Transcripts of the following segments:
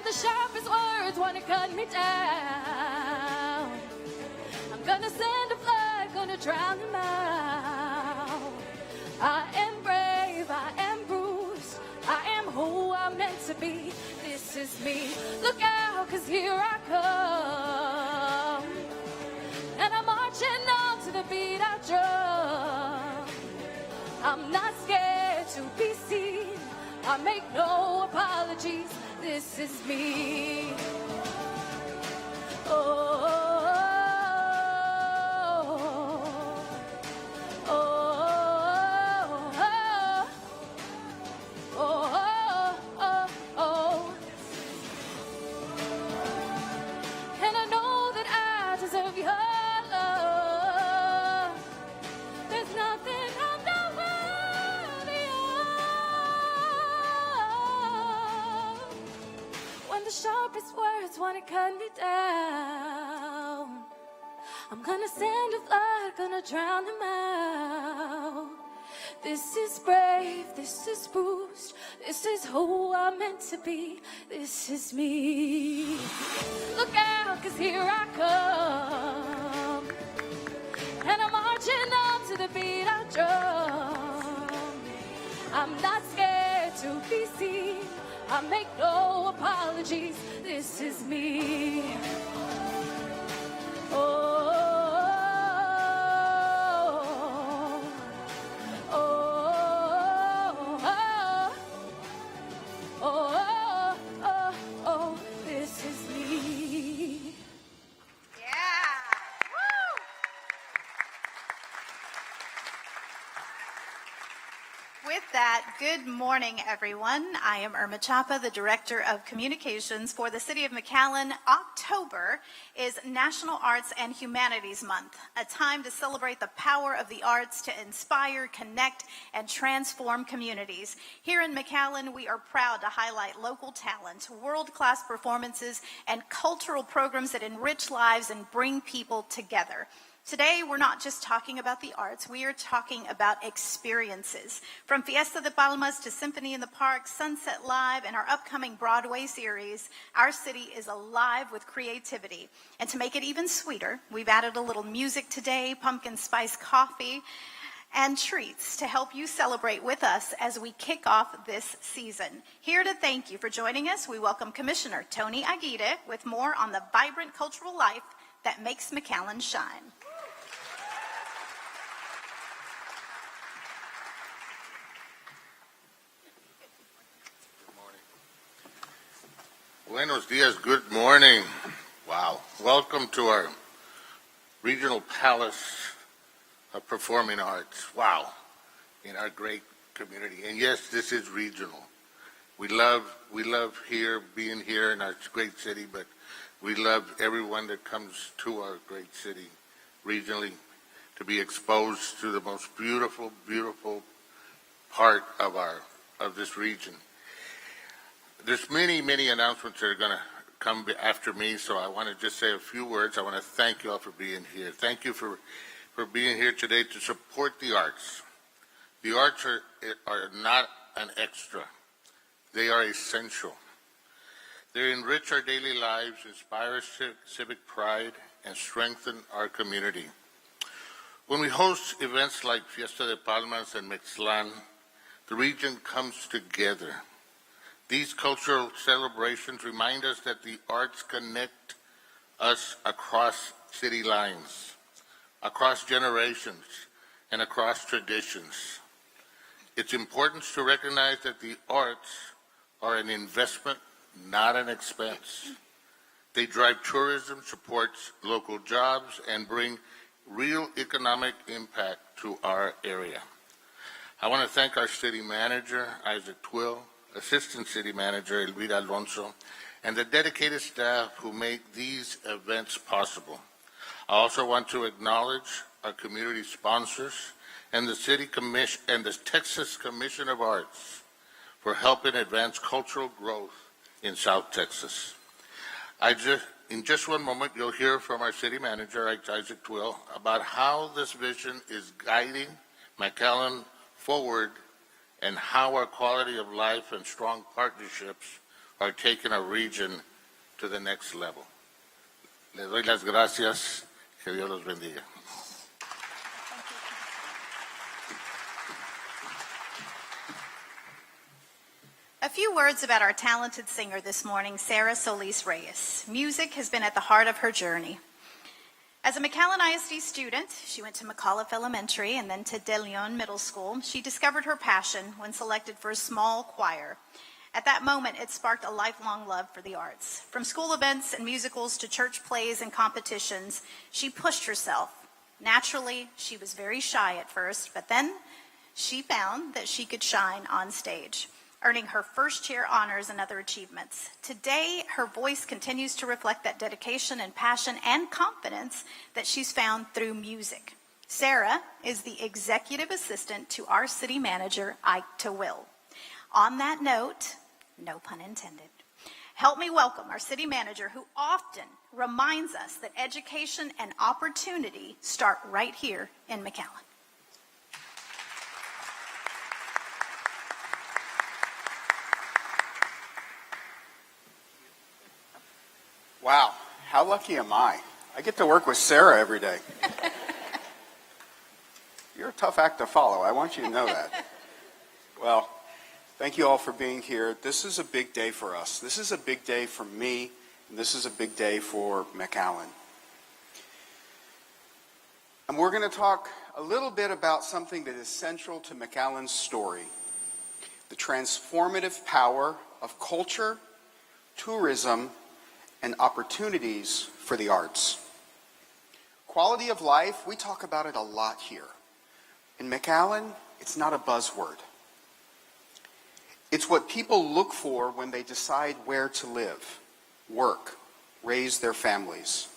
the sharpest words want to cut me down, I'm gonna send a flood, gonna drown them out. I am brave, I am bruised, I am who I'm meant to be. This is me. Look out, 'cause here I come. And I'm marching on to the beat I drum. I'm not scared to be seen. I make no apologies. This is me. Oh. The sharpest words want to cut me down, I'm gonna send a flood, gonna drown them out. This is brave, this is bruised, this is who I'm meant to be. This is me. Look out, 'cause here I come. And I'm marching on to the beat I drum. I'm not scared to be seen. I make no apologies. This is me. Oh, oh, oh, oh, oh, oh, this is me. Yeah. Woo. With that, good morning, everyone. I am Irma Chapa, the Director of Communications for the City of McAllen. October is National Arts and Humanities Month, a time to celebrate the power of the arts to inspire, connect, and transform communities. Here in McAllen, we are proud to highlight local talent, world-class performances, and cultural programs that enrich lives and bring people together. Today, we're not just talking about the arts, we are talking about experiences. From Fiesta de Palmas to Symphony in the Park, Sunset Live, and our upcoming Broadway series, our city is alive with creativity. And to make it even sweeter, we've added a little music today, pumpkin spice coffee, and treats to help you celebrate with us as we kick off this season. Here to thank you for joining us, we welcome Commissioner Tony Aguirre with more on the vibrant cultural life that makes McAllen shine. Buenos dias, good morning. Wow. Welcome to our regional palace of performing arts. Wow. In our great community. And yes, this is regional. We love here, being here in our great city, but we love everyone that comes to our great city regionally to be exposed to the most beautiful, beautiful part of this region. There's many, many announcements that are going to come after me, so I want to just say a few words. I want to thank you all for being here. Thank you for being here today to support the arts. The arts are not an extra. They are essential. They enrich our daily lives, inspire civic pride, and strengthen our community. When we host events like Fiesta de Palmas and McAllen, the region comes together. These cultural celebrations remind us that the arts connect us across city lines, across generations, and across traditions. It's important to recognize that the arts are an investment, not an expense. They drive tourism, support local jobs, and bring real economic impact to our area. I want to thank our city manager, Isaac Twill, Assistant City Manager Elvira Alonso, and the dedicated staff who make these events possible. I also want to acknowledge our community sponsors and the City Commission and the Texas Commission of Arts for helping advance cultural growth in South Texas. In just one moment, you'll hear from our City Manager, Isaac Twill, about how this vision is guiding McAllen forward and how our quality of life and strong partnerships are taking our region to the next level. Les doy las gracias. Que Dios los bendiga. A few words about our talented singer this morning, Sarah Solis Reyes. Music has been at the heart of her journey. As a McAllen ISD student, she went to McAuliffe Elementary and then to De Leon Middle School. She discovered her passion when selected for a small choir. At that moment, it sparked a lifelong love for the arts. From school events and musicals to church plays and competitions, she pushed herself. Naturally, she was very shy at first, but then she found that she could shine on stage, earning her first chair honors and other achievements. Today, her voice continues to reflect that dedication and passion and confidence that she's found through music. Sarah is the executive assistant to our city manager, Ike DeWill. On that note, no pun intended, help me welcome our city manager, who often reminds us that education and opportunity start right here in McAllen. Wow, how lucky am I? I get to work with Sarah every day. You're a tough act to follow. I want you to know that. Well, thank you all for being here. This is a big day for us. This is a big day for me, and this is a big day for McAllen. And we're going to talk a little bit about something that is central to McAllen's story: the transformative power of culture, tourism, and opportunities for the arts. Quality of life, we talk about it a lot here. In McAllen, it's not a buzzword. It's what people look for when they decide where to live, work, raise their families.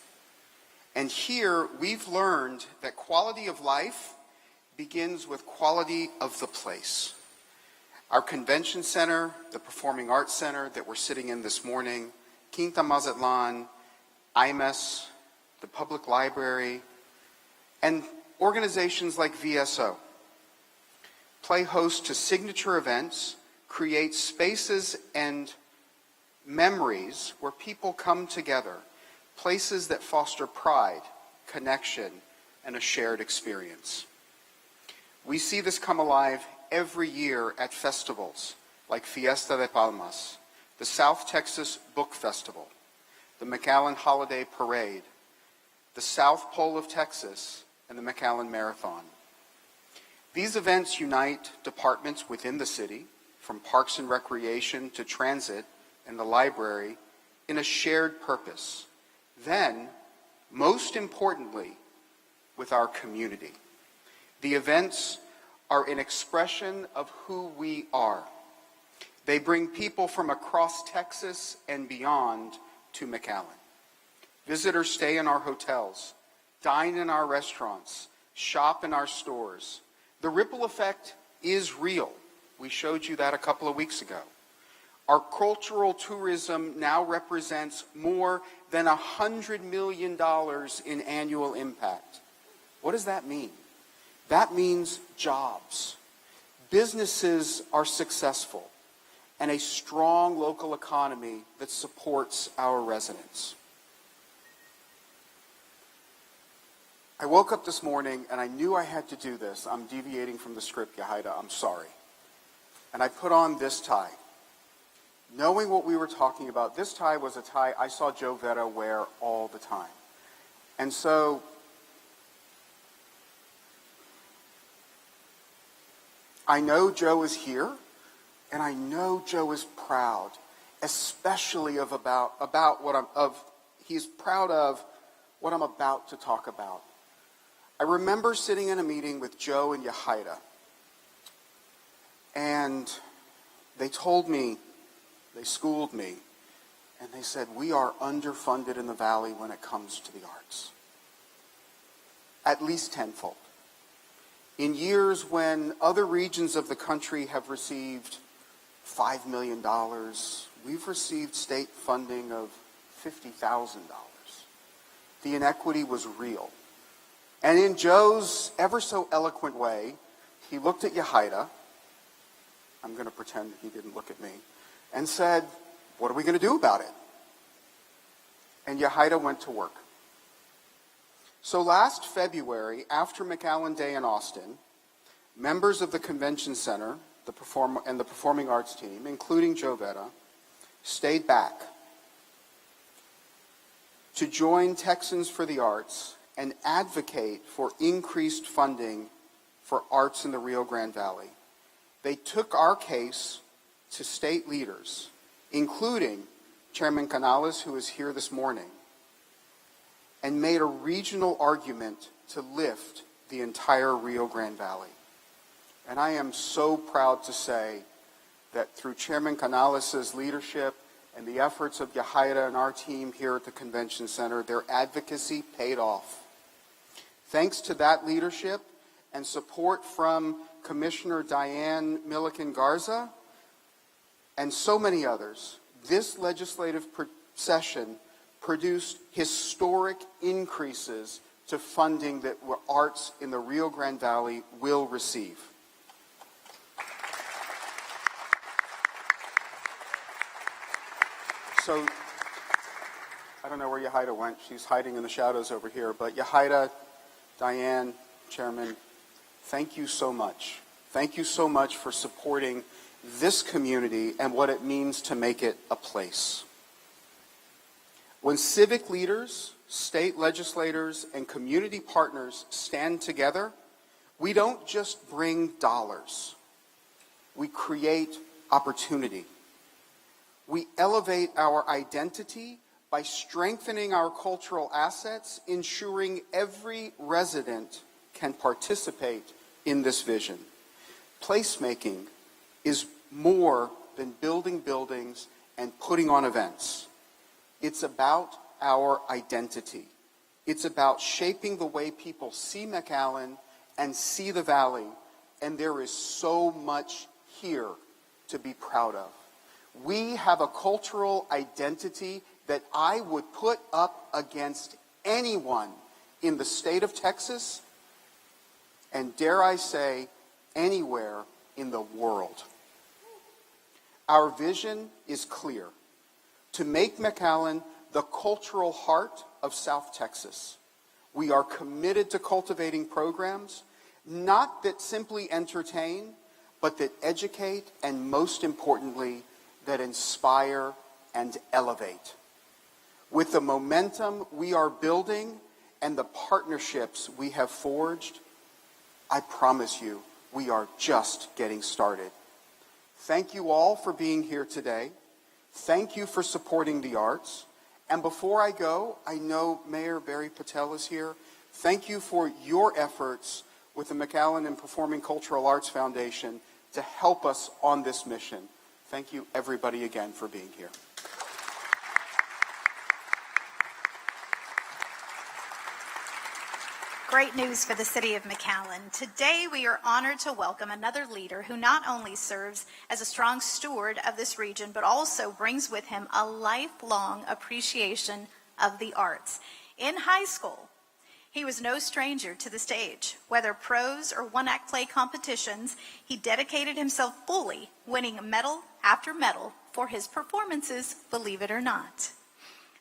And here, we've learned that quality of life begins with quality of the place. Our convention center, the Performing Arts Center that we're sitting in this morning, Quinta Mazatlan, IMES, the Public Library, and organizations like VSO play host to signature events, create spaces and memories where people come together, places that foster pride, connection, and a shared experience. We see this come alive every year at festivals like Fiesta de Palmas, the South Texas Book Festival, the McAllen Holiday Parade, the South Pole of Texas, and the McAllen Marathon. These events unite departments within the city, from Parks and Recreation to Transit and the library, in a shared purpose. Then, most importantly, with our community. The events are an expression of who we are. They bring people from across Texas and beyond to McAllen. Visitors stay in our hotels, dine in our restaurants, shop in our stores. The ripple effect is real. We showed you that a couple of weeks ago. Our cultural tourism now represents more than $100 million in annual impact. What does that mean? That means jobs. Businesses are successful, and a strong local economy that supports our residents. I woke up this morning and I knew I had to do this. I'm deviating from the script, Yahida, I'm sorry. And I put on this tie. Knowing what we were talking about, this tie was a tie I saw Joe Vetta wear all the time. And so I know Joe is here, and I know Joe is proud, especially he's proud of what I'm about to talk about. I remember sitting in a meeting with Joe and Yahida, and they told me, they schooled me, and they said, we are underfunded in the Valley when it comes to the arts. At least tenfold. In years when other regions of the country have received $5 million, we've received state funding of $50,000. The inequity was real. And in Joe's ever so eloquent way, he looked at Yahida, I'm going to pretend he didn't look at me, and said, what are we going to do about it? And Yahida went to work. So last February, after McAllen Day in Austin, members of the Convention Center and the Performing Arts team, including Jovetta, stayed back to join Texans for the Arts and advocate for increased funding for arts in the Rio Grande Valley. They took our case to state leaders, including Chairman Canales, who is here this morning, and made a regional argument to lift the entire Rio Grande Valley. And I am so proud to say that through Chairman Canales' leadership and the efforts of Yahida and our team here at the Convention Center, their advocacy paid off. Thanks to that leadership and support from Commissioner Diane Milliken-Garza and so many others, this legislative session produced historic increases to funding that arts in the Rio Grande Valley will receive. So, I don't know where Yahida went. She's hiding in the shadows over here. But Yahida, Diane, Chairman, thank you so much. Thank you so much for supporting this community and what it means to make it a place. When civic leaders, state legislators, and community partners stand together, we don't just bring dollars. We create opportunity. We elevate our identity by strengthening our cultural assets, ensuring every resident can participate in this vision. Placemaking is more than building buildings and putting on events. It's about our identity. It's about shaping the way people see McAllen and see the Valley, and there is so much here to be proud of. We have a cultural identity that I would put up against anyone in the state of Texas, and dare I say, anywhere in the world. Our vision is clear: to make McAllen the cultural heart of South Texas. We are committed to cultivating programs, not that simply entertain, but that educate, and most importantly, that inspire and elevate. With the momentum we are building and the partnerships we have forged, I promise you, we are just getting started. Thank you all for being here today. Thank you for supporting the arts. And before I go, I know Mayor Barry Patel is here. Thank you for your efforts with the McAllen and Performing Cultural Arts Foundation to help us on this mission. Thank you, everybody, again for being here. Great news for the city of McAllen. Today we are honored to welcome another leader who not only serves as a strong steward of this region, but also brings with him a lifelong appreciation of the arts. In high school, he was no stranger to the stage. Whether prose or one-act play competitions, he dedicated himself fully, winning medal after medal for his performances, believe it or not.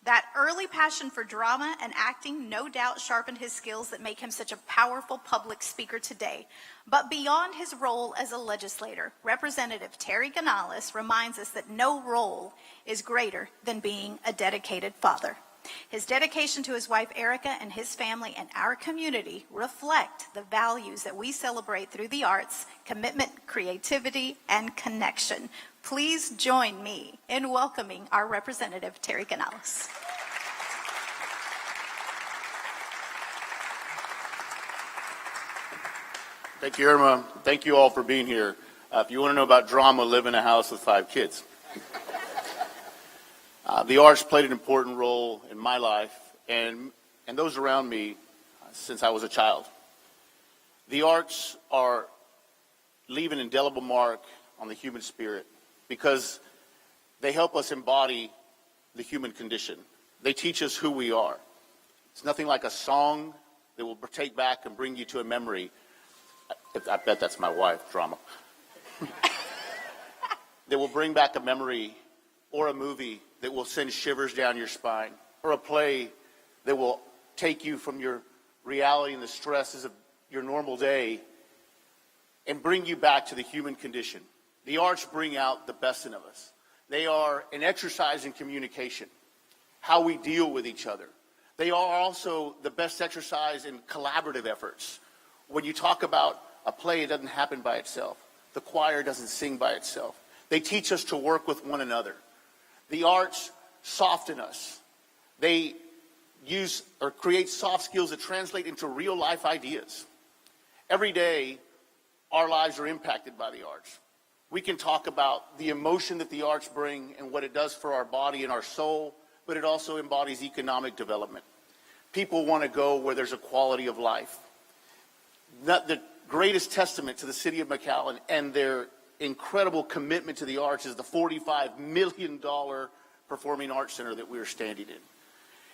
That early passion for drama and acting no doubt sharpened his skills that make him such a powerful public speaker today. But beyond his role as a legislator, Representative Terry Canales reminds us that no role is greater than being a dedicated father. His dedication to his wife Erica and his family and our community reflect the values that we celebrate through the arts: commitment, creativity, and connection. Please join me in welcoming our Representative Terry Canales. Thank you, Irma. Thank you all for being here. If you want to know about drama, live in a house with 5 kids. The arts played an important role in my life and those around me since I was a child. The arts leave an indelible mark on the human spirit because they help us embody the human condition. They teach us who we are. It's nothing like a song that will take back and bring you to a memory. I bet that's my wife, drama. That will bring back a memory or a movie that will send shivers down your spine, or a play that will take you from your reality and the stresses of your normal day and bring you back to the human condition. The arts bring out the best in us. They are an exercise in communication, how we deal with each other. They are also the best exercise in collaborative efforts. When you talk about a play, it doesn't happen by itself. The choir doesn't sing by itself. They teach us to work with one another. The arts soften us. They use or create soft skills that translate into real life ideas. Every day, our lives are impacted by the arts. We can talk about the emotion that the arts bring and what it does for our body and our soul, but it also embodies economic development. People want to go where there's a quality of life. The greatest testament to the city of McAllen and their incredible commitment to the arts is the $45 million Performing Arts Center that we are standing in.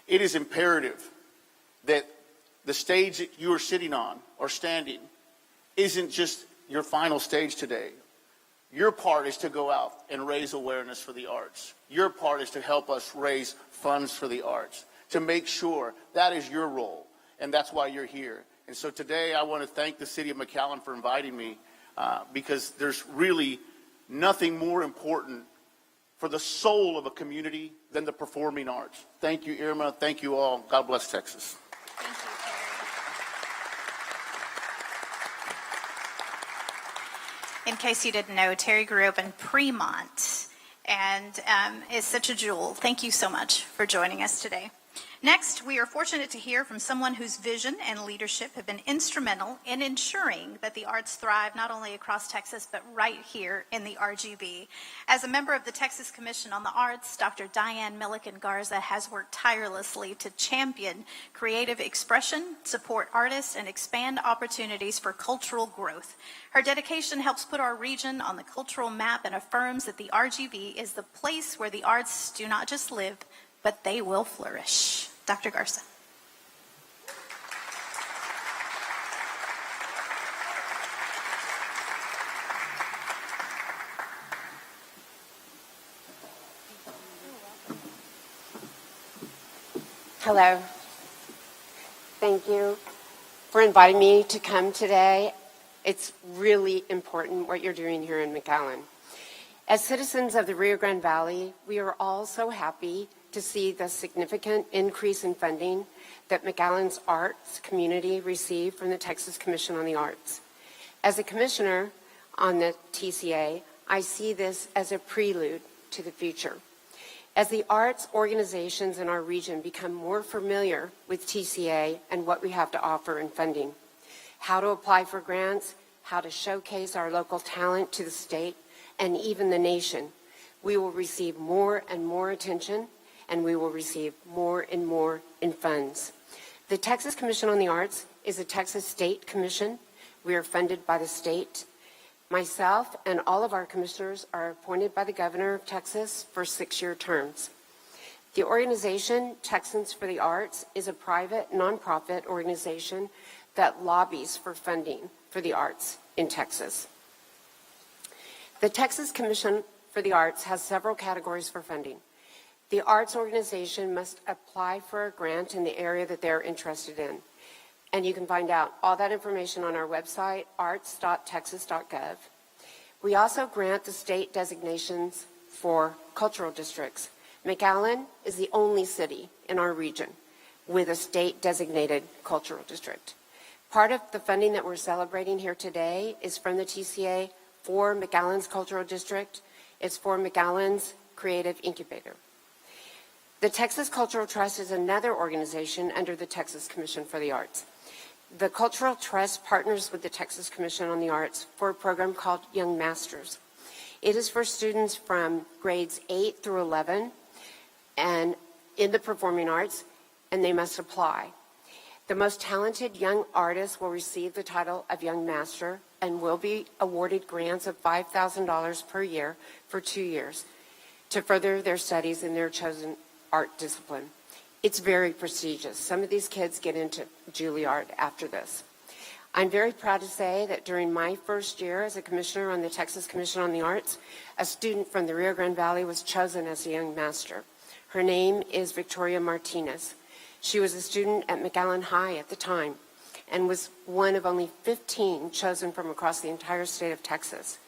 It is imperative that the stage that you are sitting on or standing isn't just your final stage today. Your part is to go out and raise awareness for the arts. Your part is to help us raise funds for the arts, to make sure that is your role, and that's why you're here. And so today I want to thank the city of McAllen for inviting me because there's really nothing more important for the soul of a community than the performing arts. Thank you, Irma. Thank you all. God bless Texas. Thank you, Terry. In case you didn't know, Terry grew up in Fremont and is such a jewel. Thank you so much for joining us today. Next, we are fortunate to hear from someone whose vision and leadership have been instrumental in ensuring that the arts thrive not only across Texas, but right here in the RGV. As a member of the Texas Commission on the Arts, Dr. Diane Milliken Garza has worked tirelessly to champion creative expression, support artists, and expand opportunities for cultural growth. Her dedication helps put our region on the cultural map and affirms that the RGV is the place where the arts do not just live, but they will flourish. Dr. Garza. Hello. Thank you for inviting me to come today. It's really important what you're doing here in McAllen. As citizens of the Rio Grande Valley, we are all so happy to see the significant increase in funding that McAllen's arts community received from the Texas Commission on the Arts. As a commissioner on the TCA, I see this as a prelude to the future. As the arts organizations in our region become more familiar with TCA and what we have to offer in funding, how to apply for grants, how to showcase our local talent to the state and even the nation, we will receive more and more attention, and we will receive more and more in funds. The Texas Commission on the Arts is a Texas state commission. We are funded by the state. Myself and all of our commissioners are appointed by the governor of Texas for 6-year terms. The organization, Texans for the Arts, is a private nonprofit organization that lobbies for funding for the arts in Texas. The Texas Commission for the Arts has several categories for funding. The arts organization must apply for a grant in the area that they're interested in. And you can find out all that information on our website, arts.texas.gov. We also grant the state designations for cultural districts. McAllen is the only city in our region with a state designated cultural district. Part of the funding that we're celebrating here today is from the TCA for McAllen's cultural district. It's for McAllen's creative incubator. The Texas Cultural Trust is another organization under the Texas Commission for the Arts. The Cultural Trust partners with the Texas Commission on the Arts for a program called Young Masters. It is for students from grades 8 through 11 and in the performing arts, and they must apply. The most talented young artists will receive the title of Young Master and will be awarded grants of $5,000 per year for 2 years to further their studies in their chosen art discipline. It's very prestigious. Some of these kids get into Juilliard after this. I'm very proud to say that during my first year as a commissioner on the Texas Commission on the Arts, a student from the Rio Grande Valley was chosen as a young master. Her name is Victoria Martinez. She was a student at McAllen High at the time and was one of only 15 chosen from across the entire state of Texas.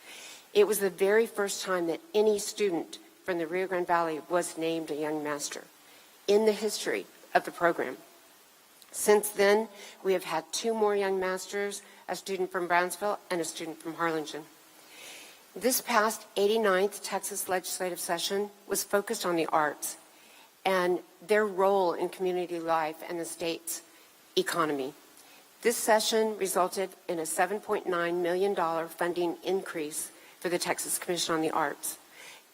It was the very first time that any student from the Rio Grande Valley was named a young master in the history of the program. Since then, we have had 2 more young masters, a student from Brownsville and a student from Harlingen. This past 89th Texas legislative session was focused on the arts and their role in community life and the state's economy. This session resulted in a $7.9 million funding increase for the Texas Commission on the Arts.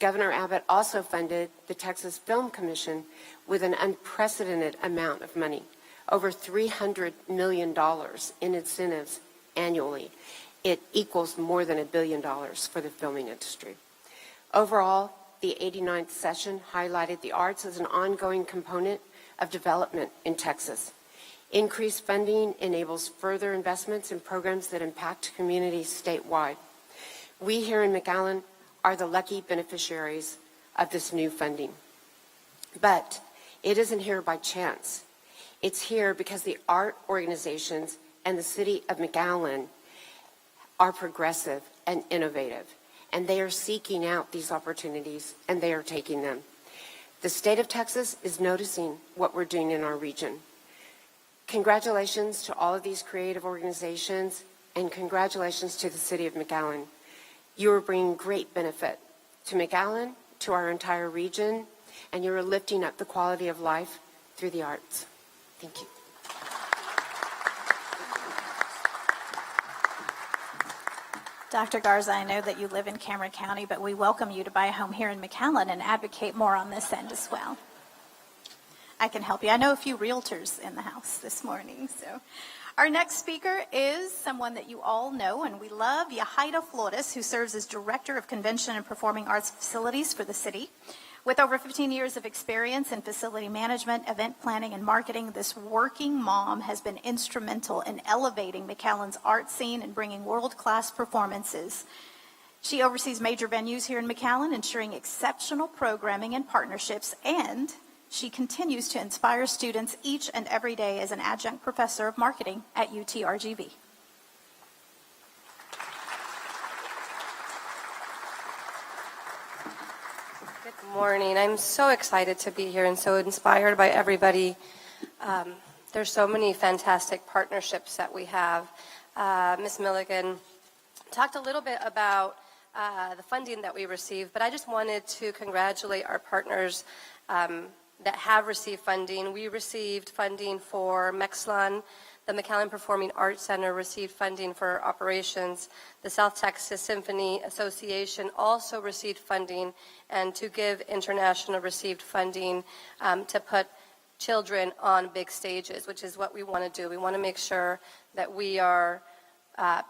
Governor Abbott also funded the Texas Film Commission with an unprecedented amount of money, over $300 million in incentives annually. It equals more than $1 billion for the filming industry. Overall, the 89th session highlighted the arts as an ongoing component of development in Texas. Increased funding enables further investments in programs that impact communities statewide. We here in McAllen are the lucky beneficiaries of this new funding. But it isn't here by chance. It's here because the art organizations and the city of McAllen are progressive and innovative, and they are seeking out these opportunities and they are taking them. The state of Texas is noticing what we're doing in our region. Congratulations to all of these creative organizations, and congratulations to the city of McAllen. You are bringing great benefit to McAllen, to our entire region, and you are lifting up the quality of life through the arts. Thank you. Dr. Garza, I know that you live in Cameron County, but we welcome you to buy a home here in McAllen and advocate more on this end as well. I can help you. I know a few realtors in the house this morning. So, our next speaker is someone that you all know and we love, Yahaira Flores, who serves as Director of Convention and Performing Arts Facilities for the city. With over 15 years of experience in facility management, event planning, and marketing, this working mom has been instrumental in elevating McAllen's art scene and bringing world-class performances. She oversees major venues here in McAllen, ensuring exceptional programming and partnerships, and she continues to inspire students each and every day as an adjunct professor of marketing at UTRGV. Good morning. I'm so excited to be here and so inspired by everybody. There's so many fantastic partnerships that we have. Ms. Milligan talked a little bit about the funding that we received, but I just wanted to congratulate our partners that have received funding. We received funding for McAllen. The McAllen Performing Arts Center received funding for operations. The South Texas Symphony Association also received funding, and To Give International received funding to put children on big stages, which is what we want to do. We want to make sure that we are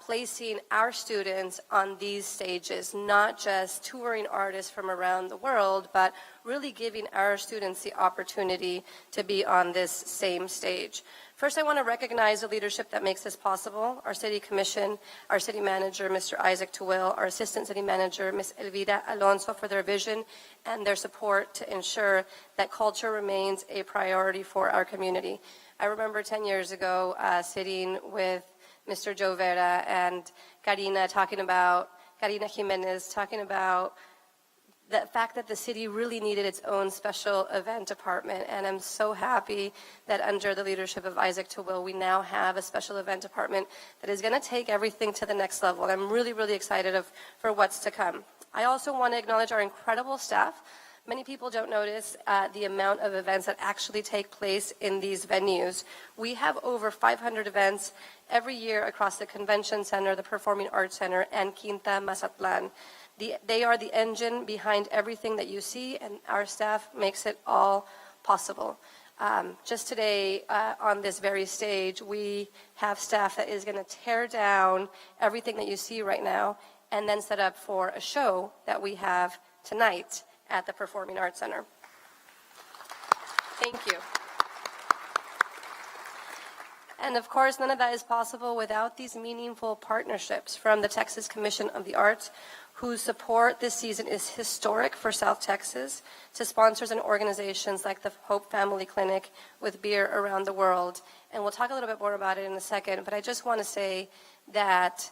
placing our students on these stages, not just touring artists from around the world, but really giving our students the opportunity to be on this same stage. First, I want to recognize the leadership that makes this possible: our city commission, our city manager, Mr. Isaac Twill, our assistant city manager, Ms. Elvira Alonso, for their vision and their support to ensure that culture remains a priority for our community. I remember 10 years ago sitting with Mr. Joe Vera and Karina Jimenez talking about the fact that the city really needed its own special event department. And I'm so happy that under the leadership of Isaac Twill, we now have a special event department that is going to take everything to the next level. And I'm really, really excited for what's to come. I also want to acknowledge our incredible staff. Many people don't notice the amount of events that actually take place in these venues. We have over 500 events every year across the Convention Center, the Performing Arts Center, and Quinta Mazatlan. They are the engine behind everything that you see, and our staff makes it all possible. Just today, on this very stage, we have staff that is going to tear down everything that you see right now and then set up for a show that we have tonight at the Performing Arts Center. Thank you. And of course, none of that is possible without these meaningful partnerships from the Texas Commission of the Arts, whose support this season is historic for South Texas, to sponsors and organizations like the Hope Family Clinic with Beer Around the World. And we'll talk a little bit more about it in a second, but I just want to say that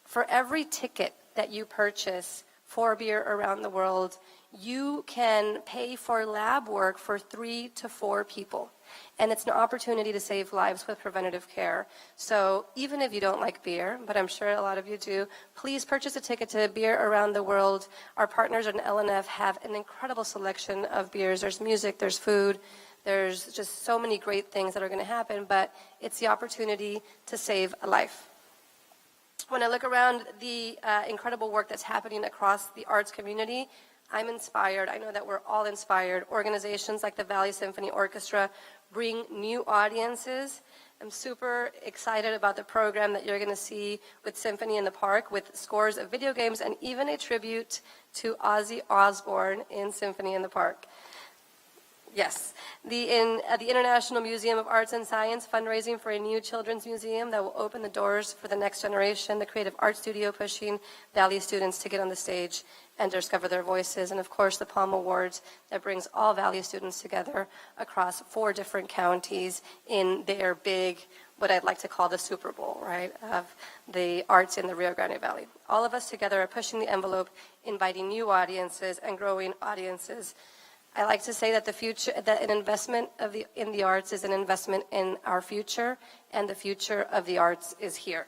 for every ticket that you purchase for Beer Around the World, you can pay for lab work for 3 to 4 people. And it's an opportunity to save lives with preventative care. So even if you don't like beer, but I'm sure a lot of you do, please purchase a ticket to Beer Around the World. Our partners at LNF have an incredible selection of beers. There's music, there's food, there's just so many great things that are going to happen, but it's the opportunity to save a life. When I look around the incredible work that's happening across the arts community, I'm inspired. I know that we're all inspired. Organizations like the Valley Symphony Orchestra bring new audiences. I'm super excited about the program that you're going to see with Symphony in the Park, with scores of video games and even a tribute to Ozzy Osbourne in Symphony in the Park. Yes. The International Museum of Arts and Science fundraising for a new children's museum that will open the doors for the next generation. The Creative Arts Studio pushing Valley students to get on the stage and discover their voices. And of course, the Palm Awards that brings all Valley students together across 4 different counties in their big, what I'd like to call the Super Bowl, right, of the arts in the Rio Grande Valley. All of us together are pushing the envelope, inviting new audiences and growing audiences. I like to say that an investment in the arts is an investment in our future, and the future of the arts is here.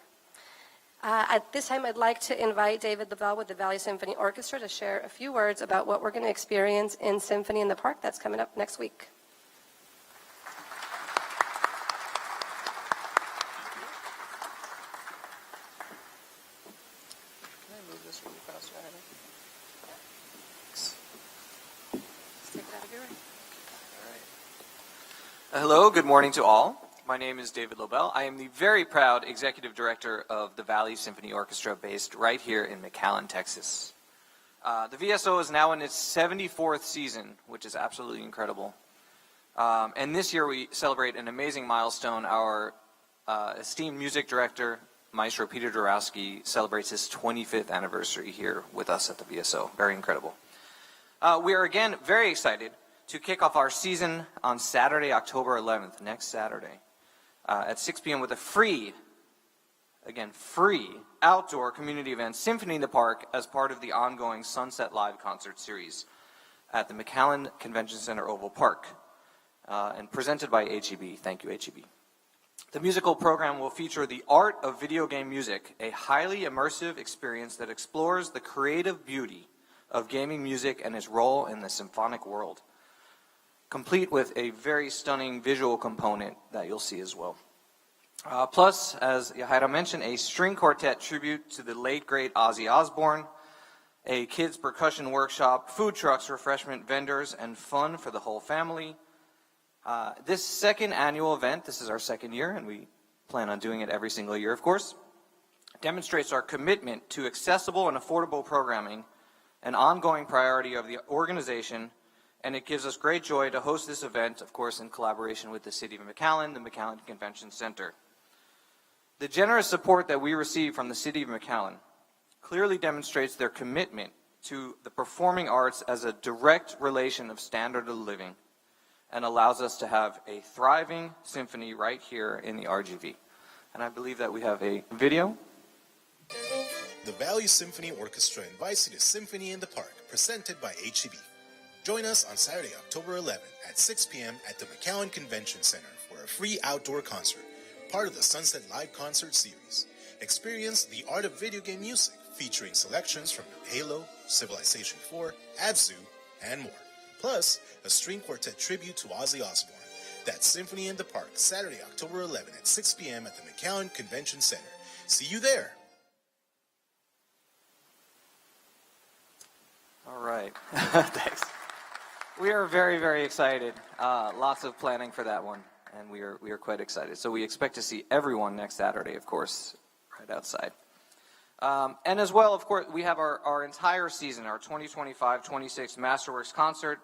At this time, I'd like to invite David Lavelle with the Valley Symphony Orchestra to share a few words about what we're going to experience in Symphony in the Park that's coming up next week. Can I move this really fast, Ryder? Take it out of your way. Hello, good morning to all. My name is David Lobel. I am the very proud executive director of the Valley Symphony Orchestra based right here in McAllen, Texas. The VSO is now in its 74th season, which is absolutely incredible. And this year we celebrate an amazing milestone. Our esteemed music director, Maestro Peter Dorowski, celebrates his 25th anniversary here with us at the VSO. Very incredible. We are again very excited to kick off our season on Saturday, October 11th, next Saturday, at 6 p.m. with a free outdoor community event, Symphony in the Park, as part of the ongoing Sunset Live concert series at the McAllen Convention Center Oval Park, and presented by HEB. Thank you, HEB. The musical program will feature the art of video game music, a highly immersive experience that explores the creative beauty of gaming music and its role in the symphonic world, complete with a very stunning visual component that you'll see as well. Plus, as Yahaira mentioned, a string quartet tribute to the late, great Ozzy Osbourne, a kids' percussion workshop, food trucks, refreshment vendors, and fun for the whole family. This second annual event, this is our second year, and we plan on doing it every single year, of course, demonstrates our commitment to accessible and affordable programming, an ongoing priority of the organization, and it gives us great joy to host this event, of course, in collaboration with the City of McAllen, the McAllen Convention Center. The generous support that we receive from the City of McAllen clearly demonstrates their commitment to the performing arts as a direct relation of standard of living, and allows us to have a thriving symphony right here in the RGV. And I believe that we have a video. The Valley Symphony Orchestra invites you to Symphony in the Park, presented by HEB. Join us on Saturday, October 11th at 6 p.m. at the McAllen Convention Center for a free outdoor concert, part of the Sunset Live concert series. Experience the art of video game music, featuring selections from Halo, Civilization 4, Abzu, and more. Plus, a string quartet tribute to Ozzy Osbourne. That's Symphony in the Park, Saturday, October 11th at 6 p.m. at the McAllen Convention Center. See you there. All right, thanks. We are very, very excited. Lots of planning for that one, and we are quite excited. So we expect to see everyone next Saturday, of course, right outside. And as well, of course, we have our entire season, our 2025-26 Masterworks concert,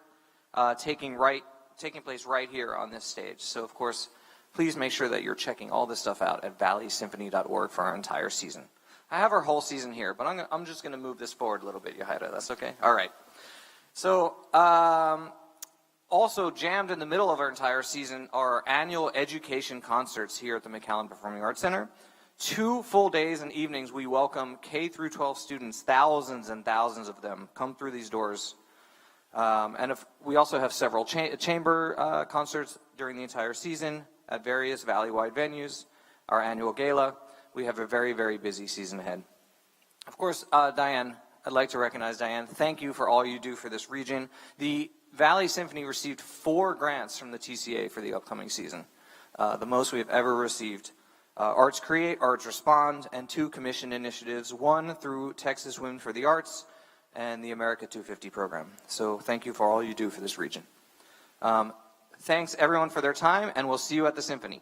taking place right here on this stage. So, of course, please make sure that you're checking all this stuff out at valleysymphony.org for our entire season. I have our whole season here, but I'm just going to move this forward a little bit, Yahaira. That's okay? All right. So, also jammed in the middle of our entire season are our annual education concerts here at the McAllen Performing Arts Center. 2 full days and evenings, we welcome K through 12 students, thousands and thousands of them come through these doors. We also have several chamber concerts during the entire season at various valley-wide venues. Our annual gala. We have a very, very busy season ahead. Of course, Diane, I'd like to recognize Diane. Thank you for all you do for this region. The Valley Symphony received 4 grants from the TCA for the upcoming season, the most we've ever received. Arts Create, Arts Respond, and 2 commission initiatives, one through Texas Women for the Arts and the America 250 program. So thank you for all you do for this region. Thanks everyone for their time, and we'll see you at the Symphony.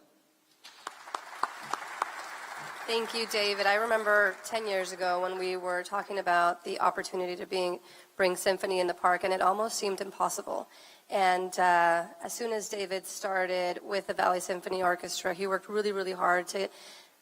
Thank you, David. I remember 10 years ago when we were talking about the opportunity to bring Symphony in the park, and it almost seemed impossible. And as soon as David started with the Valley Symphony Orchestra, he worked really, really hard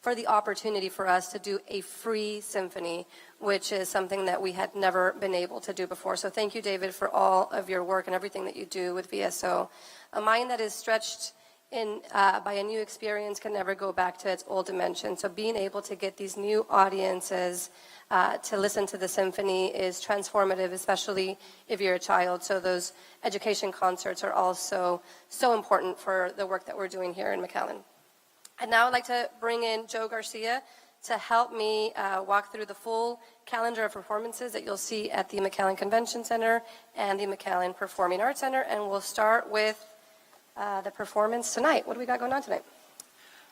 for the opportunity for us to do a free symphony, which is something that we had never been able to do before. So thank you, David, for all of your work and everything that you do with VSO. A mind that is stretched by a new experience can never go back to its old dimension. So being able to get these new audiences to listen to the symphony is transformative, especially if you're a child. So those education concerts are also so important for the work that we're doing here in McAllen. And now I'd like to bring in Joe Garcia to help me walk through the full calendar of performances that you'll see at the McAllen Convention Center and the McAllen Performing Arts Center. And we'll start with the performance tonight. What do we got going on tonight?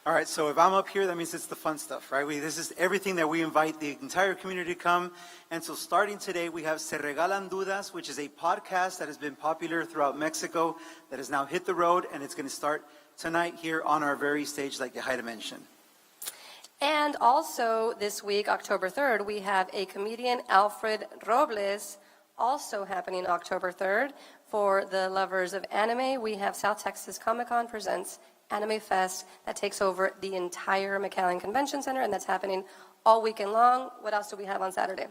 All right, so if I'm up here, that means it's the fun stuff, right? This is everything that we invite the entire community to come. And so starting today, we have Se Regalan Dudas, which is a podcast that has been popular throughout Mexico that has now hit the road, and it's going to start tonight here on our very stage, like Yahaira mentioned. And also this week, October 3rd, we have a comedian, Alfred Robles, also happening October 3rd. For the lovers of anime, we have South Texas Comic-Con presents Anime Fest that takes over the entire McAllen Convention Center, and that's happening all weekend long. What else do we have on Saturday?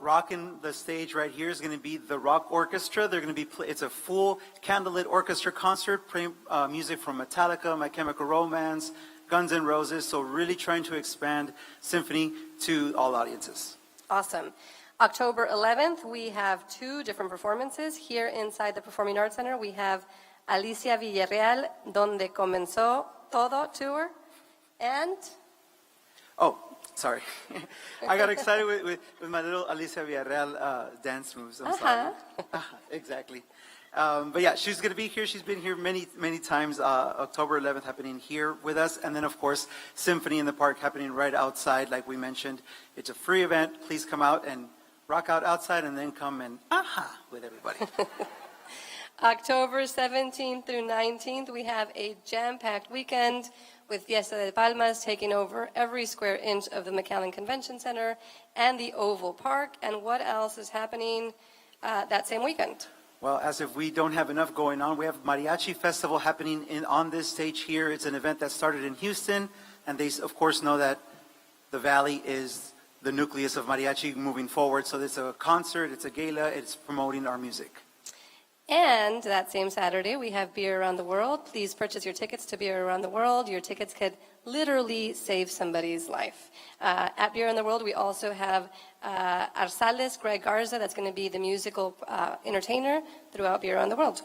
Rocking the stage right here is going to be the Rock Orchestra. They're going to be it's a full candlelit orchestra concert, music from Metallica, My Chemical Romance, Guns N' Roses. So really trying to expand symphony to all audiences. Awesome. October 11th, we have 2 different performances here inside the Performing Arts Center. We have Alicia Villarreal, Donde Comenzó Todo tour, and... Oh, sorry. I got excited with my little Alicia Villarreal dance moves. I'm sorry. Exactly. But yeah, she's going to be here. She's been here many, many times. October 11th happening here with us. And then, of course, Symphony in the Park happening right outside, like we mentioned. It's a free event. Please come out and rock out outside and then come and with everybody. October 17th through 19th, we have a jam-packed weekend with Fiesta de Palmas taking over every square inch of the McAllen Convention Center and the Oval Park. And what else is happening that same weekend? Well, as if we don't have enough going on, we have Mariachi Festival happening on this stage here. It's an event that started in Houston, and they, of course, know that the Valley is the nucleus of mariachi moving forward. So it's a concert, it's a gala, it's promoting our music. And that same Saturday, we have Beer Around the World. Please purchase your tickets to Beer Around the World. Your tickets could literally save somebody's life. At Beer Around the World, we also have Arsales Greg Garza. That's going to be the musical entertainer throughout Beer Around the World.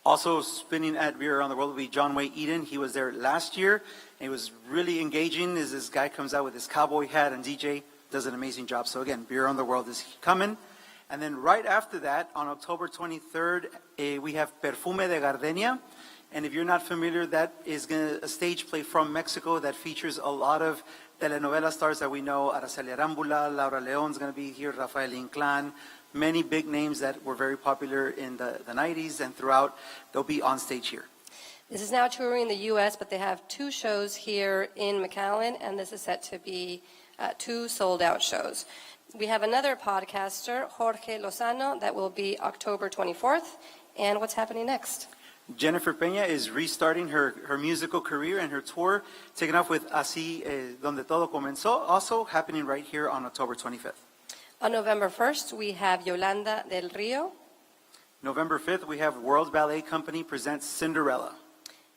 Also spinning at Beer Around the World will be John Way Eden. He was there last year. And it was really engaging as this guy comes out with his cowboy hat, and DJ does an amazing job. So again, Beer Around the World is coming. And then right after that, on October 23rd, we have Perfume de Gardenia. And if you're not familiar, that is a stage play from Mexico that features a lot of telenovela stars that we know. Araceli Arámbula, Laura León's going to be here, Rafael Inclán, many big names that were very popular in the 90s and throughout. They'll be on stage here. This is now touring the U.S., but they have 2 shows here in McAllen, and this is set to be 2 sold-out shows. We have another podcaster, Jorge Lozano, that will be October 24th. And what's happening next? Jennifer Peña is restarting her musical career and her tour, taking off with Así Donde Todo Comenzó, also happening right here on October 25th. On November 1st, we have Yolanda del Rio. November 5th, we have World Ballet Company presents Cinderella.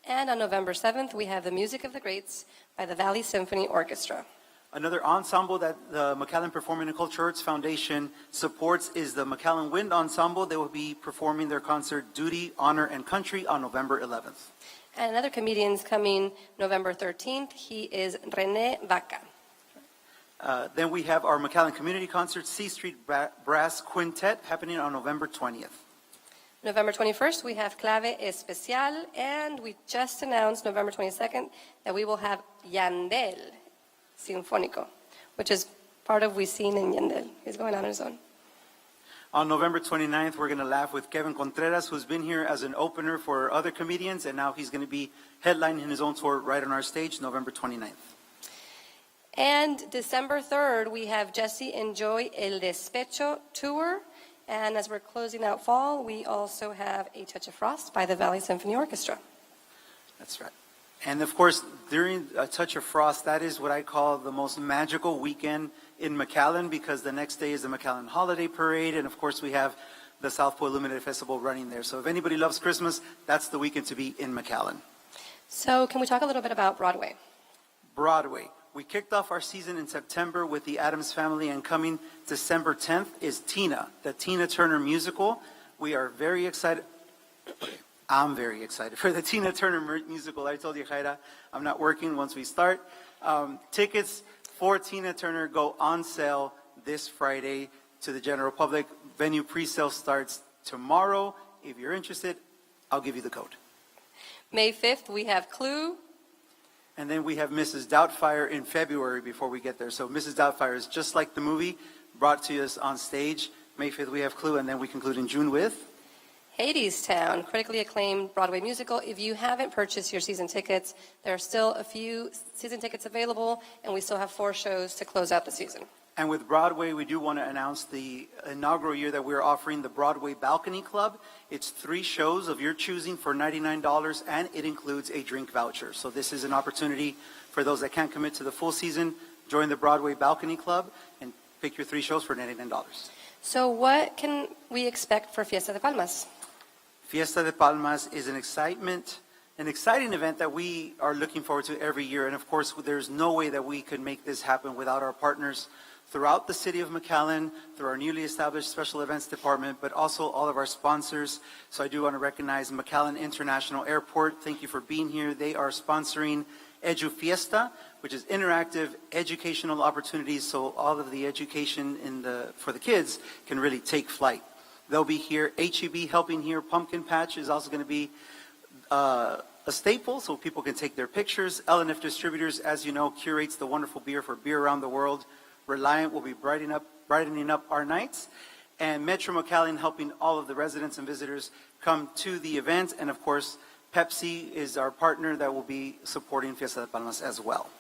And on November 7th, we have The Music of the Greats by the Valley Symphony Orchestra. Another ensemble that the McAllen Performing and Cultural Arts Foundation supports is the McAllen Wind Ensemble. They will be performing their concert Duty, Honor, and Country on November 11th. And another comedian's coming November 13th. He is René Vaca. Then we have our McAllen Community Concert, C Street Brass Quintet, happening on November 20th. November 21st, we have Clave Especial, and we just announced November 22nd that we will have Yandel Sinfónico, which is part of We Seen in Yandel. He's going on his own. On November 29th, we're going to laugh with Kevin Contreras, who's been here as an opener for other comedians, and now he's going to be headlining his own tour right on our stage, November 29th. And December 3rd, we have Jesse Enjoy El Despecho Tour. And as we're closing out fall, we also have A Touch of Frost by the Valley Symphony Orchestra. That's right. And of course, during A Touch of Frost, that is what I call the most magical weekend in McAllen, because the next day is the McAllen Holiday Parade, and of course we have the South Pole Illuminated Festival running there. So if anybody loves Christmas, that's the weekend to be in McAllen. So can we talk a little bit about Broadway? Broadway. We kicked off our season in September with the Addams Family, and coming December 10th is Tina, the Tina Turner musical. We are very excited. I'm very excited for the Tina Turner musical. I told you, Jaira, I'm not working once we start. Tickets for Tina Turner go on sale this Friday to the general public. Venue pre-sale starts tomorrow. If you're interested, I'll give you the code. May 5th, we have Clue. And then we have Mrs. Doubtfire in February before we get there. So Mrs. Doubtfire is just like the movie, brought to us on stage. May 5th, we have Clue, and then we conclude in June with Hadestown, critically acclaimed Broadway musical. If you haven't purchased your season tickets, there are still a few season tickets available, and we still have 4 shows to close out the season. And with Broadway, we do want to announce the inaugural year that we're offering the Broadway Balcony Club. It's 3 shows of your choosing for $99, and it includes a drink voucher. So this is an opportunity for those that can't commit to the full season. Join the Broadway Balcony Club and pick your 3 shows for $99. So what can we expect for Fiesta de Palmas? Fiesta de Palmas is an exciting event that we are looking forward to every year. And of course, there's no way that we could make this happen without our partners throughout the city of McAllen, through our newly established Special Events Department, but also all of our sponsors. So I do want to recognize McAllen International Airport. Thank you for being here. They are sponsoring Edu Fiesta, which is interactive educational opportunities, so all of the education for the kids can really take flight. They'll be here. HEB helping here. Pumpkin Patch is also going to be a staple, so people can take their pictures. L&F Distributors, as you know, curates the wonderful beer for Beer Around the World. Reliant will be brightening up our nights. And Metro McAllen helping all of the residents and visitors come to the event. And of course, Pepsi is our partner that will be supporting Fiesta de Palmas as well.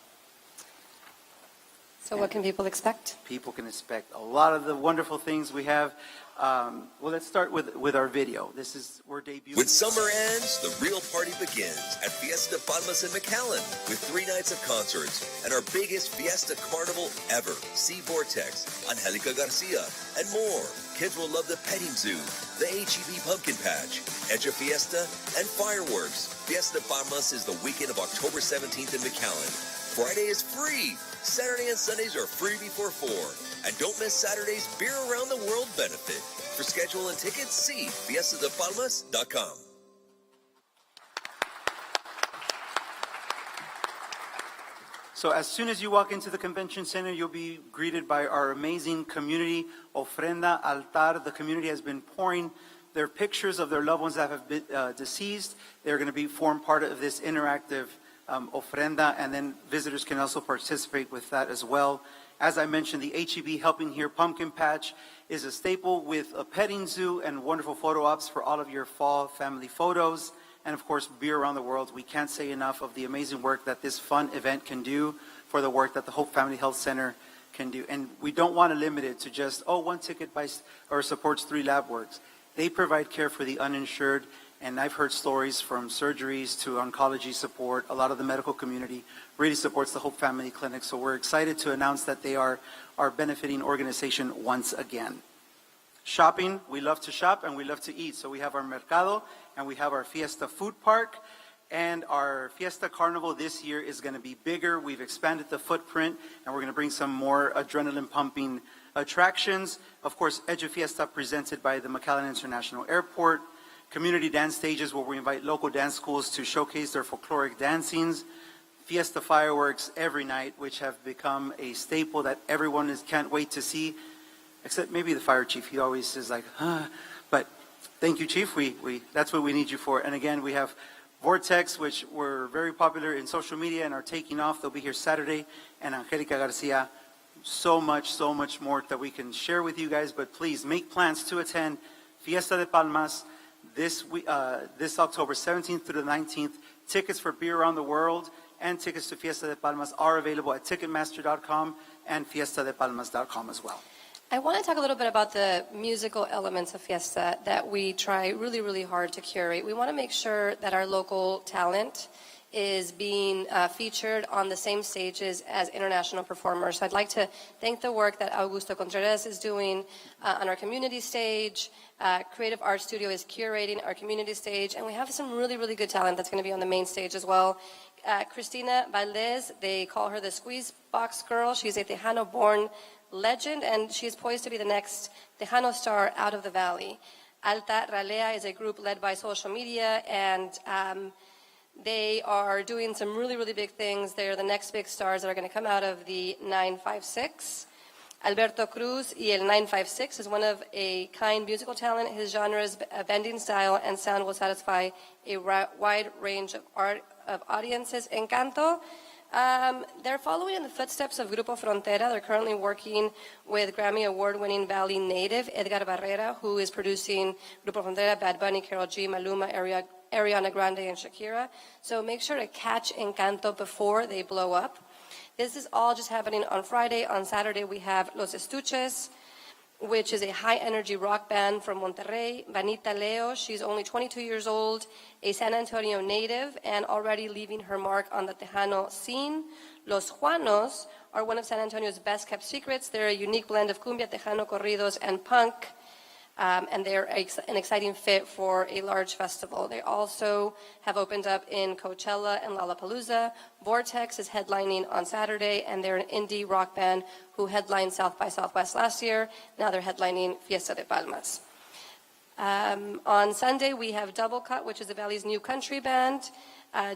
So what can people expect? People can expect a lot of the wonderful things we have. Well, let's start with our video. We're debuting. When summer ends, the real party begins at Fiesta de Palmas in McAllen with 3 nights of concerts and our biggest Fiesta Carnival ever. See Vortex, Angelica Garcia, and more. Kids will love the petting zoo, the HEB Pumpkin Patch, Edge of Fiesta, and fireworks. Fiesta de Palmas is the weekend of October 17th in McAllen. Friday is free. Saturday and Sundays are free before 4. And don't miss Saturday's Beer Around the World benefit. For schedule and tickets, see fiestadepalmas.com. So as soon as you walk into the convention center, you'll be greeted by our amazing community, Ofrenda Altar. The community has been pouring their pictures of their loved ones that have been deceased. They're going to form part of this interactive ofrenda, and then visitors can also participate with that as well. As I mentioned, the HEB Helping Here Pumpkin Patch is a staple with a petting zoo and wonderful photo ops for all of your fall family photos. And of course, Beer Around the World. We can't say enough of the amazing work that this fun event can do for the work that the Hope Family Health Center can do. And we don't want to limit it to just, 1 ticket buys or supports 3 lab works. They provide care for the uninsured, And I've heard stories from surgeries to oncology support. A lot of the medical community really supports the Hope Family Clinic. So we're excited to announce that they are our benefiting organization once again. Shopping, we love to shop and we love to eat. So we have our Mercado and we have our Fiesta Food Park. And our Fiesta Carnival this year is going to be bigger. We've expanded the footprint and we're going to bring some more adrenaline pumping attractions. Of course, Edu Fiesta presented by the McAllen International Airport. Community dance stages where we invite local dance schools to showcase their folkloric dancings. Fiesta fireworks every night, which have become a staple that everyone can't wait to see, except maybe the fire chief. He always is like, but thank you, Chief. That's what we need you for. And again, we have Vortex, which were very popular in social media and are taking off. They'll be here Saturday. And Angelica Garcia, so much more that we can share with you guys. But please make plans to attend Fiesta de Palmas this October 17th through the 19th. Tickets for Beer Around the World and tickets to Fiesta de Palmas are available at Ticketmaster.com and fiestadepalmas.com as well. I want to talk a little bit about the musical elements of Fiesta that we try really, really hard to curate. We want to make sure that our local talent is being featured on the same stages as international performers. So I'd like to thank the work that Augusto Contreras is doing on our community stage. Creative Art Studio is curating our community stage, and we have some really, really good talent that's going to be on the main stage as well. Cristina Valdez, they call her the Squeeze Box Girl. She's a Tejano-born legend, and she is poised to be the next Tejano star out of the valley. Alta Ralea is a group led by social media, and they are doing some really, really big things. They're the next big stars that are going to come out of the 956. Alberto Cruz y el 956 is one of a kind musical talent. His genre is bending style and sound will satisfy a wide range of audiences. Encanto, they're following in the footsteps of Grupo Frontera. They're currently working with Grammy Award-winning Valley native Edgar Barrera, who is producing Grupo Frontera, Bad Bunny, Karol G, Maluma, Ariana Grande, and Shakira. So make sure to catch Encanto before they blow up. This is all just happening on Friday. On Saturday, we have Los Estuches, which is a high-energy rock band from Monterrey. Vanita Leo, she's only 22 years old, a San Antonio native, and already leaving her mark on the Tejano scene. Los Juanos are one of San Antonio's best-kept secrets. They're a unique blend of cumbia, Tejano, corridos, and punk. And they're an exciting fit for a large festival. They also have opened up in Coachella and Lollapalooza. Vortex is headlining on Saturday, and they're an indie rock band who headlined South by Southwest last year. Now they're headlining Fiesta de Palmas. On Sunday, we have Double Cut, which is the Valley's new country band.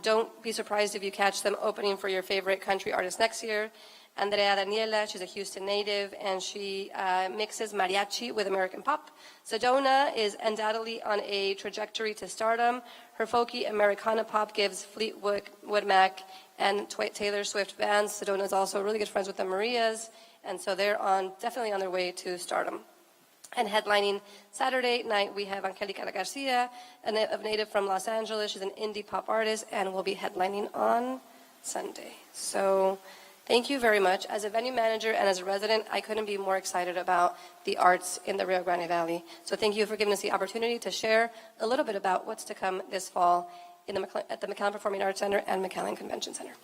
Don't be surprised if you catch them opening for your favorite country artist next year. Andrea Daniela, she's a Houston native, and she mixes mariachi with American pop. Sedona is undoubtedly on a trajectory to stardom. Her folky Americana pop gives Fleetwood Mac and Taylor Swift bands. Sedona is also really good friends with the Marias, and so they're definitely on their way to stardom. And headlining Saturday night, we have Angelica Garcia, a native from Los Angeles. She's an indie pop artist, and will be headlining on Sunday. So thank you very much. As a venue manager and as a resident, I couldn't be more excited about the arts in the Rio Grande Valley. So thank you for giving us the opportunity to share a little bit about what's to come this fall at the McAllen Performing Arts Center and McAllen Convention Center.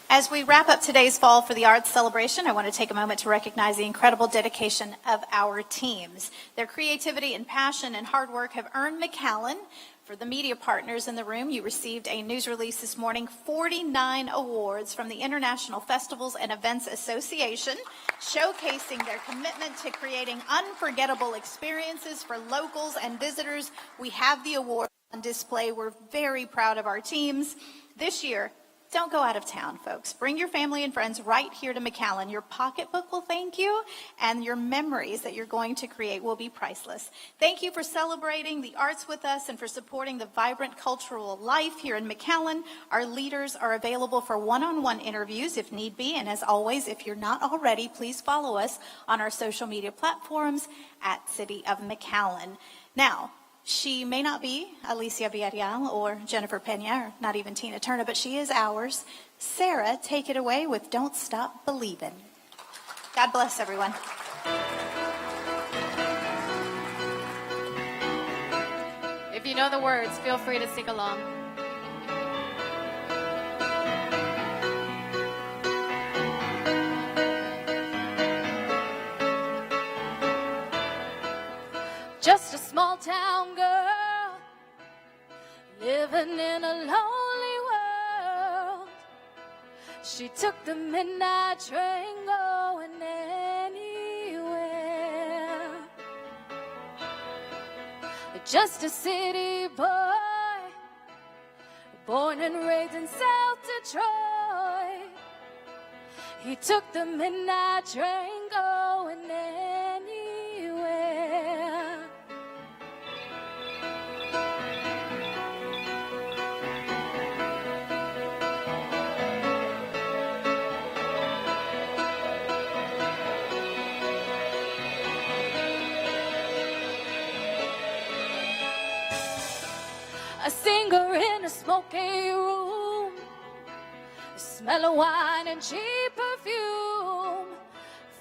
As we wrap up today's Fall for the Arts celebration, I want to take a moment to recognize the incredible dedication of our teams. Their creativity and passion and hard work have earned McAllen. For the media partners in the room, you received a news release this morning, 49 awards from the International Festivals and Events Association, showcasing their commitment to creating unforgettable experiences for locals and visitors. We have the awards on display. We're very proud of our teams. This year, don't go out of town, folks. Bring your family and friends right here to McAllen. Your pocketbook will thank you, and your memories that you're going to create will be priceless. Thank you for celebrating the arts with us and for supporting the vibrant cultural life here in McAllen. Our leaders are available for one-on-one interviews if need be, and as always, if you're not already, please follow us on our social media platforms at City of McAllen. Now, She may not be Alicia Villarreal or Jennifer Pena or not even Tina Turner, but she is ours. Sarah, take it away with Don't Stop Believin'. God bless everyone. If you know the words, feel free to sing along. Just a small town girl living in a lonely world. She took the midnight train going anywhere. Just a city boy, born and raised in South Detroit. He took the midnight train going anywhere. A singer in a smoky room, the smell of wine and cheap perfume.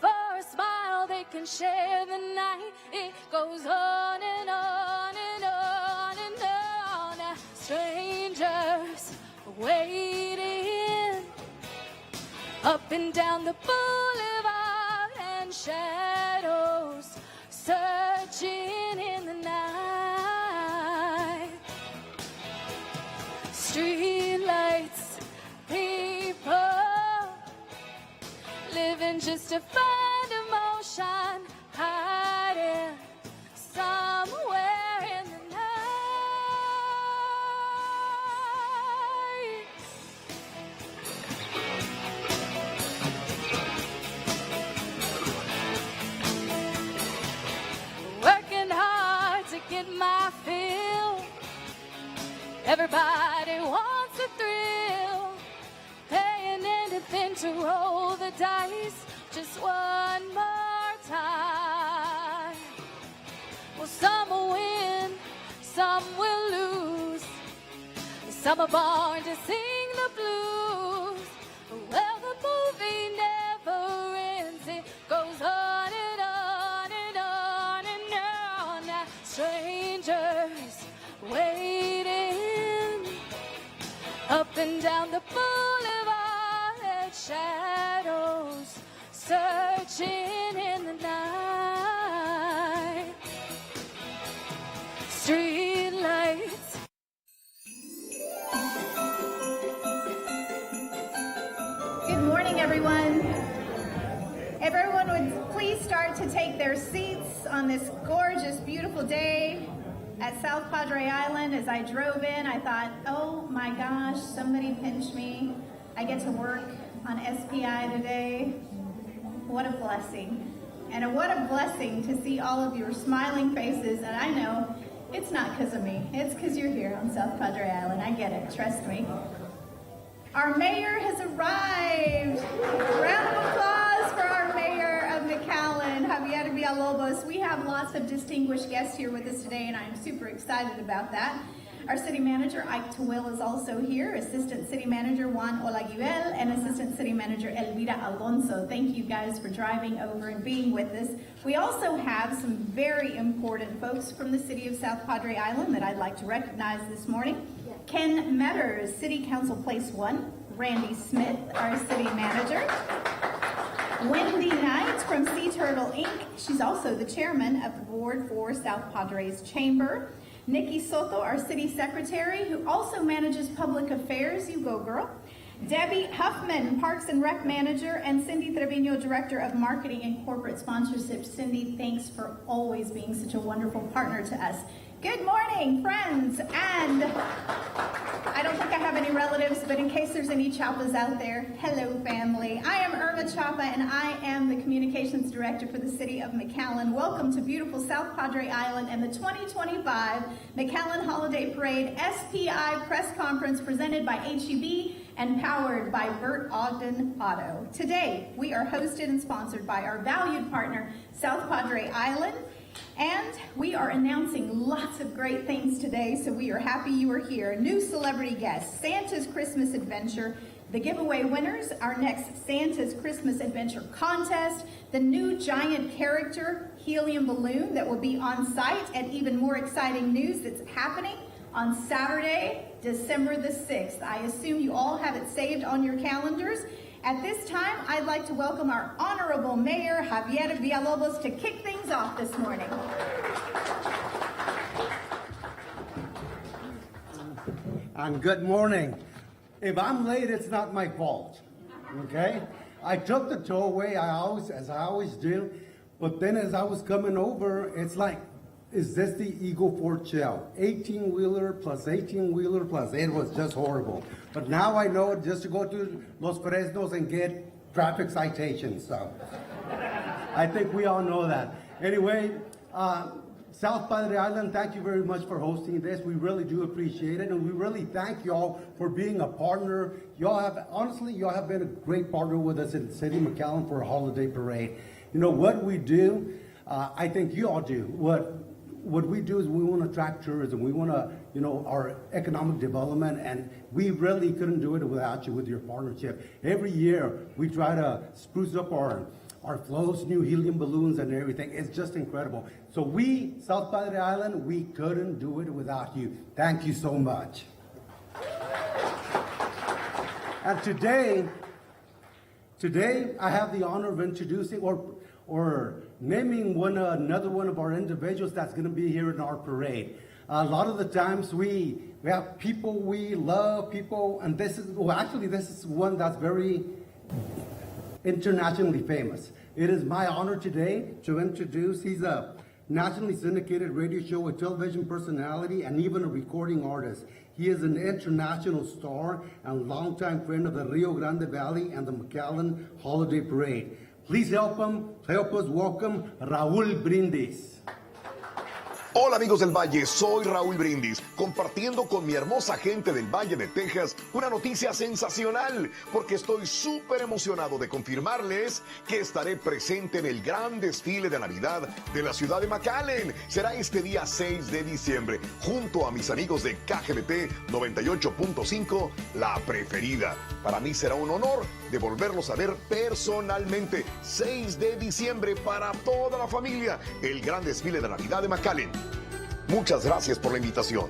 For a smile they can share the night. It goes on and on and on and on. Strangers waiting up and down the boulevard, and shadows searching in the night. Street lights, people living just to find emotion, hiding somewhere in the night. Working hard to get my fill. Everybody wants a thrill, paying anything to roll the dice just one more time. Well, some will win, some will lose. Some are born to sing the blues. Well, the movie never ends. It goes on and on and on and on. Strangers waiting up and down the boulevard, shadows searching in the night. Street lights. Good morning, everyone. Everyone would please start to take their seats on this gorgeous, beautiful day at South Padre Island. As I drove in, I thought, oh my gosh, somebody pinched me. I get to work on SPI today. What a blessing. And what a blessing to see all of your smiling faces. And I know it's not because of me. It's because you're here on South Padre Island. I get it. Trust me. Our mayor has arrived. Round of applause for our mayor of McAllen, Javier Villalobos. We have lots of distinguished guests here with us today, and I'm super excited about that. Our city manager, Ike Tawil, is also here, assistant city manager Juan Olaguibel, and assistant city manager Elvira Alonso. Thank you guys for driving over and being with us. We also have some very important folks from the city of South Padre Island that I'd like to recognize this morning. Ken Metters, City Council Place 1. Randy Smith, our city manager. Wendy Knight from Sea Turtle Inc. She's also the chairman of the board for South Padres Chamber. Nikki Soto, our city secretary, who also manages public affairs. You go, girl. Debbie Huffman, Parks and Rec manager, and Cindy Trevino, director of marketing and corporate sponsorship. Cindy, thanks for always being such a wonderful partner to us. Good morning, friends, and I don't think I have any relatives, but in case there's any Chapas out there, hello, family. I am Irma Chapa, and I am the communications director for the city of McAllen. Welcome to beautiful South Padre Island and the 2025 McAllen Holiday Parade SPI press conference presented by HEB and powered by Burt Ogden Auto. Today, we are hosted and sponsored by our valued partner, South Padre Island, And we are announcing lots of great things today, so we are happy you are here. New celebrity guests, Santa's Christmas Adventure, the giveaway winners, our next Santa's Christmas Adventure contest, the new giant character helium balloon that will be on site, and even more exciting news that's happening on Saturday, December the 6th. I assume you all have it saved on your calendars. At this time, I'd like to welcome our Honorable Mayor, Javier Villalobos, to kick things off this morning. And good morning. If I'm late, it's not my fault, okay? I took the tollway, as I always do, but then as I was coming over, it's like, is this the Eagle Ford Shell? 18-wheeler plus 18-wheeler plus, it was just horrible. But now I know just to go to Los Fresnos and get traffic citations, so I think we all know that. Anyway, South Padre Island, thank you very much for hosting this. We really do appreciate it, and we really thank y'all for being a partner. Y'all have been a great partner with us in the city of McAllen for a holiday parade. You know, what we do, I think you all do. What we do is we want to attract tourism. We want to, you know, our economic development, and we really couldn't do it without you with your partnership. Every year, we try to spruce up our floats, new helium balloons and everything. It's just incredible. So we, South Padre Island, we couldn't do it without you. Thank you so much. And today I have the honor of introducing or naming another one of our individuals that's going to be here in our parade. A lot of the times we have people we love, and this is one that's very internationally famous. It is my honor today to introduce, he's a nationally syndicated radio show, a television personality, and even a recording artist. He is an international star and longtime friend of the Rio Grande Valley and the McAllen Holiday Parade. Please help us welcome Raúl Brindis. Hola amigos del Valle, soy Raúl Brindis, compartiendo con mi hermosa gente del Valle de Texas una noticia sensacional, porque estoy súper emocionado de confirmarles que estaré presente en el gran desfile de Navidad de la ciudad de McAllen. Será este día 6 de diciembre, junto a mis amigos de KGBT 98.5, La Preferida. Para mí será un honor de volverlos a ver personalmente. 6 de diciembre para toda la familia, el gran desfile de Navidad de McAllen. Muchas gracias por la invitación.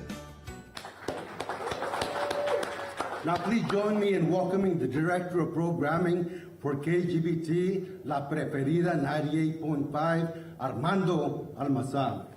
Now please join me in welcoming the Director of Programming for KGBT, La Preferida 98.5, Armando Almazán.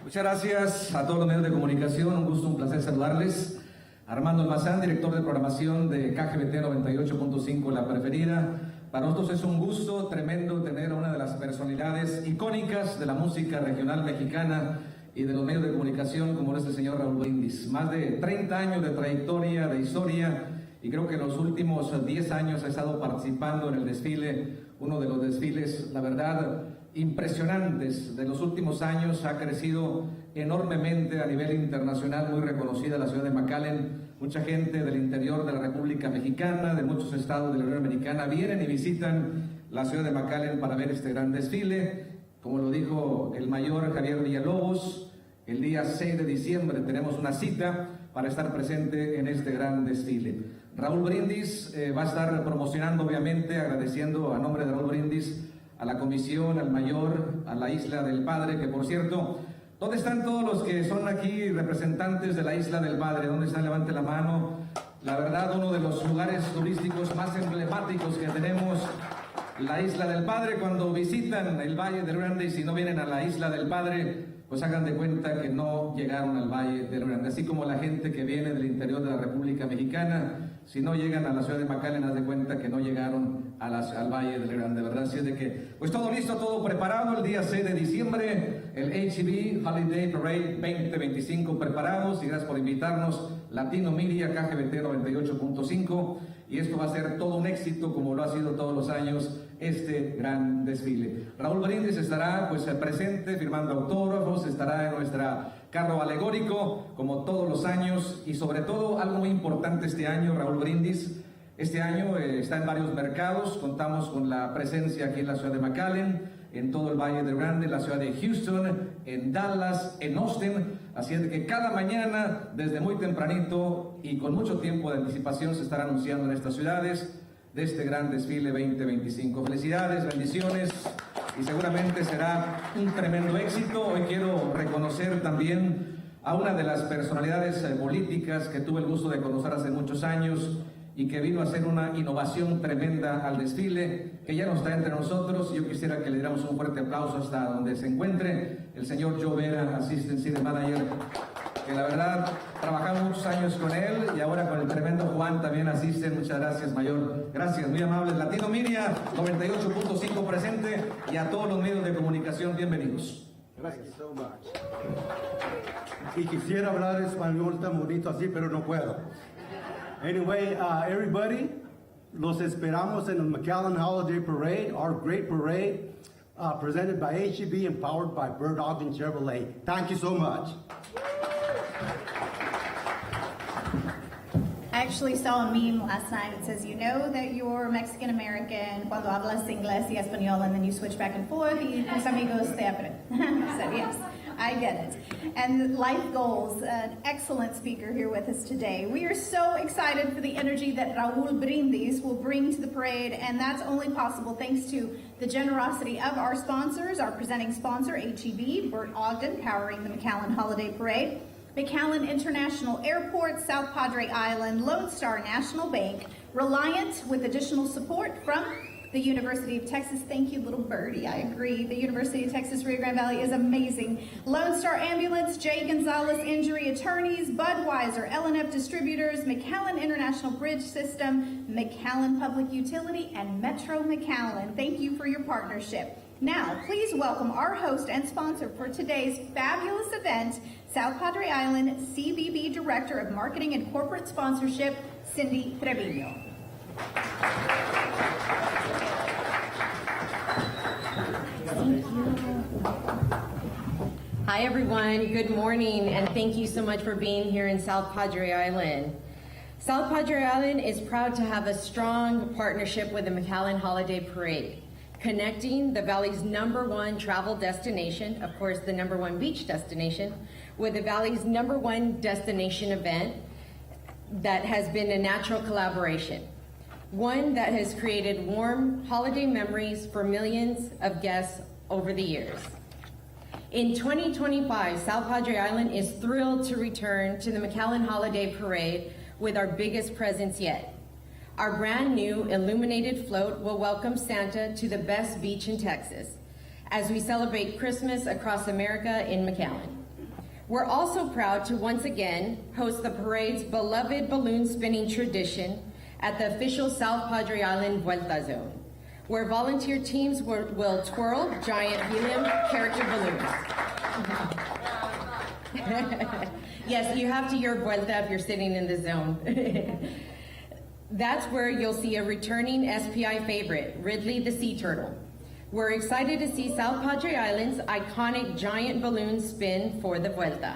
Muchas gracias a todos los medios de comunicación. Un gusto, un placer saludarles. Armando Almazán, director de programación de KGBT 98.5, La Preferida. Para nosotros es un gusto tremendo tener a una de las personalidades icónicas de la música regional mexicana y de los medios de comunicación como es el señor Raúl Brindis. Más de 30 años de trayectoria, de historia, y creo que en los últimos 10 años ha estado participando en el desfile, uno de los desfiles, la verdad, impresionantes de los últimos años. Ha crecido enormemente a nivel internacional, muy reconocida la ciudad de McAllen. Mucha gente del interior de la República Mexicana, de muchos estados de la Unión Americana, vienen y visitan la ciudad de McAllen para ver este gran desfile. Como lo dijo el mayor Javier Villalobos, el día 6 de diciembre tenemos una cita para estar presente en este gran desfile. Raúl Brindis va a estar promocionando, obviamente, agradeciendo a nombre de Raúl Brindis a la comisión, al mayor, a la Isla del Padre, que por cierto, ¿dónde están todos los que son aquí representantes de la Isla del Padre? ¿Dónde están? Levante la mano. La verdad, uno de los lugares turísticos más emblemáticos que tenemos, la Isla del Padre. Cuando visitan el Valle del Rio Grande y si no vienen a la Isla del Padre, pues hagan de cuenta que no llegaron al Valle del Rio Grande. Así como la gente que viene del interior de la República Mexicana, si no llegan a la ciudad de McAllen, haz de cuenta que no llegaron al Valle del Rio Grande, ¿verdad? Así es de que, pues todo listo, todo preparado. El día 6 de diciembre, el HEB Holiday Parade 2025 preparados. Y gracias por invitarnos, Latino Media, KGBT 98.5. Y esto va a ser todo un éxito, como lo ha sido todos los años, este gran desfile. Raúl Brindis estará pues presente, firmando autógrafos, estará en nuestra carro alegórico, como todos los años. Y sobre todo, algo muy importante este año, Raúl Brindis, Este año está en varios mercados, contamos con la presencia aquí en la ciudad de McAllen, en todo el Valle del Grande, en la ciudad de Houston, en Dallas, en Austin, así es de que cada mañana, desde muy tempranito y con mucho tiempo de anticipación, se estará anunciando en estas ciudades de este gran desfile 2025. Felicidades, bendiciones y seguramente será un tremendo éxito. Hoy quiero reconocer también a una de las personalidades políticas que tuve el gusto de conocer hace muchos años y que vino a hacer una innovación tremenda al desfile, que ya no está entre nosotros. Yo quisiera que le diéramos un fuerte aplauso hasta donde se encuentre, el señor Joe Vera, Assistant City Manager, que la verdad trabajamos muchos años con él y ahora con el tremendo Juan también asiste. Muchas gracias, mayor. Gracias, muy amables. Latino Media 98.5 presente y a todos los medios de comunicación, bienvenidos. Gracias so much. Y quisiera hablar español tan bonito así, pero no puedo. Anyway, everybody, los esperamos en el McAllen Holiday Parade, our great parade, presented by HEB and powered by Bird Ogden Chevrolet. Thank you so much. I actually saw a meme last night. It says, you know that you're Mexican-American cuando hablas inglés y español, and then you switch back and forth, y tus amigos te aprenden. So yes, I get it. And life goals, an excellent speaker here with us today. We are so excited for the energy that Raul Brindis will bring to the parade, and that's only possible thanks to the generosity of our sponsors, our presenting sponsor, HEB, Burt Ogden, powering the McAllen Holiday Parade, McAllen International Airport, South Padre Island, Lone Star National Bank, Reliant, with additional support from the University of Texas. Thank you, little birdie. I agree. The University of Texas Rio Grande Valley is amazing. Lone Star Ambulance, J. Gonzalez Injury Attorneys, Budweiser, LNF Distributors, McAllen International Bridge System, McAllen Public Utility, and Metro McAllen. Thank you for your partnership. Now, please welcome our host and sponsor for today's fabulous event, South Padre Island CBB Director of Marketing and Corporate Sponsorship, Cindy Treviño. Hi everyone, good morning, and thank you so much for being here in South Padre Island. South Padre Island is proud to have a strong partnership with the McAllen Holiday Parade, connecting the Valley's #1 travel destination, of course the #1 beach destination, with the Valley's #1 destination event that has been a natural collaboration. One that has created warm holiday memories for millions of guests over the years. In 2025, South Padre Island is thrilled to return to the McAllen Holiday Parade with our biggest presence yet. Our brand new illuminated float will welcome Santa to the best beach in Texas as we celebrate Christmas across America in McAllen. We're also proud to once again host the parade's beloved balloon spinning tradition at the official South Padre Island Vuelta Zone, where volunteer teams will twirl giant helium character balloons. Yes, you have to your Vuelta if you're sitting in the zone. That's where you'll see a returning SPI favorite, Ridley the Sea Turtle. We're excited to see South Padre Island's iconic giant balloon spin for the Vuelta.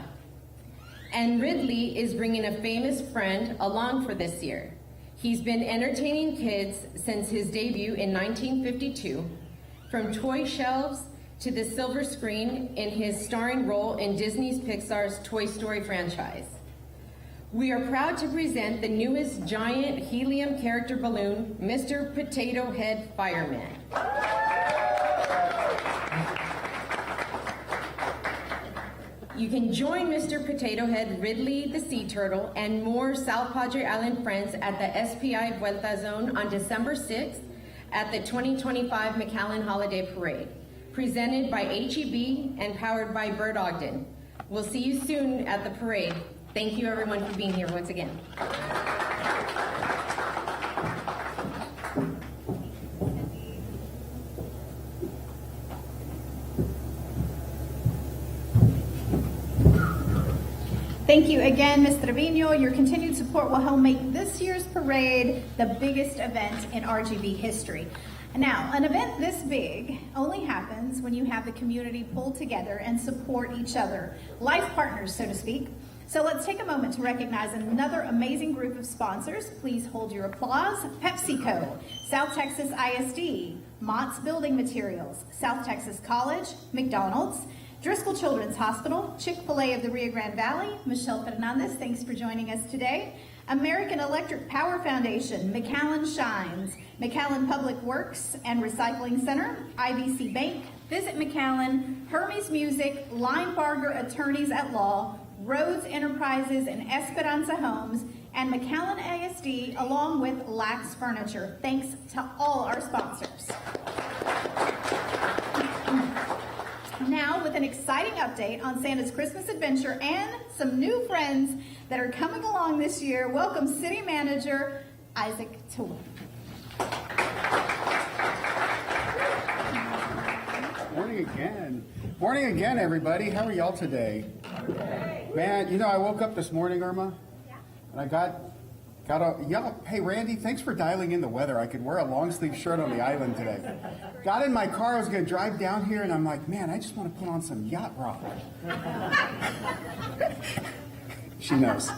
And Ridley is bringing a famous friend along for this year. He's been entertaining kids since his debut in 1952, from toy shelves to the silver screen in his starring role in Disney's Pixar's Toy Story franchise. We are proud to present the newest giant helium character balloon, Mr. Potato Head Fireman. You can join Mr. Potato Head, Ridley the Sea Turtle, and more South Padre Island friends at the SPI Vuelta Zone on December 6th at the 2025 McAllen Holiday Parade, presented by HEB and powered by Bird Ogden. We'll see you soon at the parade. Thank you everyone for being here once again. Thank you again, Ms. Trevino. Your continued support will help make this year's parade the biggest event in RGV history. Now, an event this big only happens when you have the community pull together and support each other, life partners, so to speak. So let's take a moment to recognize another amazing group of sponsors. Please hold your applause. PepsiCo, South Texas ISD, Mott's Building Materials, South Texas College, McDonald's, Driscoll Children's Hospital, Chick-fil-A of the Rio Grande Valley, Michelle Fernandez, thanks for joining us today, American Electric Power Foundation, McAllen Shines, McAllen Public Works and Recycling Center, IBC Bank, Visit McAllen, Hermes Music, Linebarger Attorneys at Law, Rhodes Enterprises and Esperanza Homes, and McAllen ISD, along with Lax Furniture. Thanks to all our sponsors. Now, with an exciting update on Santa's Christmas Adventure and some new friends that are coming along this year, welcome City Manager Isaac Toole. Morning again. Morning again, everybody. How are y'all today? Man, you know, I woke up this morning, Irma, and I got hey, Randy, thanks for dialing in the weather. I could wear a long sleeve shirt on the island today. Got in my car, I was going to drive down here, and I'm like, man, I just want to put on some yacht rock. She knows.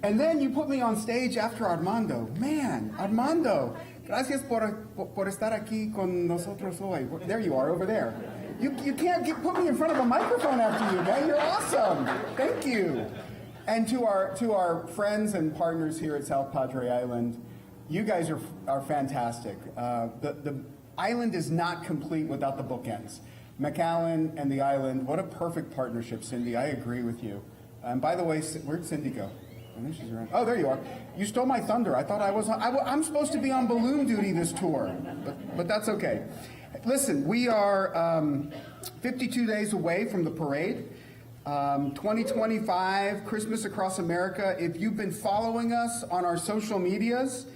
And then you put me on stage after Armando. Man, Armando, gracias por estar aquí con nosotros hoy. There you are, over there. You can't put me in front of a microphone after you, man. You're awesome. Thank you. And to our friends and partners here at South Padre Island, you guys are fantastic. The island is not complete without the bookends. McAllen and the island, what a perfect partnership, Cindy. I agree with you. And by the way, where'd Cindy go? I think she's around. Oh, there you are. You stole my thunder. I thought I was on. I'm supposed to be on balloon duty this tour, but that's okay. Listen, we are 52 days away from the parade. 2025, Christmas Across America. If you've been following us on our social medias,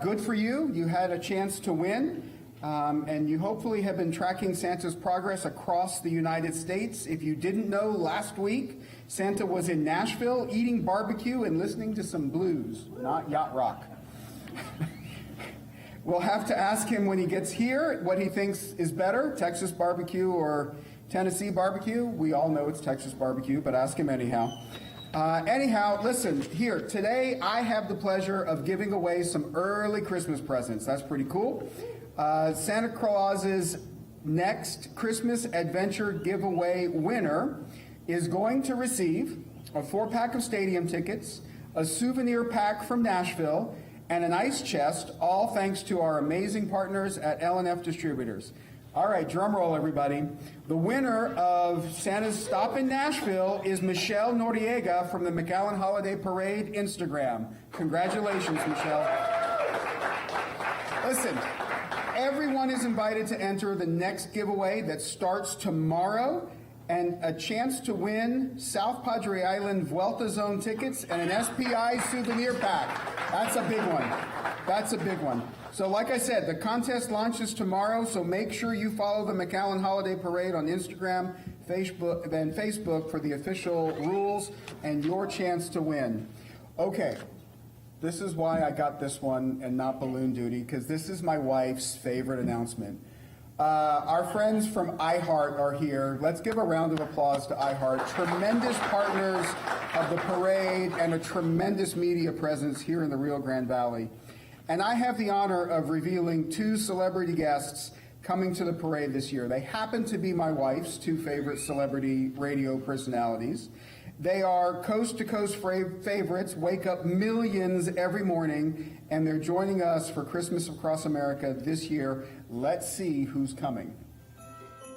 good for you. You had a chance to win. And you hopefully have been tracking Santa's progress across the United States. If you didn't know, last week, Santa was in Nashville eating barbecue and listening to some blues, not yacht rock. We'll have to ask him when he gets here what he thinks is better, Texas barbecue or Tennessee barbecue. We all know it's Texas barbecue, but ask him anyhow. Listen, here, today I have the pleasure of giving away some early Christmas presents. That's pretty cool. Santa Claus's next Christmas Adventure giveaway winner is going to receive a 4-pack of stadium tickets, a souvenir pack from Nashville, and an ice chest, all thanks to our amazing partners at L&F Distributors. All right, drum roll, everybody. The winner of Santa's Stop in Nashville is Michelle Noriega from the McAllen Holiday Parade Instagram. Congratulations, Michelle. Listen, everyone is invited to enter the next giveaway that starts tomorrow, and a chance to win South Padre Island Vuelta Zone tickets and an SPI souvenir pack. That's a big one. That's a big one. So like I said, the contest launches tomorrow, so make sure you follow the McAllen Holiday Parade on Instagram, Facebook for the official rules and your chance to win. Okay, this is why I got this one and not balloon duty, because this is my wife's favorite announcement. Our friends from iHeart are here. Let's give a round of applause to iHeart. Tremendous partners of the parade and a tremendous media presence here in the Rio Grande Valley. And I have the honor of revealing 2 celebrity guests coming to the parade this year. They happen to be my wife's 2 favorite celebrity radio personalities. They are coast-to-coast favorites, wake up millions every morning, and they're joining us for Christmas Across America this year. Let's see who's coming.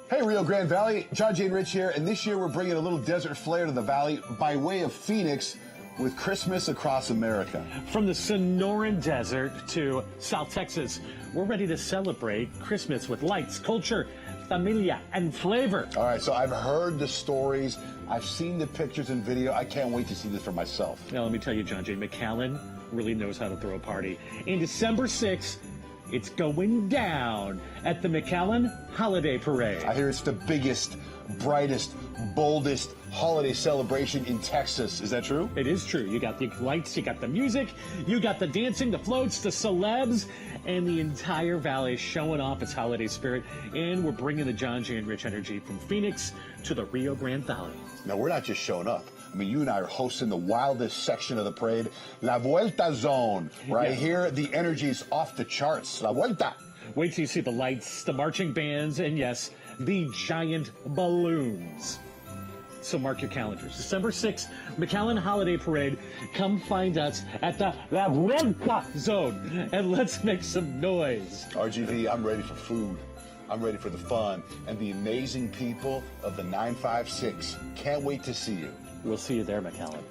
Hey, Rio Grande Valley, John J. Rich here, and this year we're bringing a little desert flair to the valley by way of Phoenix with Christmas Across America. From the Sonoran Desert to South Texas, we're ready to celebrate Christmas with lights, culture, familia, and flavor. All right, so I've heard the stories, I've seen the pictures and video. I can't wait to see this for myself. Now, let me tell you, John J. McAllen really knows how to throw a party. And December 6th, It's going down at the McAllen Holiday Parade. I hear it's the biggest, brightest, boldest holiday celebration in Texas. Is that true? It is true. You got the lights, you got the music, you got the dancing, the floats, the celebs, and the entire valley showing off its holiday spirit. And we're bringing the John Jay and Rich energy from Phoenix to the Rio Grande Valley. Now, we're not just showing up. I mean, you and I are hosting the wildest section of the parade, La Vuelta Zone. Right here, the energy's off the charts. La Vuelta. Wait till you see the lights, the marching bands, and yes, the giant balloons. So mark your calendars. December 6th, McAllen Holiday Parade. Come find us at the La Vuelta Zone, and let's make some noise. RGV, I'm ready for food. I'm ready for the fun and the amazing people of the 956. Can't wait to see you. We'll see you there, McAllen.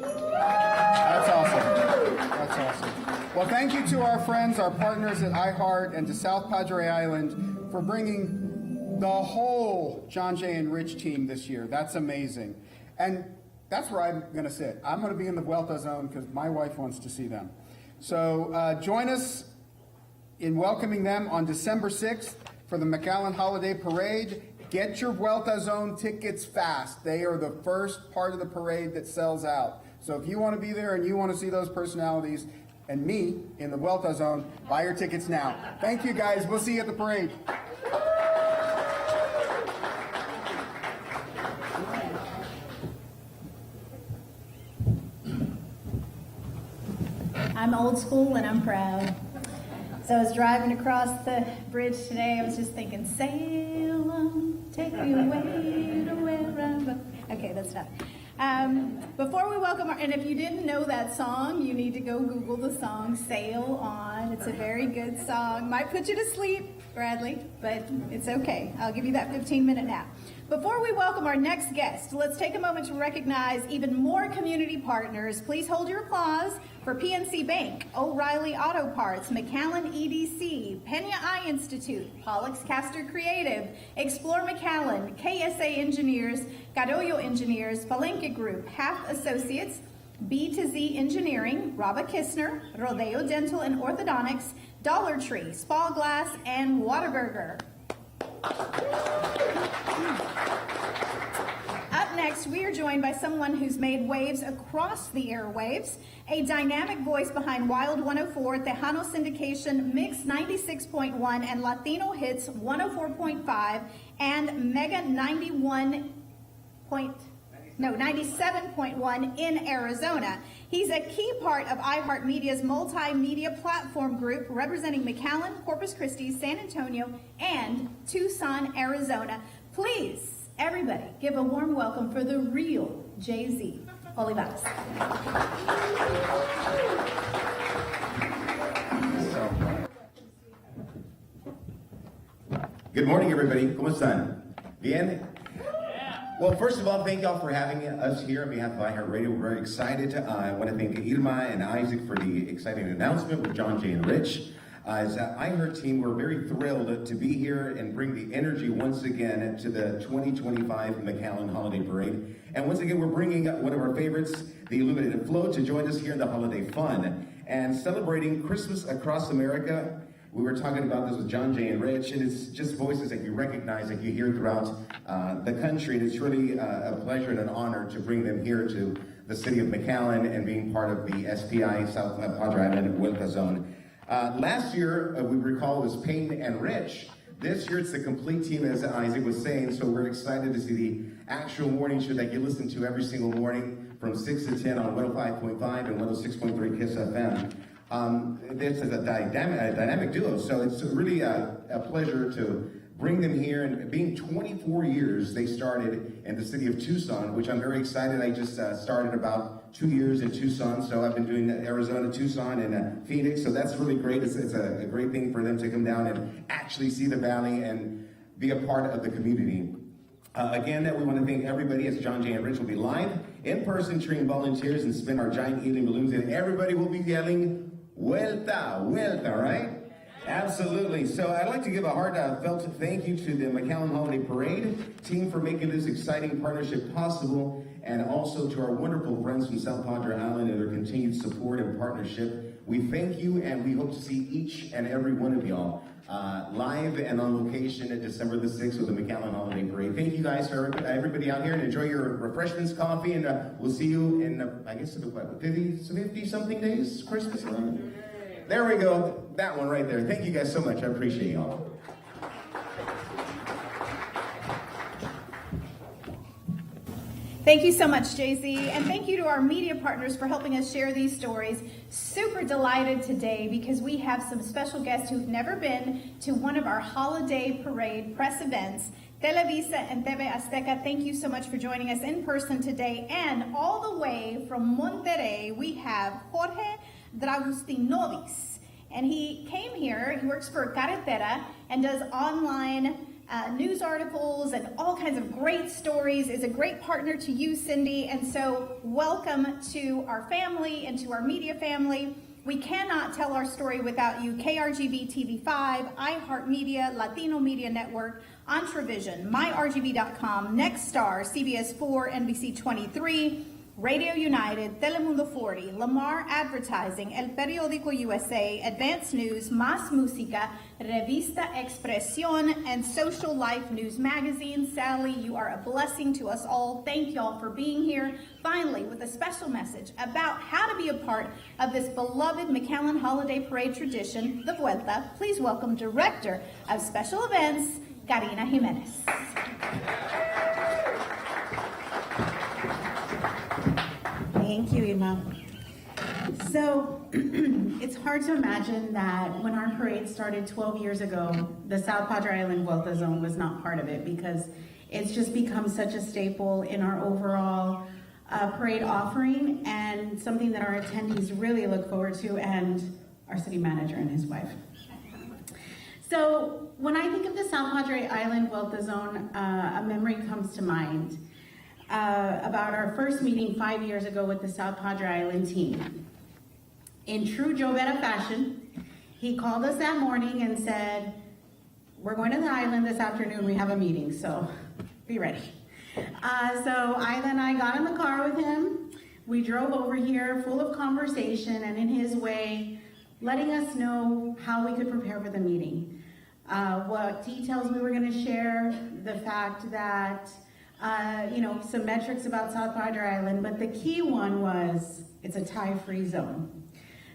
That's awesome. That's awesome. Well, thank you to our friends, our partners at iHeart, and to South Padre Island for bringing the whole John Jay and Rich team this year. That's amazing. And that's where I'm going to sit. I'm going to be in the Vuelta Zone because my wife wants to see them. So join us in welcoming them on December 6th for the McAllen Holiday Parade. Get your Vuelta Zone tickets fast. They are the first part of the parade that sells out. So if you want to be there and you want to see those personalities and me in the Vuelta Zone, buy your tickets now. Thank you, guys. We'll see you at the parade. I'm old school and I'm proud. So I was driving across the bridge today. I was just thinking, sail on, take me away to where I'm going. Okay, that's done. Before we welcome and if you didn't know that song, you need to go Google the song Sail On. It's a very good song. Might put you to sleep, Bradley, but it's okay. I'll give you that 15-minute nap. Before we welcome our next guest, let's take a moment to recognize even more community partners. Please hold your applause for PNC Bank, O'Reilly Auto Parts, McAllen EDC, Pena Eye Institute, Pollux Castor Creative, Explore McAllen, KSA Engineers, Cadollo Engineers, Palenque Group, Half Associates, B2Z Engineering, Rabba Kistner, Rodeo Dental and Orthodontics, Dollar Tree, Spa Glass, and Whataburger. Up next, we are joined by someone who's made waves across the airwaves, a dynamic voice behind Wild 104, Tejano Syndication, Mix 96.1, and Latino Hits 104.5, and Mega 97.1 in Arizona. He's a key part of iHeartMedia's multimedia platform group representing McAllen, Corpus Christi, San Antonio, and Tucson, Arizona. Please, everybody, give a warm welcome for the real Jay-Z, Olivares. Good morning, everybody. ¿Cómo están? Bien? Well, first of all, thank y'all for having us here on behalf of iHeartRadio. We're very excited. I want to thank Irma and Isaac for the exciting announcement with John Jay and Rich. As an iHeart team, we're very thrilled to be here and bring the energy once again to the 2025 McAllen Holiday Parade. And once again, we're bringing one of our favorites, the Illuminated Float, to join us here in the holiday fun. And celebrating Christmas across America, we were talking about this with John Jay and Rich, and it's just voices that you recognize, that you hear throughout the country, and it's really a pleasure and an honor to bring them here to the city of McAllen and being part of the SPI, South Padre Island Vuelta Zone. Last year, we recall, was Payne and Rich. This year, it's the complete team, as Isaac was saying, so we're excited to see the actual morning show that you listen to every single morning from 6 to 10 on 105.5 and 106.3 KISS FM. This is a dynamic duo, so it's really a pleasure to bring them here. And being 24 years, they started in the city of Tucson, which I'm very excited. I just started about 2 years in Tucson, so I've been doing Arizona, Tucson, and Phoenix, so that's really great. It's a great thing for them to come down and actually see the valley and be a part of the community. Again, we want to thank everybody, as John Jay and Rich will be live in person, treating volunteers and spin our giant helium balloons, and everybody will be yelling, Vuelta, Vuelta, right? Absolutely. So I'd like to give a heartfelt thank you to the McAllen Holiday Parade team for making this exciting partnership possible, and also to our wonderful friends from South Padre Island and their continued support and partnership. We thank you, and we hope to see each and every one of y'all live and on location at December the 6th with the McAllen Holiday Parade. Thank you guys for everybody out here, and enjoy your refreshments, coffee, and we'll see you in, I guess, 50-something days, Christmas. There we go. That one right there. Thank you guys so much. I appreciate y'all. Thank you so much, Jay-Z, and thank you to our media partners for helping us share these stories. Super delighted today because we have some special guests who've never been to one of our holiday parade press events. Televisa and TV Azteca, thank you so much for joining us in person today. And all the way from Monterrey, we have Jorge Dragustinovis. And he came here, he works for Carretera and does online news articles and all kinds of great stories, is a great partner to you, Cindy. And so welcome to our family and to our media family. We cannot tell our story without you. KRGB TV5, iHeartMedia, Latino Media Network, Entravision, MyRGB.com, Nexstar, CBS 4, NBC 23, Radio United, Telemundo 40, Lamar Advertising, El Periódico USA, Advance News, Más Música, Revista Expresión, and Social Life News Magazine. Sally, you are a blessing to us all. Thank y'all for being here. Finally, with a special message about how to be a part of this beloved McAllen Holiday Parade tradition, the Vuelta, please welcome Director of Special Events, Karina Jimenez. Thank you, Irma. So it's hard to imagine that when our parade started 12 years ago, the South Padre Island Vuelta Zone was not part of it, because it's just become such a staple in our overall parade offering, and something that our attendees really look forward to, and our city manager and his wife. So when I think of the South Padre Island Vuelta Zone, a memory comes to mind about our first meeting 5 years ago with the South Padre Island team. In true Jovetta fashion, he called us that morning and said, "We're going to the island this afternoon, we have a meeting, so be ready." So Isla and I got in the car with him. We drove over here full of conversation, and in his way, letting us know how we could prepare for the meeting. What details we were gonna share, the fact that some metrics about South Padre Island, but the key one was it's a tie-free zone.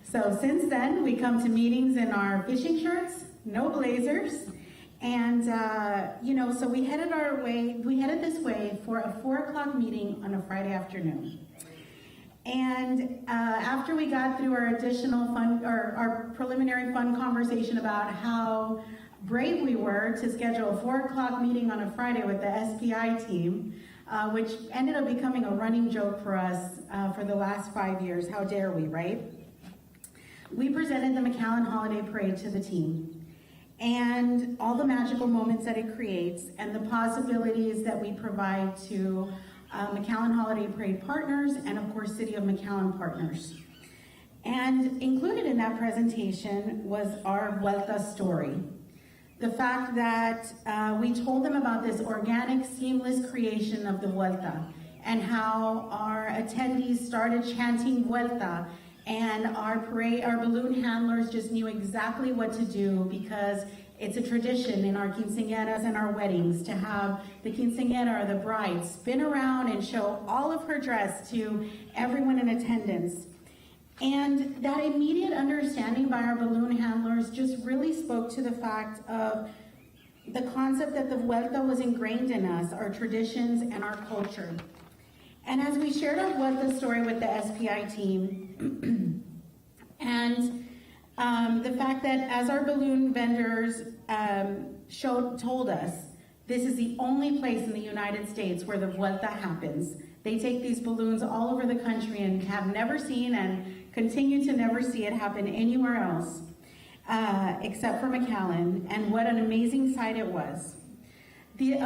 So since then, we come to meetings in our fishing shirts, no blazers, and so we headed this way for a 4:00 meeting on a Friday afternoon. And after we got through our additional fun, or our preliminary fun conversation about how brave we were to schedule a 4:00 meeting on a Friday with the SPI team, which ended up becoming a running joke for us for the last 5 years. How dare we, right? We presented the McAllen Holiday Parade to the team, and all the magical moments that it creates, and the possibilities that we provide to McAllen Holiday Parade partners, and of course, City of McAllen partners. And included in that presentation was our Vuelta story. The fact that we told them about this organic, seamless creation of the Vuelta, and how our attendees started chanting Vuelta, and our balloon handlers just knew exactly what to do, because it's a tradition in our quinceañeras and our weddings to have the quinceañera or the bride spin around and show all of her dress to everyone in attendance. And that immediate understanding by our balloon handlers just really spoke to the fact of the concept that the Vuelta was ingrained in us, our traditions and our culture. And as we shared our Vuelta story with the SPI team, and the fact that as our balloon vendors told us, this is the only place in the United States where the Vuelta happens. They take these balloons all over the country and have never seen and continue to never see it happen anywhere else except for McAllen, and what an amazing sight it was. The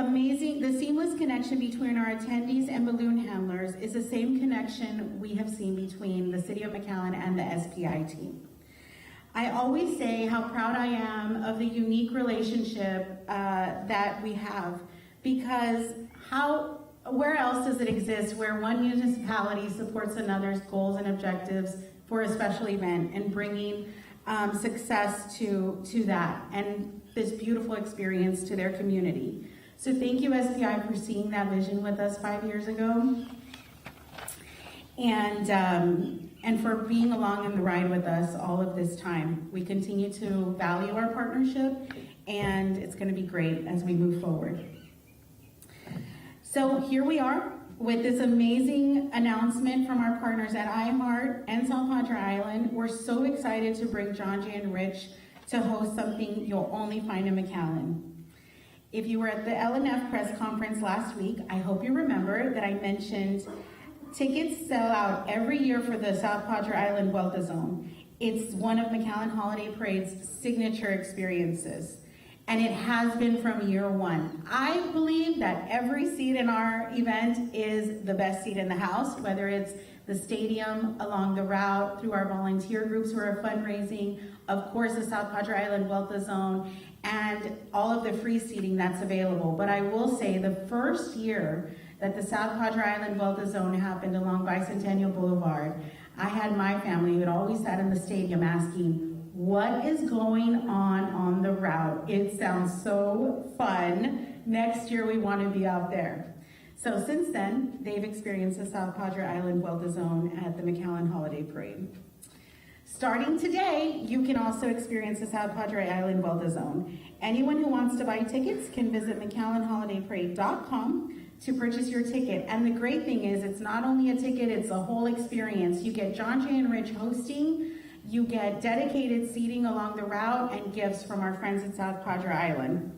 seamless connection between our attendees and balloon handlers is the same connection we have seen between the City of McAllen and the SPI team. I always say how proud I am of the unique relationship that we have, because where else does it exist where one municipality supports another's goals and objectives for a special event and bringing success to that and this beautiful experience to their community. So thank you, SPI, for seeing that vision with us 5 years ago, and for being along in the ride with us all of this time. We continue to value our partnership, and it's going to be great as we move forward. So here we are with this amazing announcement from our partners at iHeart and South Padre Island. We're so excited to bring John Jay and Rich to host something you'll only find in McAllen. If you were at the LNF press conference last week, I hope you remember that I mentioned tickets sell out every year for the South Padre Island Vuelta Zone. It's one of McAllen Holiday Parade's signature experiences, and it has been from year one. I believe that every seat in our event is the best seat in the house, whether it's the stadium, along the route, through our volunteer groups who are fundraising, of course the South Padre Island Vuelta Zone, and all of the free seating that's available. But I will say the first year that the South Padre Island Vuelta Zone happened along Bicentennial Boulevard, I had my family who had always sat in the stadium asking, what is going on the route? It sounds so fun. Next year we want to be out there. So since then, they've experienced the South Padre Island Vuelta Zone at the McAllen Holiday Parade. Starting today, you can also experience the South Padre Island Vuelta Zone. Anyone who wants to buy tickets can visit McAllenHolidayParade.com to purchase your ticket. And the great thing is, it's not only a ticket, it's a whole experience. You get John Jay and Rich hosting, you get dedicated seating along the route, and gifts from our friends at South Padre Island.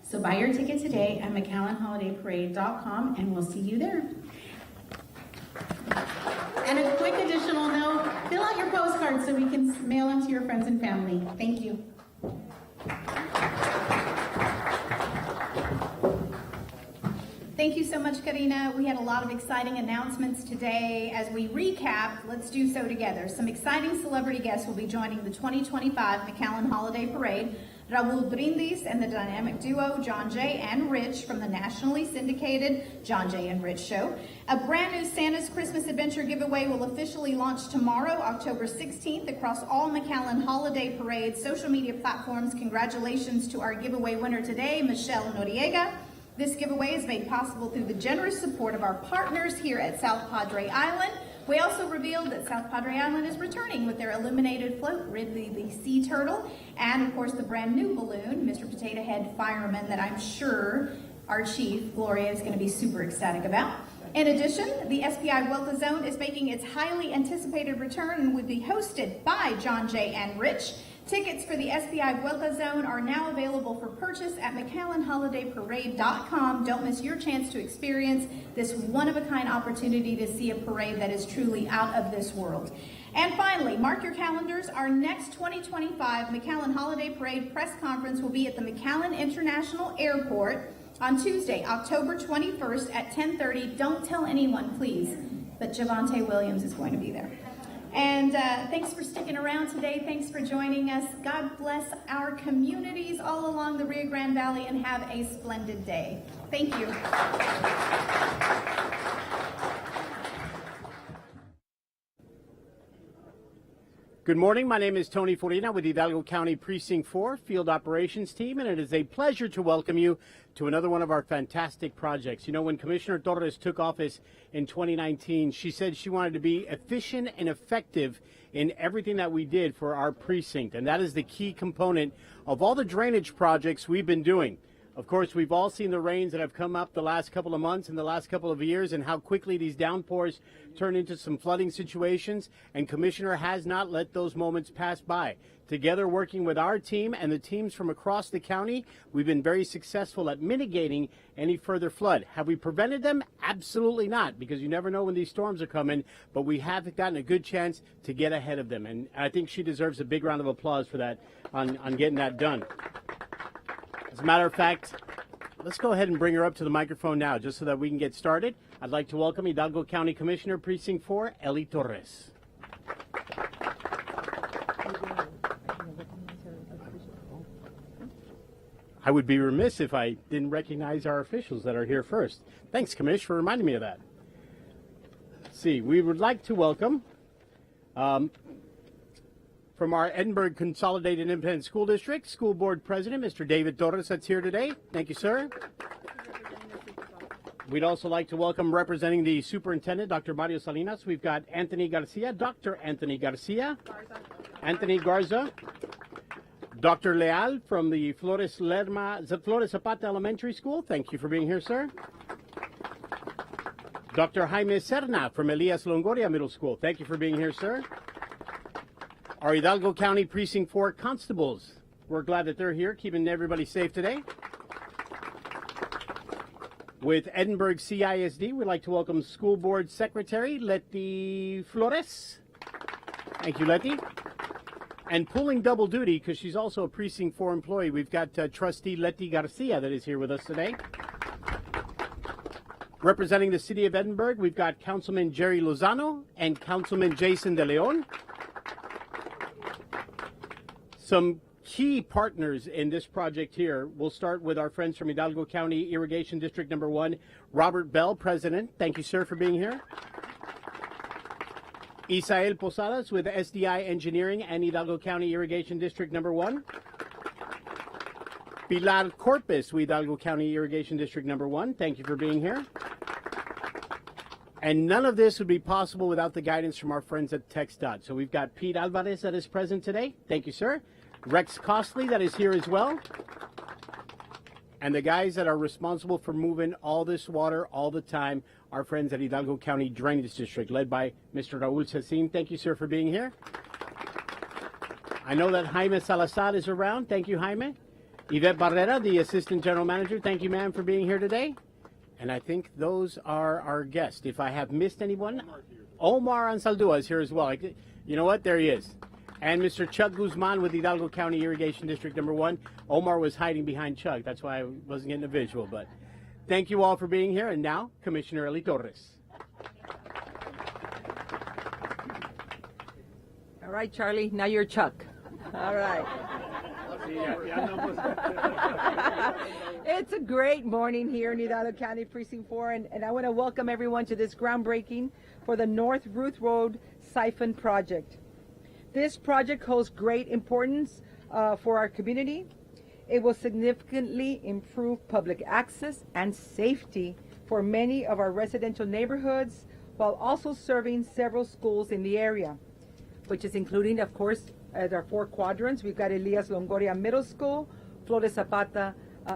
So buy your ticket today at McAllenHolidayParade.com, and we'll see you there. And a quick additional note, fill out your postcards so we can mail them to your friends and family. Thank you. Thank you so much, Karina. We had a lot of exciting announcements today. As we recap, let's do so together. Some exciting celebrity guests will be joining the 2025 McAllen Holiday Parade. Raul Brindis and the dynamic duo John Jay and Rich from the nationally syndicated John Jay and Rich Show. A brand new Santa's Christmas Adventure giveaway will officially launch tomorrow, October 16th, across all McAllen Holiday Parade social media platforms. Congratulations to our giveaway winner today, Michelle Noriega. This giveaway is made possible through the generous support of our partners here at South Padre Island. We also revealed that South Padre Island is returning with their illuminated float, Ridley the Sea Turtle, and of course the brand new balloon, Mr. Potato Head Fireman, that I'm sure our chief, Gloria, is going to be super ecstatic about. In addition, the SPI Vuelta Zone is making its highly anticipated return and will be hosted by John Jay and Rich. Tickets for the SPI Vuelta Zone are now available for purchase at McAllenHolidayParade.com. Don't miss your chance to experience this one-of-a-kind opportunity to see a parade that is truly out of this world. And finally, mark your calendars. Our next 2025 McAllen Holiday Parade press conference will be at the McAllen International Airport on Tuesday, October 21st at 10:30. Don't tell anyone, please, but Javante Williams is going to be there. And thanks for sticking around today. Thanks for joining us. God bless our communities all along the Rio Grande Valley, and have a splendid day. Thank you. Good morning. My name is Tony Forina with Hidalgo County Precinct 4 Field Operations Team, and it is a pleasure to welcome you to another one of our fantastic projects. You know, when Commissioner Torres took office in 2019, she said she wanted to be efficient and effective in everything that we did for our precinct, and that is the key component of all the drainage projects we've been doing. Of course, we've all seen the rains that have come up the last couple of months and the last couple of years, and how quickly these downpours turn into some flooding situations, and Commissioner has not let those moments pass by. Together, working with our team and the teams from across the county, we've been very successful at mitigating any further flood. Have we prevented them? Absolutely not, because you never know when these storms are coming, but we have gotten a good chance to get ahead of them, and I think she deserves a big round of applause for that, on getting that done. As a matter of fact, let's go ahead and bring her up to the microphone now, just so that we can get started. I'd like to welcome Hidalgo County Commissioner Precinct 4, Eli Torres. I would be remiss if I didn't recognize our officials that are here first. Thanks, Commish, for reminding me of that. Let's see, we would like to welcome from our Edinburgh Consolidated Independent School District, School Board President, Mr. David Torres, that's here today. Thank you, sir. We'd also like to welcome, representing the Superintendent, Dr. Mario Salinas, we've got Anthony Garcia, Dr. Anthony Garcia, Anthony Garza, Dr. Leal from the Flores Zapata Elementary School. Thank you for being here, sir. Dr. Jaime Serna from Elias Longoria Middle School. Thank you for being here, sir. Our Hidalgo County Precinct 4 constables. We're glad that they're here, keeping everybody safe today. With Edinburgh CISD, we'd like to welcome School Board Secretary Letty Flores. Thank you, Letty. And pulling double duty, because she's also a Precinct 4 employee, we've got Trustee Letty Garcia that is here with us today. Representing the City of Edinburgh, we've got Councilman Jerry Lozano and Councilman Jason De Leon. Some key partners in this project here. We'll start with our friends from Hidalgo County Irrigation District Number 1, Robert Bell, President. Thank you, sir, for being here. Isael Posadas with SDI Engineering and Hidalgo County Irrigation District Number 1. Pilar Corpus with Hidalgo County Irrigation District Number 1. Thank you for being here. And none of this would be possible without the guidance from our friends at TxDOT. So we've got Pete Alvarez that is present today. Thank you, sir. Rex Costley that is here as well. And the guys that are responsible for moving all this water all the time, our friends at Hidalgo County Drainage District, led by Mr. Raul Cecin. Thank you, sir, for being here. I know that Jaime Salazar is around. Thank you, Jaime. Yvette Barrera, the Assistant General Manager. Thank you, ma'am, for being here today. And I think those are our guests. If I have missed anyone, Omar Ansaldua is here as well. You know what? There he is. And Mr. Chuck Guzman with Hidalgo County Irrigation District Number 1. Omar was hiding behind Chuck. That's why I wasn't getting a visual. But thank you all for being here. And now, Commissioner Eli Torres. All right, Charlie. Now you're Chuck. All right. It's a great morning here in Hidalgo County Precinct 4, and I want to welcome everyone to this groundbreaking for the North Ruth Road Siphon Project. This project holds great importance for our community. It will significantly improve public access and safety for many of our residential neighborhoods, while also serving several schools in the area, which is including, of course, our 4 quadrants. We've got Elias Longoria Middle School, Flores Zapata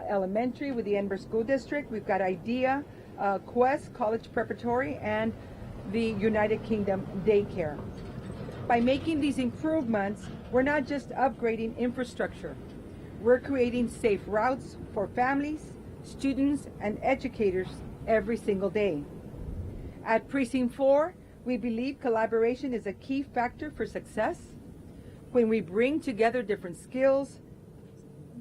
Elementary with the Edinburgh School District. We've got IDEA, Quest College Preparatory, and the United Kingdom Daycare. By making these improvements, we're not just upgrading infrastructure. We're creating safe routes for families, students, and educators every single day. At Precinct 4, we believe collaboration is a key factor for success. When we bring together different skills,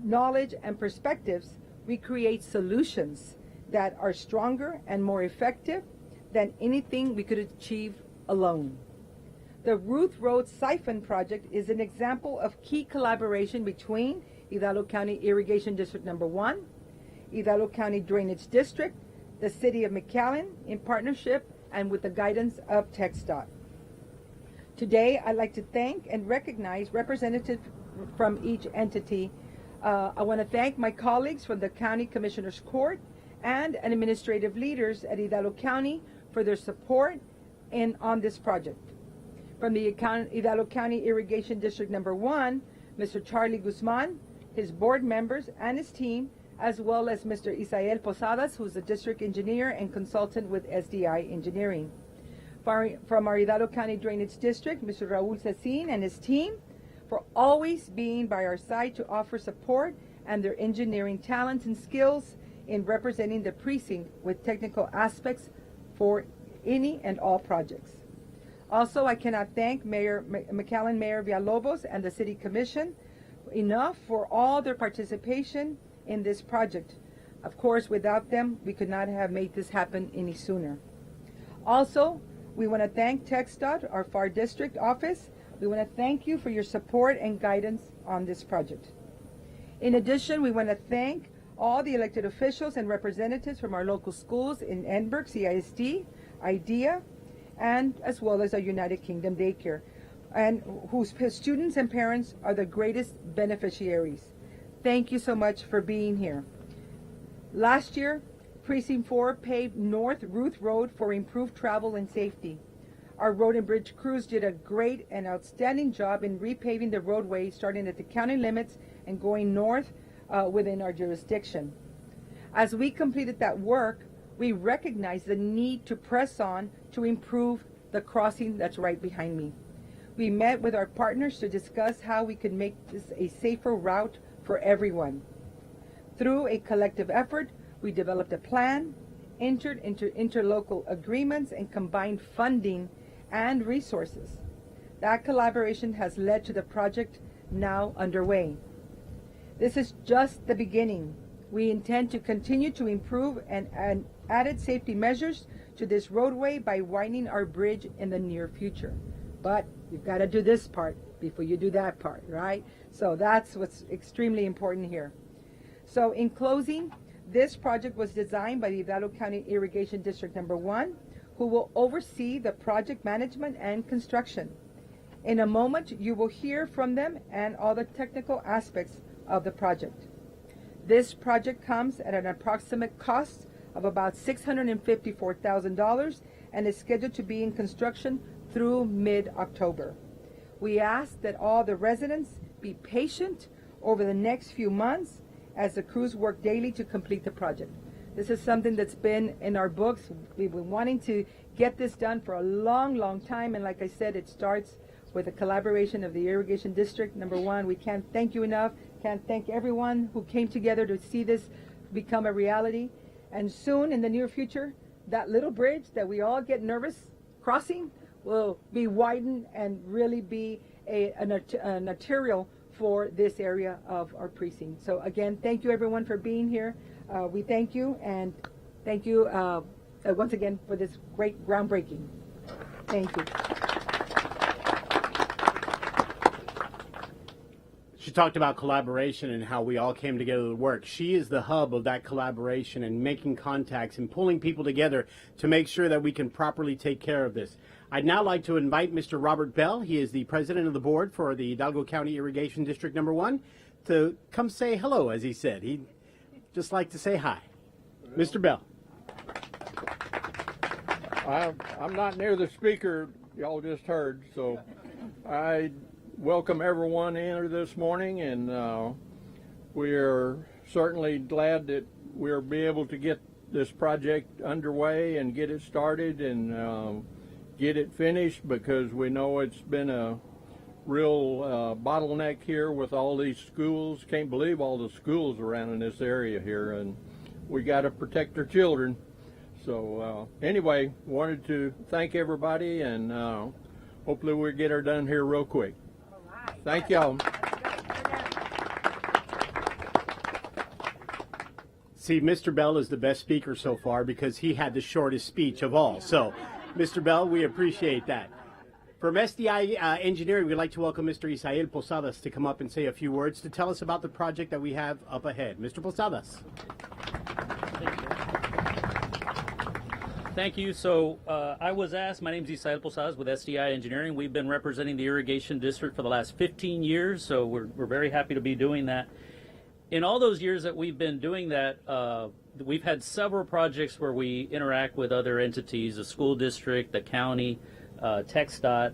knowledge, and perspectives, we create solutions that are stronger and more effective than anything we could achieve alone. The Ruth Road Siphon Project is an example of key collaboration between Hidalgo County Irrigation District Number 1, Hidalgo County Drainage District, the City of McAllen, in partnership and with the guidance of TxDOT. Today, I'd like to thank and recognize representatives from each entity. I want to thank my colleagues from the County Commissioner's Court and administrative leaders at Hidalgo County for their support on this project. From the Hidalgo County Irrigation District Number 1, Mr. Charlie Guzman, his board members, and his team, as well as Mr. Isael Posadas, who's the district engineer and consultant with SDI Engineering. From our Hidalgo County Drainage District, Mr. Raul Cecin and his team, for always being by our side to offer support and their engineering talents and skills in representing the precinct with technical aspects for any and all projects. Also, I cannot thank McAllen Mayor Villalobos and the City Commission enough for all their participation in this project. Of course, without them, we could not have made this happen any sooner. Also, we want to thank TxDOT, our FAR District Office. We want to thank you for your support and guidance on this project. In addition, we want to thank all the elected officials and representatives from our local schools in Edinburgh, CISD, IDEA, and as well as our United Kingdom Daycare, and whose students and parents are the greatest beneficiaries. Thank you so much for being here. Last year, Precinct 4 paved North Ruth Road for improved travel and safety. Our road and bridge crews did a great and outstanding job in repaving the roadway starting at the county limits and going north within our jurisdiction. As we completed that work, we recognized the need to press on to improve the crossing that's right behind me. We met with our partners to discuss how we could make this a safer route for everyone. Through a collective effort, we developed a plan, entered into interlocal agreements, and combined funding and resources. That collaboration has led to the project now underway. This is just the beginning. We intend to continue to improve and added safety measures to this roadway by widening our bridge in the near future. But you've got to do this part before you do that part, right? So that's what's extremely important here. So in closing, this project was designed by the Hidalgo County Irrigation District Number 1, who will oversee the project management and construction. In a moment, you will hear from them and all the technical aspects of the project. This project comes at an approximate cost of about $654,000 and is scheduled to be in construction through mid-October. We ask that all the residents be patient over the next few months as the crews work daily to complete the project. This is something that's been in our books. We've been wanting to get this done for a long, long time, and like I said, it starts with the collaboration of the Irrigation District Number 1. We can't thank you enough. Can't thank everyone who came together to see this become a reality. And soon, in the near future, that little bridge that we all get nervous crossing will be widened and really be an arterial for this area of our precinct. So again, thank you everyone for being here. We thank you, and thank you once again for this great groundbreaking. Thank you. She talked about collaboration and how we all came together to work. She is the hub of that collaboration and making contacts and pulling people together to make sure that we can properly take care of this. I'd now like to invite Mr. Robert Bell. He is the president of the board for the Hidalgo County Irrigation District Number 1 to come say hello, as he said. He'd just like to say hi. Mr. Bell. I'm not near the speaker y'all just heard, so I welcome everyone in this morning, and we're certainly glad that we'll be able to get this project underway and get it started and get it finished, because we know it's been a real bottleneck here with all these schools. Can't believe all the schools around in this area here, and we got to protect our children. So anyway, wanted to thank everybody, and hopefully we'll get her done here real quick. Thank y'all. See, Mr. Bell is the best speaker so far because he had the shortest speech of all. So, Mr. Bell, we appreciate that. From SDI Engineering, we'd like to welcome Mr. Isael Posadas to come up and say a few words to tell us about the project that we have up ahead. Mr. Posadas. Thank you. So I was asked, my name is Isael Posadas with SDI Engineering. We've been representing the Irrigation District for the last 15 years, so we're very happy to be doing that. In all those years that we've been doing that, we've had several projects where we interact with other entities, the school district, the county, TxDOT,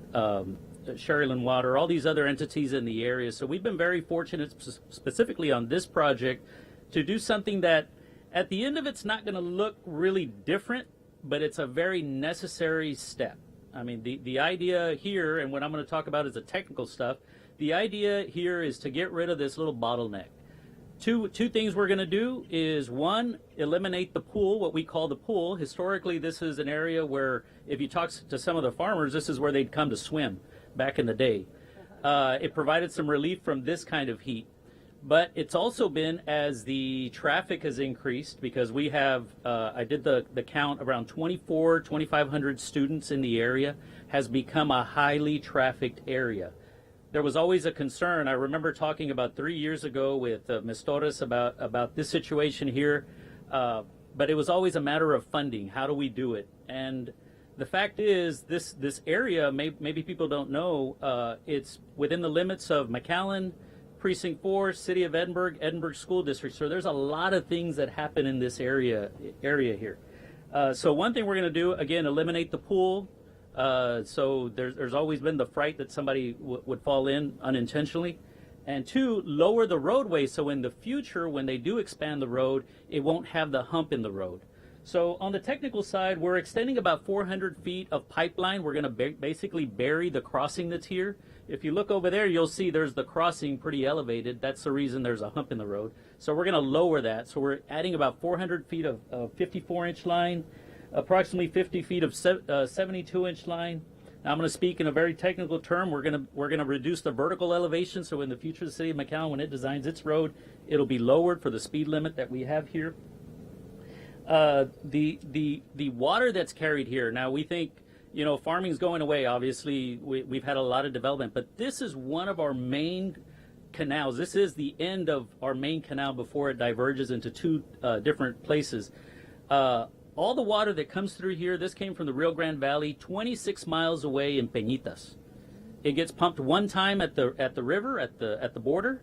Sherryland Water, all these other entities in the area. So we've been very fortunate, specifically on this project, to do something that at the end of it's not going to look really different, but it's a very necessary step. I mean, the idea here, and what I'm going to talk about is the technical stuff, the idea here is to get rid of this little bottleneck. Two things we're going to do is, one, eliminate the pool, what we call the pool. Historically, this is an area where, if you talk to some of the farmers, this is where they'd come to swim back in the day. It provided some relief from this kind of heat. But it's also been, as the traffic has increased, because we have, I did the count, around 2,500 students in the area, has become a highly trafficked area. there was always a concern. I remember talking about 3 years ago with Ms. Torres about this situation here, but it was always a matter of funding. How do we do it? And the fact is, this area, maybe people don't know, it's within the limits of McAllen, Precinct 4, City of Edinburgh, Edinburgh School District. So there's a lot of things that happen in this area here. So one thing we're going to do, again, eliminate the pool. So there's always been the fright that somebody would fall in unintentionally. And two, lower the roadway so in the future, when they do expand the road, it won't have the hump in the road. So on the technical side, we're extending about 400 feet of pipeline. We're going to basically bury the crossing that's here. If you look over there, you'll see there's the crossing pretty elevated. That's the reason there's a hump in the road. So we're going to lower that. So we're adding about 400 feet of 54-inch line, approximately 50 feet of 72-inch line. Now I'm going to speak in a very technical term. We're going to reduce the vertical elevation. So in the future, the City of McAllen, when it designs its road, it'll be lowered for the speed limit that we have here. The water that's carried here. Now we think, you know, farming's going away. Obviously, we've had a lot of development, but this is one of our main canals. This is the end of our main canal before it diverges into two different places. All the water that comes through here, this came from the Rio Grande Valley, 26 miles away in Peñitas. It gets pumped one time at the river, at the border,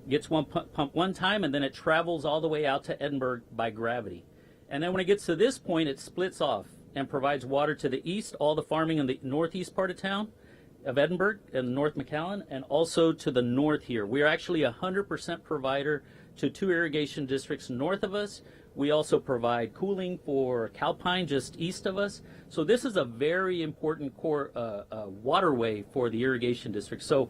gets pumped one time, and then it travels all the way out to Edinburgh by gravity. And then when it gets to this point, it splits off and provides water to the east, all the farming in the northeast part of town of Edinburgh and North McAllen, and also to the north here. We are actually 100% provider to 2 irrigation districts north of us. We also provide cooling for Calpine just east of us. So this is a very important core waterway for the irrigation district. So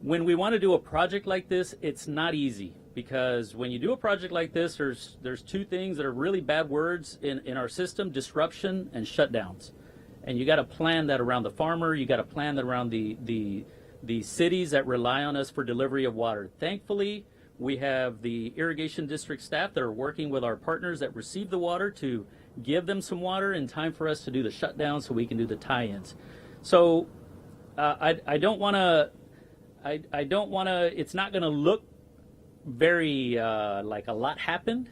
when we want to do a project like this, it's not easy, because when you do a project like this, there's 2 things that are really bad words in our system: disruption and shutdowns. And you got to plan that around the farmer. You got to plan that around the cities that rely on us for delivery of water. Thankfully, we have the irrigation district staff that are working with our partners that receive the water to give them some water in time for us to do the shutdown so we can do the tie-ins. So I don't want to, it's not going to look very like a lot happened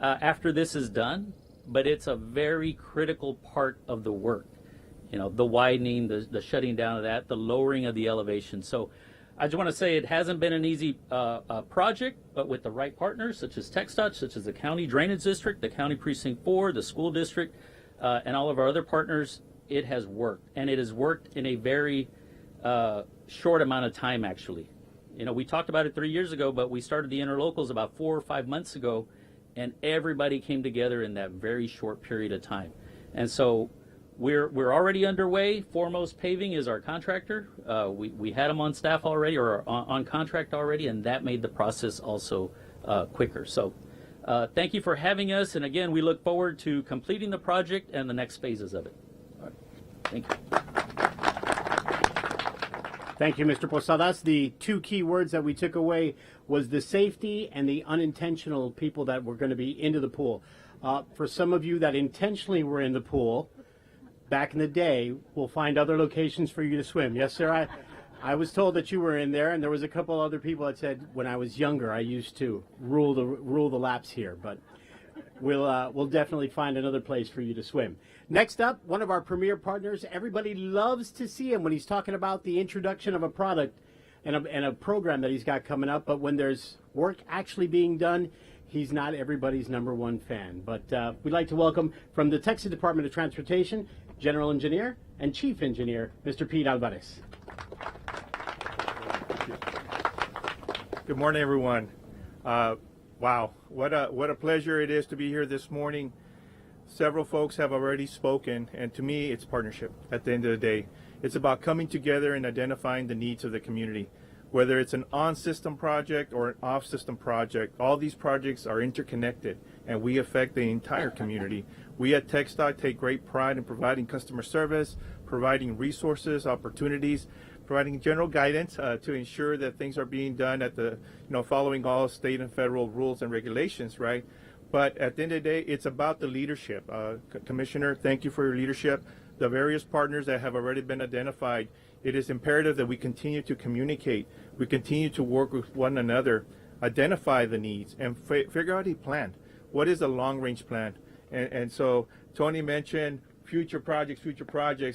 after this is done, but it's a very critical part of the work. You know, the widening, the shutting down of that, the lowering of the elevation. So I just want to say it hasn't been an easy project, but with the right partners, such as TxDOT, such as the County Drainage District, the County Precinct 4, the school district, and all of our other partners, it has worked. And it has worked in a very short amount of time, actually. You know, we talked about it 3 years ago, but we started the interlocals about 4 or 5 months ago, and everybody came together in that very short period of time. And so we're already underway. Foremost Paving is our contractor. We had them on staff already, or on contract already, and that made the process also quicker. So thank you for having us, and again, we look forward to completing the project and the next phases of it. Thank you. Thank you, Mr. Posadas. The 2 key words that we took away was the safety and the unintentional people that were going to be into the pool. For some of you that intentionally were in the pool back in the day, we'll find other locations for you to swim. Yes, sir. I was told that you were in there, and there was a couple other people that said when I was younger I used to rule the laps here, but we'll definitely find another place for you to swim. Next up, one of our premier partners. Everybody loves to see him when he's talking about the introduction of a product and a program that he's got coming up, but when there's work actually being done, he's not everybody's #1 fan. But we'd like to welcome from the Texas Department of Transportation, General Engineer and Chief Engineer, Mr. Pete Alvarez. Good morning, everyone. Wow, what a pleasure it is to be here this morning. Several folks have already spoken, and to me, it's partnership at the end of the day. It's about coming together and identifying the needs of the community. Whether it's an on-system project or an off-system project, all these projects are interconnected, and we affect the entire community. We at TxDOT take great pride in providing customer service, providing resources, opportunities, providing general guidance to ensure that things are being done at the, following all state and federal rules and regulations, right? But at the end of the day, it's about the leadership. Commissioner, thank you for your leadership. the various partners that have already been identified, it is imperative that we continue to communicate, we continue to work with one another, identify the needs, and figure out a plan. What is a long-range plan? And so Tony mentioned future projects.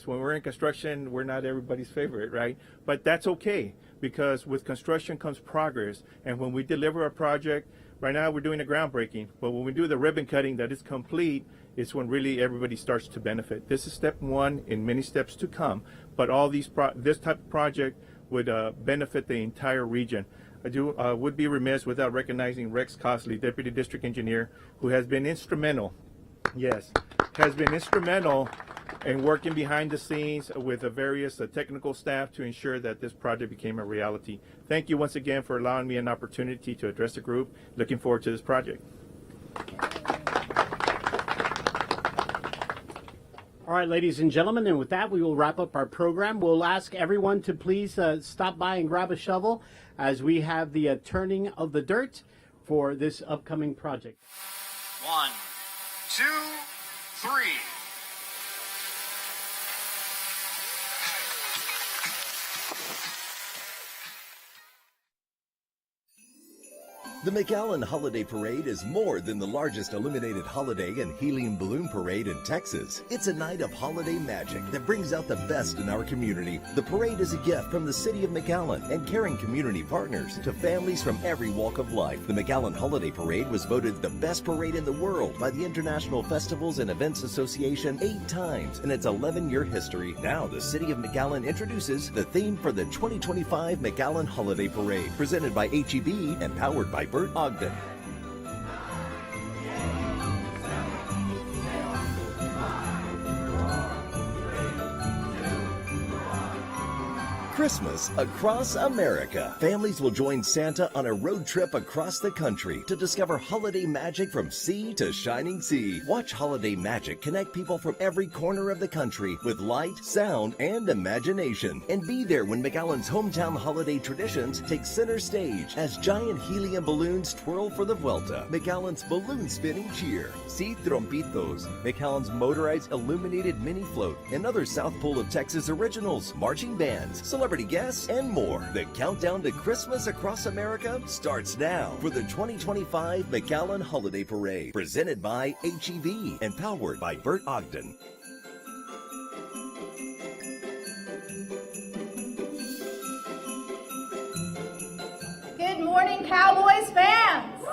When we're in construction, we're not everybody's favorite, right? But that's okay, because with construction comes progress. And when we deliver a project, right now we're doing a groundbreaking, but when we do the ribbon cutting that is complete, it's when really everybody starts to benefit. This is step one in many steps to come, but all these this type of project would benefit the entire region. I would be remiss without recognizing Rex Cosley, Deputy District Engineer, who has been instrumental, in working behind the scenes with the various technical staff to ensure that this project became a reality. Thank you once again for allowing me an opportunity to address the group. Looking forward to this project. All right, ladies and gentlemen, and with that, we will wrap up our program. We'll ask everyone to please stop by and grab a shovel as we have the turning of the dirt for this upcoming project. 1, 2, 3. The McAllen Holiday Parade is more than the largest illuminated holiday and helium balloon parade in Texas. It's a night of holiday magic that brings out the best in our community. The parade is a gift from the city of McAllen and caring community partners to families from every walk of life. The McAllen Holiday Parade was voted the best parade in the world by the International Festivals and Events Association 8 times in its 11-year history. Now the city of McAllen introduces the theme for the 2025 McAllen Holiday Parade, presented by HEB and powered by Bert Ogden. Christmas across America. Families will join Santa on a road trip across the country to discover holiday magic from sea to shining sea. Watch holiday magic connect people from every corner of the country with light, sound, and imagination. And be there when McAllen's hometown holiday traditions take center stage as giant helium balloons twirl for the Vuelta. McAllen's balloon spinning cheer. See Trompitos, McAllen's motorized illuminated mini float, and other South Pole of Texas originals, marching bands, celebrity guests, and more. The countdown to Christmas across America starts now for the 2025 McAllen Holiday Parade, presented by HEB and powered by Bert Ogden. Good morning, Cowboys fans.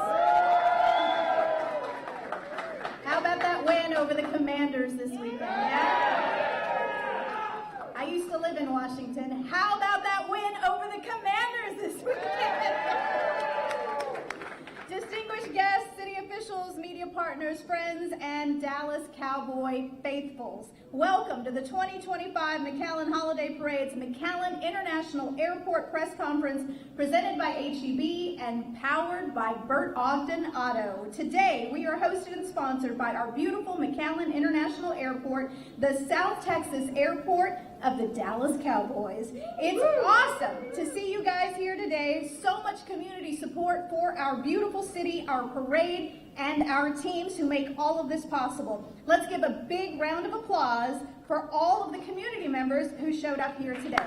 How about that win over the Commanders this weekend? Yeah? I used to live in Washington. How about that win over the Commanders this weekend? Distinguished guests, city officials, media partners, friends, and Dallas Cowboy faithfuls, welcome to the 2025 McAllen Holiday Parade's McAllen International Airport Press Conference, presented by HEB and powered by Bert Ogden Auto. Today, we are hosted and sponsored by our beautiful McAllen International Airport, the South Texas Airport of the Dallas Cowboys. It's awesome to see you guys here today. So much community support for our beautiful city, our parade, and our teams who make all of this possible. Let's give a big round of applause for all of the community members who showed up here today.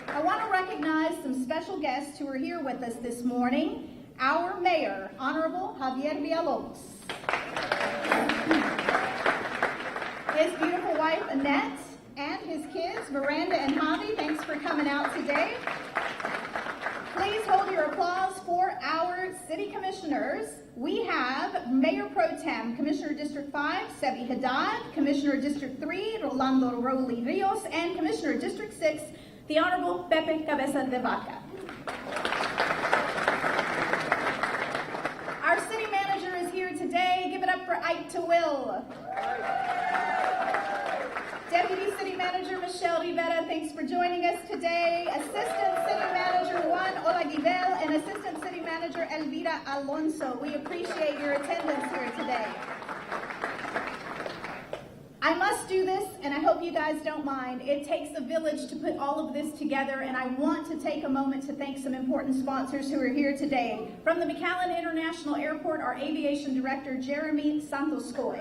I want to recognize some special guests who are here with us this morning. Our mayor, Honorable Javier Villalobos. His beautiful wife, Annette, and his kids, Miranda and Javi, thanks for coming out today. Please hold your applause for our city commissioners. We have Mayor Pro Tem, Commissioner District 5, Sebi Haddad, Commissioner District 3, Rolando Rowley Rios, and Commissioner District 6, the Honorable Pepe Cabeza de Vaca. Our city manager is here today. Give it up for Ike to Will. Deputy City Manager Michelle Rivera, thanks for joining us today. Assistant City Manager Juan Olaguibel and Assistant City Manager Elvira Alonso. We appreciate your attendance here today. I must do this, and I hope you you guys don't mind. It takes a village to put all of this together, and I want to take a moment to thank some important sponsors who are here today. From the McAllen International Airport, our Aviation Director, Jeremy Santos-Coy.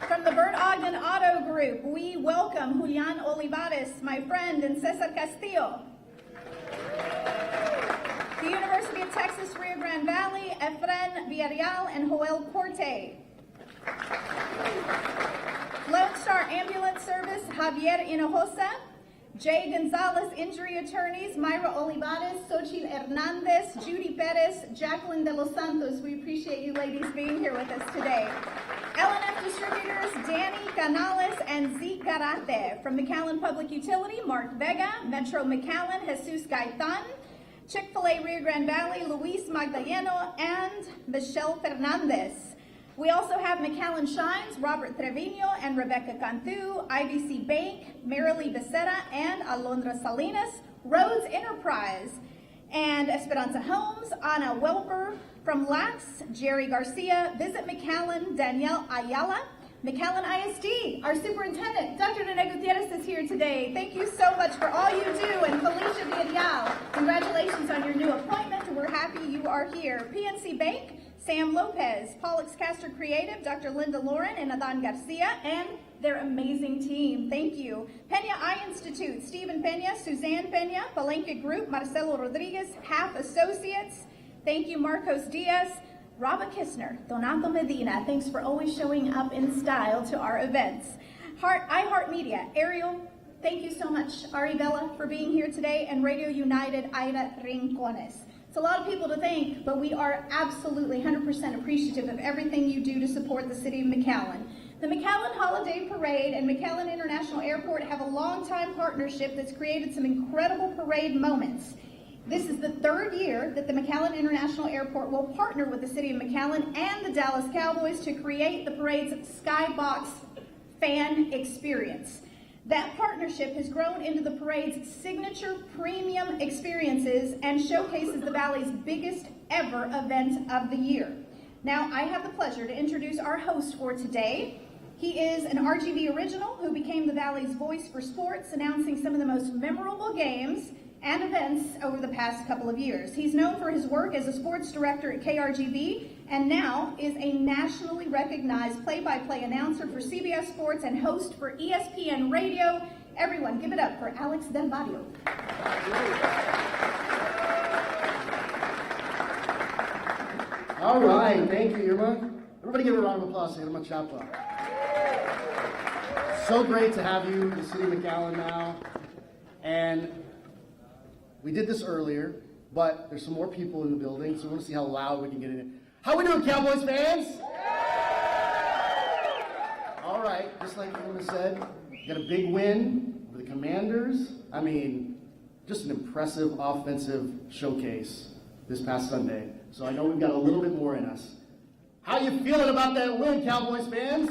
From the Bert Ogden Auto Group, we welcome Julian Olivares, my friend, and Cesar Castillo. The University of Texas Rio Grande Valley, Efren Villarreal and Joel Corte. Lone Star Ambulance Service, Javier Hinojosa. Jay Gonzalez Injury Attorneys, Myra Olivares, Xochitl Hernandez, Judy Perez, Jacqueline de los Santos. We appreciate you ladies being here with us today. L&F Distributors, Danny Canales and Zeke Garate. From McAllen Public Utility, Mark Vega, Metro McAllen, Jesus Gaitan. Chick-fil-A Rio Grande Valley, Luis Magdaleno and Michelle Fernandez. We also have McAllen Shines, Robert Trevino and Rebecca Cantu, IBC Bank, Marilee Becerra and Alondra Salinas, Rhodes Enterprise, and Esperanza Homes, Ana Welper. From LAX, Jerry Garcia, Visit McAllen, Danielle Ayala, McAllen ISD, our superintendent, Dr. Nene Gutierrez is here today. Thank you so much for all you do, and Felicia Villarreal, congratulations on your new appointment, and we're happy you are here. PNC Bank, Sam Lopez, Pollux Castor Creative, Dr. Linda Lauren and Adan Garcia, and their amazing team. Thank you. Pena Eye Institute, Stephen Pena, Suzanne Pena, Palenque Group, Marcelo Rodriguez, Half Associates. Thank you, Marcos Diaz, Robert Kistner, Donato Medina. Thanks for always showing up in style to our events. iHeartMedia, Ariel, thank you so much. Ari Bella for being here today, and Radio United, Aida Rincones. It's a lot of people to thank, but we are absolutely 100% appreciative of everything you do to support the city of McAllen. The McAllen Holiday Parade and McAllen International Airport have a long-time partnership that's created some incredible parade moments. This is the third year that the McAllen International Airport will partner with the city of McAllen and the Dallas Cowboys to create the parade's Skybox fan experience. That partnership has grown into the parade's signature premium experiences and showcases the Valley's biggest ever event of the year. Now, I have the pleasure to introduce our host for today. He is an RGV original who became the Valley's voice for sports, announcing some of the most memorable games and events over the past couple of years. He's known for his work as a sports director at KRGV and now is a nationally recognized play-by-play announcer for CBS Sports and host for ESPN Radio. Everyone, give it up for Alex Del Barrio. All right, thank you, Irma. Everybody give a round of applause to Irma Chapa. So great to have you in the city of McAllen now. And we did this earlier, but there's some more people in the building, so we want to see how loud we can get in it. How we doing, Cowboys fans? All right, just like Irma said, got a big win over the Commanders. I mean, just an impressive offensive showcase this past Sunday. So I know we've got a little bit more in us. How you feeling about that win, Cowboys fans?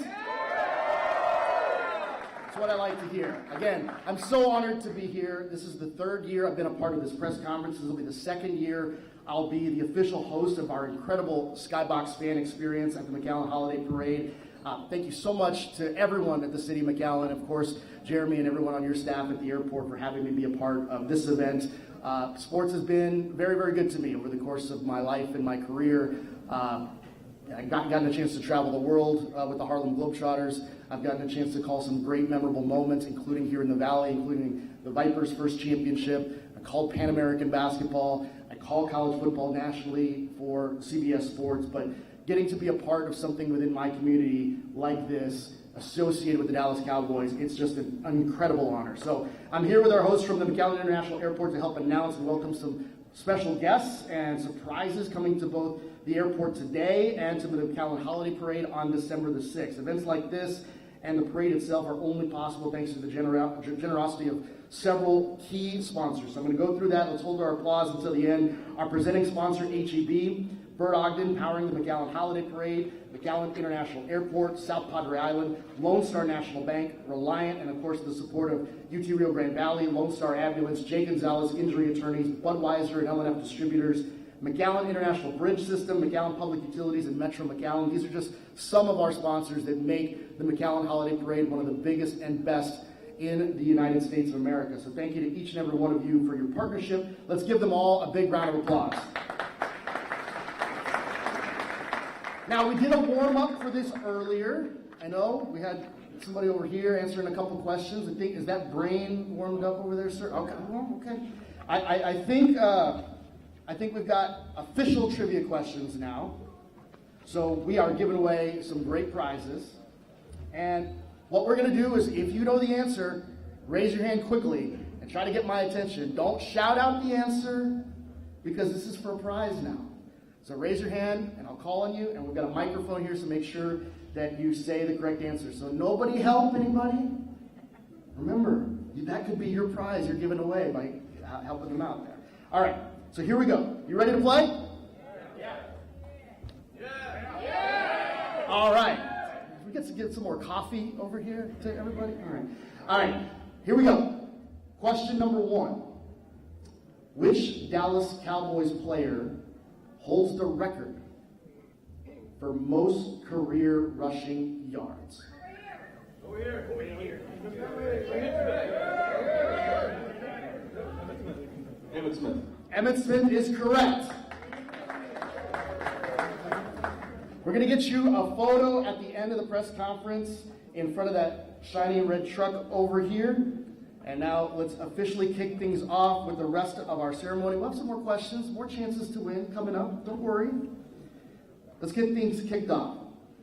That's what I like to hear. Again, I'm so honored to be here. This is the third year I've been a part of this press conference. This will be the second year I'll be the official host of our incredible Skybox fan experience at the McAllen Holiday Parade. Thank you so much to everyone at the city of McAllen, of course, Jeremy and everyone on your staff at the airport for having me be a part of this event. Sports has been very, very good to me over the course of my life and my career. I've gotten a chance to travel the world with the Harlem Globetrotters. I've gotten a chance to call some great memorable moments, including here in the Valley, including the Vipers' first championship. I called Pan American basketball. I call college football nationally for CBS Sports. But getting to be a part of something within my community like this, associated with the Dallas Cowboys, it's just an incredible honor. So I'm here with our host from the McAllen International Airport to help announce and welcome some special guests and surprises coming to both the airport today and to the McAllen Holiday Parade on December the 6th. Events like this and the parade itself are only possible thanks to the generosity of several key sponsors. So I'm going to go through that. Let's hold our applause until the end. Our presenting sponsor, HEB, Bert Ogden, powering the McAllen Holiday Parade, McAllen International Airport, South Padre Island, Lone Star National Bank, Reliant, and of course the support of UT Rio Grande Valley, Lone Star Ambulance, Jay Gonzalez Injury Attorneys, Budweiser and L&F Distributors, McAllen International Bridge System, McAllen Public Utilities, and Metro McAllen. These are just some of our sponsors that make the McAllen Holiday Parade one of the biggest and best in the United States of America. So thank you to each and every one of you for your partnership. Let's give them all a big round of applause. Now, we did a warm-up for this earlier. I know we had somebody over here answering a couple questions. I think, is that brain warmed up over there, sir? Okay, well, okay. I think we've got official trivia questions now. So we are giving away some great prizes. And what we're going to do is, if you know the answer, raise your hand quickly and try to get my attention. Don't shout out the answer, because this is for a prize now. So raise your hand, and I'll call on you, and we've got a microphone here, so make sure that you say the correct answer. So nobody help anybody? Remember, that could be your prize you're giving away by helping them out there. All right, so here we go. You ready to play? Yeah. Yeah. All right. We get to get some more coffee over here to everybody. All right, here we go. Question number 1. Which Dallas Cowboys player holds the record for most career rushing yards? Emmitt Smith. Emmitt Smith is correct. We're going to get you a photo at the end of the press conference in front of that shiny red truck over here. And now let's officially kick things off with the rest of our ceremony. We'll have some more questions, more chances to win coming up. Don't worry. Let's get things kicked off.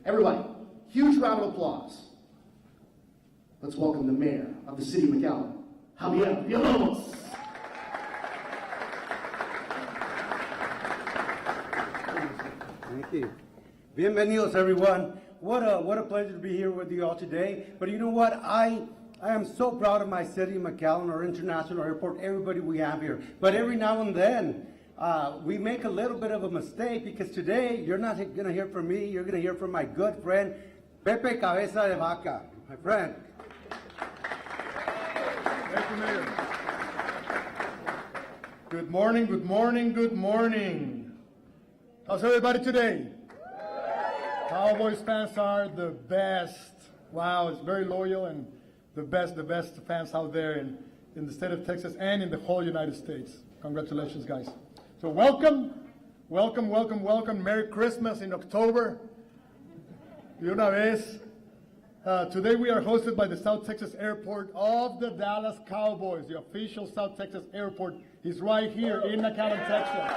Everybody, huge round of applause. Let's welcome the mayor of the city of McAllen, Javier Villalobos. Thank you. Bienvenidos, everyone. What a pleasure to be here with you all today. But you know what? I am so proud of my city, McAllen, our international airport, everybody we have here. But every now and then, we make a little bit of a mistake, because today you're not going to hear from me. You're going to hear from my good friend, Pepe Cabeza de Vaca, my friend. Thank you, Mayor. Good morning, good morning, good morning. How's everybody today? Cowboys fans are the best. Wow, it's very loyal, and the best fans out there in the state of Texas and in the whole United States. Congratulations, guys. So welcome, welcome, welcome, welcome. Merry Christmas in October. De una vez. Today we are hosted by the South Texas Airport of the Dallas Cowboys. The official South Texas Airport is right here in McAllen, Texas.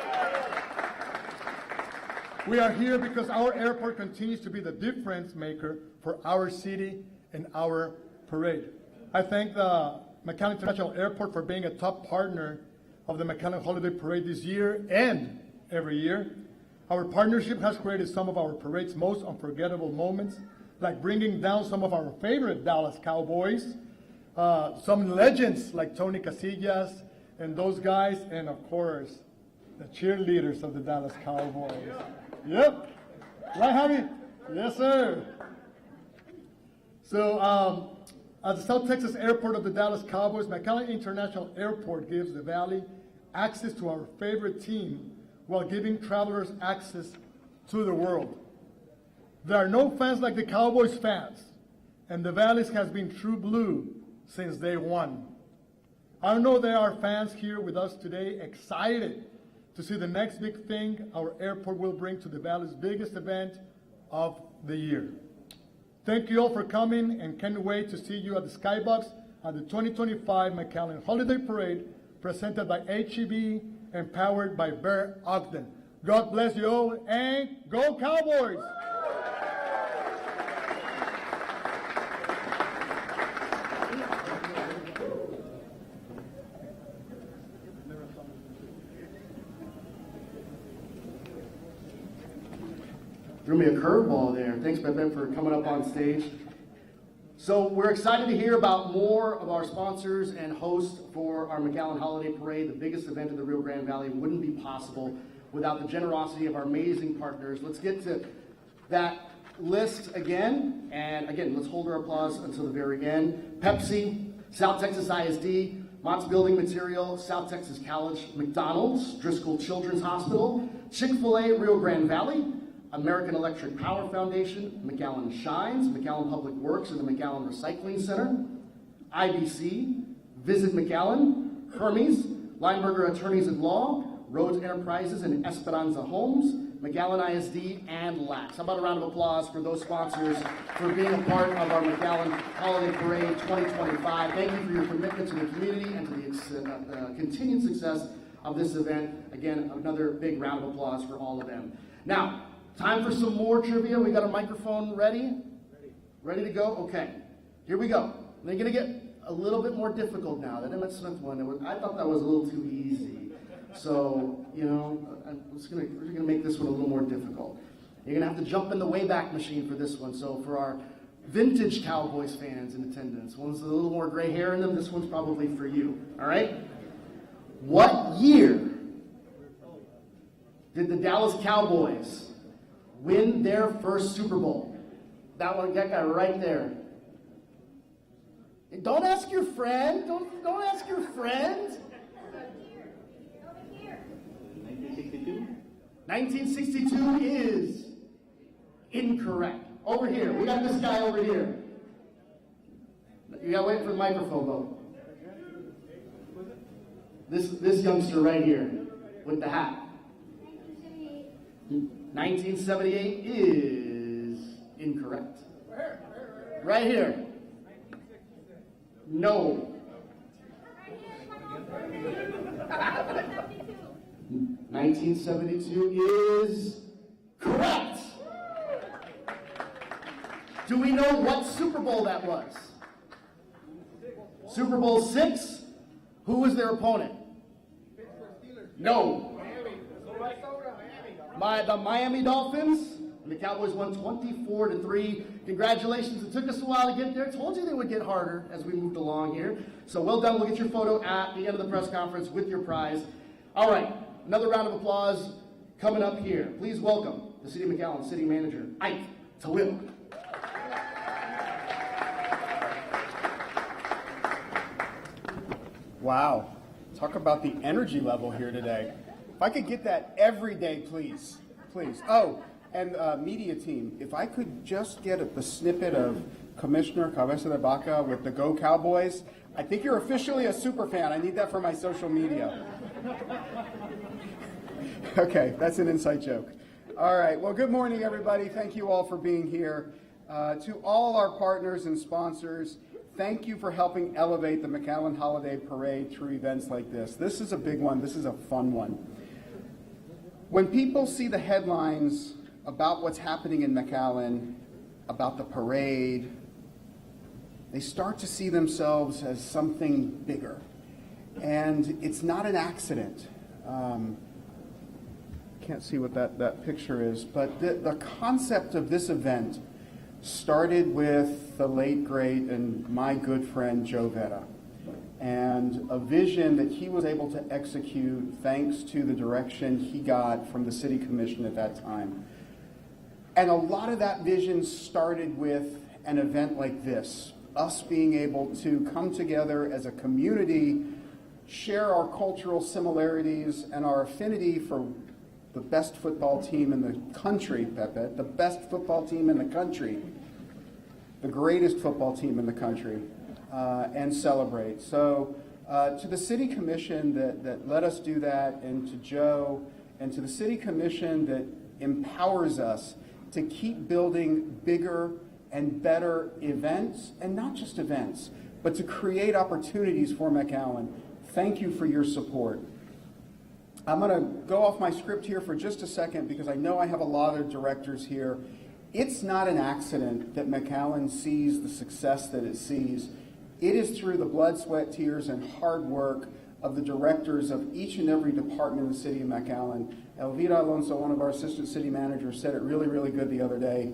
We are here because our airport continues to be the difference maker for our city and our parade. I thank the McAllen International Airport for being a top partner of the McAllen Holiday Parade this year and every year. Our partnership has created some of our parade's most unforgettable moments, like bringing down some of our favorite Dallas Cowboys, some legends like Tony Casillas and those guys, and of course, the cheerleaders of the Dallas Cowboys. Yep. Right, Javi? Yes, sir. So, at the South Texas Airport of the Dallas Cowboys, McAllen International Airport gives the Valley access to our favorite team while giving travelers access to the world. There are no fans like the Cowboys fans, and the Valley has been true blue since day one. I know there are fans here with us today excited to see the next big thing our airport will bring to the Valley's biggest event of the year. Thank you all for coming, and can't wait to see you at the Skybox at the 2025 McAllen Holiday Parade, presented by HEB and powered by Bear Ogden. God bless you all, and go Cowboys! Threw me a curveball there. Thanks, Pepe, for coming up on stage. So we're excited to hear about more of our sponsors and hosts for our McAllen Holiday Parade. The biggest event in the Rio Grande Valley wouldn't be possible without the generosity of our amazing partners. Let's get to that list again. And again, let's hold our applause until the very end. Pepsi, South Texas ISD, Mott's Building Material, South Texas College, McDonald's, Driscoll Children's Hospital, Chick-fil-A, Rio Grande Valley, American Electric Power Foundation, McAllen Shines, McAllen Public Works, and the McAllen Recycling Center, IBC, Visit McAllen, Hermes, Lineberger Attorneys at Law, Rhodes Enterprises and Esperanza Homes, McAllen ISD, and LAX. How about a round of applause for those sponsors for being a part of our McAllen Holiday Parade 2025. Thank you for your commitment to the community and to the continued success of this event. Again, another big round of applause for all of them. Now, time for some more trivia. We got a microphone ready? Ready to go? Okay, here we go. They're going to get a little bit more difficult now. That Emmett Smith one, I thought that was a little too easy. So, you know, we're going to make this one a little more difficult. You're going to have to jump in the Wayback Machine for this one. So for our vintage Cowboys fans in attendance, one's with a little more gray hair in them, this one's probably for you. All right? What year did the Dallas Cowboys win their first Super Bowl? That guy right there. Don't ask your friend. Don't ask your friend. 1962 is incorrect. Over here. We got this guy over here. You gotta wait for the microphone though. This youngster right here with the hat. 1978 is incorrect. Right here. No. 1972 is correct. Do we know what Super Bowl that was? Super Bowl 6? Who was their opponent? No. The Miami Dolphins. And the Cowboys won 24-3. Congratulations. It took us a while to get there. Told you they would get harder as we moved along here. So well done. We'll get your photo at the end of the press conference with your prize. All right. Another round of applause coming up here. Please welcome the City of McAllen City Manager, Ike Talib. Wow. Talk about the energy level here today. If I could get that every day, please. Please. Oh, and media team, if I could just get a snippet of Commissioner Cabeza de Vaca with the Go Cowboys. I think you're officially a super fan. I need that for my social media. Okay, that's an inside joke. All right, well, good morning, everybody. Thank you all for being here. To all our partners and sponsors, thank you for helping elevate the McAllen Holiday Parade through events like this. This is a big one. This is a fun one. When people see the headlines about what's happening in McAllen, about the parade, they start to see themselves as something bigger. And it's not an accident. Can't see what that picture is, but the concept of this event started with the late, great, and my good friend Joe Vetta, and a vision that he was able to execute thanks to the direction he got from the City Commission at that time. And a lot of that vision started with an event like this, us being able to come together as a community, share our cultural similarities and our affinity for the best football team in the country, Pepe, the best football team in the country, the greatest football team in the country, and celebrate. So to the City Commission that let us do that, and to Joe, and to the City Commission that empowers us to keep building bigger and better events, and not just events, but to create opportunities for McAllen. Thank you for your support. I'm going to go off my script here for just a second because I know I have a lot of directors here. It's not an accident that McAllen sees the success that it sees. It is through the blood, sweat, tears, and hard work of the directors of each and every department in the City of McAllen. Elvira Alonso, one of our assistant city managers, said it really, really good the other day.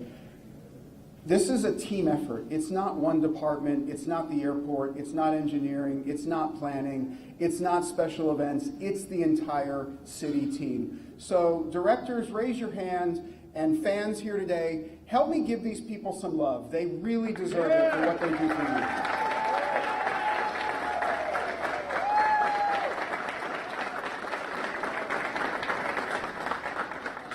This is a team effort. It's not one department. It's not the airport. It's not engineering. It's not planning. It's not special events. It's the entire city team. So directors, raise your hand, and fans here today, help me give these people some love. They really deserve it for what they do for you.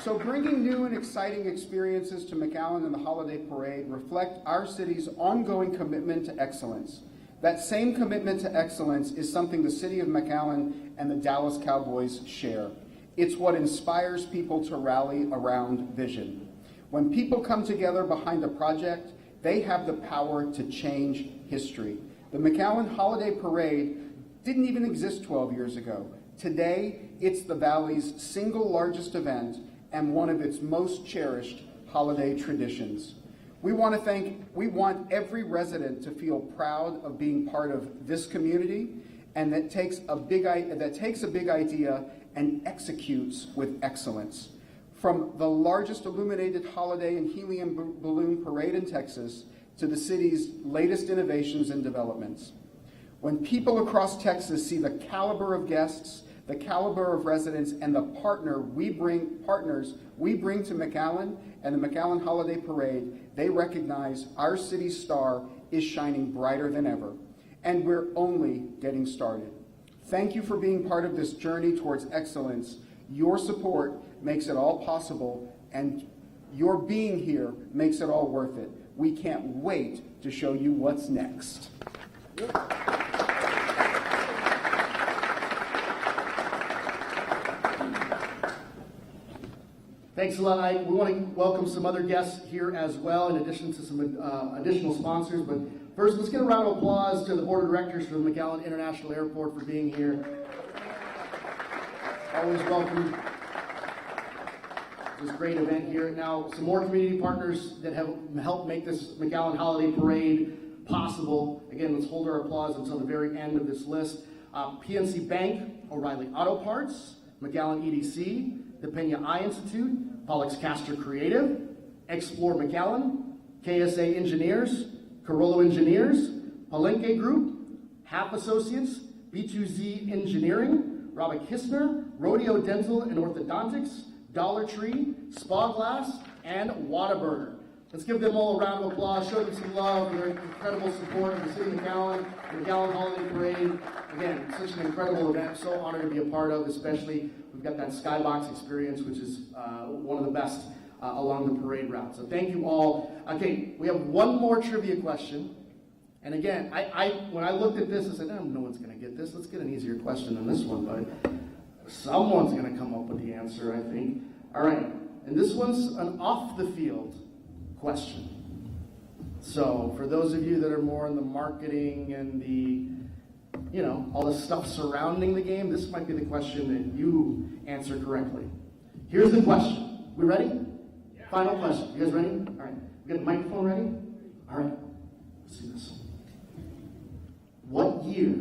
So bringing new and exciting experiences to McAllen and the Holiday Parade reflect our city's ongoing commitment to excellence. That same commitment to excellence is something the city of McAllen and the Dallas Cowboys share. It's what inspires people to rally around vision. When people come together behind a project, they have the power to change history. The McAllen Holiday Parade didn't even exist 12 years ago. Today, it's the Valley's single largest event and one of its most cherished holiday traditions. We want every resident to feel proud of being part of this community, and that takes a big idea and executes with excellence. From the largest illuminated holiday and helium balloon parade in Texas to the city's latest innovations and developments. When people across Texas see the caliber of guests, the caliber of residents, and the partners we bring to McAllen and the McAllen Holiday Parade, they recognize our city's star is shining brighter than ever, and we're only getting started. Thank you for being part of this journey towards excellence. Your support makes it all possible, and your being here makes it all worth it. We can't wait to show you what's next. Thanks a lot, Ike. We want to welcome some other guests here as well, in addition to some additional sponsors. But first, let's get a round of applause to the Board of Directors for the McAllen International Airport for being here. Always welcome this great event here. Now, some more community partners that have helped make this McAllen Holiday Parade possible. Again, let's hold our applause until the very end of this list. PNC Bank, O'Reilly Auto Parts, McAllen EDC, the Pena Eye Institute, Pollux Castor Creative, Explore McAllen, KSA Engineers, Carollo Engineers, Palenque Group, HAP Associates, B2Z Engineering, Robert Kistner, Rodeo Dental and Orthodontics, Dollar Tree, Spa Glass, and Whataburger. Let's give them all a round of applause, show them some love for their incredible support of the City of McAllen, the McAllen Holiday Parade. Again, such an incredible event, so honored to be a part of, especially we've got that skybox experience, which is one of the best along the parade route. So thank you all. Okay, we have one more trivia question. And again, when I looked at this, I said, no one's going to get this. Let's get an easier question than this one, but someone's going to come up with the answer, I think. All right, and this one's an off-the-field question. So for those of you that are more in the marketing and the, all the stuff surrounding the game, this might be the question that you answer correctly. Here's the question. We ready? Yeah. Final question. You guys ready? All right. We got the microphone ready? All right. Let's do this. What year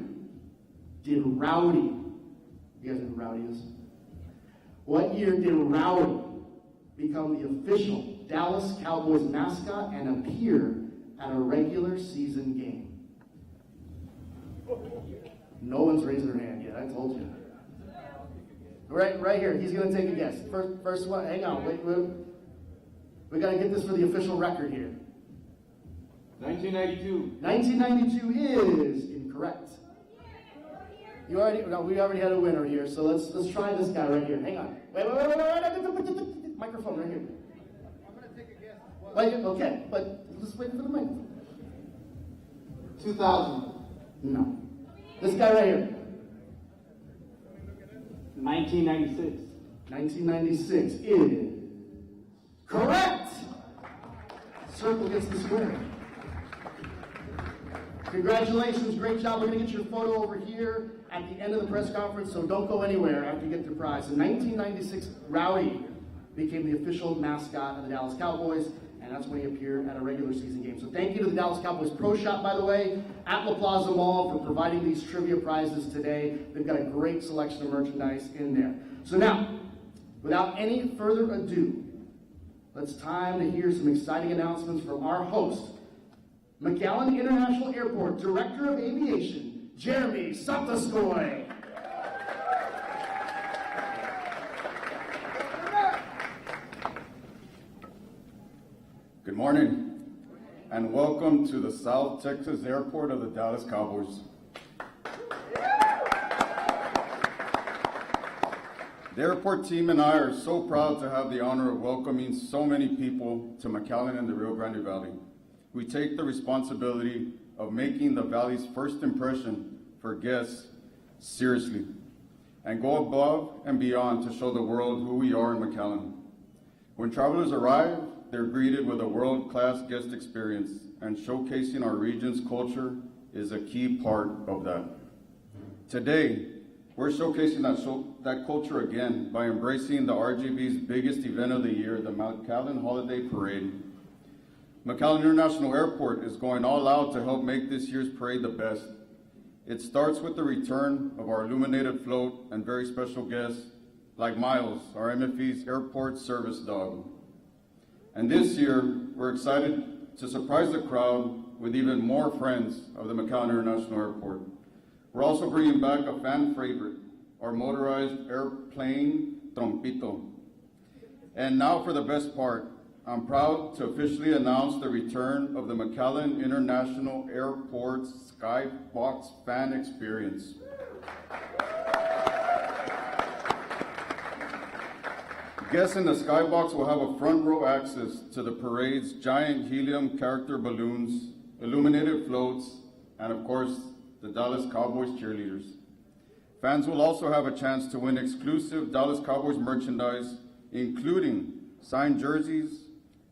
did Rowdy, you guys know who Rowdy is? What year did Rowdy become the official Dallas Cowboys mascot and appear at a regular season game? No one's raising their hand yet, I told you. Right here, he's going to take a guess. First one, hang on, wait. We got to get this for the official record here. 1992. 1992 is incorrect. We already had a winner here, so let's try this guy right here. Hang on. Wait. Microphone right here. I'm going to take a guess as well. Okay, but just wait for the microphone. 2000. No. This guy right here. 1996. 1996 is correct. Circle gets the square. Congratulations, great job. We're going to get your photo over here at the end of the press conference, so don't go anywhere after you get the prize. In 1996, Rowdy became the official mascot of the Dallas Cowboys, and that's when he appeared at a regular season game. So thank you to the Dallas Cowboys Pro Shop, by the way, at La Plaza Mall for providing these trivia prizes today. They've got a great selection of merchandise in there. So now, without any further ado, it's time to hear some exciting announcements from our host, McAllen International Airport Director of Aviation, Jeremy Santaskoy. Good morning, and welcome to the South Texas Airport of the Dallas Cowboys. The airport team and I are so proud to have the honor of welcoming so many people to McAllen and the Rio Grande Valley. We take the responsibility of making the Valley's first impression for guests seriously and go above and beyond to show the world who we are in McAllen. When travelers arrive, they're greeted with a world-class guest experience, and showcasing our region's culture is a key part of that. Today, we're showcasing that culture again by embracing the RGV's biggest event of the year, the McAllen Holiday Parade. McAllen International Airport is going all out to help make this year's parade the best. It starts with the return of our illuminated float and very special guests like Miles, our MFE's airport service dog. And this year, we're excited to surprise the crowd with even more friends of the McAllen International Airport. We're also bringing back a fan favorite, our motorized airplane, Trompito. And now for the best part. I'm proud to officially announce the return of the McAllen International Airport Skybox Fan Experience. Guests in the Skybox will have a front row access to the parade's giant helium character balloons, illuminated floats, and of course, the Dallas Cowboys cheerleaders. Fans will also have a chance to win exclusive Dallas Cowboys merchandise, including signed jerseys,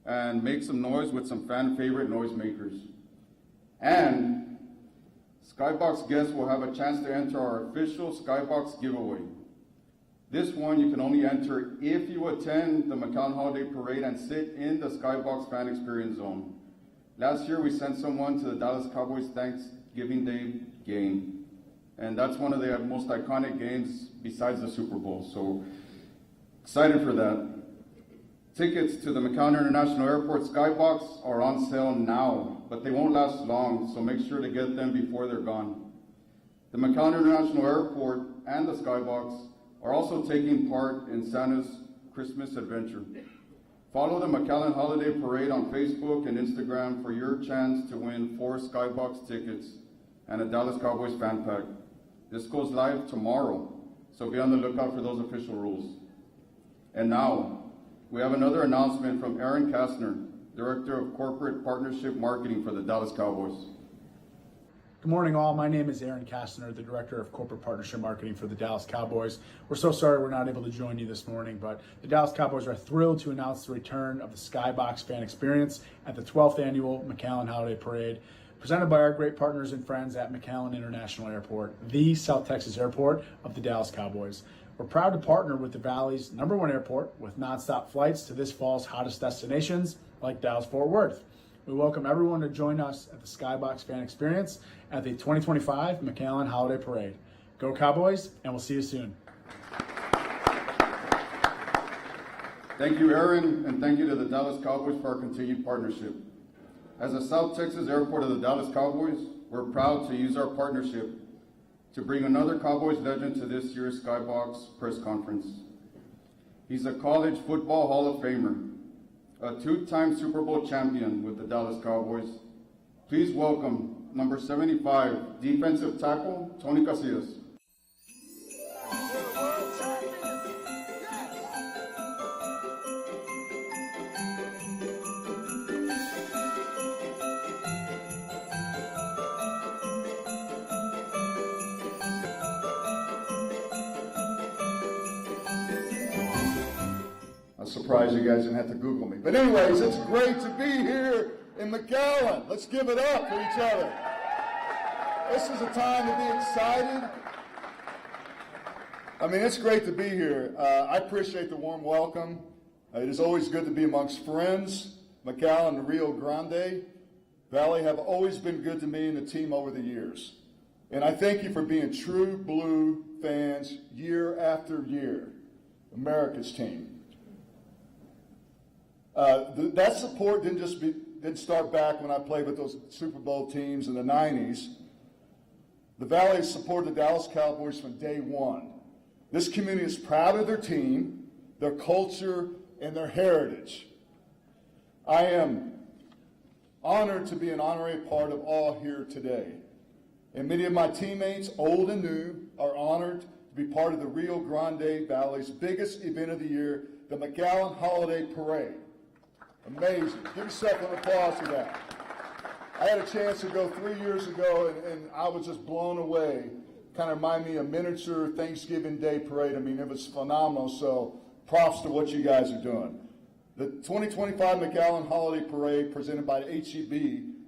and make some noise with some fan favorite noisemakers. And Skybox guests will have a chance to enter our official Skybox giveaway. This one you can only enter if you attend the McAllen Holiday Parade and sit in the Skybox Fan Experience Zone. Last year we sent someone to the Dallas Cowboys Thanksgiving Day game, and that's one of the most iconic games besides the Super Bowl, so excited for that. Tickets to the McAllen International Airport Skybox are on sale now, but they won't last long, so make sure to get them before they're gone. The McAllen International Airport and the Skybox are also taking part in Santa's Christmas Adventure. Follow the McAllen Holiday Parade on Facebook and Instagram for your chance to win 4 Skybox tickets and a Dallas Cowboys fan pack. This goes live tomorrow, so be on the lookout for those official rules. And now, we have another announcement from Aaron Kastner, Director of Corporate Partnership Marketing for the Dallas Cowboys. Good morning, all. My name is Aaron Kastner, the Director of Corporate Partnership Marketing for the Dallas Cowboys. We're so sorry we're not able to join you this morning, but the Dallas Cowboys are thrilled to announce the return of the Skybox Fan Experience at the 12th Annual McAllen Holiday Parade, presented by our great partners and friends at McAllen International Airport, the South Texas airport of the Dallas Cowboys. We're proud to partner with the Valley's #1 airport with nonstop flights to this fall's hottest destinations like Dallas-Fort Worth. We welcome everyone to join us at the Skybox Fan Experience at the 2025 McAllen Holiday Parade. Go Cowboys, and we'll see you soon. Thank you, Aaron, and thank you to the Dallas Cowboys for our continued partnership. As a South Texas airport of the Dallas Cowboys, we're proud to use our partnership to bring another Cowboys legend to this year's Skybox press conference. He's a college football Hall of Famer, a 2-time Super Bowl champion with the Dallas Cowboys. Please welcome number 75, defensive tackle, Tony Casillas. I'm surprised you guys didn't have to Google me. But anyways, it's great to be here in McAllen. Let's give it up for each other. This is a time to be excited. I mean, it's great to be here. I appreciate the warm welcome. It is always good to be amongst friends. McAllen and Rio Grande Valley have always been good to me and the team over the years. And I thank you for being true blue fans year after year. America's team. That support didn't start back when I played with those Super Bowl teams in the 90s. The Valley has supported the Dallas Cowboys from day one. This community is proud of their team, their culture, and their heritage. I am honored to be an honorary part of all here today. And many of my teammates, old and new, are honored to be part of the Rio Grande Valley's biggest event of the year, the McAllen Holiday Parade. Amazing. Give yourself an applause for that. I had a chance to go 3 years ago, and I was just blown away. Kind of remind me of miniature Thanksgiving Day parade. I mean, it was phenomenal, so props to what you guys are doing. The 2025 McAllen Holiday Parade, presented by HEB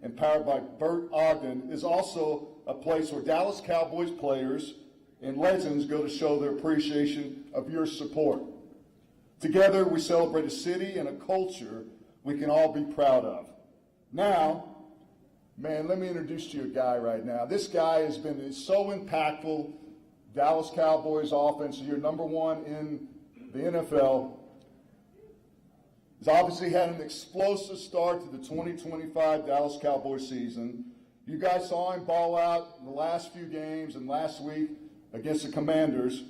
and powered by Bert Ogden, is also a place where Dallas Cowboys players and legends go to show their appreciation of your support. Together, we celebrate a city and a culture we can all be proud of. Now, man, let me introduce to you a guy right now. This guy has been so impactful. Dallas Cowboys offense, you're number one in the NFL. He's obviously had an explosive start to the 2025 Dallas Cowboys season. You guys saw him ball out in the last few games and last week against the Commanders.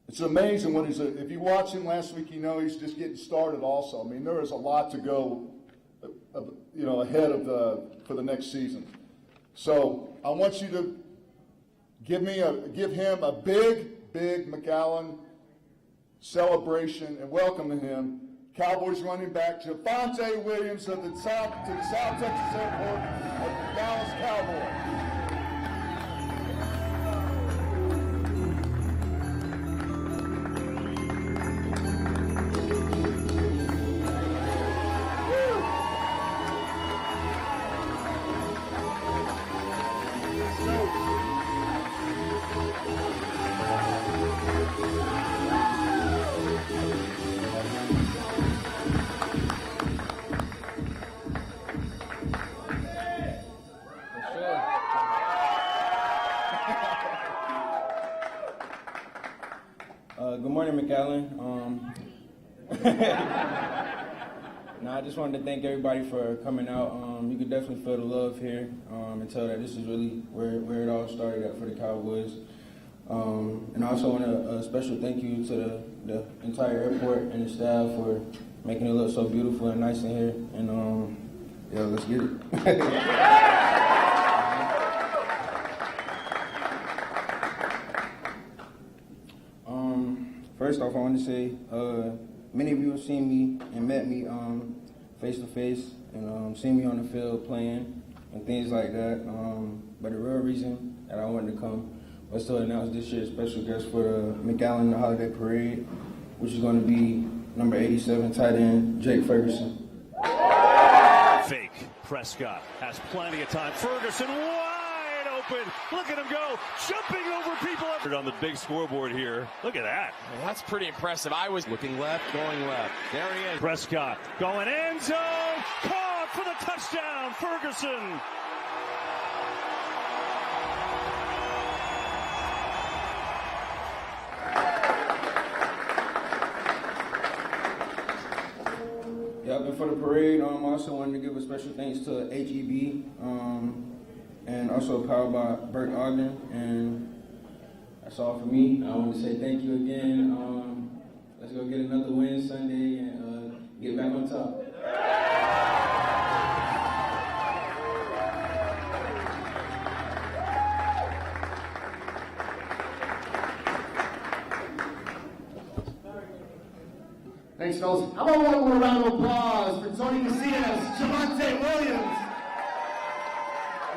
It's amazing when if you watch him last week, you know he's just getting started also. I mean, there is a lot to go, ahead of for the next season. So I want you to give him a big McAllen celebration and welcome to him. Cowboys running back Javonte Williams to the South Texas Airport of the Dallas Cowboys. Good morning, McAllen. I just wanted to thank everybody for coming out. You could definitely feel the love here and tell that this is really where it all started at for the Cowboys. And I also want a special thank you to the entire airport and the staff for making it look so beautiful and nice in here. And let's get it. First off, I want to say many of you have seen me and met me face to face and seen me on the field playing and things like that. But the real reason that I wanted to come was to announce this year's special guest for the McAllen Holiday Parade, which is going to be number 87 tight end Jake Ferguson. Fake. Prescott has plenty of time. Ferguson wide open. Look at him go. Jumping over people. On the big scoreboard here. Look at that. Well, that's pretty impressive. I was looking left, going left. There he is. Prescott going end zone. Caught for the touchdown. Ferguson. Yeah, but for the parade, I also wanted to give a special thanks to HEB and also powered by Bert Ogden. And that's all for me. I want to say thank you again. Let's go get another win Sunday and get back on top. Thanks, fellas. How about one more round of applause for Tony Macias, Javonte Williams.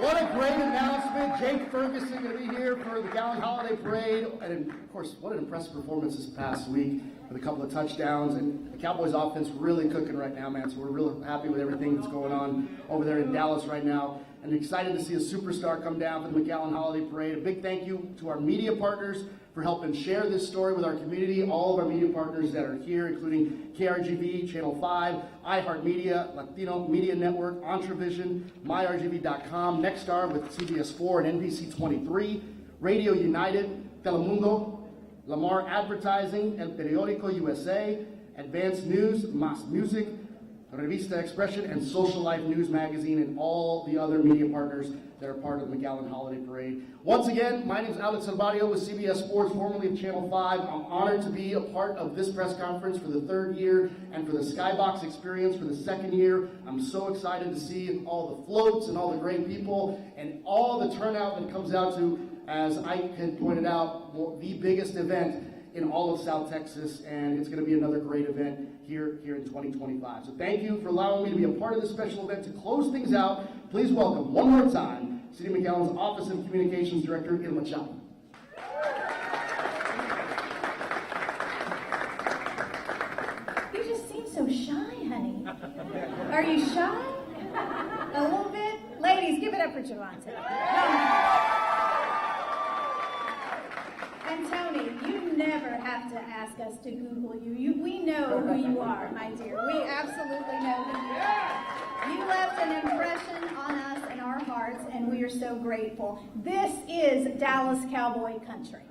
What a great announcement. Jake Ferguson going to be here for the McAllen Holiday Parade. And, of course, what an impressive performance this past week with a couple of touchdowns. And the Cowboys offense really cooking right now, man. So we're really happy with everything that's going on over there in Dallas right now. And excited to see a superstar come down for the McAllen Holiday Parade. A big thank you to our media partners for helping share this story with our community. All of our media partners that are here, including KRGV, Channel 5, iHeartMedia, Latino Media Network, Entravision, MyRGV.com, Nexstar with CBS 4 and NBC 23, Radio United, Telemundo, Lamar Advertising, El Periódico USA, Advanced News, Más Music, Revista Expression, and Social Life News Magazine, and all the other media partners that are part of the McAllen Holiday Parade. Once again, my name is Alex Salvario with CBS Sports, formerly of Channel 5. I'm honored to be a part of this press conference for the third year and for the Skybox experience for the second year. I'm so excited to see all the floats and all the great people and all the turnout that comes out to as Ike had pointed out, the biggest event in all of South Texas, and it's going to be another great event here in 2025. So thank you for allowing me to be a part of this special event. To close things out, please welcome one more time City of McAllen's Office of Communications Director, McAllen. You just seem so shy, honey. Are you shy? A little bit? Ladies, give it up for Javante. And Tony, you never have to ask us to Google you. We know who you are, my dear. We absolutely know who you are. You left an impression on us and our hearts, and we are so grateful. This is Dallas Cowboy country.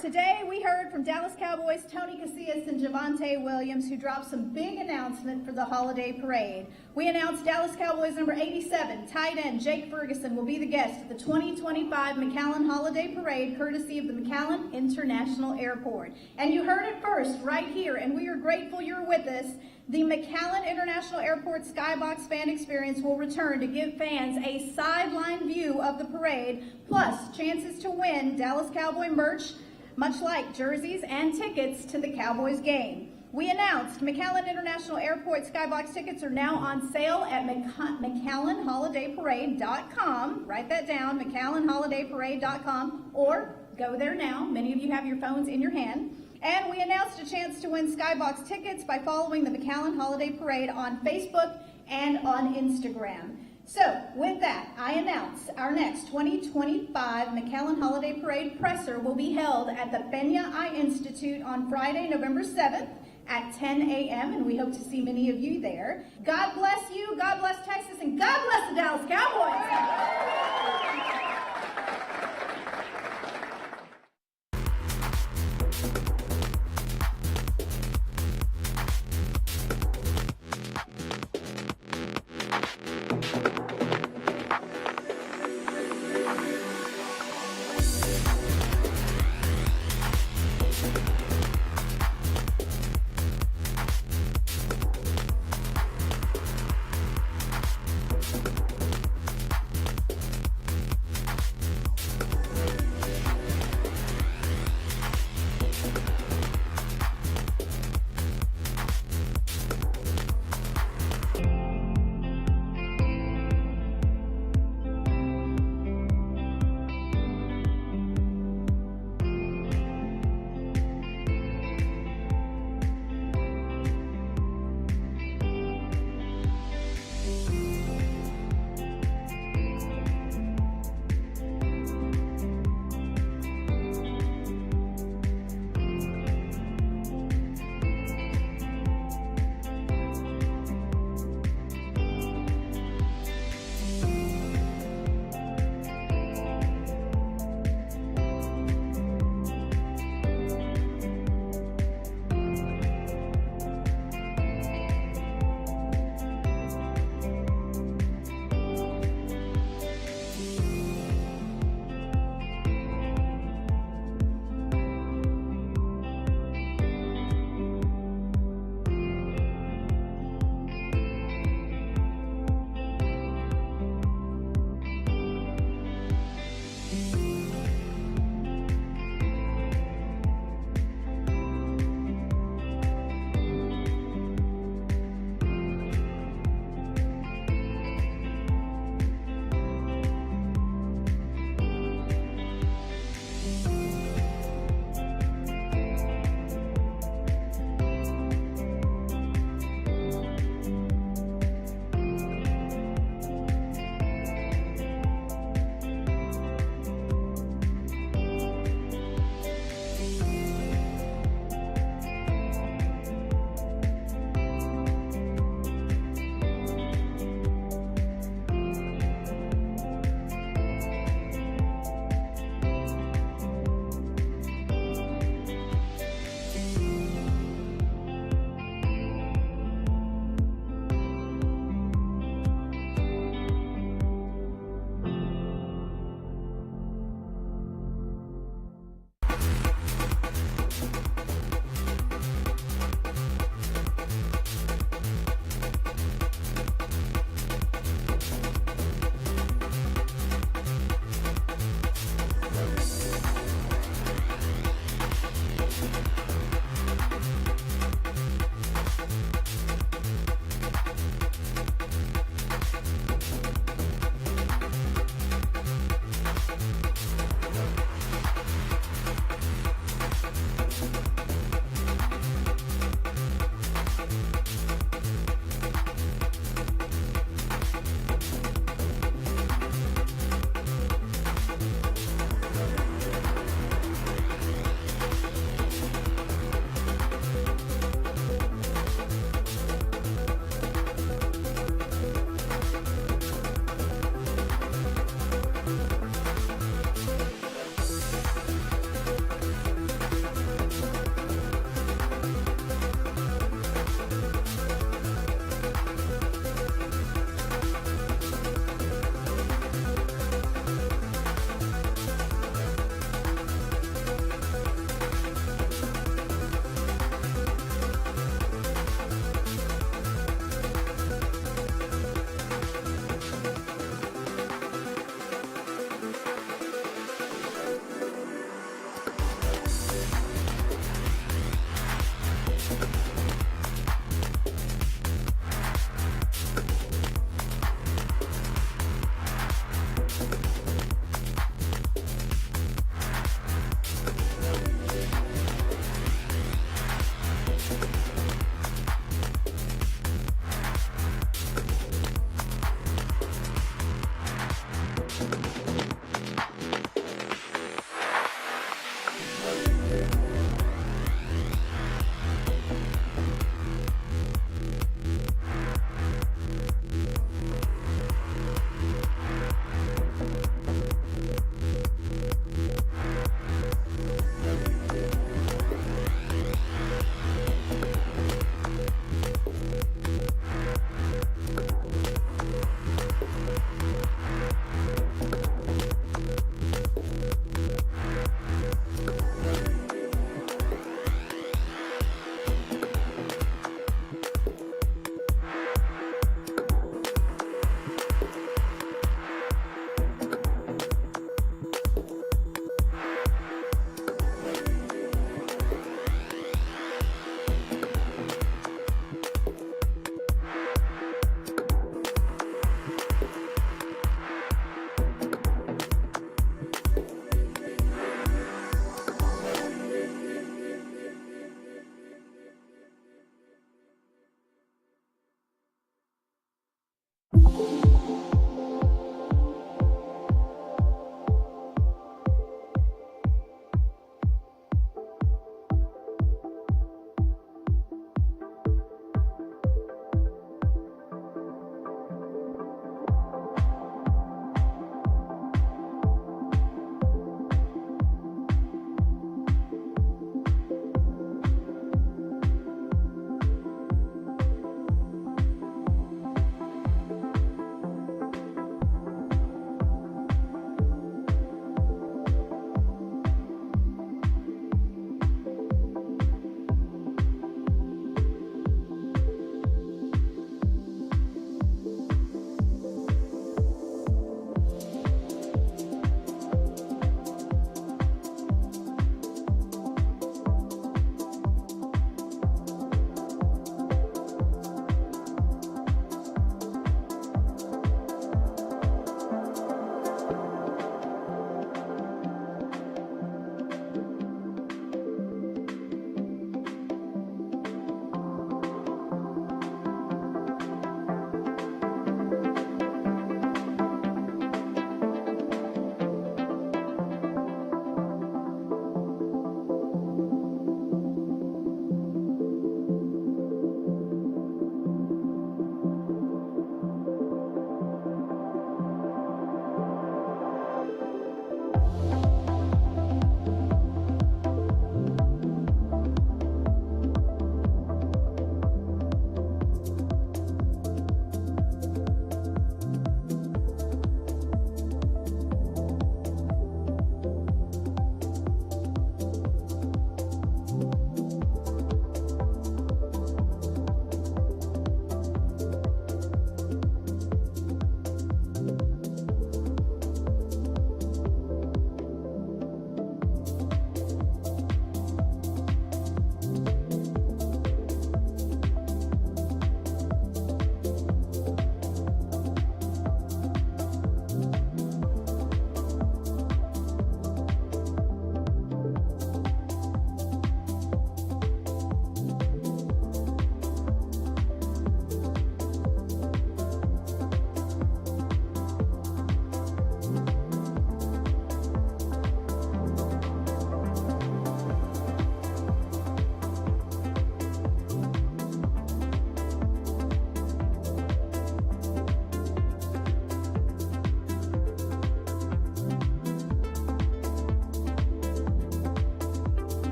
Today, we heard from Dallas Cowboys Tony Casillas and Javante Williams, who dropped some big announcement for the holiday parade. We announced Dallas Cowboys number 87, tight end Jake Ferguson, will be the guest at the 2025 McAllen Holiday Parade, courtesy of the McAllen International Airport. And you heard it first right here, and we are grateful you're with us. The McAllen International Airport Skybox fan experience will return to give fans a sideline view of the parade, plus chances to win Dallas Cowboy merch, much like jerseys and tickets to the Cowboys game. We announced McAllen International Airport Skybox tickets are now on sale at McAllenHolidayParade.com. Write that down, McAllenHolidayParade.com, or go there now. Many of you have your phones in your hand. And we announced a chance to win Skybox tickets by following the McAllen Holiday Parade on Facebook and on Instagram. So, with that, I announce our next 2025 McAllen Holiday Parade presser will be held at the Peña Eye Institute on Friday, November 7th at 10 a.m., and we hope to see many of you there. God bless you, God bless Texas, and God bless the Dallas Cowboys!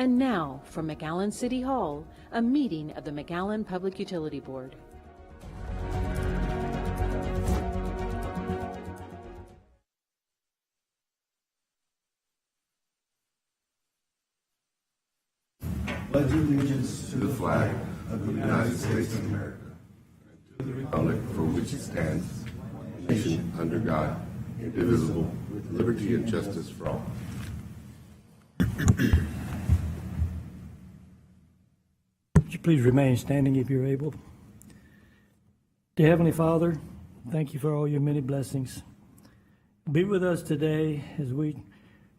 And now, from McAllen City Hall, a meeting of the McAllen Public Utility Board. Pledge allegiance to the flag of the United States of America, and to the republic for which it stands, one nation under God, indivisible, with liberty and justice for all. Would you please remain standing if you're able? Dear Heavenly Father, thank you for all your many blessings. Be with us today as we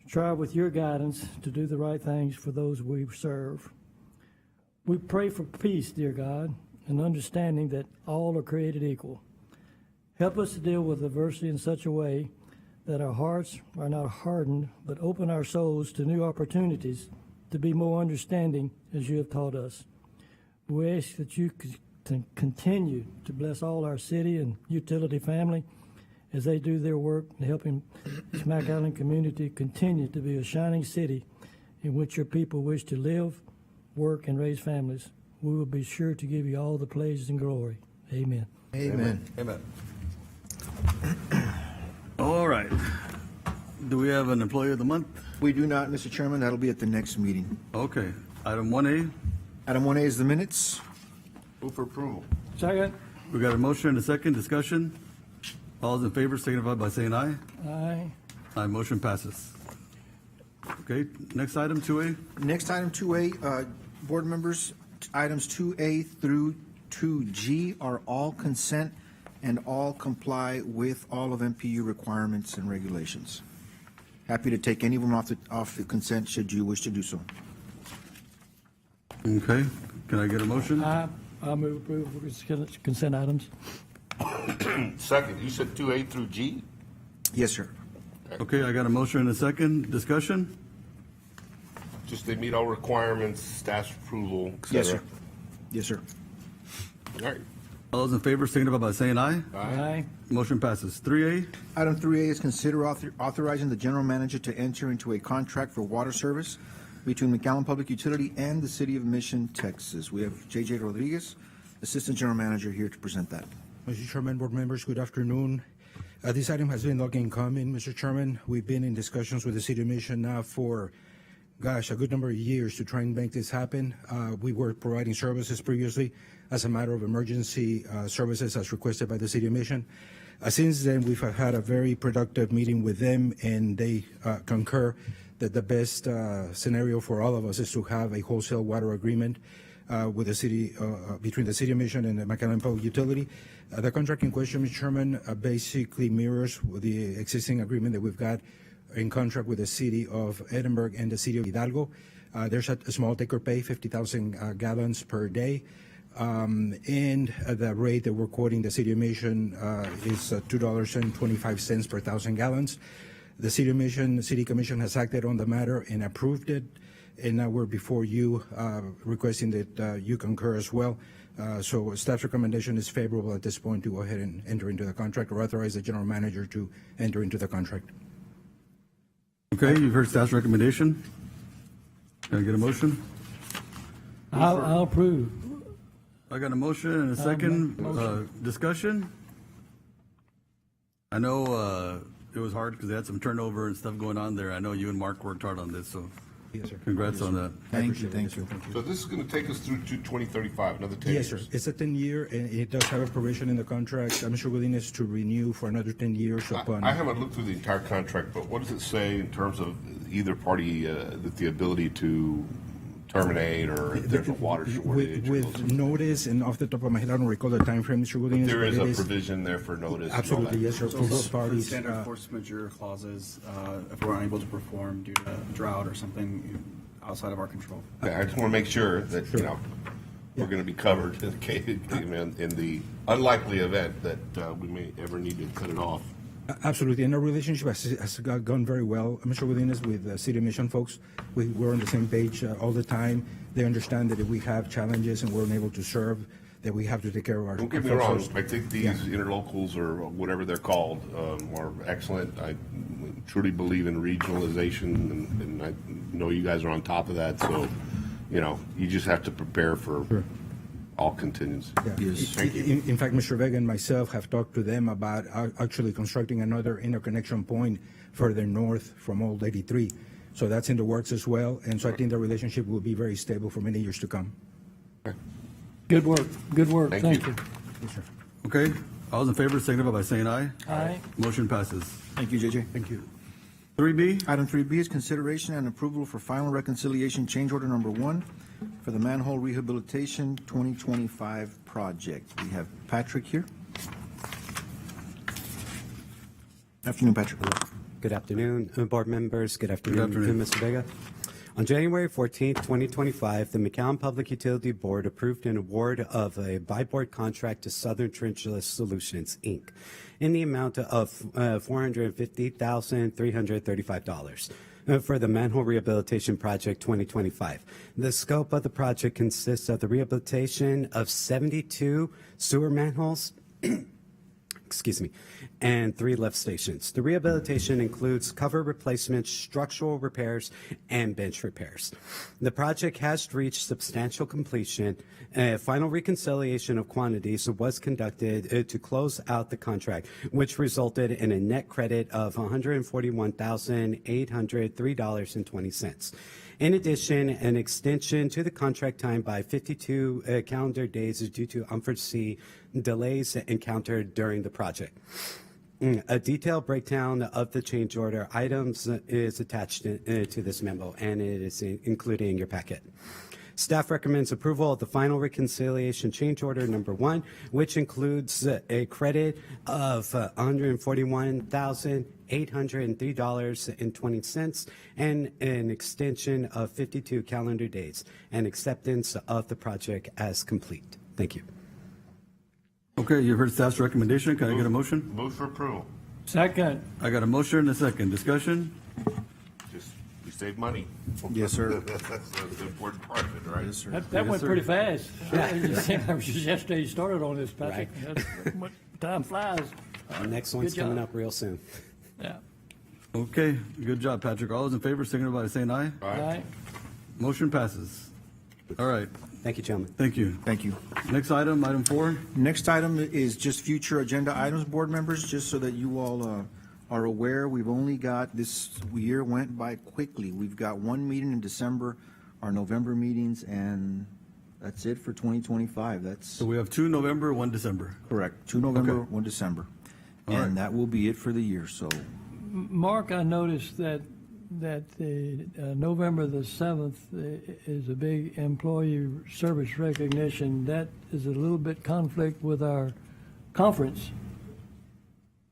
try with your guidance to do the right things for those we serve. We pray for peace, dear God, and understanding that all are created equal. Help us to deal with adversity in such a way that our hearts are not hardened, but open our souls to new opportunities to be more understanding as you have taught us. We ask that you continue to bless all our city and utility family as they do their work in helping this McAllen community continue to be a shining city in which your people wish to live, work, and raise families. We will be sure to give you all the praise and glory. Amen. Amen. Amen. All right. Do we have an employee of the month? We do not, Mr. Chairman. That'll be at the next meeting. Okay. Item 1A. Item 1A is the minutes. Move for approval. Second. We got a motion and a second. Discussion. All those in favor signify by saying aye. Aye. Aye. Motion passes. Okay. Next item, 2A. Next item, 2A, board members, items 2A through 2G are all consent and all comply with all of MPU requirements and regulations. Happy to take any of them off the consent should you wish to do so. Okay. Can I get a motion? I'll move approval for consent items. Second. You said 2A through G? Yes, sir. Okay. I got a motion and a second. Discussion. Just they meet all requirements, staff's approval, etc. Yes, sir. Yes, sir. All right. All those in favor signify by saying aye. Aye. Motion passes. 3A. Item 3A is consider authorizing the general manager to enter into a contract for water service between McAllen Public Utility and the City of Mission, Texas. We have J.J. Rodriguez, Assistant General Manager, here to present that. Mr. Chairman, board members, good afternoon. This item has been long in coming, Mr. Chairman. We've been in discussions with the City of Mission now for, a good number of years to try and make this happen. We were providing services previously as a matter of emergency services as requested by the City of Mission. Since then, we've had a very productive meeting with them, and they concur that the best scenario for all of us is to have a wholesale water agreement with the city, between the City of Mission and the McAllen Public Utility. The contract in question, Mr. Chairman, basically mirrors the existing agreement that we've got in contract with the City of Edinburgh and the City of Hidalgo. There's a small take or pay, 50,000 gallons per day. And the rate that we're quoting the City of Mission is $2.25 per 1,000 gallons. The City Commission has acted on the matter and approved it, and now we're before you requesting that you concur as well. So staff's recommendation is favorable at this point to go ahead and enter into the contract or authorize the general manager to enter into the contract. Okay, you've heard staff's recommendation. Can I get a motion? I'll approve. I got a motion and a second. Discussion. I know it was hard because they had some turnover and stuff going on there. I know you and Mark worked hard on this, so yes, sir. Congrats on that. Thank you. So this is going to take us through to 2035, another 10 years. Yes, sir. It's a 10-year, and it does have a provision in the contract. Mr. Willingness to renew for another 10 years upon. I haven't looked through the entire contract, but what does it say in terms of either party, the ability to terminate or if there's a water shortage? With notice, and off the top of my head, I don't recall the time frame, Mr. Williams. There is a provision there for notice. Absolutely, yes, sir. For both parties. Standard force majeure clauses, if we're unable to perform due to drought or something outside of our control. Okay, I just want to make sure that, we're going to be covered in the unlikely event that we may ever need to cut it off. Absolutely, and our relationship has gone very well. Mr. Williams, with the City Mission folks, we're on the same page all the time. They understand that if we have challenges and we're unable to serve, that we have to take care of our. Don't get me wrong. I think these interlocals or whatever they're called are excellent. truly believe in regionalization, and I know you guys are on top of that. So, you just have to prepare for all contingencies. Yes. Thank you. In fact, Mr. Vega and myself have talked to them about actually constructing another interconnection point further north from Old 83. So that's in the works as well. And so I think the relationship will be very stable for many years to come. Good work. Good work. Thank you. Yes, sir. Okay, all those in favor signify by saying aye. Aye. Motion passes. Thank you, JJ. Thank you. 3B, Item 3B is consideration and approval for final reconciliation change order number 1 for the manhole rehabilitation 2025 project. We have Patrick here. Afternoon, Patrick. Good afternoon, board members. Good afternoon, afternoon. Mr. Vega. On January 14th, 2025, the McAllen Public Utility Board approved an award of a by-board contract to Southern Trenchless Solutions, Inc., in the amount of $450,335 for the Manhole Rehabilitation Project 2025. The scope of the project consists of the rehabilitation of 72 sewer manholes excuse me, and 3 lift stations. The rehabilitation includes cover replacements, structural repairs, and bench repairs. The project has reached substantial completion. Final reconciliation of quantities was conducted to close out the contract, which resulted in a net credit of $141,803.20. In addition, an extension to the contract time by 52 calendar days is due to unforeseen delays encountered during the project. A detailed breakdown of the change order items is attached to this memo, and it is included in your packet. Staff recommends approval of the final reconciliation change order number 1, which includes a credit of $141,803.20 and an extension of 52 calendar days, and acceptance of the project as complete. Thank you. okay, you've heard staff's recommendation. Can I get a motion? Move for approval. Second. I got a motion and a second. Discussion? We save money. Yes, sir. That's the important part of it, right? Yes, sir. That went pretty fast. I was just yesterday you started on this, Patrick. Time flies. The next one's coming up real soon. Yeah. Okay, good job, Patrick. All those in favor signify by saying aye. Aye. Motion passes. All right. Thank you, gentlemen. Thank you. Thank you. Next item, item 4. Next item is just future agenda items, board members, just so that you all are aware. We've only got, this year went by quickly. We've got 1 meeting in December, our November meetings, and that's it for 2025. That's So we have 2 November, 1 December. correct. 2 November, Okay. 1 December. All And right. that will be it for the year, so. Mark, I noticed that the November the 7th is a big employee service recognition. That is a little bit conflict with our conference.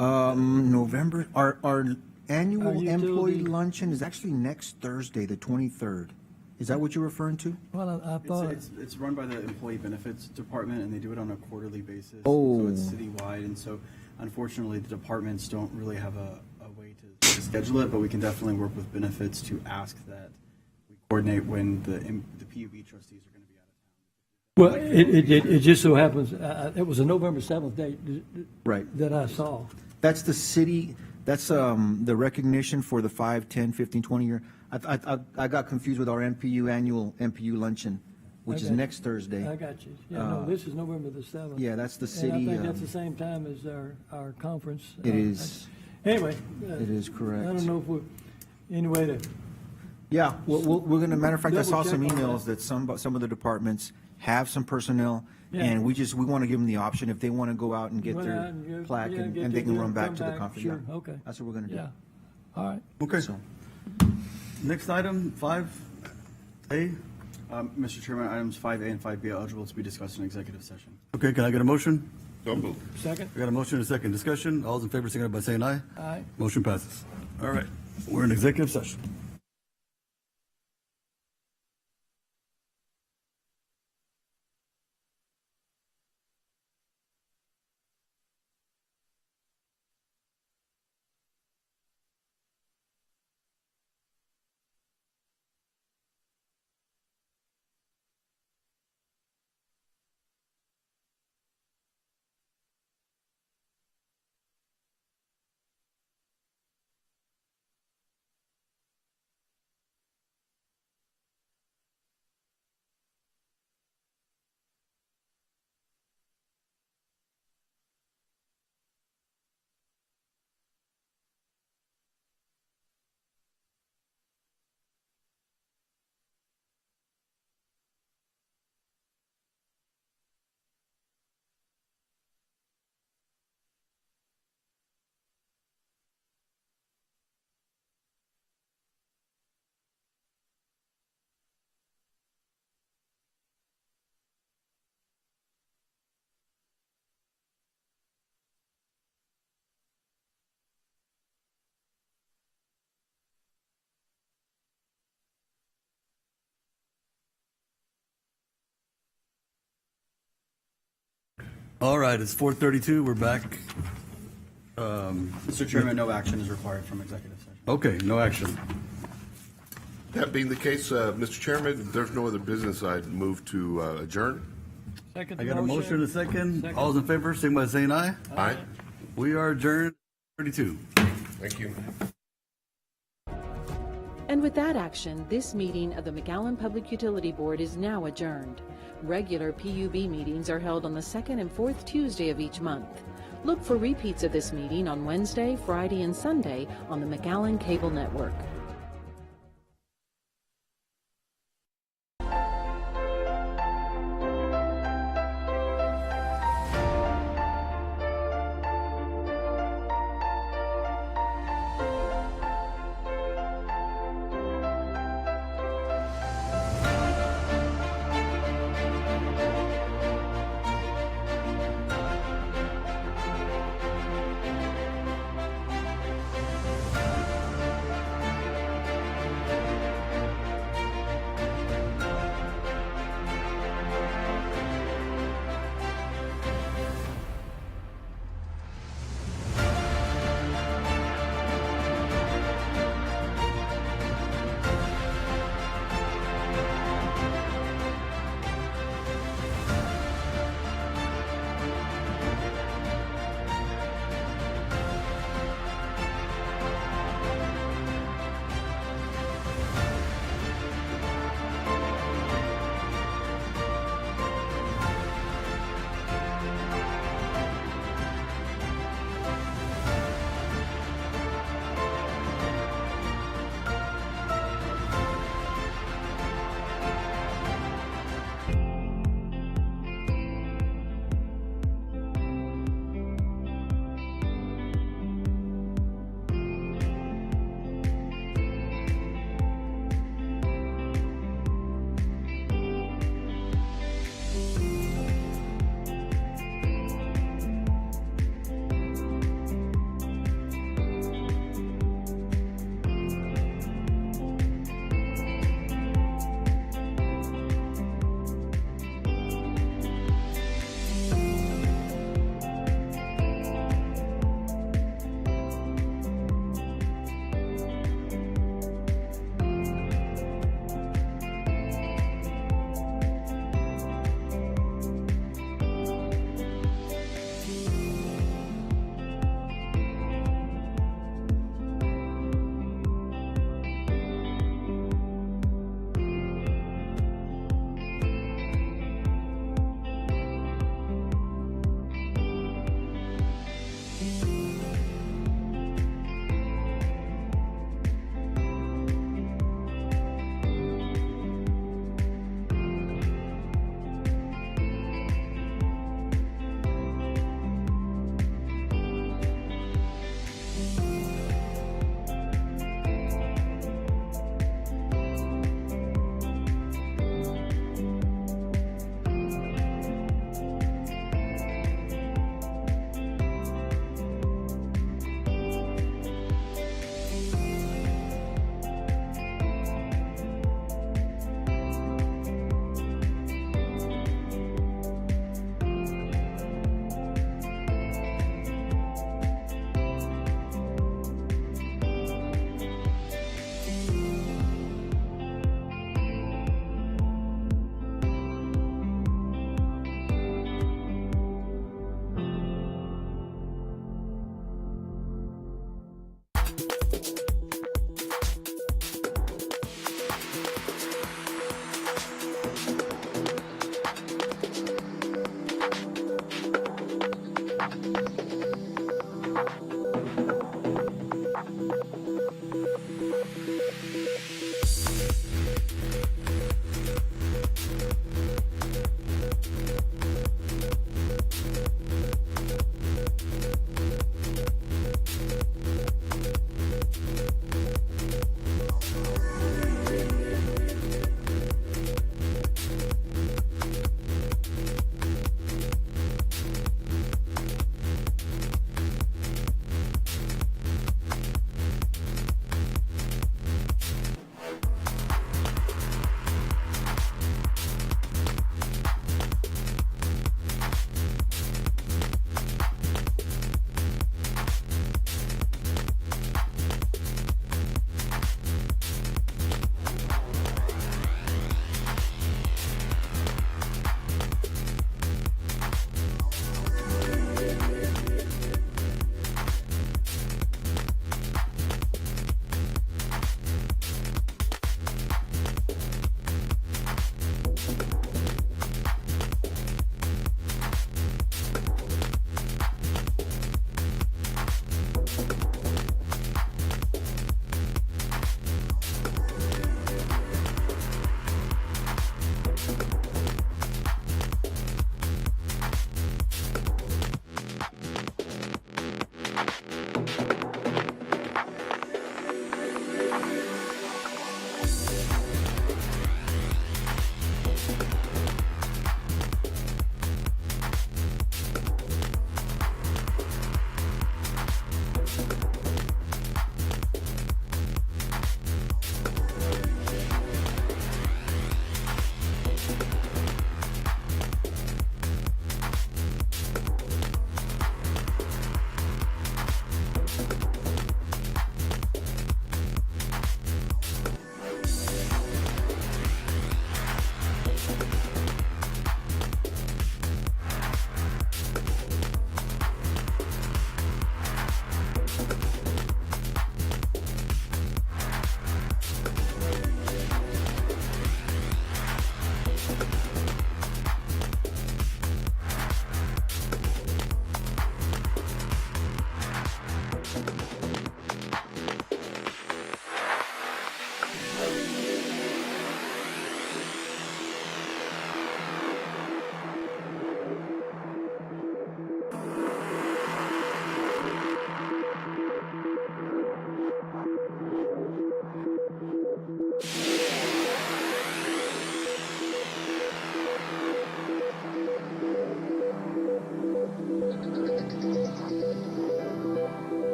November, our annual Our utility- employee luncheon is actually next Thursday, the 23rd. Is that what you're referring to? Well, I thought, It's run by the Employee Benefits Department, and they do it on a quarterly basis. Oh. So it's citywide, and so unfortunately, the departments don't really have a way to schedule it, but we can definitely work with benefits to ask that we coordinate when the PUB trustees are going to be out of town. well, it just so happens, it was a November 7th date Right. that I saw. That's the city, that's the recognition for the 5, 10, 15, 20 year. I got confused with our annual MPU luncheon, which I is got next you. Thursday. I got you. Yeah, no, this is November the 7th. Yeah, that's the And city. I think that's the same time as our conference. It is. Anyway. It is correct. I don't know if we, anyway, to. Yeah, we're gonna, matter of fact, I saw some Double check on emails that some of the departments have some personnel, Yeah. and we want to give them the option, if they want to go out and get Go their out and get- plaque, yeah, and get and they their can deal, run back come to the back, conference. sure, Yeah. okay. That's what we're gonna do. Yeah. All right. Okay. So, Next item, 5A. Mr. Chairman, items 5A and 5B are eligible to be discussed in executive session. Okay, can I get a motion? So moved. Second. I got a motion and a second. Discussion? All those in favor signify by saying aye. Aye. Motion passes. All right, we're in executive session. All right, it's 4:32. We're back. Mr. Chairman, no action is required from executive session. Okay, no action. That being the case, Mr. Chairman, if there's no other business, I'd move to adjourn. I got a motion and a second. All those in favor, signify by saying aye. Aye. We are adjourned. 32. Thank you. And with that action, this meeting of the McAllen Public Utility Board is now adjourned. Regular PUB meetings are held on the second and fourth Tuesday of each month. Look for repeats of this meeting on Wednesday, Friday, and Sunday on the McAllen Cable Network.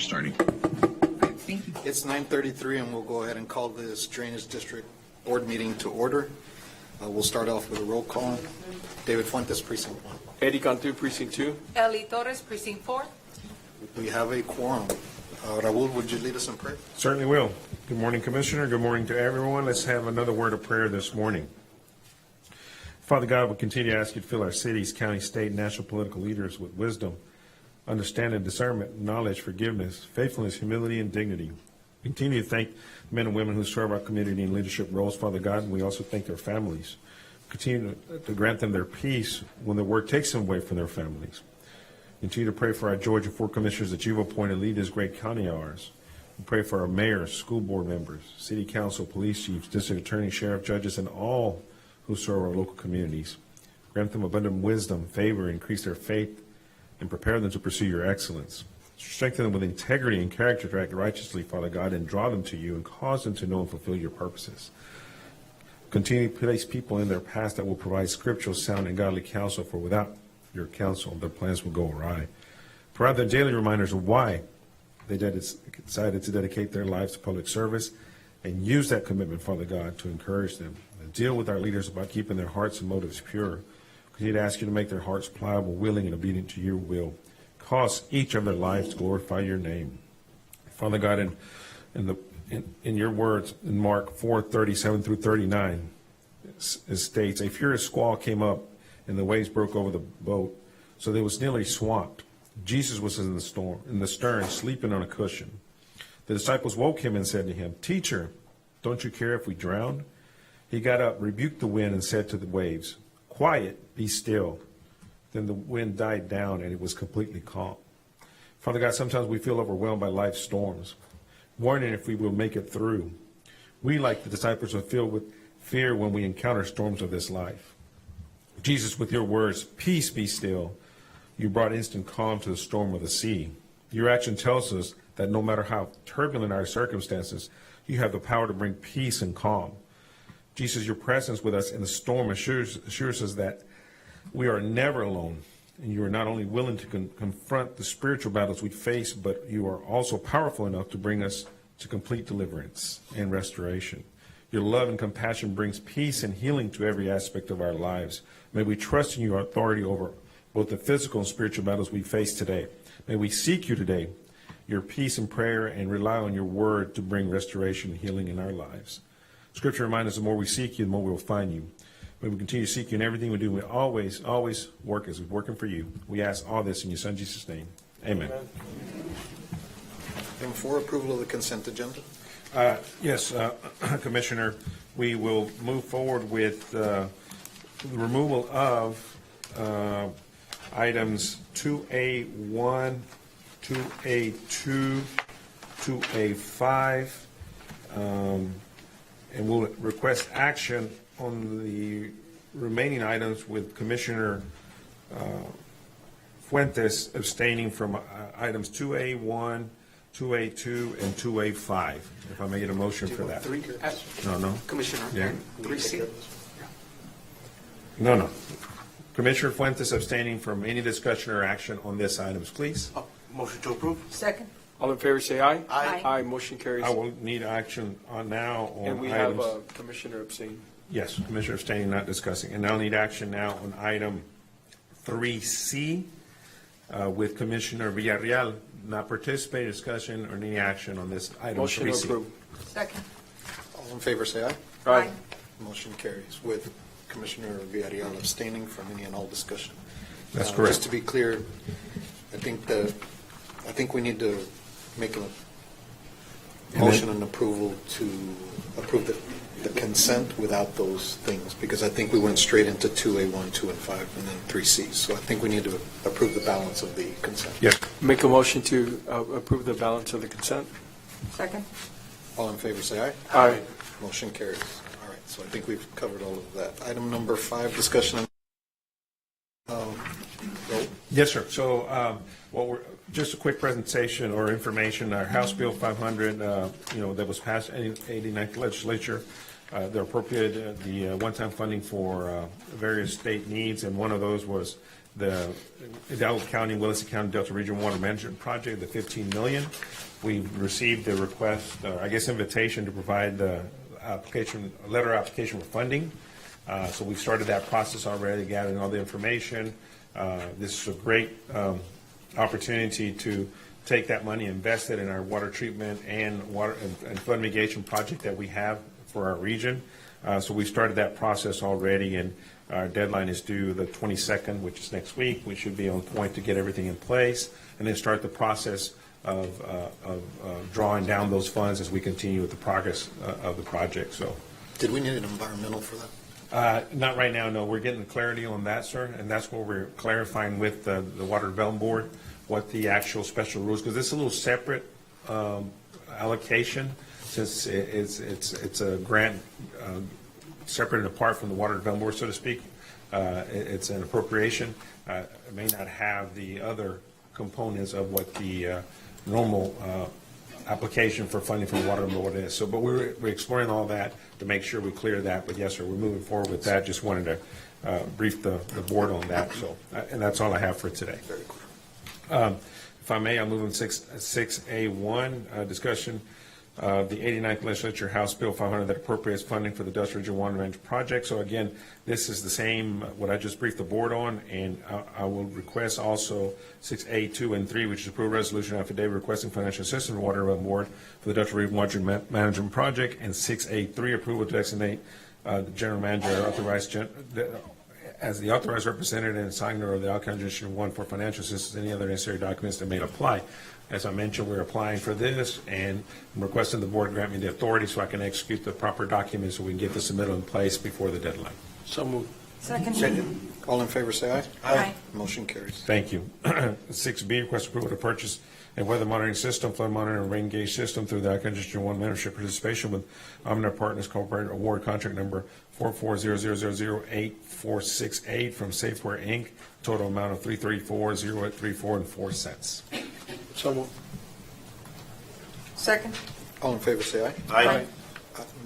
starting. Thank you. It's 9:33, and we'll go ahead and call this Drainage District Board meeting to order. We'll start off with a roll call. David Fuentes, Precinct 1. Eddie Cantu, Precinct 2. Eli Torres, Precinct 4. We have a quorum. Raul, would you lead us in prayer? Certainly will. Good morning, Commissioner. Good morning to everyone. Let's have another word of prayer this morning. Father God, we continue to ask you to fill our cities, county, state, and national political leaders with wisdom, understanding, discernment, knowledge, forgiveness, faithfulness, humility, and dignity. Continue to thank the men and women who serve our community in leadership roles, Father God, and we also thank their families. Continue to grant them their peace when the work takes them away from their families. Continue to pray for our Georgia 4 commissioners that you've appointed lead this great county of ours. We pray for our mayors, school board members, city council, police chiefs, district attorneys, sheriff, judges, and all who serve our local communities. Grant them abundant wisdom, favor, increase their faith, and prepare them to pursue your excellence. Strengthen them with integrity and character to act righteously, Father God, and draw them to you and cause them to know and fulfill your purposes. Continue to place people in their path that will provide scriptural, sound, and godly counsel, for without your counsel, their plans will go awry. Provide them daily reminders of why they decided to dedicate their lives to public service, and use that commitment, Father God, to encourage them. And deal with our leaders about keeping their hearts and motives pure. Continue to ask you to make their hearts pliable, willing, and obedient to your will. Cause each of their lives to glorify your name. Father God, in your words, in Mark 4:37 through 39, it states, a furious squall came up, and the waves broke over the boat, so that it was nearly swamped. Jesus was in the stern, sleeping on a cushion. The disciples woke him and said to him, Teacher, don't you care if we drown? He got up, rebuked the wind, and said to the waves, Quiet, be still. Then the wind died down, and it was completely calm. Father God, sometimes we feel overwhelmed by life's storms, wondering if we will make it through. We, like the disciples, are filled with fear when we encounter storms of this life. Jesus, with your words, peace be still, you brought instant calm to the storm of the sea. Your action tells us that no matter how turbulent our circumstances, you have the power to bring peace and calm. Jesus, your presence with us in the storm assures us that we are never alone, and you are not only willing to confront the spiritual battles we face, but you are also powerful enough to bring us to complete deliverance and restoration. Your love and compassion brings peace and healing to every aspect of our lives. May we trust in your authority over both the physical and spiritual battles we face today. May we seek you today, your peace and prayer, and rely on your word to bring restoration and healing in our lives. Scripture reminds us the more we seek you, the more we will find you. May we continue to seek you in everything we do. We always work as we're working for you. We ask all this in your Son, Jesus' name. Amen. Item 4, approval of the consent agenda. Yes, Commissioner, we will move forward with the removal of items 2A1, 2A2, 2A5, and we'll request action on the remaining items with Commissioner Fuentes abstaining from items 2A1, 2A2, and 2A5. If I may get a motion for that. No. Commissioner. Yeah. 3C. No. Commissioner Fuentes abstaining from any discussion or action on this items, please. Motion to approve. Second. All in favor, say aye. Aye. Aye, motion carries. I will need action now on And we items. have Commissioner abstaining. Yes, Commissioner abstaining, not discussing. And I'll need action now on item 3C with Commissioner Villarreal not participating in discussion or any action on this item 3C. Motion approved. Second. All in favor, say aye. Aye. Motion carries with Commissioner Villarreal abstaining from any and all discussion. That's correct. Just to be clear, I think we need to make a motion and approval to approve the consent without those things, because I think we went straight into 2A1, 2 and 5, and then 3C. So I think we need to approve the balance of the consent. Yes. Make a motion to approve the balance of the consent. Second. All in favor, say aye. Aye. Motion carries. All right, so I think we've covered all of that. Item number 5, discussion on vote. Yes, sir. So, just a quick presentation or information. Our House Bill 500, that was passed in the 89th legislature, They appropriated the one-time funding for various state needs, and one of those was the Hidalgo County, Williston County Delta Region Water Management Project, the $15 million. We've received a request, invitation to provide the letter application for funding. So we've started that process already, gathering all the information. This is a great opportunity to take that money, invest it in our water treatment and flood mitigation project that we have for our region. So we started that process already, and our deadline is due the 22nd, which is next week. We should be on point to get everything in place and then start the process of drawing down those funds as we continue with the progress of the project. So, did we need an environmental for that? Not right now, no. We're getting clarity on that, sir, and that's what we're clarifying with the Water Development Board, what the actual special rules, because it's a little separate allocation, since it's a grant separate and apart from the Water Development Board, so to speak. It's an appropriation. It may not have the other components of what the normal application for funding from the Water Development Board is. So, but we're exploring all that to make sure we clear that. But yes, sir, we're moving forward with that. Just wanted to brief the board on that. So, and that's all I have for today. Very clear. If I may, I'll move on 6A1, discussion of the 89th Legislature House Bill 500 that appropriates funding for the Delta Region Water Management Project. So again, this is the same, what I just briefed the board on, and I will request also 6A2 and 3, which is approved resolution affidavit requesting financial assistance from Water Development Board for the Delta Region Water Management Project, and 6A3, approval to designate the general manager authorized as the authorized representative and signer of the Alcohol District 1 for financial assistance and any other necessary documents that may apply. As I mentioned, we're applying for this, and I'm requesting the board grant me the authority so I can execute the proper documents so we can get the submittal in place before the deadline. So moved. Second. All in favor, say aye. Aye. Motion carries. Thank you. 6B, request approval to purchase a weather monitoring system, flood monitoring, and rain gauge system through the Alcohol District 1 membership participation with Omnia Partners Corporated Award Contract Number 44000848 from Safeware Inc. Total amount of $334,034.04. So moved. Second. All in favor, say aye. Aye.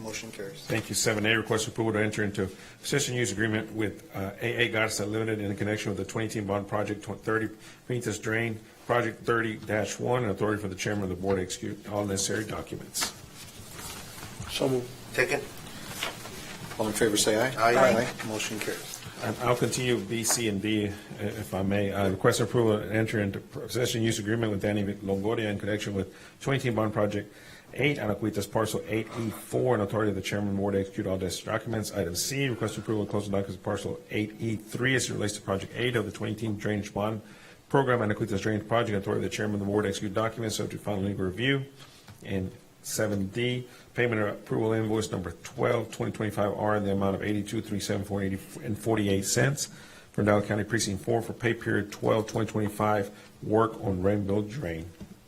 Motion carries. Thank you. 7A, request approval to enter into position use agreement with AA Goddess Limited in connection with the 2018 bond project 30 Princess Drain Project 30-1, and authority for the chairman of the board to execute all necessary documents. So moved. Second. All in favor, say aye. Aye. Motion carries. And I'll continue B, C, and D, if I may. Request approval to enter into possession use agreement with Danny Longoria in connection with 2018 bond project 8, Anacuitas parcel 8E4, and authority of the chairman of the board to execute all necessary documents. Item C, request approval to close the documents of parcel 8E3 as it relates to project 8 of the 2018 drainage bond program, Anacuitas drainage project. Authority of the chairman of the board to execute documents subject to final legal review. And 7D, payment of approval invoice number 12-2025R in the amount of $82,374.48 from Dallas County Precinct 4 for pay period 12-2025 work on Rainbow Drain.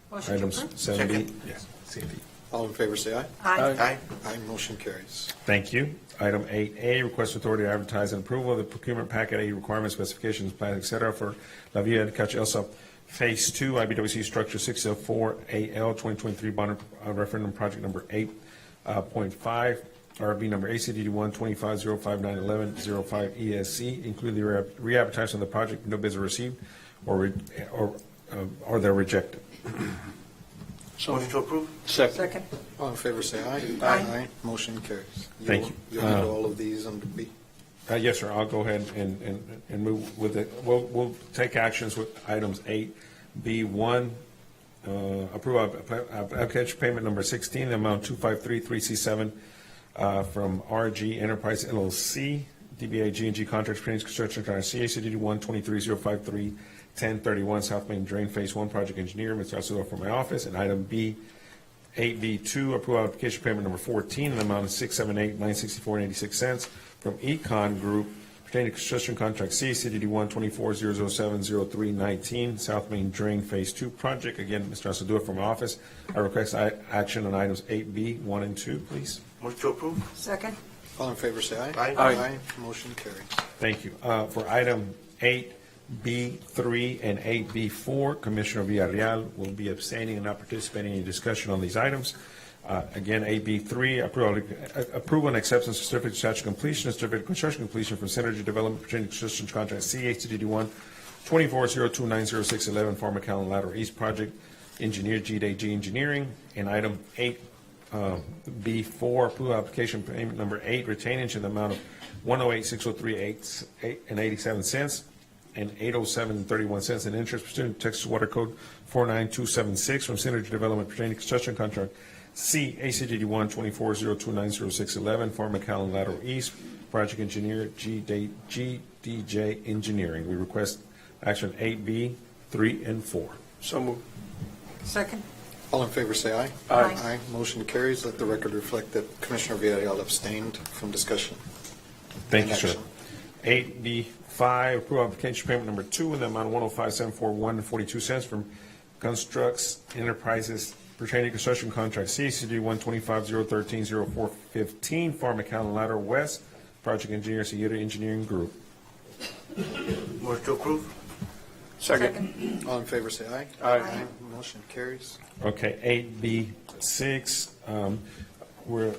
Motion to Items approve. 7D, yes, C and D. All in favor, say aye. Aye. Aye. Motion carries. Thank you. Item 8A, request authority to advertise and approval of the procurement packet A requirements, specifications, plans, et cetera, for La Villa de Cacho Elsa Phase 2, IBWC Structure 604AL 2023 bond referendum project number 8.5, RB number ACD 12505911105 ESC, include the re-advertising of the project. No bids are received or they're rejected. So moved to approve. Second. All in favor, say aye. Aye. Motion carries. Thank you. You'll handle all of these under B. Yes, sir. I'll go ahead and move with it. We'll take actions with items 8B1, approve application payment number 16, the amount 2533C7 from RG Enterprise LLC, DBA G&G Contracts, Phoenix Construction, CACD 1230531 South Main Drain Phase 1 Project Engineer, Mr. Alcedor from my office. And item B, 8B2, approve application payment number 14 in the amount of $678,964.86 from Econ Group pertaining to construction contract CACD 124-007-0319 South Main Drain Phase 2 Project. Again, Mr. Alcedor from my office. I request action on items 8B, 1 and 2, please. Motion to approve. Second. All in favor, say aye. Aye. Motion carries. Thank you. For item 8B3 and 8B4, Commissioner Villarreal will be abstaining and not participating in any discussion on these items. Again, AB3, approval and acceptance of certificate of statute completion and certificate of construction completion for Synergy Development Virginia Construction Contract CACDD1 2402906111 for McAllen Lateral East Project, engineer G Engineering. And item 8B4, approval application payment number 8, retainage in the amount of $108,603.87 and $807.31 in interest pursuant to Texas Water Code 49276 from Synergy Development Virginia Construction Contract C ACDD1 2402906111 for McAllen Lateral East Project Engineer GDJ Engineering. We request action 8B, 3, and 4. So moved. Second. All in favor say aye. Aye. Aye. Motion carries. Let the record reflect that Commissioner Villarreal abstained from discussion. Thank you, and sir. action. 8B5, approve application payment number 2 in the amount of $105,741.42 from Constructs Enterprises pertaining to construction contract CACD 125-013-0415 for McAllen Lateral West Project Engineer Sierra Engineering Group. Motion to approve. Second. All in favor say aye. Aye. Motion carries. Okay, 8B6, where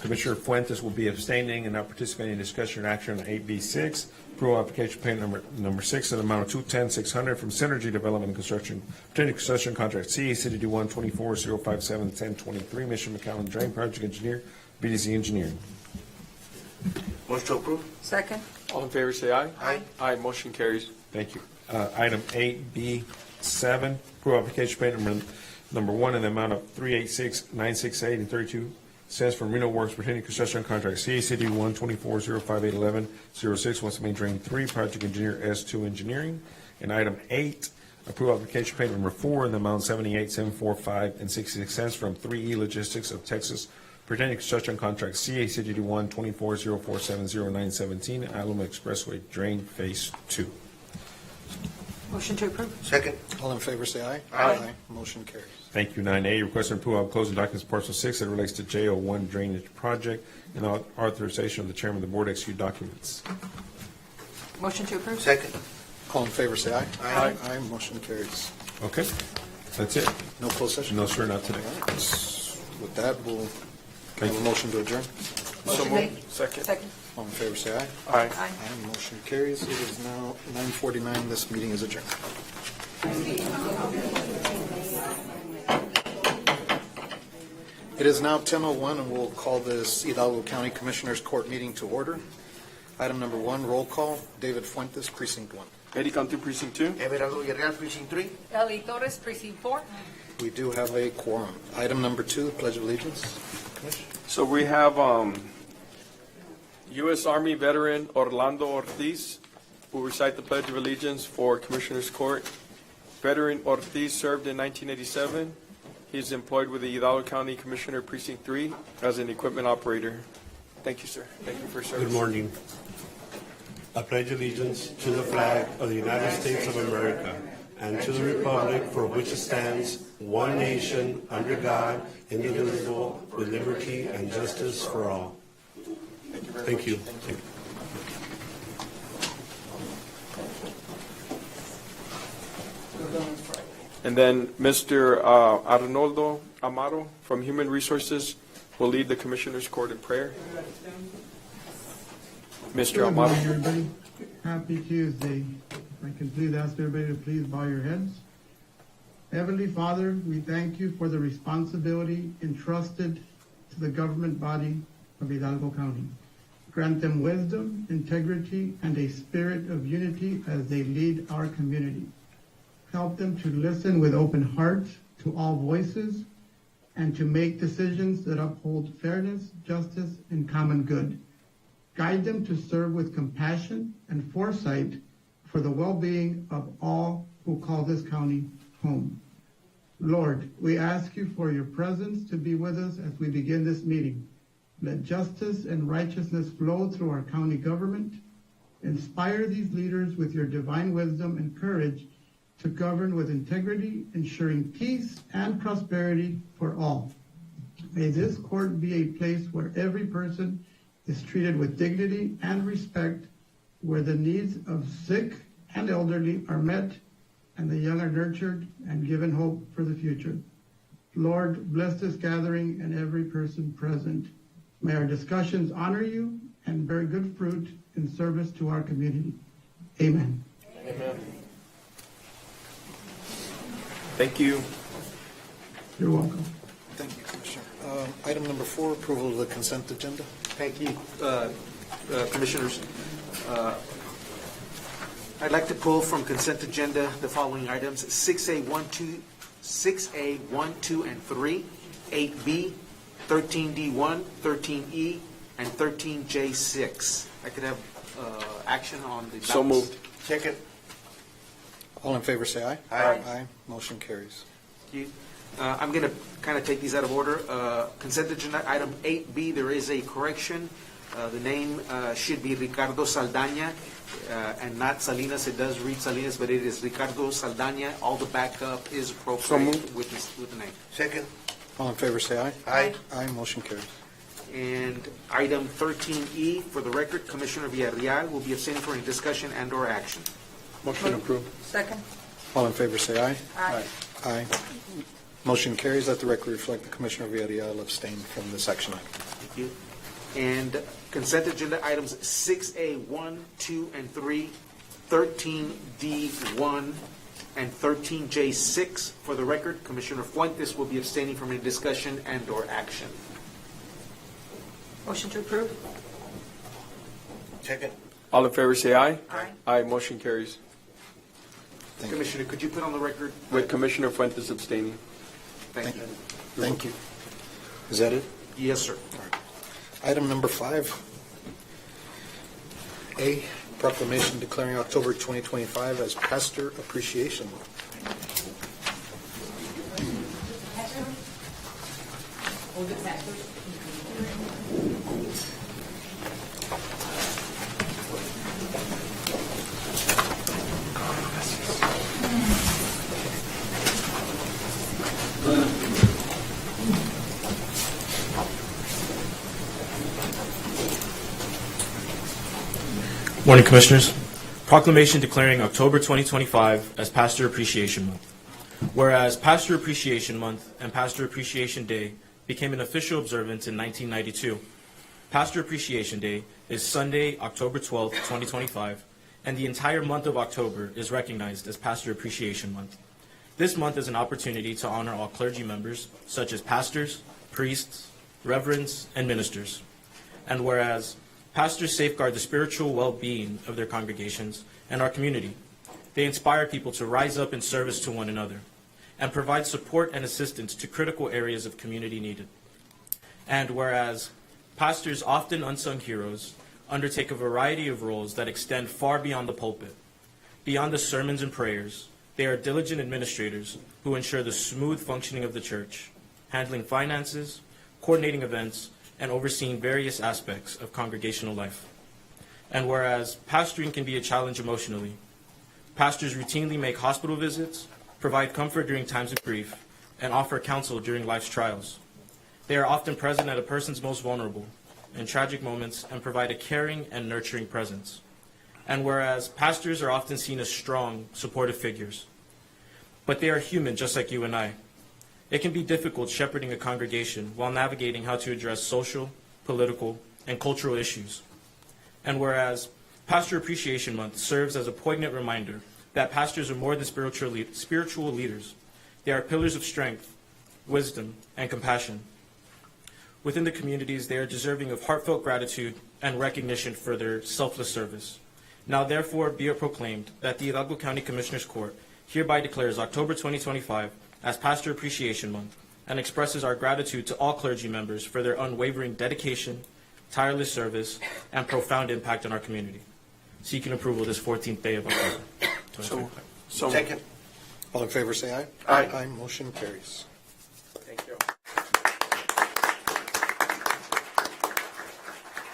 Commissioner Fuentes will be abstaining and not participating in discussion or action on 8B6. Approval application payment number 6 in the amount of $210,600 from Synergy Development and Construction, pertaining to construction contract CACD 124-057-1023, Mission McAllen Drain Project Engineer, BDC Engineering. Motion to approve. Second. All in favor say aye. Aye. Aye. Motion carries. Thank you. Item 8B7, approval application payment number 1 in the amount of $386,968.32 from Reno Works pertaining to construction contract CACD 124-05811-06 West Main Drain 3 Project Engineer S2 Engineering. And item 8, approval application payment number 4 in the amount of $78,745.66 from 3E Logistics of Texas pertaining to construction contract CACD 124-0470917 Alamo Expressway Drain Phase 2. Motion to approve. Second. All in favor say aye. Aye. Motion carries. Thank you. 9A, request approval of closing documents parcel 6 that relates to JO1 drainage project and authorization of the chairman of the board to execute documents. Motion to approve. Second. All in favor say aye. Aye. Aye. Motion carries. Okay, that's it. No closed session? No, sir, not today. All right. With that, we'll have a motion to adjourn. So Motion made. moved. Second. Second. All in favor say aye. Aye. Aye. Aye. Motion carries. It is now 9:49. This meeting is adjourned. It is now 10:01, and we'll call this Hidalgo County Commissioners Court meeting to order. Item number 1, roll call. David Fuentes, Precinct 1. Eddie Cantu, Precinct 2. Everaldo Villarreal, Precinct 3. Eli Torres, Precinct 4. We do have a quorum. Item number 2, Pledge of Allegiance. Commissioner. So we have U.S. Army veteran Orlando Ortiz, who will recite the Pledge of Allegiance for Commissioners Court. Veteran Ortiz served in 1987. He is employed with the Hidalgo County Commissioner Precinct 3 as an equipment operator. Thank you, sir. Thank you for your service. Good morning. I pledge allegiance to the flag of the United States of America and to the republic for which it stands, one nation, under God, indivisible, with liberty and justice for all. Thank you. Thank you. And then Mr. Arnoldo Amaro from Human Resources will lead the Commissioners Court in prayer. Mr. Good morning, Amaro. everybody. Happy Tuesday. If I can please ask everybody to please bow your heads. Heavenly Father, we thank you for the responsibility entrusted to the government body of Hidalgo County. Grant them wisdom, integrity, and a spirit of unity as they lead our community. Help them to listen with open hearts to all voices and to make decisions that uphold fairness, justice, and common good. Guide them to serve with compassion and foresight for the well-being of all who call this county home. Lord, we ask you for your presence to be with us as we begin this meeting. Let justice and righteousness flow through our county government. Inspire these leaders with your divine wisdom and courage to govern with integrity, ensuring peace and prosperity for all. May this court be a place where every person is treated with dignity and respect, where the needs of sick and elderly are met, and the young are nurtured and given hope for the future. Lord, bless this gathering and every person present. May our discussions honor you and bear good fruit in service to our community. Amen. Amen. Thank you. You're welcome. Thank you, Commissioner. Item number 4, approval of the consent agenda. Thank you, Commissioners. I'd like to pull from consent agenda the following items: 6A, 1, 2, and 3, 8B, 13D1, 13E, and 13J6. I could have action on the balance. So moved. Second. All in favor, say aye. Aye. Aye. Motion carries. Thank you. I'm going to kind of take these out of order. Consent agenda item 8B, there is a correction. The name should be Ricardo Saldaña and not Salinas. It does read Salinas, but it is Ricardo Saldaña. All the backup is appropriate with the name. Second. All in favor, say aye. Aye. Aye. Motion carries. And item 13E, for the record, Commissioner Villarreal will be abstaining from any discussion and/or action. Motion approved. Second. All in favor, say aye. Aye. Aye. Motion carries. Let the record reflect the Commissioner Villarreal abstained from this action item. Thank you. And consent agenda items 6A, 1, 2, and 3, 13D1, and 13J6. For the record, Commissioner Fuentes will be abstaining from any discussion and/or action. Motion to approve. Second. All in favor, say aye. Aye. Aye, motion carries. Thank you. Commissioner, could you put on the record? With Commissioner Fuentes abstaining. Thank you. Thank you. Is that it? Yes, sir. Item number 5. A, proclamation declaring October 2025 as Pastor Appreciation Month. Morning, Commissioners. Proclamation declaring October 2025 as Pastor Appreciation Month. Whereas Pastor Appreciation Month and Pastor Appreciation Day became an official observance in 1992, Pastor Appreciation Day is Sunday, October 12, 2025, and the entire month of October is recognized as Pastor Appreciation Month. This month is an opportunity to honor all clergy members, such as pastors, priests, reverends, and ministers. And whereas pastors safeguard the spiritual well-being of their congregations and our community, they inspire people to rise up in service to one another and provide support and assistance to critical areas of community needed. And whereas pastors, often unsung heroes, undertake a variety of roles that extend far beyond the pulpit. Beyond the sermons and prayers, they are diligent administrators who ensure the smooth functioning of the church, handling finances, coordinating events, and overseeing various aspects of congregational life. And whereas pastoring can be a challenge emotionally, pastors routinely make hospital visits, provide comfort during times of grief, and offer counsel during life's trials. They are often present at a person's most vulnerable and tragic moments and provide a caring and nurturing presence. And whereas pastors are often seen as strong, supportive figures, but they are human just like you and I. It can be difficult shepherding a congregation while navigating how to address social, political, and cultural issues. And whereas Pastor Appreciation Month serves as a poignant reminder that pastors are more than spiritual leaders, they are pillars of strength, wisdom, and compassion. Within the communities, they are deserving of heartfelt gratitude and recognition for their selfless service. Now therefore be it proclaimed that the Hidalgo County Commissioners Court hereby declares October 2025 as Pastor Appreciation Month and expresses our gratitude to all clergy members for their unwavering dedication, tireless service, and profound impact on our community. Seeking approval this 14th day of October. 2025. So second. All in favor, say aye. Aye. Aye. Motion carries. Thank you.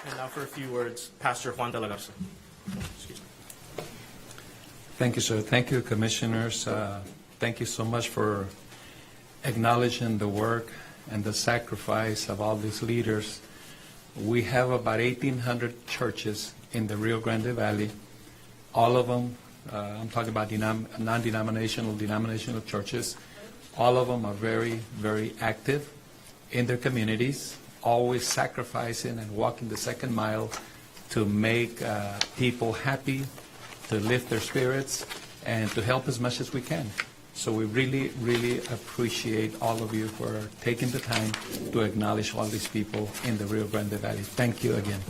And now for a few words, Pastor Juan de la Garza. Excuse me. Thank you, sir. Thank you, Commissioners. Thank you so much for acknowledging the work and the sacrifice of all these leaders. We have about 1,800 churches in the Rio Grande Valley. All of them, I'm talking about non-denominational, denominational churches. All of them are very, very active in their communities, always sacrificing and walking the second mile to make people happy, to lift their spirits, and to help as much as we can. So we really, really appreciate all of you for taking the time to acknowledge all these people in the Rio Grande Valley. Thank you again.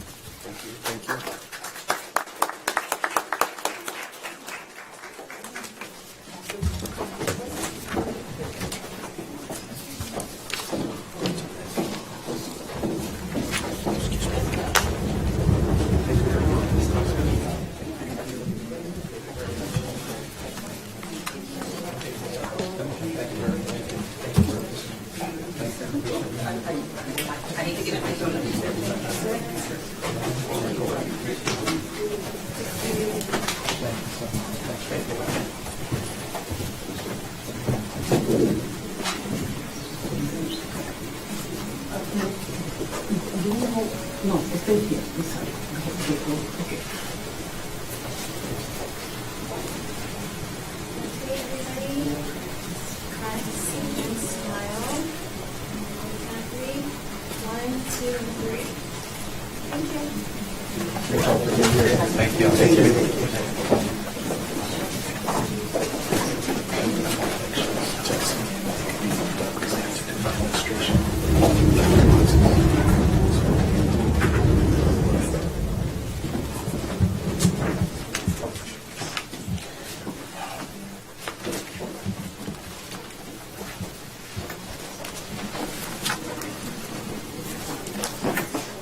Thank you.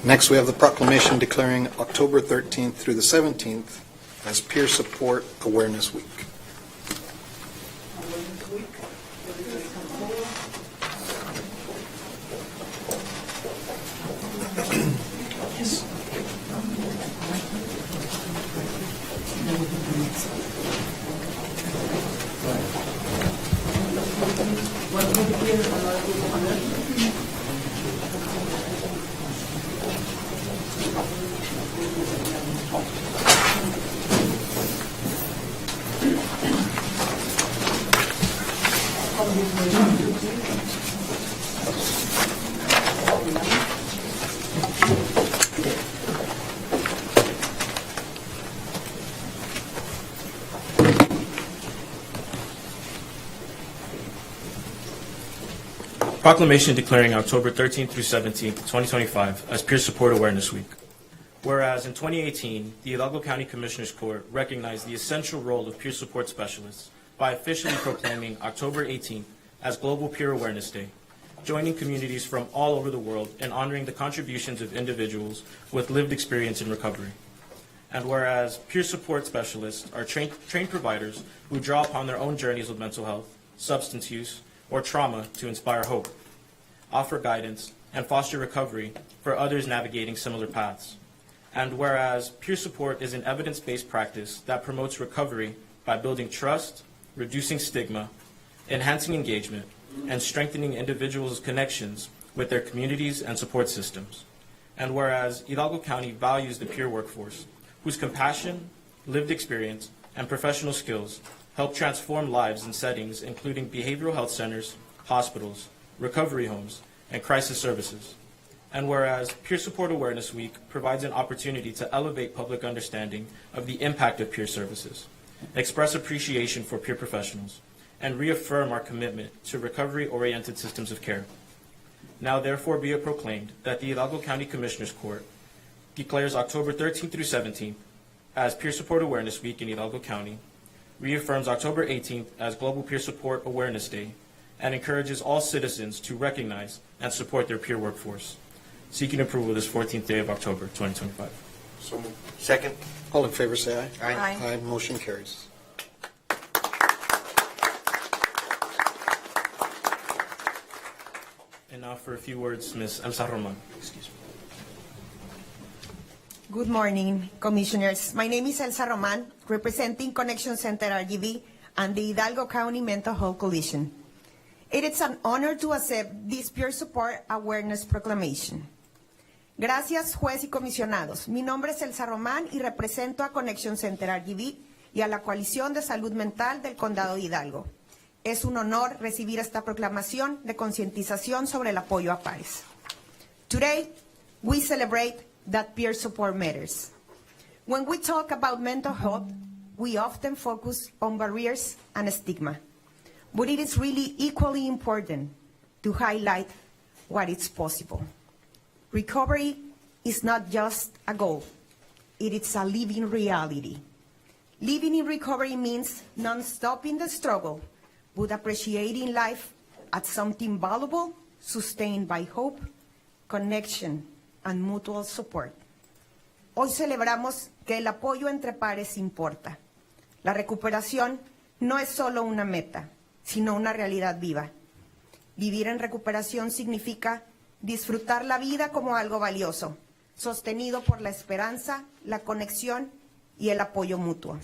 Next, we have the proclamation declaring October 13th through the 17th as Peer Support Awareness Week. Proclamation declaring October 13th through 17th, 2025 as Peer Support Awareness Week. Whereas in 2018, the Hidalgo County Commissioners Court recognized the essential role of peer support specialists by officially proclaiming October 18th as Global Peer Awareness Day, joining communities from all over the world in honoring the contributions of individuals with lived experience in recovery. And whereas peer support specialists are trained providers who draw upon their own journeys with mental health, substance use, or trauma to inspire hope, offer guidance, and foster recovery for others navigating similar paths. And whereas peer support is an evidence-based practice that promotes recovery by building trust, reducing stigma, enhancing engagement, and strengthening individuals' connections with their communities and support systems. And whereas Hidalgo County values the peer workforce, whose compassion, lived experience, and professional skills help transform lives in settings including behavioral health centers, hospitals, recovery homes, and crisis services. And whereas Peer Support Awareness Week provides an opportunity to elevate public understanding of the impact of peer services, express appreciation for peer professionals, and reaffirm our commitment to recovery-oriented systems of care. Now therefore be it proclaimed that the Hidalgo County Commissioners Court declares October 13th through 17th as Peer Support Awareness Week in Hidalgo County, reaffirms October 18th as Global Peer Support Awareness Day, and encourages all citizens to recognize and support their peer workforce. Seeking approval this 14th day of October, 2025. So moved. Second. All in favor, say aye. Aye. Aye. Motion carries. And now for a few words, Ms. Elsa Roman. Excuse me. Good morning, Commissioners. My name is Elsa Roman, representing Connection Center RGV and the Hidalgo County Mental Health Coalition. It is an honor to accept this Peer Support Awareness Proclamation. Gracias, juez y comisionados. Mi nombre es Elsa Román y represento a Connection Center RGV y a la Coalición de Salud Mental del Condado de Hidalgo. Es un honor recibir esta proclamación de concientización sobre el apoyo a pares. Today, we celebrate that peer support matters. When we talk about mental health, we often focus on barriers and stigma. But it is really equally important to highlight what is possible. Recovery is not just a goal, it is a living reality. Living in recovery means non-stopping the struggle, but appreciating life as something valuable, sustained by hope, connection, and mutual support. Hoy celebramos que el apoyo entre pares importa. La recuperación no es solo una meta, sino una realidad viva. Vivir en recuperación significa disfrutar la vida como algo valioso, sostenido por la esperanza, la conexión y el apoyo mutuo.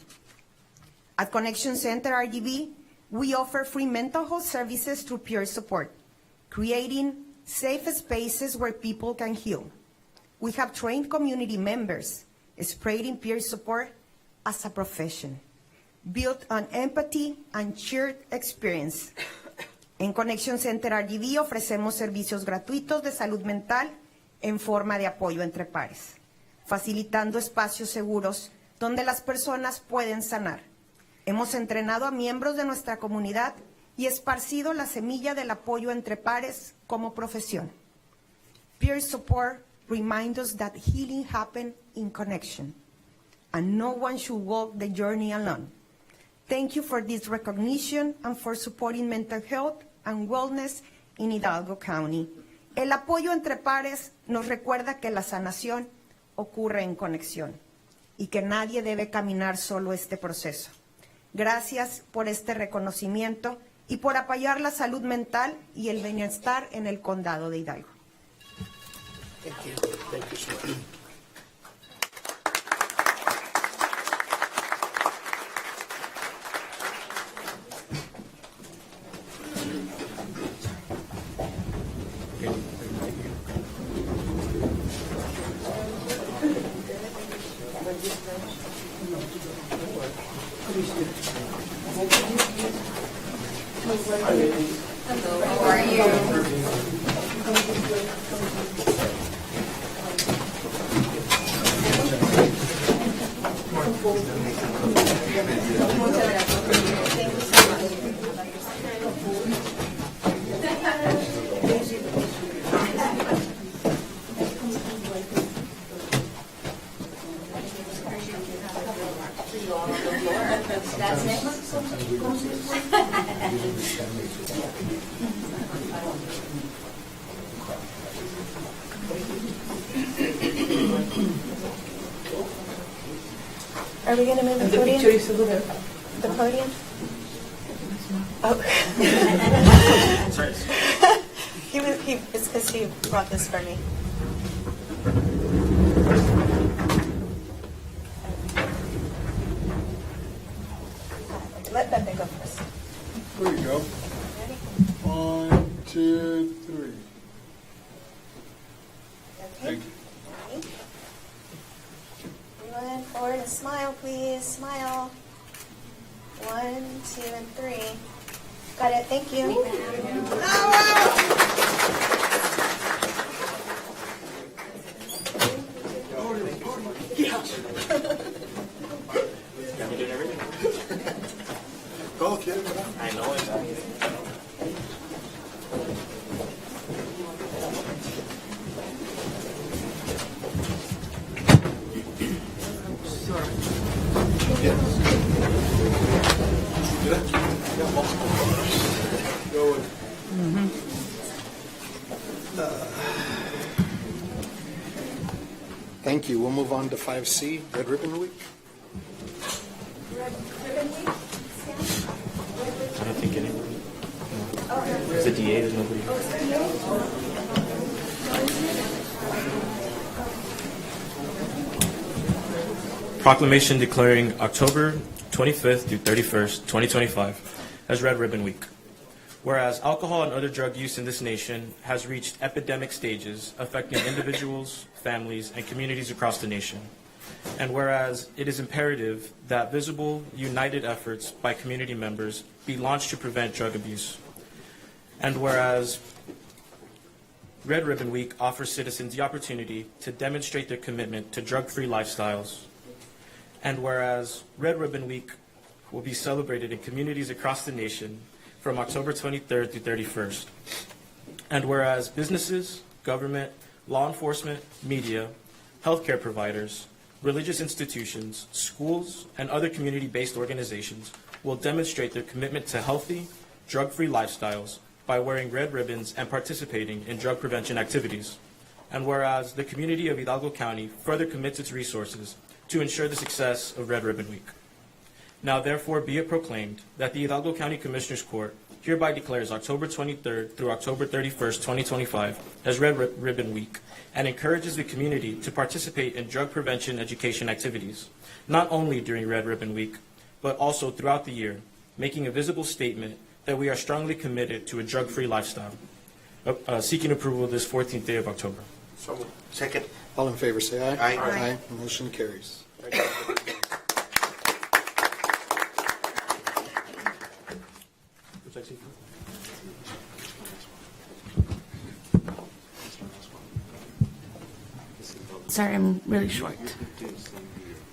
At Connection Center RGB, we offer free mental health services through peer support, creating safe spaces where people can heal. We have trained community members, spreading peer support as a profession, built on empathy and shared experience. En Connection Center RGB ofrecemos servicios gratuitos de salud mental en forma de apoyo entre pares, facilitando espacios seguros donde las personas pueden sanar. Hemos entrenado a miembros de nuestra comunidad y esparcido la semilla del apoyo entre pares como profesión. Peer support reminds us that healing happens in connection, and no one should walk the journey alone. Thank you for this recognition and for supporting mental health and wellness in Hidalgo County. El apoyo entre pares nos recuerda que la sanación ocurre en conexión y que nadie debe caminar solo este proceso. Gracias por este reconocimiento y por apoyar la salud mental y el bienestar en el condado de Hidalgo. Thank you. Thank you so much. How are you? Are we going to move the podium? The podium? Oh. It's because he brought this for me. Let Pepe go first. There you go. 1, 2, 3. Okay. Everyone forward and smile, please. Smile. 1, 2, and 3. Got it. Thank you. Todo quiere, ¿verdad? I know it. Thank you. We'll move on to 5C, Red Ribbon Week. Red ribbon week. I don't think anybody. It's the DA, there's nobody. Proclamation declaring October 25th through 31st, 2025 as Red Ribbon Week. Whereas alcohol and other drug use in this nation has reached epidemic stages affecting individuals, families, and communities across the nation. And whereas it is imperative that visible, united efforts by community members be launched to prevent drug abuse. And whereas Red Ribbon Week offers citizens the opportunity to demonstrate their commitment to drug-free lifestyles. And whereas Red Ribbon Week will be celebrated in communities across the nation from October 23rd through 31st. And whereas businesses, government, law enforcement, media, healthcare providers, religious institutions, schools, and other community-based organizations will demonstrate their commitment to healthy, drug-free lifestyles by wearing red ribbons and participating in drug prevention activities. And whereas the community of Hidalgo County further commits its resources to ensure the success of Red Ribbon Week. Now therefore be it proclaimed that the Hidalgo County Commissioners Court hereby declares October 23rd through October 31st, 2025 as Red Ribbon Week and encourages the community to participate in drug prevention education activities, not only during Red Ribbon Week, but also throughout the year, making a visible statement that we are strongly committed to a drug-free lifestyle. Seeking approval this 14th day of October. Second. All in favor, say aye. Aye. Aye. Motion carries. Sorry, I'm really short.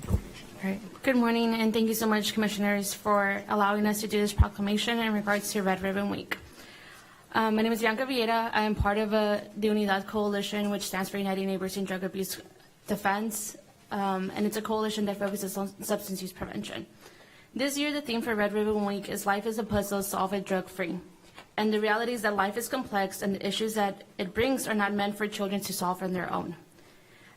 All right. Good morning, and thank you so much, Commissioners, for allowing us to do this proclamation in regards to Red Ribbon Week. My name is Bianca Vieira. I am part of the Unidad Coalition, which stands for United Neighbors in Drug Abuse Defense, and it's a coalition that focuses on substance use prevention. This year, the theme for Red Ribbon Week is Life is a Puzzle, Solve It Drug-Free. And the reality is that life is complex, and the issues that it brings are not meant for children to solve on their own.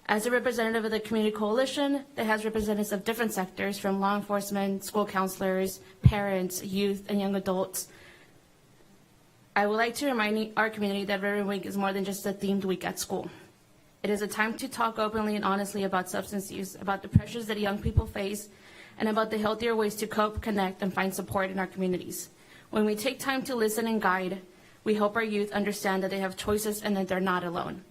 As a representative of the Community Coalition that has representatives of different sectors, from law enforcement, school counselors, parents, youth, and young adults, I would like to remind our community that Red Ribbon Week is more than just a themed week at school. It is a time to talk openly and honestly about substance use, about the pressures that young people face, and about the healthier ways to cope, connect, and find support in our communities. When we take time to listen and guide, we help our youth understand that they have choices and that they're not alone.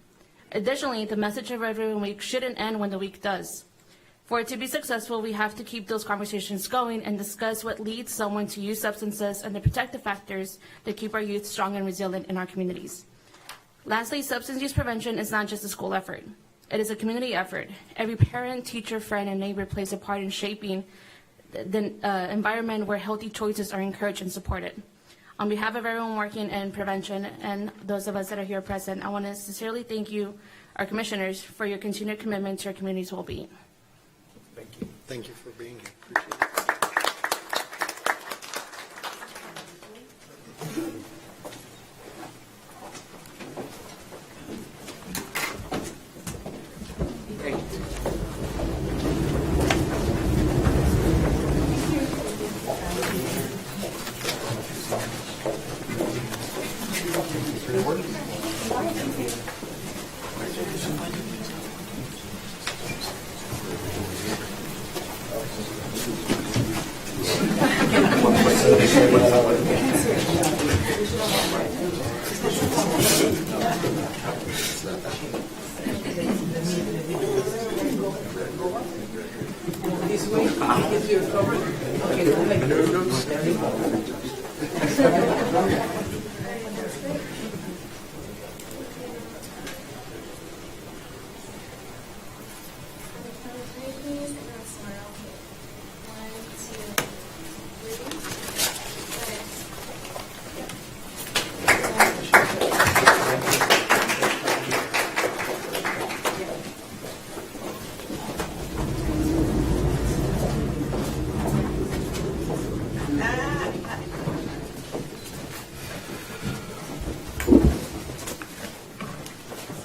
Additionally, the message of Red Ribbon Week shouldn't end when the week does. For it to be successful, we have to keep those conversations going and discuss what leads someone to use substances and the protective factors that keep our youth strong and resilient in our communities. Lastly, substance use prevention is not just a school effort. It is a community effort. Every parent, teacher, friend, and neighbor plays a part in shaping the environment where healthy choices are encouraged and supported. On behalf of everyone working in prevention and those of us that are here present, I want to sincerely thank you, our commissioners, for your continued commitment to our community's well-being. Thank you. Thank you for being here. Appreciate it.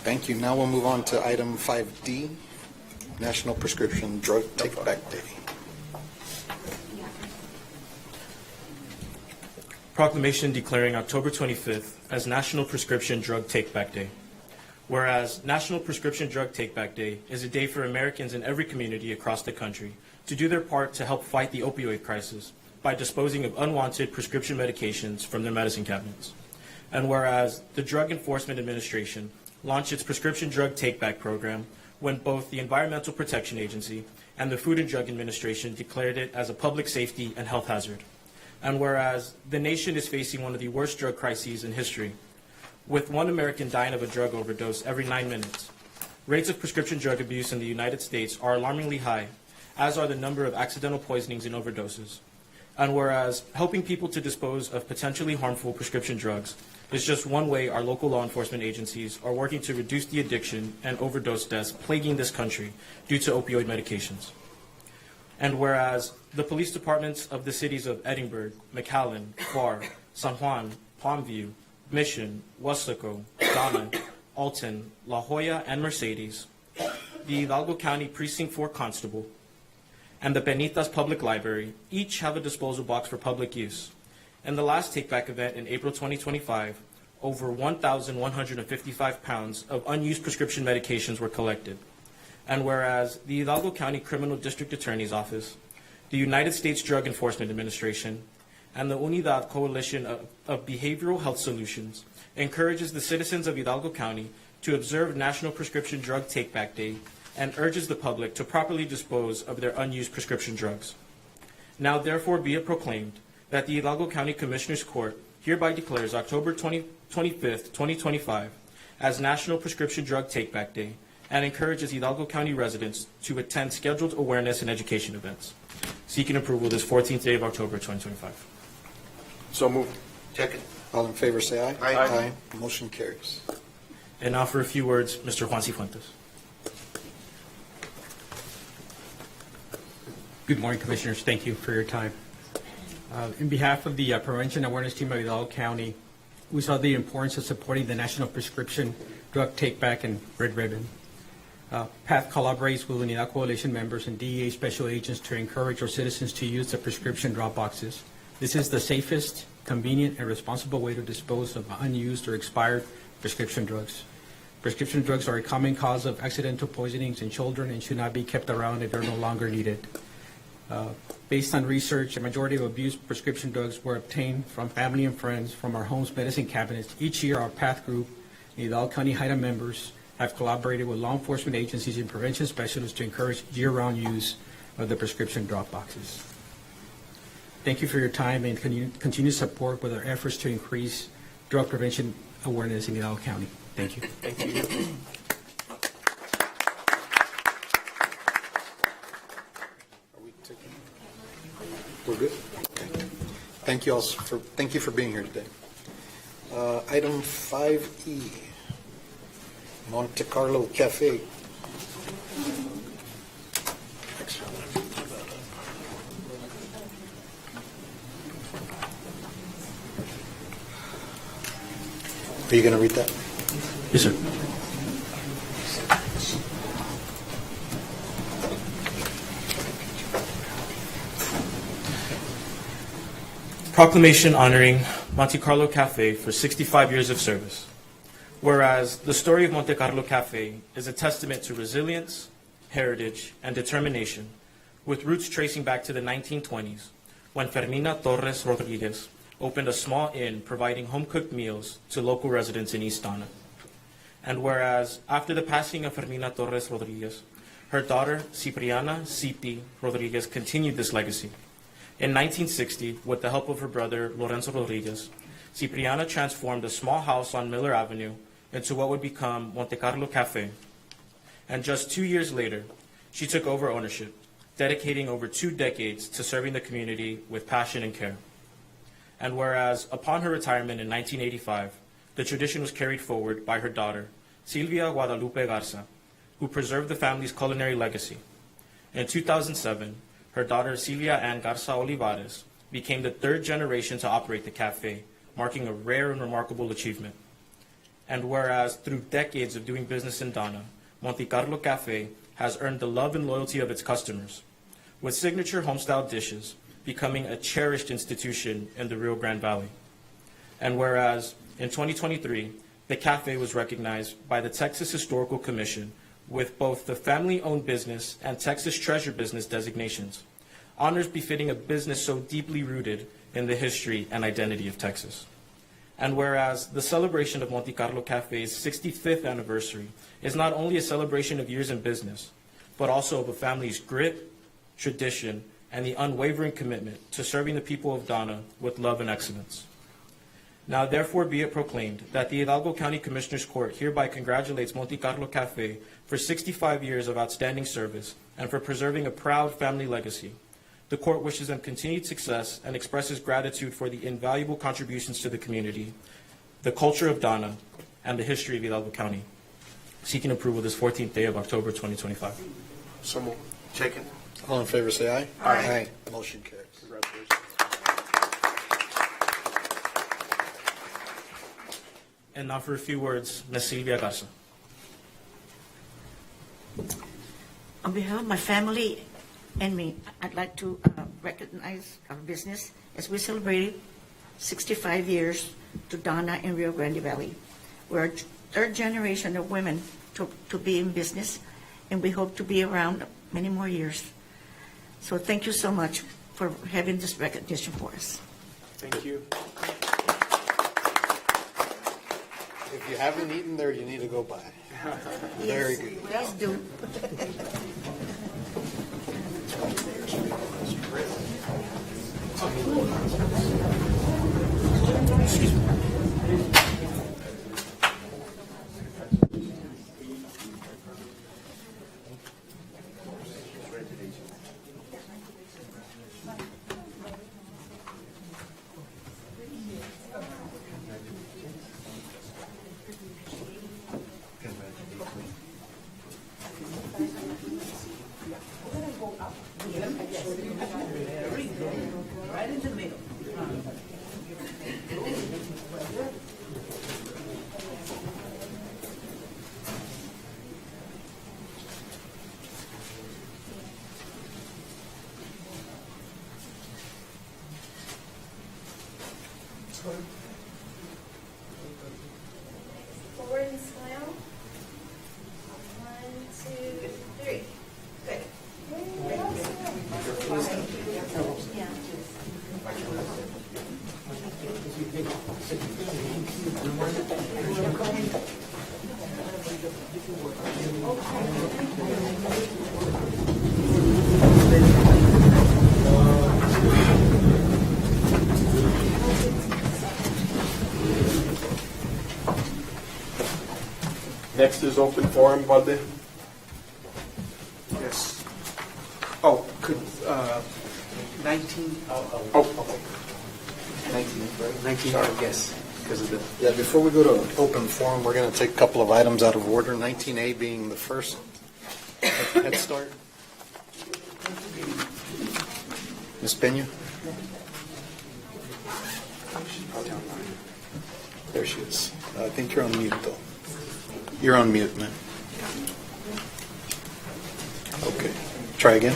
Thank you. Now we'll move on to item 5D, National Prescription Drug Take-Back Day. Proclamation declaring October 25th as National Prescription Drug Take-Back Day. Whereas National Prescription Drug Take-Back Day is a day for Americans in every community across the country to do their part to help fight the opioid crisis by disposing of unwanted prescription medications from their medicine cabinets. And whereas the Drug Enforcement Administration launched its Prescription Drug Take-Back program, when both the Environmental Protection Agency and the Food and Drug Administration declared it as a public safety and health hazard. And whereas the nation is facing one of the worst drug crises in history, with one American dying of a drug overdose every 9 minutes, rates of prescription drug abuse in the United States are alarmingly high, as are the number of accidental poisonings and overdoses. And whereas helping people to dispose of potentially harmful prescription drugs is just one way our local law enforcement agencies are working to reduce the addiction and overdose deaths plaguing this country due to opioid medications. And whereas the police departments of the cities of Edinburgh, McAllen, Pharr, San Juan, Palmview, Mission, Weslaco, Donna, Alton, La Jolla, and Mercedes, the Hidalgo County Precinct 4 Constable, and the Penitas Public Library each have a disposal box for public use. In the last take-back event in April 2025, over 1,155 pounds of unused prescription medications were collected. And whereas the Hidalgo County Criminal District Attorney's Office, the United States Drug Enforcement Administration, and the Unidad Coalition of Behavioral Health Solutions encourages the citizens of Hidalgo County to observe National Prescription Drug Take-Back Day and urges the public to properly dispose of their unused prescription drugs. Now therefore be it proclaimed that the Hidalgo County Commissioners Court hereby declares October 25th, 2025 as National Prescription Drug Take-Back Day and encourages Hidalgo County residents to attend scheduled awareness and education events. Seeking approval this 14th day of October 2025. So moved. Second. All in favor, say aye. Aye. Motion carries. And now for a few words, Mr. Juan Cifuentes. Good morning, Commissioners. Thank you for your time. In behalf of the Prevention Awareness Team of Hidalgo County, we saw the importance of supporting the National Prescription Drug Take-Back and Red Ribbon. PATH collaborates with Unidad Coalition members and DEA special agents to encourage our citizens to use the prescription drop boxes. This is the safest, convenient, and responsible way to dispose of unused or expired prescription drugs. Prescription drugs are a common cause of accidental poisonings in children and should not be kept around if they're no longer needed. Based on research, a majority of abused prescription drugs were obtained from family and friends from our home's medicine cabinets. Each year, our PATH group, Hidalgo County HIDA members, have collaborated with law enforcement agencies and prevention specialists to encourage year-round use of the prescription drop boxes. Thank you for your time and continued support with our efforts to increase drug prevention awareness in Hidalgo County. Thank you. Thank you. We're good? Okay. Thank you all for being here today. Item 5E, Monte Carlo Cafe. Are you going to read that? Yes, sir. Proclamation honoring Monte Carlo Cafe for 65 years of service. Whereas the story of Monte Carlo Cafe is a testament to resilience, heritage, and determination, with roots tracing back to the 1920s, when Fermina Torres Rodriguez opened a small inn providing home-cooked meals to local residents in East Donna. And whereas after the passing of Fermina Torres Rodriguez, her daughter, Cipriana Cipi Rodriguez, continued this legacy. In 1960, with the help of her brother, Lorenzo Rodriguez, Cipriana transformed a small house on Miller Avenue into what would become Monte Carlo Cafe. And just 2 years later, she took over ownership, dedicating over 2 decades to serving the community with passion and care. And whereas upon her retirement in 1985, the tradition was carried forward by her daughter, Silvia Guadalupe Garza, who preserved the family's culinary legacy. In 2007, her daughter Silvia Ann Garza Olivares became the 3rd generation to operate the cafe, marking a rare and remarkable achievement. And whereas through decades of doing business in Donna, Monte Carlo Cafe has earned the love and loyalty of its customers, with signature homestyle dishes becoming a cherished institution in the Rio Grande Valley. And whereas in 2023, the cafe was recognized by the Texas Historical Commission with both the family-owned business and Texas Treasure Business designations, honors befitting a business so deeply rooted in the history and identity of Texas. And whereas the celebration of Monte Carlo Cafe's 65th anniversary is not only a celebration of years in business, but also of a family's grit, tradition, and the unwavering commitment to serving the people of Donna with love and excellence. Now therefore be it proclaimed that the Hidalgo County Commissioners Court hereby congratulates Monte Carlo Cafe for 65 years of outstanding service and for preserving a proud family legacy. The court wishes them continued success and expresses gratitude for the invaluable contributions to the community, the culture of Donna, and the history of Hidalgo County. Seeking approval this 14th day of October 2025. So moved. Second. All in favor, say aye. Aye. Motion carries. Congratulations. And now for a few words, Ms. Silvia Garza. On behalf of my family and me, I'd like to recognize our business as we celebrated 65 years to Donna in Rio Grande Valley. We're a third generation of women to be in business, and we hope to be around many more years. So thank you so much for having this recognition for us. Thank you. If you haven't eaten there, you need to go by. Very good. Please do. Forward and smile. 1, 2, 3. Good. Next is open forum, Valde. Yes. Oh, could, 19, Oh, 19, right? 19, I guess, because of the. Yeah, before we go to open forum, we're going to take a couple of items out of order, 19A being the first. Head Start. Ms. Peña? There she is. I think you're on mute, though. You're on mute, man. Okay. Try again.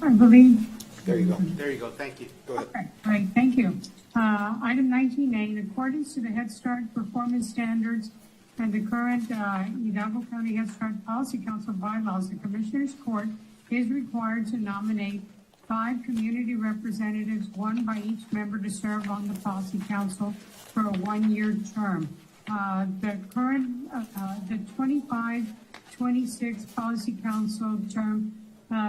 I believe. There you go. There you go, thank you. Go ahead. Okay, great, thank you. Item 19A, in accordance to the Head Start performance standards and the current Hidalgo County Head Start Policy Council bylaws, the Commissioners Court is required to nominate 5 community representatives, 1 by each member, to serve on the Policy Council for a 1-year term. The current, the 25-26 Policy Council term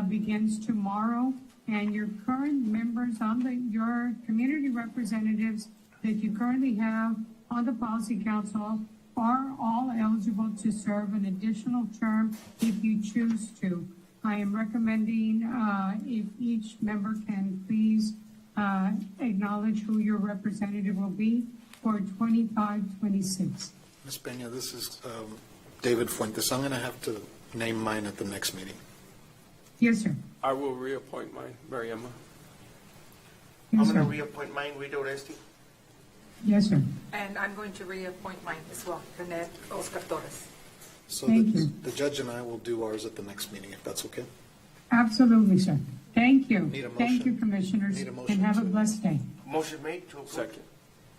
begins tomorrow, and your current members on your community representatives that you currently have on the Policy Council are all eligible to serve an additional term if you choose to. I am recommending if each member can please acknowledge who your representative will be for 25-26. Ms. Peña, this is David Fuentes. I'm going to have to name mine at the next meeting. Yes, sir. I will reappoint mine, Mary Emma. Yes, I'm going to sir. reappoint mine, Rito Oresti. Yes, sir. And I'm going to reappoint mine as well, Renee Oscar Torres. So Thank you. the judge and I will do ours at the next meeting, if that's okay. Absolutely, sir. Thank you. Need a Thank you, motion? Commissioners, Need a motion and have a to- blessed day. Motion made to approve. Second.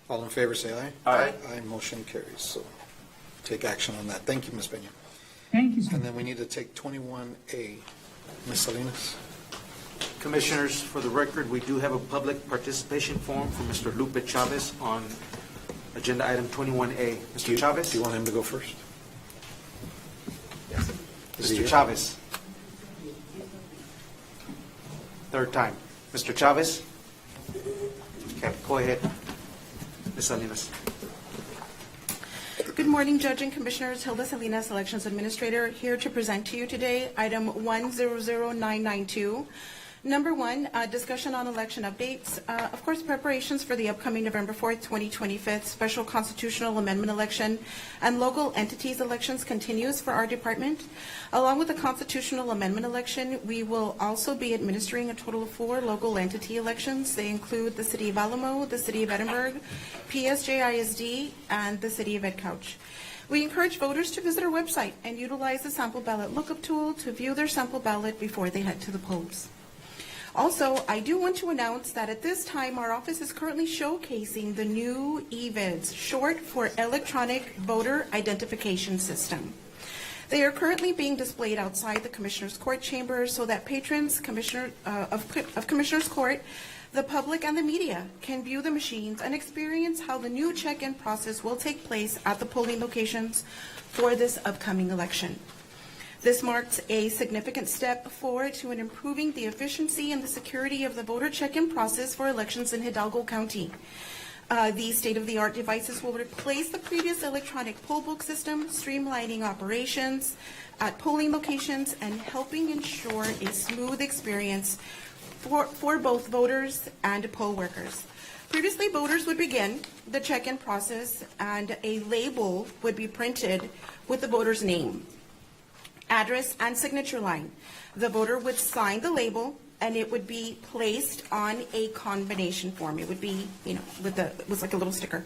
All in favor, say aye. Aye. Aye, motion carries. So take action on that. Thank you, Ms. Peña. Thank you, sir. And then we need to take 21A. Ms. Salinas? Commissioners, for the record, we do have a public participation form for Mr. Lupe Chavez on agenda item 21A. Mr. Chavez? Do you want him to go first? Is he Mr. here? Chavez? Third time. Mr. Chavez? Okay, go ahead. Ms. Salinas. Good morning, Judge and Commissioners. Hilda Salinas, Elections Administrator, here to present to you today item 100992. Number one, discussion on election updates. Of course, preparations for the upcoming November 4th, 2025 special constitutional amendment election and local entities elections continues for our department. Along with the constitutional amendment election, we will also be administering a total of 4 local entity elections. They include the City of Alamo, the City of Edinburgh, PSJISD, and the City of Edcouch. We encourage voters to visit our website and utilize the sample ballot lookup tool to view their sample ballot before they head to the polls. Also, I do want to announce that at this time, our office is currently showcasing the new EVIDS, short for Electronic Voter Identification System. They are currently being displayed outside the Commissioner's Court chamber so that patrons of Commissioner's Court, the public, and the media can view the machines and experience how the new check-in process will take place at the polling locations for this upcoming election. This marks a significant step forward to improving the efficiency and the security of the voter check-in process for elections in Hidalgo County. These state-of-the-art devices will replace the previous electronic poll book system, streamlining operations at polling locations and helping ensure a smooth experience for both voters and poll workers. Previously, voters would begin the check-in process and a label would be printed with the voter's name, address, and signature line. The voter would sign the label and it would be placed on a combination form. It would be, it was like a little sticker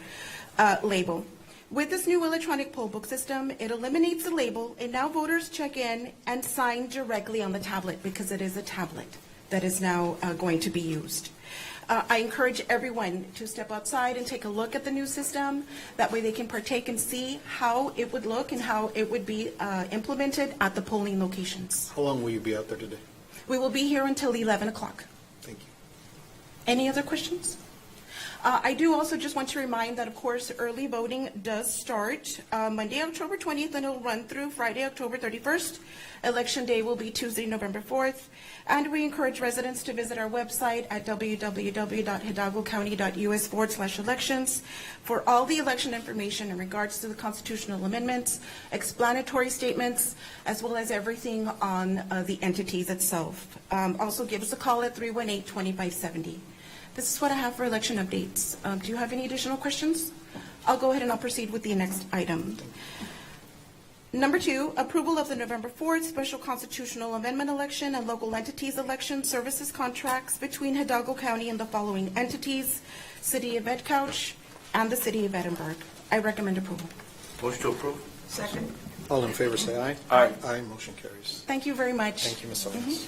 label. With this new electronic poll book system, it eliminates the label and now voters check in and sign directly on the tablet because it is a tablet that is now going to be used. I encourage everyone to step outside and take a look at the new system. That way they can partake and see how it would look and how it would be implemented at the polling locations. How long will you be out there today? We will be here until 11 o'clock. Thank you. Any other questions? I do also just want to remind that, of course, early voting does start Monday, October 20th, and it will run through Friday, October 31st. Election day will be Tuesday, November 4th. And we encourage residents to visit our website at www.hidalgocounty.us/elections for all the election information in regards to the constitutional amendments, explanatory statements, as well as everything on the entities itself. Also give us a call at 318-2570. This is what I have for election updates. Do you have any additional questions? I'll go ahead and I'll proceed with the next item. Number 2, approval of the November 4th special constitutional amendment election and local entities election services contracts between Hidalgo County and the following entities: City of Edcouch and the City of Edinburgh. I recommend approval. Motion to approve. Second. All in favor, say aye. Aye. Aye, motion carries. Thank you very much. Thank you, Ms. Salinas.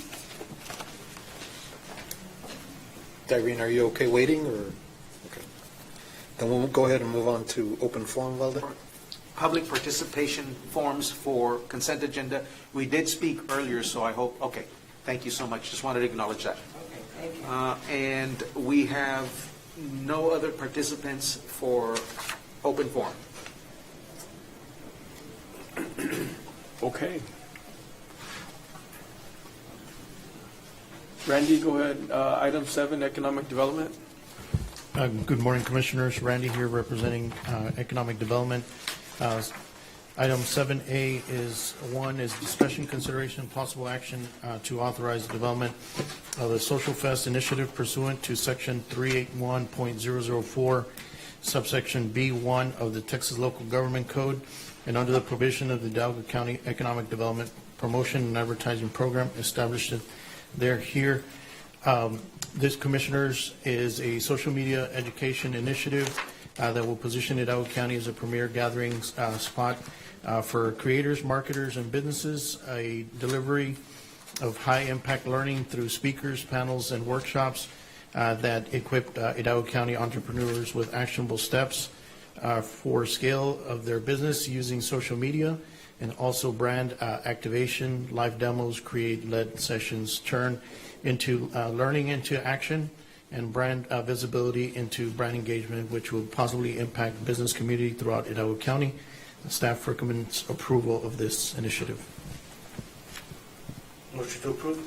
Irene, are you okay waiting, or? Okay. Then we'll go ahead and move on to open forum, Valde. Public participation forms for consent agenda. We did speak earlier, so I hope, okay, thank you so much. Just wanted to acknowledge that. Okay, thank you. And we have no other participants for open forum. Okay. Randy, go ahead. Item 7, economic development. Good morning, Commissioners. Randy here representing Economic Development. Item 7A is discussion, consideration, and possible action to authorize the development of a Social Fest initiative pursuant to Section 381.004, subsection B1 of the Texas Local Government Code, and under the provision of the Hidalgo County Economic Development Promotion and Advertising Program established there here. This, Commissioners, is a social media education initiative that will position Hidalgo County as a premier gathering spot for creators, marketers, and businesses, a delivery of high-impact learning through speakers, panels, and workshops that equip Hidalgo County entrepreneurs with actionable steps for scale of their business using social media, and also brand activation, live demos, create-led sessions turn into learning into action, and brand visibility into brand engagement, which will positively impact business community throughout Hidalgo County. The staff recommends approval of this initiative. Motion to approve?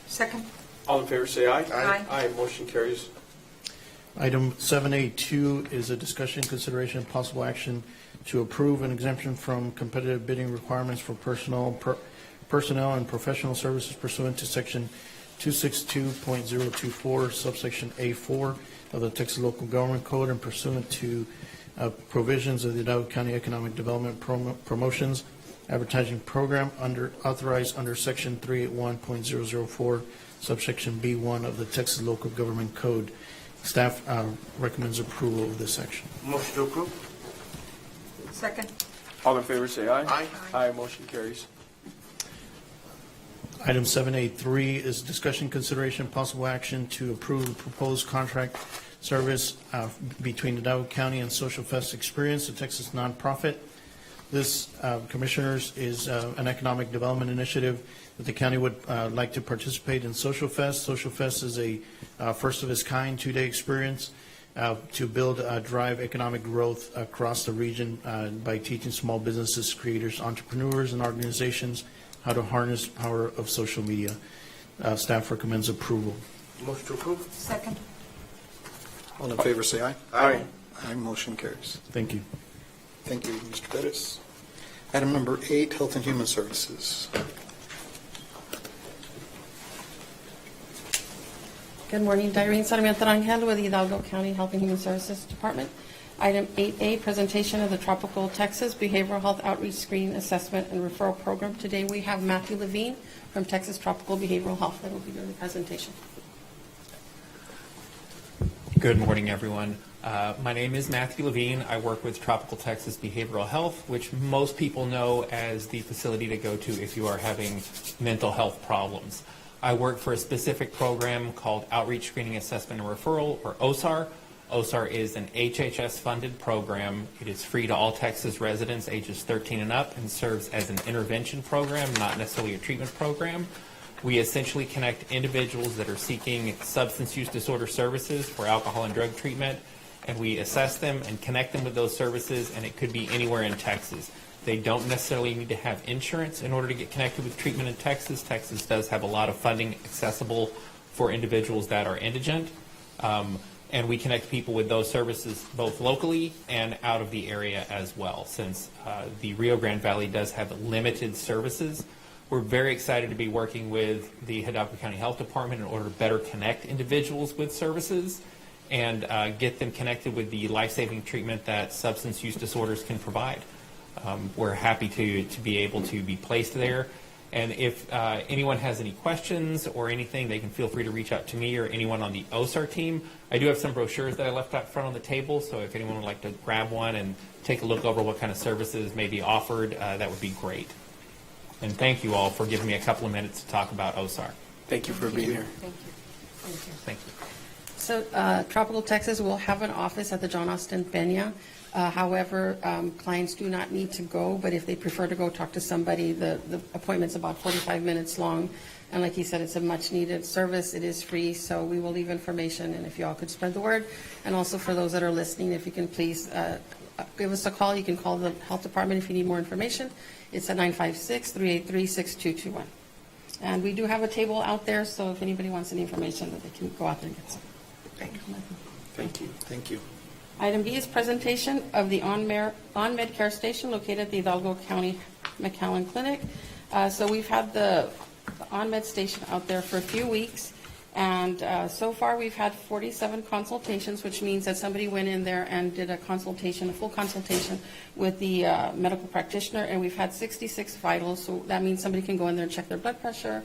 Second. All in favor, say aye. Aye. Aye, motion carries. Item 7A2 is a discussion, consideration, and possible action to approve an exemption from competitive bidding requirements for personnel and professional services pursuant to Section 262.024, subsection A4 of the Texas Local Government Code, and pursuant to provisions of the Hidalgo County Economic Development Promotions Advertising Program authorized under Section 381.004, subsection B1 of the Texas Local Government Code. Staff recommends approval of this section. Motion to approve? Second. All in favor, say aye. Aye. Aye, motion carries. Item 7A3 is discussion, consideration, possible action to approve the proposed contract service between Hidalgo County and Social Fest Experience, a Texas nonprofit. This, Commissioners, is an economic development initiative that the county would like to participate in Social Fest. Social Fest is a first-of-its-kind two-day experience to build, drive economic growth across the region by teaching small businesses, creators, entrepreneurs, and organizations how to harness the power of social media. Staff recommends approval. Motion to approve? Second. All in favor, say aye. Aye. Aye, motion carries. Thank you. Thank you, Mr. Perez. Item number 8, Health and Human Services. Good morning, Irene Sarmiento Rangel with the Hidalgo County Health and Human Services Department. Item 8A, presentation of the Tropical Texas Behavioral Health Outreach Screening Assessment and Referral Program. Today we have Matthew Levine from Texas Tropical Behavioral Health that will be doing the presentation. Good morning, everyone. My name is Matthew Levine. I work with Tropical Texas Behavioral Health, which most people know as the facility to go to if you are having mental health problems. I work for a specific program called Outreach Screening Assessment and Referral, or OSAR. OSAR is an HHS-funded program. It is free to all Texas residents ages 13 and up and serves as an intervention program, not necessarily a treatment program. We essentially connect individuals that are seeking substance use disorder services for alcohol and drug treatment, and we assess them and connect them with those services, and it could be anywhere in Texas. They don't necessarily need to have insurance in order to get connected with treatment in Texas. Texas does have a lot of funding accessible for individuals that are indigent. And we connect people with those services both locally and out of the area as well. Since the Rio Grande Valley does have limited services, we're very excited to be working with the Hidalgo County Health Department in order to better connect individuals with services and get them connected with the life-saving treatment that substance use disorders can provide. We're happy to be able to be placed there. And if anyone has any questions or anything, they can feel free to reach out to me or anyone on the OSAR team. I do have some brochures that I left out front on the table, so if anyone would like to grab one and take a look over what kind of services may be offered, that would be great. And thank you all for giving me a couple of minutes to talk about OSAR. Thank you for being here. Thank you. Thank you. So Tropical Texas will have an office at the John Austin Peña. However, clients do not need to go, but if they prefer to go talk to somebody, the appointment's about 45 minutes long. And like he said, it's a much-needed service. It is free, so we will leave information, and if you all could spread the word. And also for those that are listening, if you can please give us a call. You can call the health department if you need more information. It's at 956-383-6221. And we do have a table out there, so if anybody wants any information, that they can go out there and get some. Thank you. Thank you. Thank you. Item B is presentation of the on-med care station located at the Hidalgo County McAllen Clinic. So we've had the on-med station out there for a few weeks, and so far we've had 47 consultations, which means that somebody went in there and did a consultation, a full consultation with the medical practitioner, and we've had 66 vitals. So that means somebody can go in there and check their blood pressure,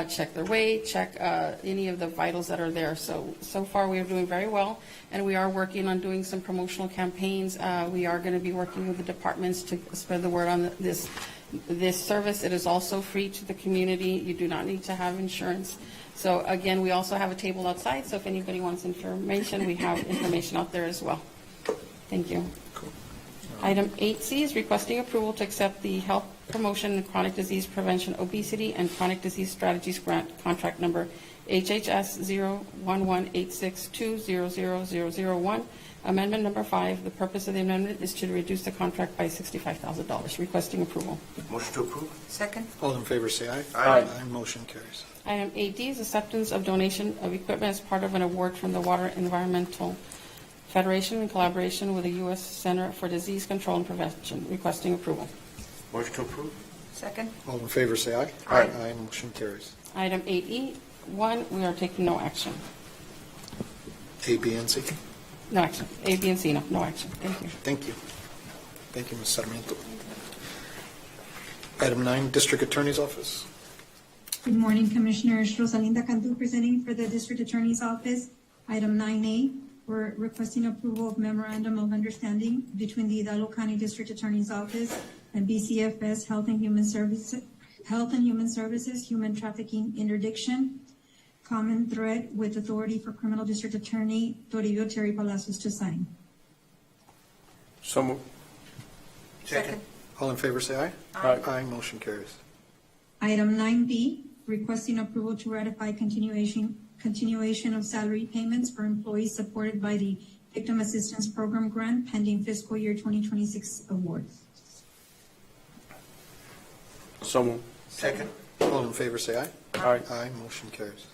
check their weight, check any of the vitals that are there. So far we are doing very well, and we are working on doing some promotional campaigns. We are going to be working with the departments to spread the word on this service. It is also free to the community. You do not need to have insurance. So again, we also have a table outside, so if anybody wants information, we have information out there as well. Thank you. Cool. Item 8C is requesting approval to accept the Health Promotion and Chronic Disease Prevention, Obesity, and Chronic Disease Strategies Grant, contract number HHS 01186200001. Amendment number 5. The purpose of the amendment is to reduce the contract by $65,000. Requesting approval. Motion to approve. Second. All in favor, say aye. Aye. Motion carries. Item 8D is acceptance of donation of equipment as part of an award from the Water Environmental Federation in collaboration with the U.S. Center for Disease Control and Prevention. Requesting approval. Motion to approve. Second. All in favor, say aye. Aye. Motion carries. Item 8E1, we are taking no action. A, B, and C. No action. A, B, and C, no action. Thank you. Thank you. Thank you, Ms. Sarmiento. Item 9, District Attorney's Office. Good morning, Commissioners. Rosalinda Cantu presenting for the District Attorney's Office. Item 9A, we're requesting approval of Memorandum of Understanding between the Hidalgo County District Attorney's Office and BCFS Health and Human Services, Human Trafficking Interdiction, Common Thread with Authority for Criminal District Attorney Toribio Terry Palacios to sign. So moved. Second. All in favor, say aye. Aye. Motion carries. Item 9B, requesting approval to ratify continuation of salary payments for employees supported by the Victim Assistance Program grant pending fiscal year 2026 award. So moved. Second. All in favor, say aye. Aye. Motion carries.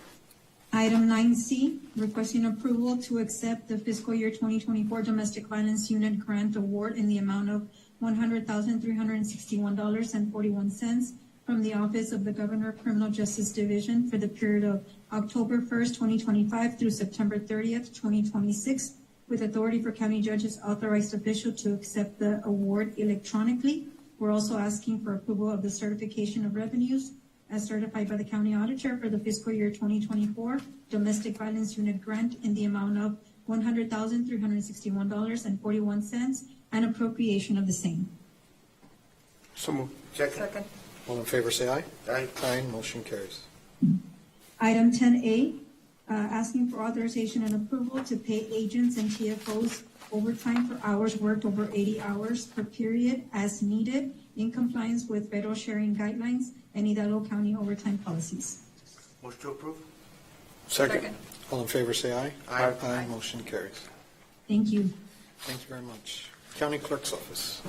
Item 9C, requesting approval to accept the fiscal year 2024 Domestic Violence Unit Grant Award in the amount of $100,361.41 from the Office of the Governor Criminal Justice Division for the period of October 1st, 2025 through September 30th, 2026, with authority for county judges authorized official to accept the award electronically. We're also asking for approval of the certification of revenues as certified by the county auditor for the fiscal year 2024 Domestic Violence Unit Grant in the amount of $100,361.41 and appropriation of the same. So moved. Second. All in favor, say aye. Aye. Motion carries. Item 10A, asking for authorization and approval to pay agents and TFOs overtime for hours worked over 80 hours per period as needed in compliance with federal sharing guidelines and Hidalgo County overtime policies. Motion to approve. Second. All in favor, say aye. Aye. Motion carries. Thank you. Thank you very much. County Clerk's Office.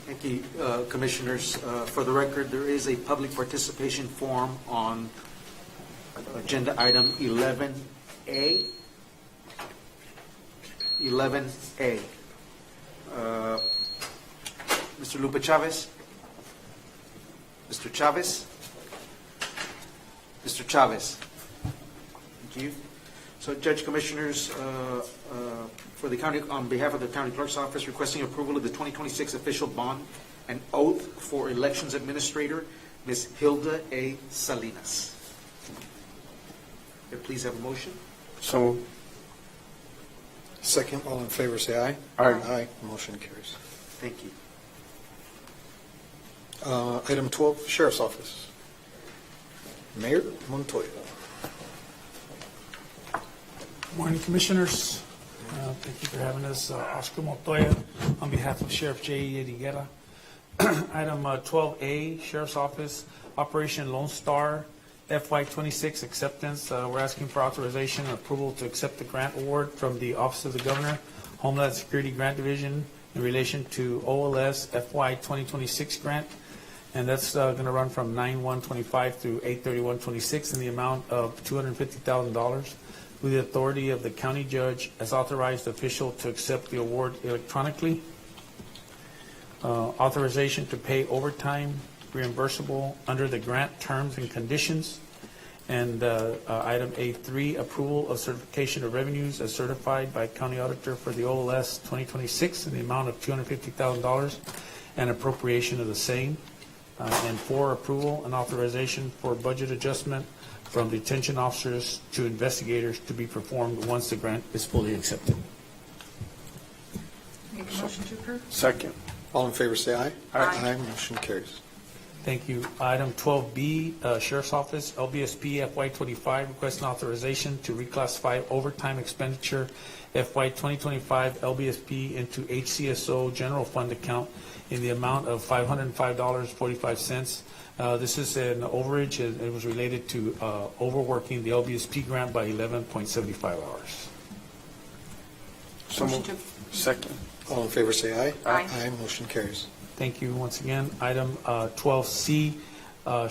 Thank you, Commissioners. For the record, there is a public participation form on agenda item 11A. 11A. Mr. Lupe Chavez? Mr. Chavez? Mr. Chavez? Thank you. So, Judge, Commissioners, for the county, on behalf of the County Clerk's Office, requesting approval of the 2026 official bond and oath for Elections Administrator, Ms. Hilda A. Salinas. May I please have a motion? So moved. Second. All in favor, say aye. Aye. Motion carries. Thank you. Item 12, Sheriff's Office. Mayor Montoya. Morning, Commissioners. Thank you for having us. Oscar Montoya on behalf of Sheriff J. Higuera. Item 12A, Sheriff's Office, Operation Lone Star, FY26 acceptance. We're asking for authorization and approval to accept the grant award from the Office of the Governor, Homeland Security Grant Division in relation to OLS FY 2026 grant. And that's going to run from 9/1/25 through 8/31/26 in the amount of $250,000 with the authority of the county judge as authorized official to accept the award electronically. Authorization to pay overtime reimbursable under the grant terms and conditions. And item A3, approval of certification of revenues as certified by county auditor for the OLS 2026 in the amount of $250,000 and appropriation of the same. And 4, approval and authorization for budget adjustment from detention officers to investigators to be performed once the grant is fully accepted. Make a motion to approve. Second. All in favor, say aye. Aye. Motion carries. Thank you. Item 12B, Sheriff's Office, LBSP FY25, requesting authorization to reclassify overtime expenditure FY 2025 LBSP into HCSO General Fund account in the amount of $505.45. This is an overage. It was related to overworking the LBSP grant by 11.75 hours. So moved. Second. All in favor, say aye. Aye. Aye, motion carries. Thank you once again. Item 12C,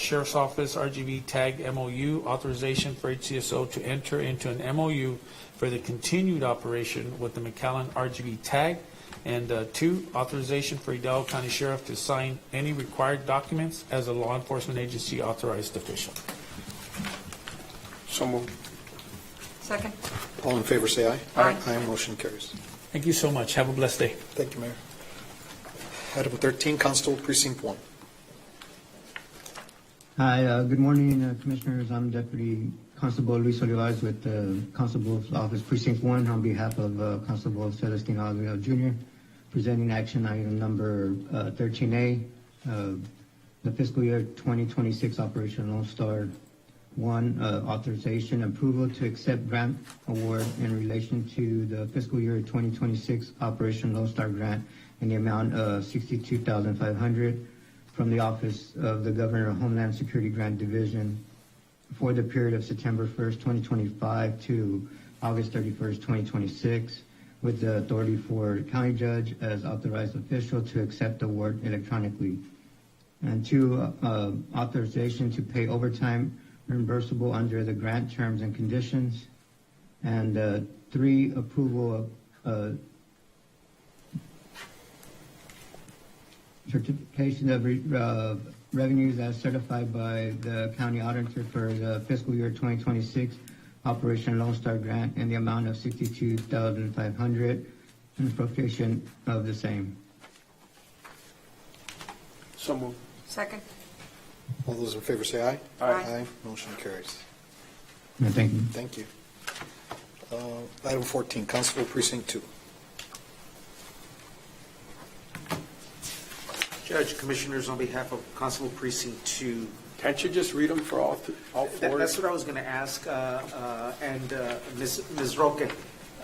Sheriff's Office, RGB Tag MOU, authorization for HCSO to enter into an MOU for the continued operation with the McAllen RGB Tag. And 2, authorization for Hidalgo County Sheriff to sign any required documents as a law enforcement agency authorized official. So moved. Second. All in favor, say aye. Aye. Aye, motion carries. Thank you so much. Have a blessed day. Thank you, Mayor. Item 13, Constable Precinct 1. Hi, good morning, Commissioners. I'm Deputy Constable Luis Olivas with the Constable's Office Precinct 1 on behalf of Constable Celestino Aguilar Jr., presenting action item number 13A, the fiscal year 2026 Operation Lone Star 1 authorization approval to accept grant award in relation to the fiscal year 2026 Operation Lone Star grant in the amount of $62,500 from the Office of the Governor of Homeland Security Grant Division for the period of September 1st, 2025 to August 31st, 2026, with the authority for county judge as authorized official to accept the award electronically. And 2, authorization to pay overtime reimbursable under the grant terms and conditions. And 3, approval of certification of revenues as certified by the county auditor for the fiscal year 2026 Operation Lone Star grant in the amount of $62,500 and appropriation of the same. So moved. Second. All those in favor, say aye. Aye. Aye, motion carries. Thank you. Thank you. Item 14, Constable Precinct 2. Judge, Commissioners, on behalf of Constable Precinct 2. Can't you just read them for all four? That's what I was going to ask. And Ms. Roque,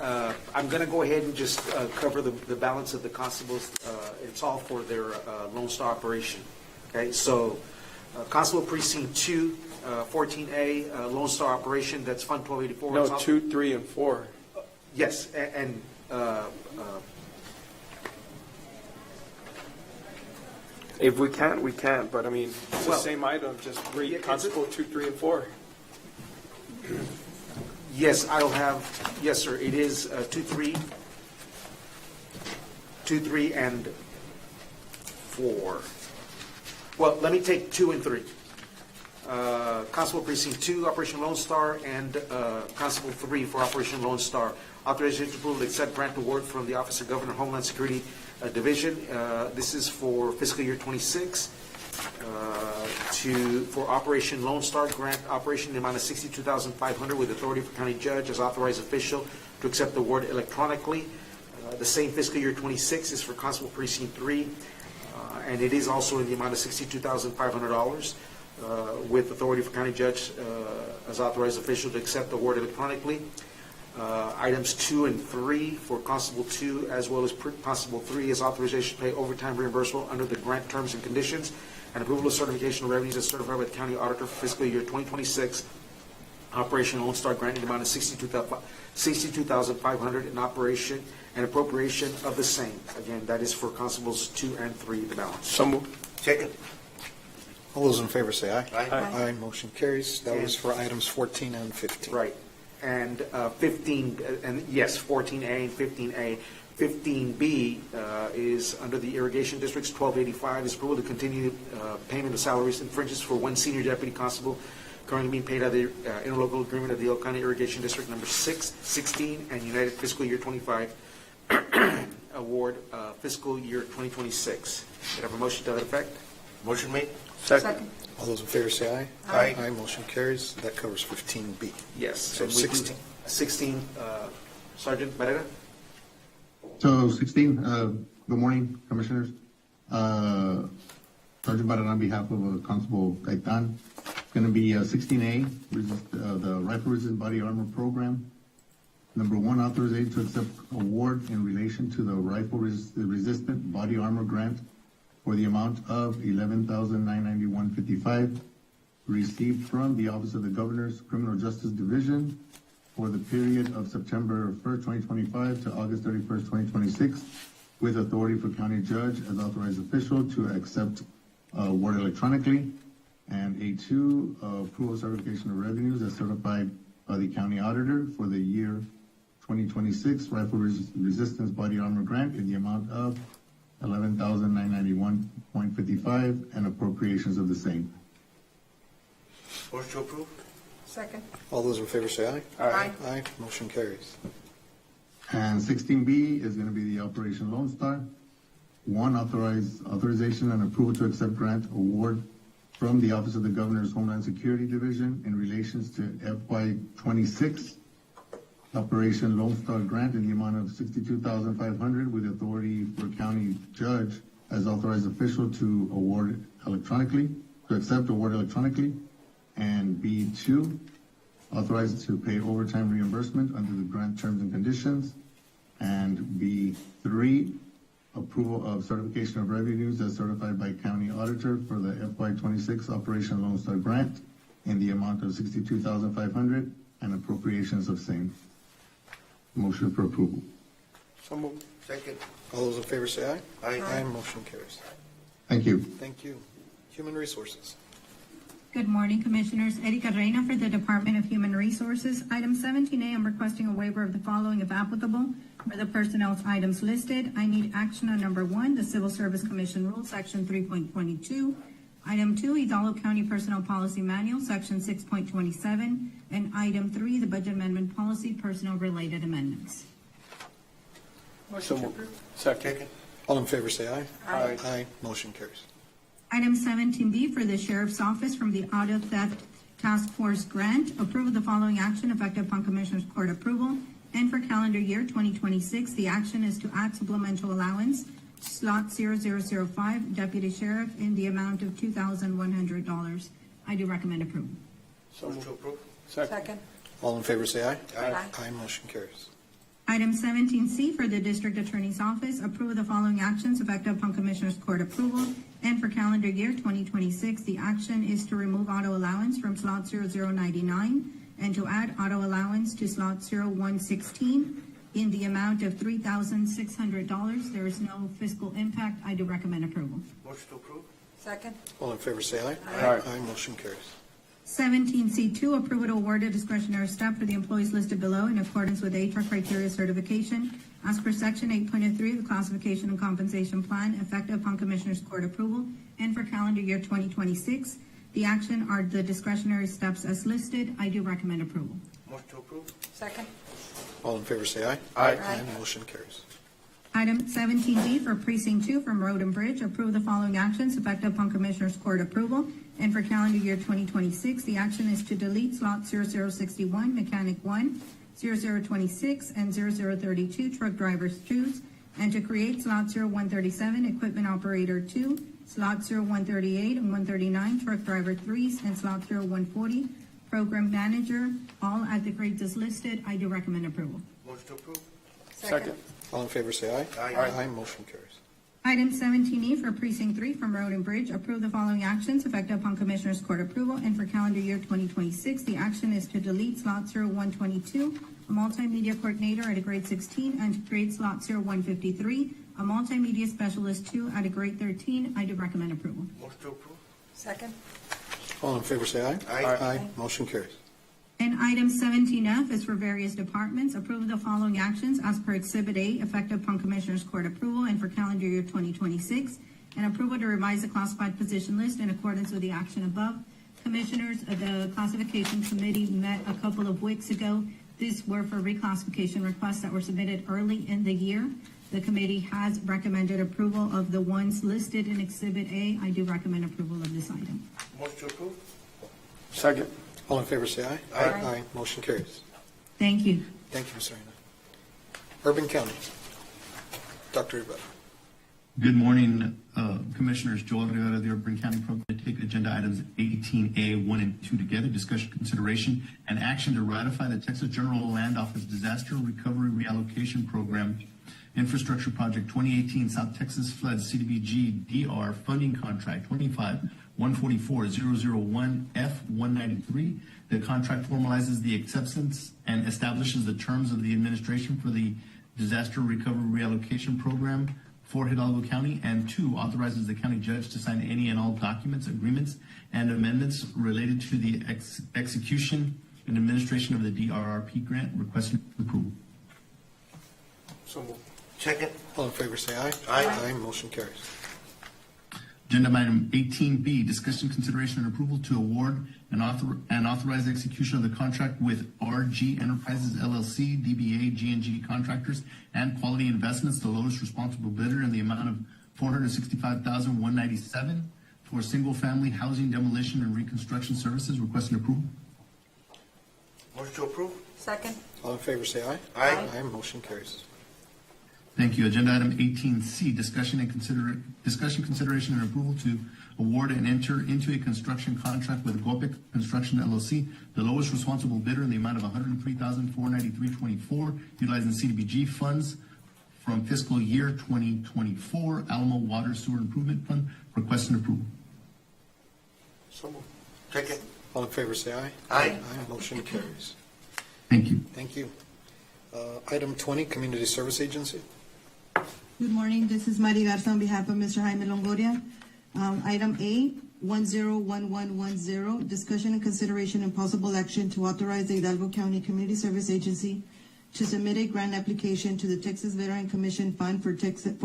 I'm going to go ahead and just cover the balance of the constables. It's all for their Lone Star operation. Okay, so Constable Precinct 2, 14A, Lone Star operation, that's Fund 1284. No, 2, 3, and 4. Yes, and If we can't, we can't, but I mean, it's the Well, same item, just yeah, read it's Constable 2, 3, and 4. yes, I'll have, yes, sir, it is 2, 3, and 4. Well, let me take 2 and 3. Constable Precinct 2, Operation Lone Star, and Constable 3 for Operation Lone Star. Authorization to approve the accept grant award from the Office of Governor Homeland Security Division. This is for fiscal year 26 for Operation Lone Star grant operation in the amount of $62,500 with authority for county judge as authorized official to accept the award electronically. The same fiscal year 26 is for Constable Precinct 3, and it is also in the amount of $62,500 with authority for county judge as authorized official to accept the award electronically. Items 2 and 3 for Constable 2 as well as Constable 3 is authorization to pay overtime reimbursable under the grant terms and conditions and approval of certification of revenues as certified by the county auditor for fiscal year 2026 Operation Lone Star grant in the amount of $62,500 in operation and appropriation of the same. Again, that is for Constables 2 and 3, the balance. So moved. Second. All those in favor say aye. Aye. Aye. Aye, motion carries. That was for items 14 and 15. Right. And 15, and yes, 14A and 15A. 15B is under the irrigation districts. 1285 is approval to continue payment of salaries and fringes for one senior deputy constable currently being paid out of the interlocal agreement of the El County Irrigation District number 6, 16, and United Fiscal Year 25 award fiscal year 2026. Could I have a motion to that effect? Motion made. Second. All those in favor say aye. Aye. Aye, motion carries. That covers 15B. Yes. So And we do 16. 16, Sergeant Barrera? So 16, good morning, Commissioners. Sergeant Barrera on behalf of Constable Gaitan. It's going to be 16A, the Rifle Resistant Body Armor Program. Number 1, authorization to accept award in relation to the Rifle Resistant Body Armor Grant for the amount of $11,991.55 received from the Office of the Governor's Criminal Justice Division for the period of September 1st, 2025 to August 31st, 2026, with authority for county judge as authorized official to accept award electronically. And A2, approval certification of revenues as certified by the county auditor for the year 2026 Rifle Resistance Body Armor Grant in the amount of $11,991.55 and appropriations of the same. Motion to approve. Second. All those in favor say aye. Aye. Aye. Motion carries. And 16B is going to be the Operation Lone Star. 1, authorization and approval to accept grant award from the Office of the Governor's Homeland Security Division in relations to FY26 Operation Lone Star Grant in the amount of $62,500 with authority for county judge as authorized official to award electronically, to accept award electronically. And B2, authorized to pay overtime reimbursement under the grant terms and conditions. And B3, approval of certification of revenues as certified by county auditor for the FY26 Operation Lone Star Grant in the amount of $62,500 and appropriations of same. Motion for approval. So moved. Second. All those in favor say aye. Aye. Aye. Motion carries. Thank you. Thank you. Human Resources. Good morning, Commissioners. Erika Reina for the Department of Human Resources. Item 17A, I'm requesting a waiver of the following if applicable. For the personnel items listed, I need action on number 1, the Civil Service Commission Rule, Section 3.22. Item 2, Hidalgo County Personnel Policy Manual, Section 6.27. And item 3, the Budget Amendment Policy, Personnel-Related Amendments. So moved. Second. All in favor say aye. Aye. Aye. Motion carries. Item 17B for the Sheriff's Office from the Auto Theft Task Force Grant. Approve of the following action effective upon Commissioner's Court approval. And for calendar year 2026, the action is to add supplemental allowance, slot 0005, Deputy Sheriff, in the amount of $2,100. I do recommend approval. So moved. To approve. Second. All in favor say aye. Aye. Aye. Motion carries. Item 17C for the District Attorney's Office, approve of the following actions effective upon Commissioner's Court approval. And for calendar year 2026, the action is to remove auto allowance from slot 0099 and to add auto allowance to slot 0116 in the amount of $3,600. There is no fiscal impact. I do recommend approval. Motion to approve. Second. All in favor say aye. Aye. Aye. Motion carries. 17C2, approval to award a discretionary step for the employees listed below in accordance with HR criteria certification as per Section 8.03 of the Classification and Compensation Plan, effective upon Commissioner's Court approval. And for calendar year 2026, the action are the discretionary steps as listed. I do recommend approval. Motion to approve. Second. All in favor say aye. Aye. Aye. Motion carries. Item 17D for Precinct 2 from Road and Bridge, approve the following actions effective upon Commissioner's Court approval. And for calendar year 2026, the action is to delete slot 0061, Mechanic 1, 0026, and 0032, Truck Drivers 2s, and to create slot 0137, Equipment Operator 2, slot 0138 and 139, Truck Driver 3s, and slot 0140, Program Manager, all at the grades as listed. I do recommend approval. Motion to approve. Second. All in favor say aye. Aye. Aye. Motion carries. Item 17E for Precinct 3 from Road and Bridge, approve the following actions effective upon Commissioner's Court approval. And for calendar year 2026, the action is to delete slot 0122, a multimedia coordinator at a grade 16, and to create slot 0153, a multimedia specialist 2 at a grade 13. I do recommend approval. Motion to approve. Second. All in favor say aye. Aye. Aye. Motion carries. And item 17F is for various departments. Approve the following actions as per Exhibit A, effective upon Commissioner's Court approval and for calendar year 2026. And approval to revise the classified position list in accordance with the action above. Commissioners, the Classification Committee met a couple of weeks ago. These were for reclassification requests that were submitted early in the year. The committee has recommended approval of the ones listed in Exhibit A. I do recommend approval of this item. Motion to approve. Second. All in favor say aye. Aye. Aye. Motion carries. Thank you. Thank you, Ms. Arena. Urban County. Dr. Rivera. Good morning, Commissioners. Joel Rivera, the Urban County Program, to take agenda items 18A, 1 and 2 together, discussion, consideration, and action to ratify the Texas General Land Office Disaster Recovery Reallocation Program Infrastructure Project 2018 South Texas Flood CDBG DR Funding Contract 25-144-001-F193. The contract formalizes the acceptance and establishes the terms of the administration for the Disaster Recovery Reallocation Program for Hidalgo County, and 2, authorizes the county judge to sign any and all documents, agreements, and amendments related to the execution and administration of the DRRP grant. Requesting approval. So moved. Second. All in favor, say aye. Aye. Motion carries. Agenda item 18B, discussion, consideration, and approval to award and authorize execution of the contract with RG Enterprises LLC, DBA G&G Contractors and Quality Investments, the lowest responsible bidder, in the amount of $465,197 for single-family housing demolition and reconstruction services. Requesting approval. Motion to approve. Second. All in favor, say aye. Aye. Motion carries. Thank you. Agenda item 18C, discussion, consideration, and approval to award and enter into a construction contract with Gopek Construction LLC, the lowest responsible bidder, in the amount of $103,493.24, utilizing CDBG funds from fiscal year 2024 Alamo Water Sewer Improvement Fund. Requesting approval. So moved. Second. All in favor, say aye. Aye. Motion carries. Thank you. Thank you. Item 20, Community Service Agency. Good morning. This is Mari Garza on behalf of Mr. Jaime Longoria. Item A, 101110, discussion and consideration and possible action to authorize the Hidalgo County Community Service Agency to submit a grant application to the Texas Veteran Commission Fund for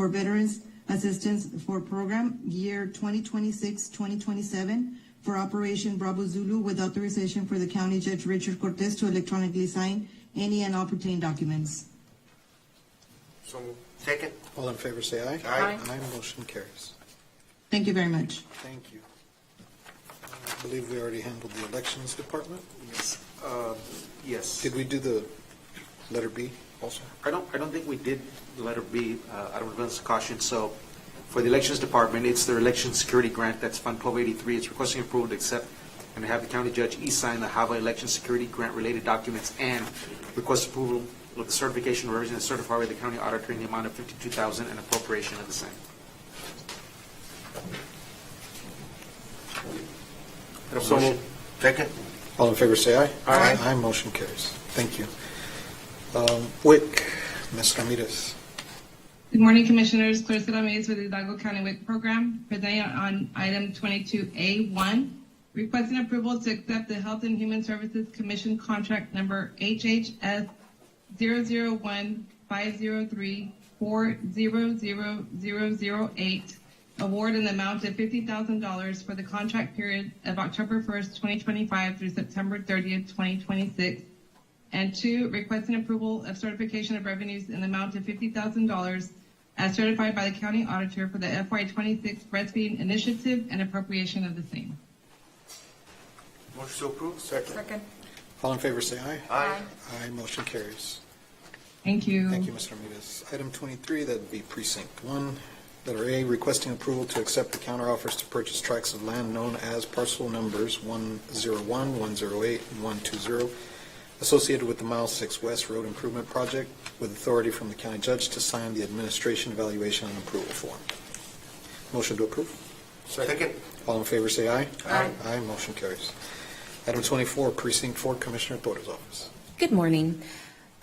Veterans Assistance for Program Year 2026-2027 for Operation Bravo Zulu, with authorization for the County Judge Richard Cortez to electronically sign any and all pertaining documents. So moved. Second. All in favor, say aye. Aye. Motion carries. Thank you very much. Thank you. I believe we already handled the Elections Department. Yes. Yes. Did we do the letter B also? I don't think we did letter B out of abundance of caution. So for the Elections Department, it's their election security grant. That's Fund 1283. It's requesting approval to accept and have the county judge e-sign the HAVA election security grant related documents and request approval of the certification of resident certified by the county auditor in the amount of $52,000 and appropriation of the same. So moved. Second. All in favor, say aye. Aye. Motion carries. Thank you. WIC, Ms. Ramirez. Good morning, Commissioners. Clarissa Ramirez with the Hidalgo County WIC Program, presenting on item 22A1, requesting approval to accept the Health and Human Services Commission contract number HHS 001-503-40008, award in the amount of $50,000 for the contract period of October 1st, 2025 through September 30th, 2026. And 2, requesting approval of certification of revenues in the amount of $50,000 as certified by the county auditor for the FY26 breastfeeding initiative and appropriation of the same. Motion to approve. Second. All in favor, say aye. Aye. Motion carries. Thank you. Thank you, Ms. Ramirez. Item 23, that would be Precinct 1. Letter A, requesting approval to accept the counteroffers to purchase tracts of land known as parcel numbers 101, 108, and 120, associated with the Mile 6 West Road Improvement Project, with authority from the county judge to sign the administration evaluation and approval form. Motion to approve. Second. All in favor, say aye. Aye. Motion carries. Item 24, Precinct 4, Commissioner Torres' office. Good morning.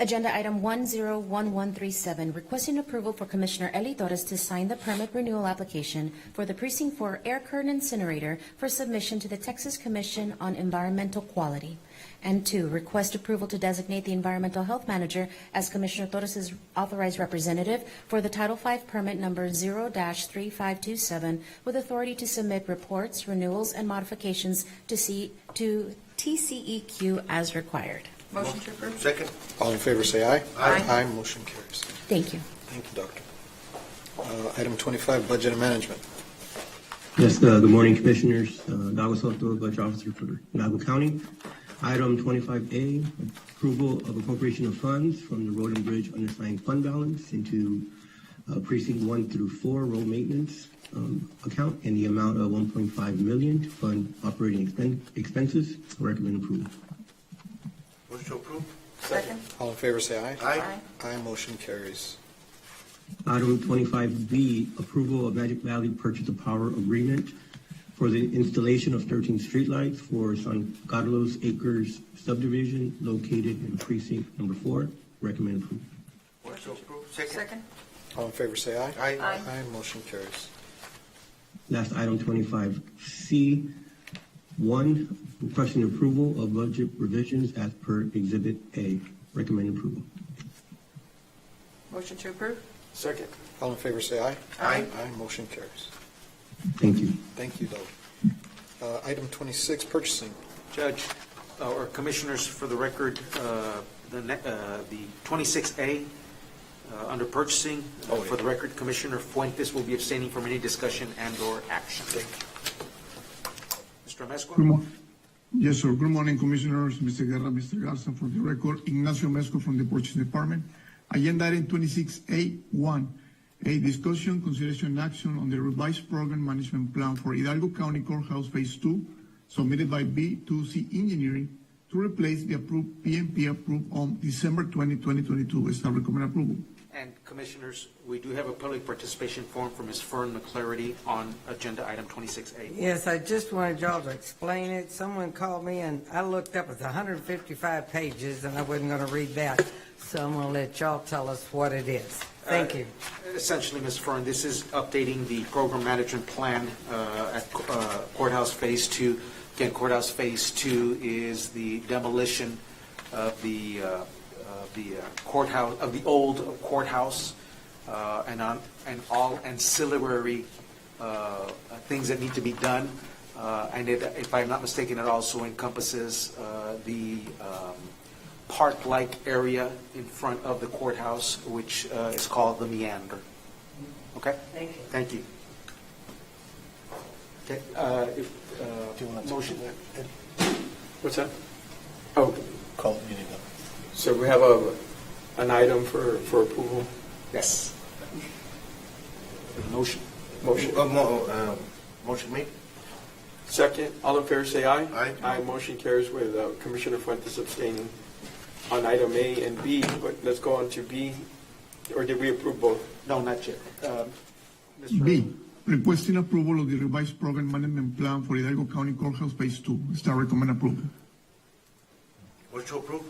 Agenda item 101137, requesting approval for Commissioner Eli Torres to sign the permit renewal application for the Precinct 4 Air Curtain Incinerator for submission to the Texas Commission on Environmental Quality. And 2, request approval to designate the Environmental Health Manager as Commissioner Torres' authorized representative for the Title V permit number 0-3527, with authority to submit reports, renewals, and modifications to TCEQ as required. Motion to approve. Second. All in favor, say aye. Aye. Motion carries. Thank you. Thank you, Doctor. Item 25, Budget and Management. Yes, good morning, Commissioners. Dago Soto, Budget Officer for Hidalgo County. Item 25A, approval of appropriation of funds from the Road and Bridge unassigned fund balance into precinct 1 through 4 road maintenance account in the amount of $1.5 million to fund operating expenses. Recommend approval. Motion to approve. Second. All in favor, say aye. Aye. Aye, motion carries. Item 25B, approval of Magic Valley purchase of power agreement for the installation of 13 streetlights for San Carlos Acres subdivision located in precinct number 4. Recommend approval. Motion to approve. Second. All in favor, say aye. Aye. Aye, motion carries. Last item, 25C, 1, requesting approval of budget revisions as per Exhibit A. Recommend approval. Motion to approve. Second. All in favor, say aye. Aye. Aye, motion carries. Thank you. Thank you, Doug. Item 26, purchasing. Judge, or Commissioners, for the record, the 26A, under purchasing, for the record, Commissioner Fuentes will be abstaining from any discussion and/or action. Mr. Amezcua? Yes, sir. Good morning, Commissioners, Mr. Guerra, Mr. Garza. For the record, Ignacio Mesco from the Purchasing Department. Agenda item 26A1, a discussion, consideration, and action on the revised program management plan for Hidalgo County Courthouse Phase 2, submitted by B2C Engineering to replace the approved PMP approved on December 20, 2022. Staff recommend approval. And Commissioners, we do have a public participation form from Ms. Fern McClarity on agenda item 26A. Yes, I just wanted y'all to explain it. Someone called me and I looked up, it's 155 pages and I wasn't going to read that. So I'm going to let y'all tell us what it is. Thank you. Essentially, Ms. Fern, this is updating the program management plan at Courthouse Phase 2. Again, Courthouse Phase 2 is the demolition of the courthouse, of the old courthouse, and all ancillary things that need to be done. And it, if I'm not mistaken, it also encompasses the park-like area in front of the courthouse, which is called the Meander. Okay? Thank you. Thank you. Okay. Motion. What's that? Oh, Call the meeting up. so we have an item for approval. Yes. Motion. Motion. Motion made. Second. All in favor, say aye. Aye. Aye. Motion carries with Commissioner Fuentes abstaining on item A and B. But let's go on to B. Or did we approve both? No, not yet. Mr. B, requesting approval of the revised program management plan for Hidalgo County Courthouse Phase 2. Staff recommend approval. Motion to approve.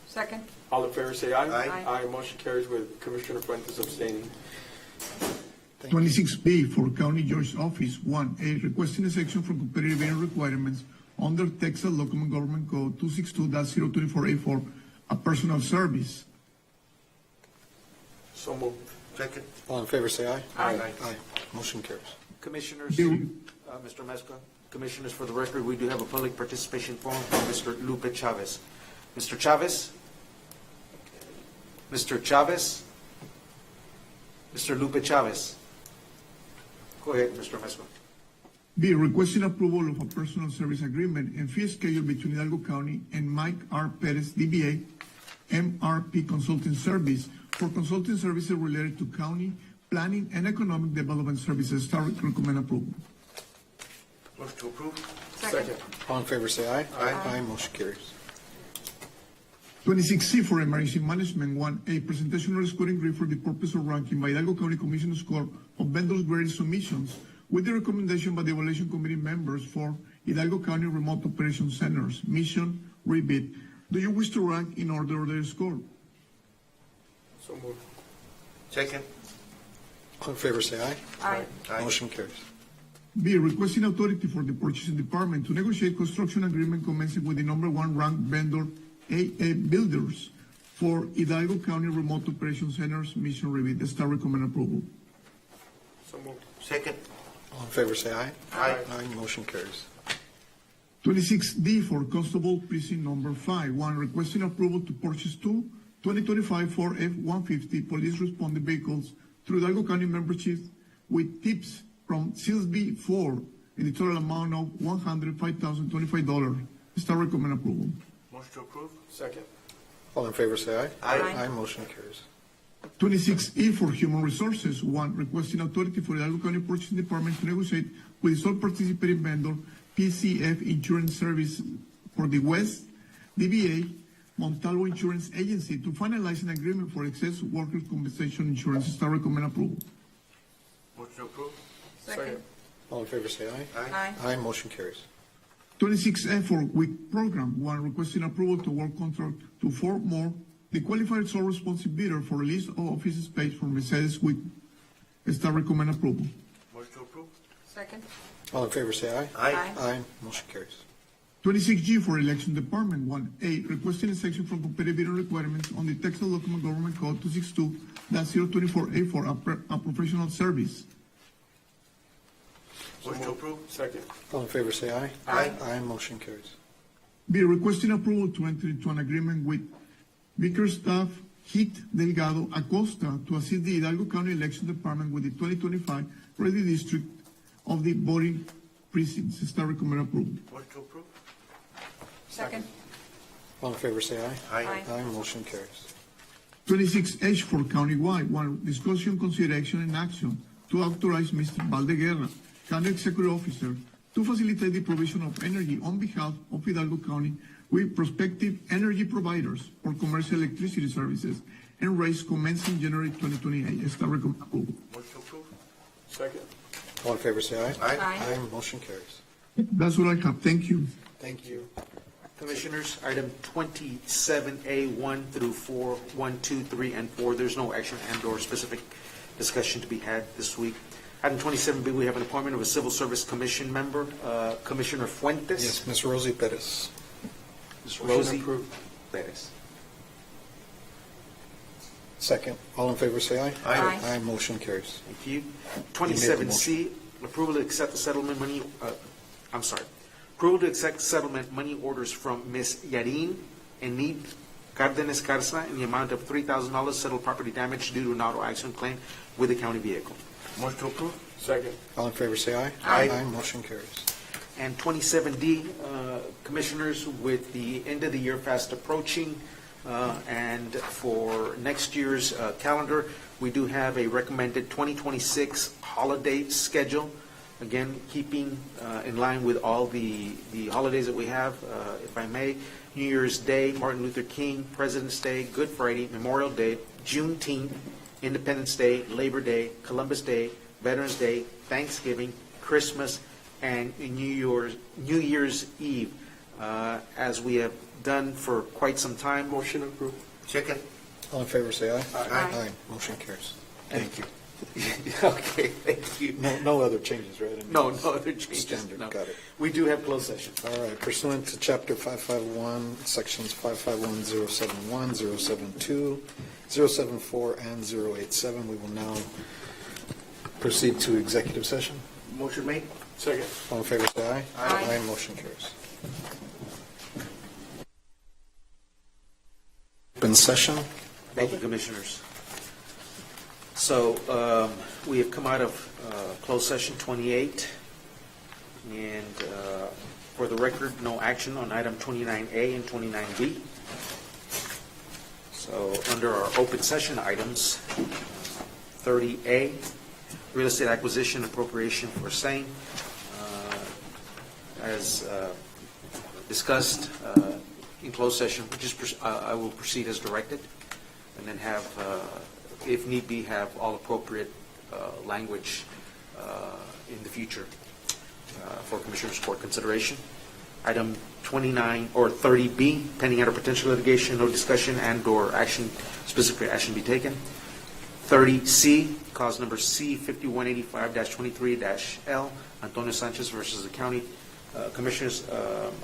Second. All in favor, say aye. Aye. Aye. Motion carries with Commissioner Fuentes abstaining. 26B for County Judge's Office. 1A, requesting a section from competitive bidding requirements under Texas Local Government Code 262.024A4, a personal service. So moved. Second. All in favor, say aye. Aye. Aye, motion carries. Commissioners, Mr. Mesca, Commissioners, for the record, we do have a public participation form from Mr. Lupe Chavez. Mr. Chavez? Mr. Chavez? Mr. Lupe Chavez? Go ahead, Mr. Mesca. B, requesting approval of a personal service agreement and fee schedule between Hidalgo County and Mike R. Perez, DBA, MRP Consulting Service for consulting services related to county planning and economic development services. Staff recommend approval. Motion to approve. Second. All in favor, say aye. Aye. Aye, motion carries. 26C for emergency management. 1A, presentation of scoring grid for the purpose of ranking by Hidalgo County Commission score of vendors' graded submissions with the recommendation by the evaluation committee members for Hidalgo County Remote Operation Centers, mission, rebid. Do you wish to rank in order of their score? So moved. Second. All in favor, say aye. Aye. Aye. Motion carries. B, requesting authority for the purchasing department to negotiate construction agreement commencing with the number 1 ranked vendor, AA Builders, for Hidalgo County Remote Operation Centers, mission, rebid. The staff recommend approval. So moved. Second. All in favor, say aye. Aye. Aye, motion carries. 26D for Constable Precinct Number 5. 1, requesting approval to purchase 2 2025 Ford F-150 police responder vehicles through Hidalgo County memberships with tips from Silsby 4 in the total amount of $105,025. Staff recommend approval. Motion to approve. Second. All in favor, say aye. Aye. Aye, motion carries. 26E for Human Resources, 1, requesting authority for the Hidalgo County Purchasing Department to negotiate with the sole participating vendor, PCF Insurance Service for the West DBA Montalvo Insurance Agency to finalize an agreement for excess workers' compensation insurance. Staff recommend approval. Motion to approve. Second. All in favor, say aye. Aye. Aye, motion carries. 26F for WIC program, 1, requesting approval to award contract to Fort Moore, the qualified sole responsible bidder for release of office space for Mercedes WIC. Staff recommend approval. Motion to approve. Second. All in favor, say aye. Aye. Aye, motion carries. 26G for Election Department, 1A, requesting a section from competitive bidding requirements on the Texas Local Government Code 262.024A for a professional service. Motion to approve. Second. All in favor, say aye. Aye. Aye, motion carries. B, requesting approval to enter into an agreement with Bickerstaff Heat Delgado Acosta to assist the Hidalgo County Election Department with the 2025 Ready District of the voting precincts. Staff recommend approval. Motion to approve. Second. All in favor, say aye. Aye. Aye, motion carries. 26H for countywide, 1, discussion, consideration, and action to authorize Mr. Valdeguerra, County Executive Officer, to facilitate the provision of energy on behalf of Hidalgo County with prospective energy providers for commercial electricity services and rates commencing January 2028. Staff recommend approval. Motion to approve. Second. All in favor, say aye. Aye. Aye. Aye, motion carries. That's what I have. Thank you. Thank you. Commissioners, item 27A, 1 through 4, 1, 2, 3, and 4. There's no action and/or specific discussion to be had this week. Item 27B, we have an appointment of a Civil Service Commission member, Commissioner Fuentes. Yes, Ms. Rosie Perez. Ms. Motion Rosie approved. Perez. Second. All in favor, say aye. Aye. Aye, motion carries. Thank you. You made the 27C, approval to accept the settlement money, approval to accept settlement money orders from Ms. Yarin Enid Cardenas Garza in the amount of $3,000 settled property damage due to an auto accident claim with a county vehicle. Motion to approve. Second. All in favor, say aye. Aye. Aye, motion carries. And 27D, Commissioners, with the end of the year fast approaching, and for next year's calendar, we do have a recommended 2026 holiday schedule. Again, keeping in line with all the holidays that we have, if I may, New Year's Day, Martin Luther King, President's Day, Good Friday, Memorial Day, Juneteenth, Independence Day, Labor Day, Columbus Day, Veterans Day, Thanksgiving, Christmas, and New Year's Eve, as we have done for quite some time. Motion approved. Second. All in favor, say aye. Aye. Aye, motion carries. Thank you. Okay, thank you. No other changes, right? I mean, No other changes. Standard, No. got it. We do have closed session. All right, pursuant to Chapter 551, Sections 551, 071, 072, 074, and 087, we will now proceed to executive session. Motion made. Second. All in favor, say aye. Aye. Aye, motion carries. Open session. Thank you, Commissioners. So we have come out of closed session 28, and for the record, no action on item 29A and 29B. So under our open session items, 30A, real estate acquisition appropriation for same. As discussed in closed session, I will proceed as directed, and then have, if need be, have all appropriate language in the future for Commissioners Court consideration. Item 29 or 30B, pending out of potential litigation, no discussion and/or action, specific action be taken. 30C, cause number C 5185-23-L, Antonio Sanchez versus the county. Commissioners,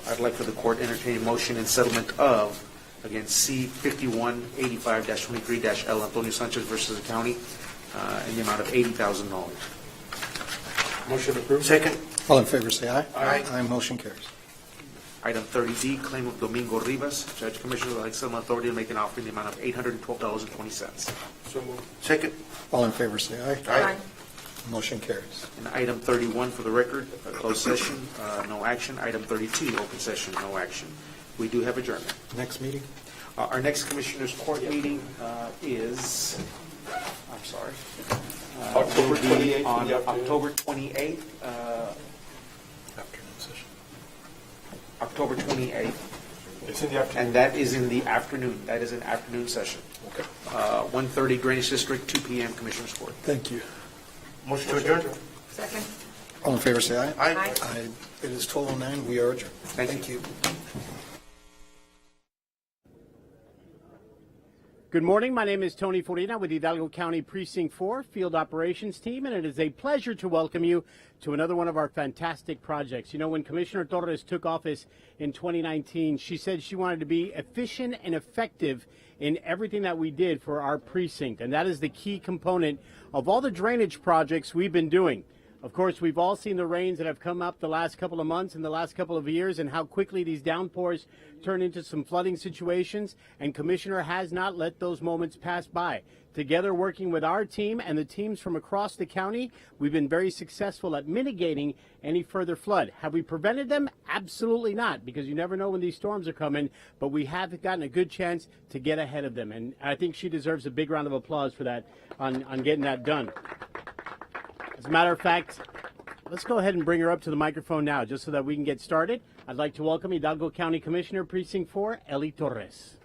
I'd like for the court to entertain a motion in settlement of, again, C 5185-23-L, Antonio Sanchez versus the county, in the amount of $80,000. Motion approved. Second. All in favor, say aye. Aye. Aye, motion carries. Item 30D, claim of Domingo Rivas. Judge Commissioners, I'd like settlement authority to make an offer in the amount of $812.20. So moved. Second. All in favor, say aye. Aye. Motion carries. And item 31, for the record, closed session, no action. Item 32, open session, no action. We do have adjournment. Next meeting? Our next Commissioners Court meeting is I'm sorry. October Will be 28th in on the afternoon. October 28th, Afternoon session. October 28th, It's in the afternoon. and that is in the afternoon. That is an afternoon session. Okay. 1:30 Greenwich District, 2 p.m. Commissioners Court. Thank you. Motion to adjourn? Second. All in favor, say aye. Aye. Aye. It is 12:09. We are adjourned. Thank you. Good morning. My name is Tony Forina with the Hidalgo County Precinct 4 Field Operations Team, and it is a pleasure to welcome you to another one of our fantastic projects. You know, when Commissioner Torres took office in 2019, she said she wanted to be efficient and effective in everything that we did for our precinct, and that is the key component of all the drainage projects we've been doing. Of course, we've all seen the rains that have come up the last couple of months and the last couple of years and how quickly these downpours turn into some flooding situations, and Commissioner has not let those moments pass by. Together, working with our team and the teams from across the county, we've been very successful at mitigating any further flood. Have we prevented them? Absolutely not, because you never know when these storms are coming, but we have gotten a good chance to get ahead of them, and I think she deserves a big round of applause for that, on getting that done. As a matter of fact, let's go ahead and bring her up to the microphone now, just so that we can get started. I'd like to welcome Hidalgo County Commissioner, Precinct 4, Eli Torres.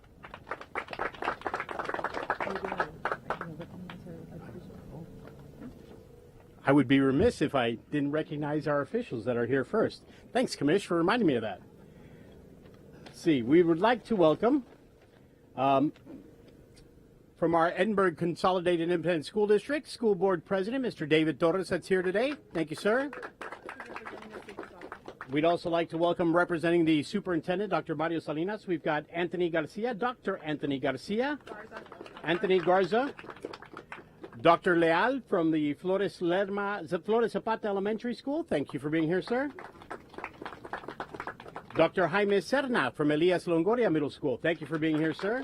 I would be remiss if I didn't recognize our officials that are here first. Thanks, Commish, for reminding me of that. Let's see, we would like to welcome from our Edinburgh Consolidated Independent School District, School Board President, Mr. David Torres, that's here today. Thank you, sir. We'd also like to welcome, representing the Superintendent, Dr. Mario Salinas, we've got Anthony Garcia, Dr. Anthony Garcia, Anthony Garza, Dr. Leal from the Flores Zapata Elementary School. Thank you for being here, sir. Dr. Jaime Serna from Elias Longoria Middle School. Thank you for being here, sir.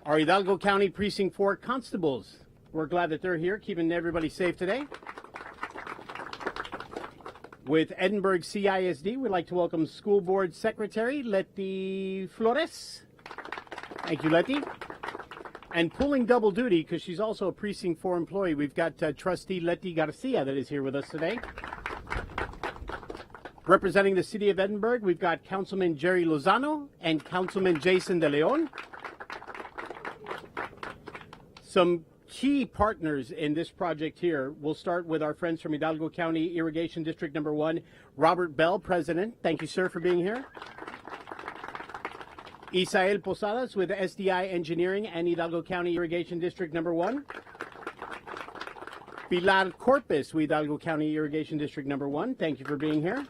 Our Hidalgo County Precinct 4 constables. We're glad that they're here, keeping everybody safe today. With Edinburgh CISD, we'd like to welcome School Board Secretary Letty Flores. Thank you, Letty. And pulling double duty, because she's also a Precinct 4 employee, we've got Trustee Letty Garcia that is here with us today. Representing the City of Edinburgh, we've got Councilman Jerry Lozano and Councilman Jason De Leon. Some key partners in this project here. We'll start with our friends from Hidalgo County Irrigation District Number 1, Robert Bell, President. Thank you, sir, for being here. Isael Posadas with SDI Engineering and Hidalgo County Irrigation District Number 1. Pilar Corpus with Hidalgo County Irrigation District Number 1. Thank you for being here.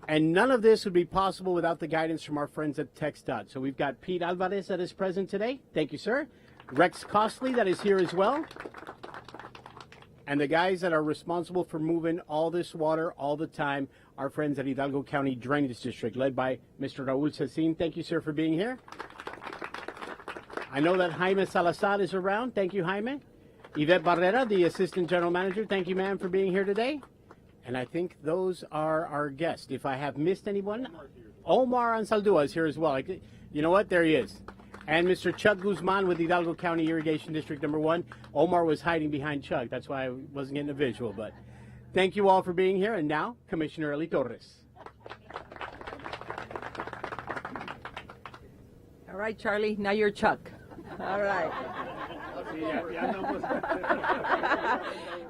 And none of this would be possible without the guidance from our friends at TxDOT. So we've got Pete Alvarez that is present today. Thank you, sir. Rex Costley that is here as well. And the guys that are responsible for moving all this water all the time, our friends at Hidalgo County Drainage District, led by Mr. Raul Cecin. Thank you, sir, for being here. I know that Jaime Salazar is around. Thank you, Jaime. Yvette Barrera, the Assistant General Manager. Thank you, ma'am, for being here today. And I think those are our guests. If I have missed anyone, Omar Ansaldua is here as well. You know what? There he is. And Mr. Chuck Guzman with Hidalgo County Irrigation District Number 1. Omar was hiding behind Chuck. That's why I wasn't getting a visual. But thank you all for being here. And now, Commissioner Eli Torres. All right, Charlie. Now you're Chuck. All right.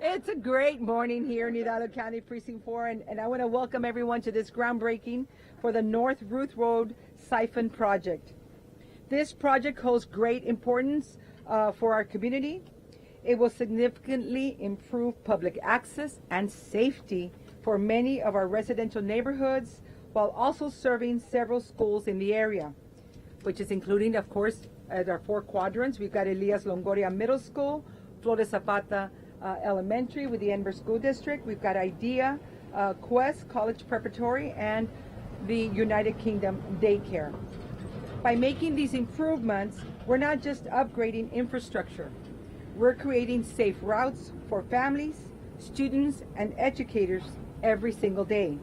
It's a great morning here in Hidalgo County Precinct 4, and I want to welcome everyone to this groundbreaking for the North Ruth Road Siphon Project. This project holds great importance for our community. It will significantly improve public access and safety for many of our residential neighborhoods, while also serving several schools in the area, which is including, of course, at our 4 quadrants. We've got Elias Longoria Middle School, Flores Zapata Elementary with the Edinburgh School District. We've got IDEA, Quest College Preparatory, and the United Kingdom Daycare. By making these improvements, we're not just upgrading infrastructure. We're creating safe routes for families, students, and educators every single day.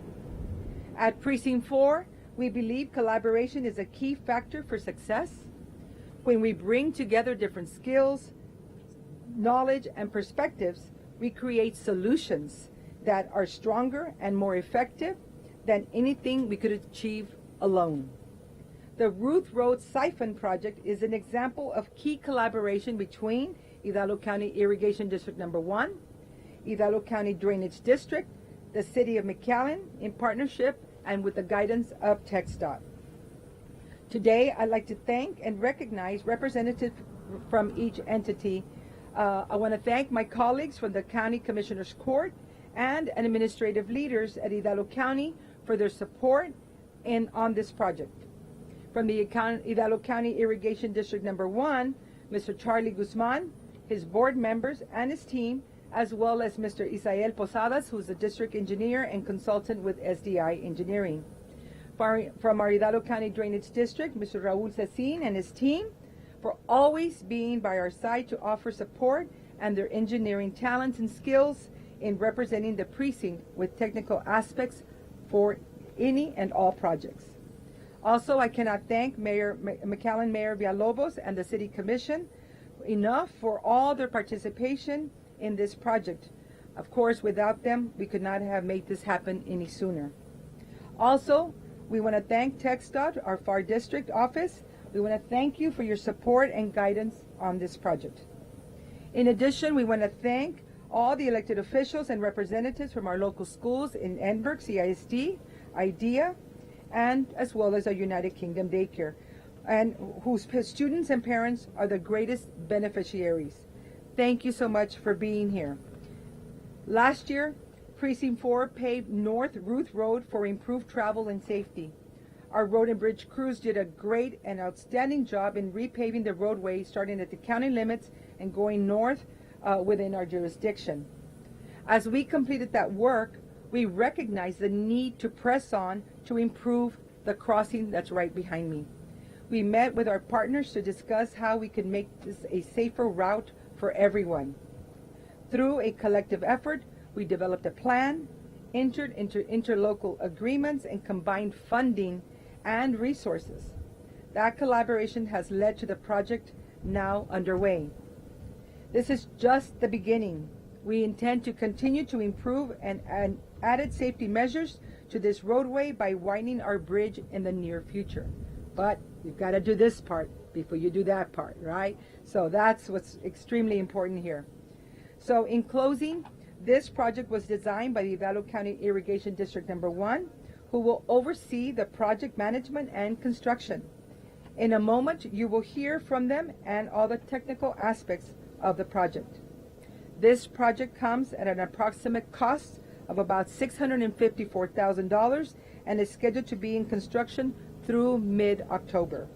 At Precinct 4, we believe collaboration is a key factor for success. When we bring together different skills, knowledge, and perspectives, we create solutions that are stronger and more effective than anything we could achieve alone. The Ruth Road Siphon Project is an example of key collaboration between Hidalgo County Irrigation District Number 1, Hidalgo County Drainage District, the City of McAllen, in partnership and with the guidance of TxDOT. Today, I'd like to thank and recognize representatives from each entity. I want to thank my colleagues from the County Commissioners Court and administrative leaders at Hidalgo County for their support on this project. From the Hidalgo County Irrigation District Number 1, Mr. Charlie Guzman, his board members, and his team, as well as Mr. Isael Posadas, who's the district engineer and consultant with SDI Engineering. From our Hidalgo County Drainage District, Mr. Raul Cecin and his team, for always being by our side to offer support and their engineering talents and skills in representing the precinct with technical aspects for any and all projects. Also, I cannot thank McAllen Mayor Villalobos and the City Commission enough for all their participation in this project. Of course, without them, we could not have made this happen any sooner. Also, we want to thank TxDOT, our FAR District Office. We want to thank you for your support and guidance on this project. In addition, we want to thank all the elected officials and representatives from our local schools in Edinburgh, CISD, IDEA, and as well as our United Kingdom Daycare, and whose students and parents are the greatest beneficiaries. Thank you so much for being here. Last year, Precinct 4 paved North Ruth Road for improved travel and safety. Our road and bridge crews did a great and outstanding job in repaving the roadway starting at the county limits and going north within our jurisdiction. As we completed that work, we recognized the need to press on to improve the crossing that's right behind me. We met with our partners to discuss how we could make this a safer route for everyone. Through a collective effort, we developed a plan, entered into interlocal agreements, and combined funding and resources. That collaboration has led to the project now underway. This is just the beginning. We intend to continue to improve and added safety measures to this roadway by widening our bridge in the near future. But you've got to do this part before you do that part, right? So that's what's extremely important here. So in closing, this project was designed by the Hidalgo County Irrigation District Number 1, who will oversee the project management and construction. In a moment, you will hear from them and all the technical aspects of the project. This project comes at an approximate cost of about $654,000 and is scheduled to be in construction through mid-October.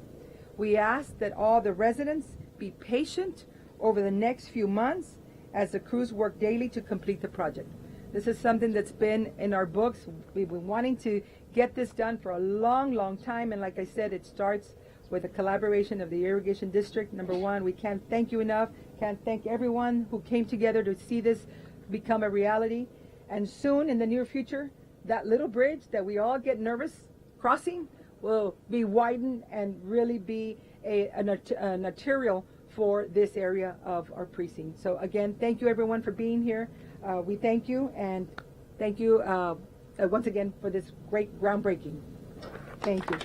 We ask that all the residents be patient over the next few months as the crews work daily to complete the project. This is something that's been in our books. We've been wanting to get this done for a long, long time, and like I said, it starts with the collaboration of the Irrigation District Number 1. We can't thank you enough. Can't thank everyone who came together to see this become a reality. And soon, in the near future, that little bridge that we all get nervous crossing will be widened and really be an arterial for this area of our precinct. So again, thank you everyone for being here. We thank you, and thank you once again for this great groundbreaking. Thank you.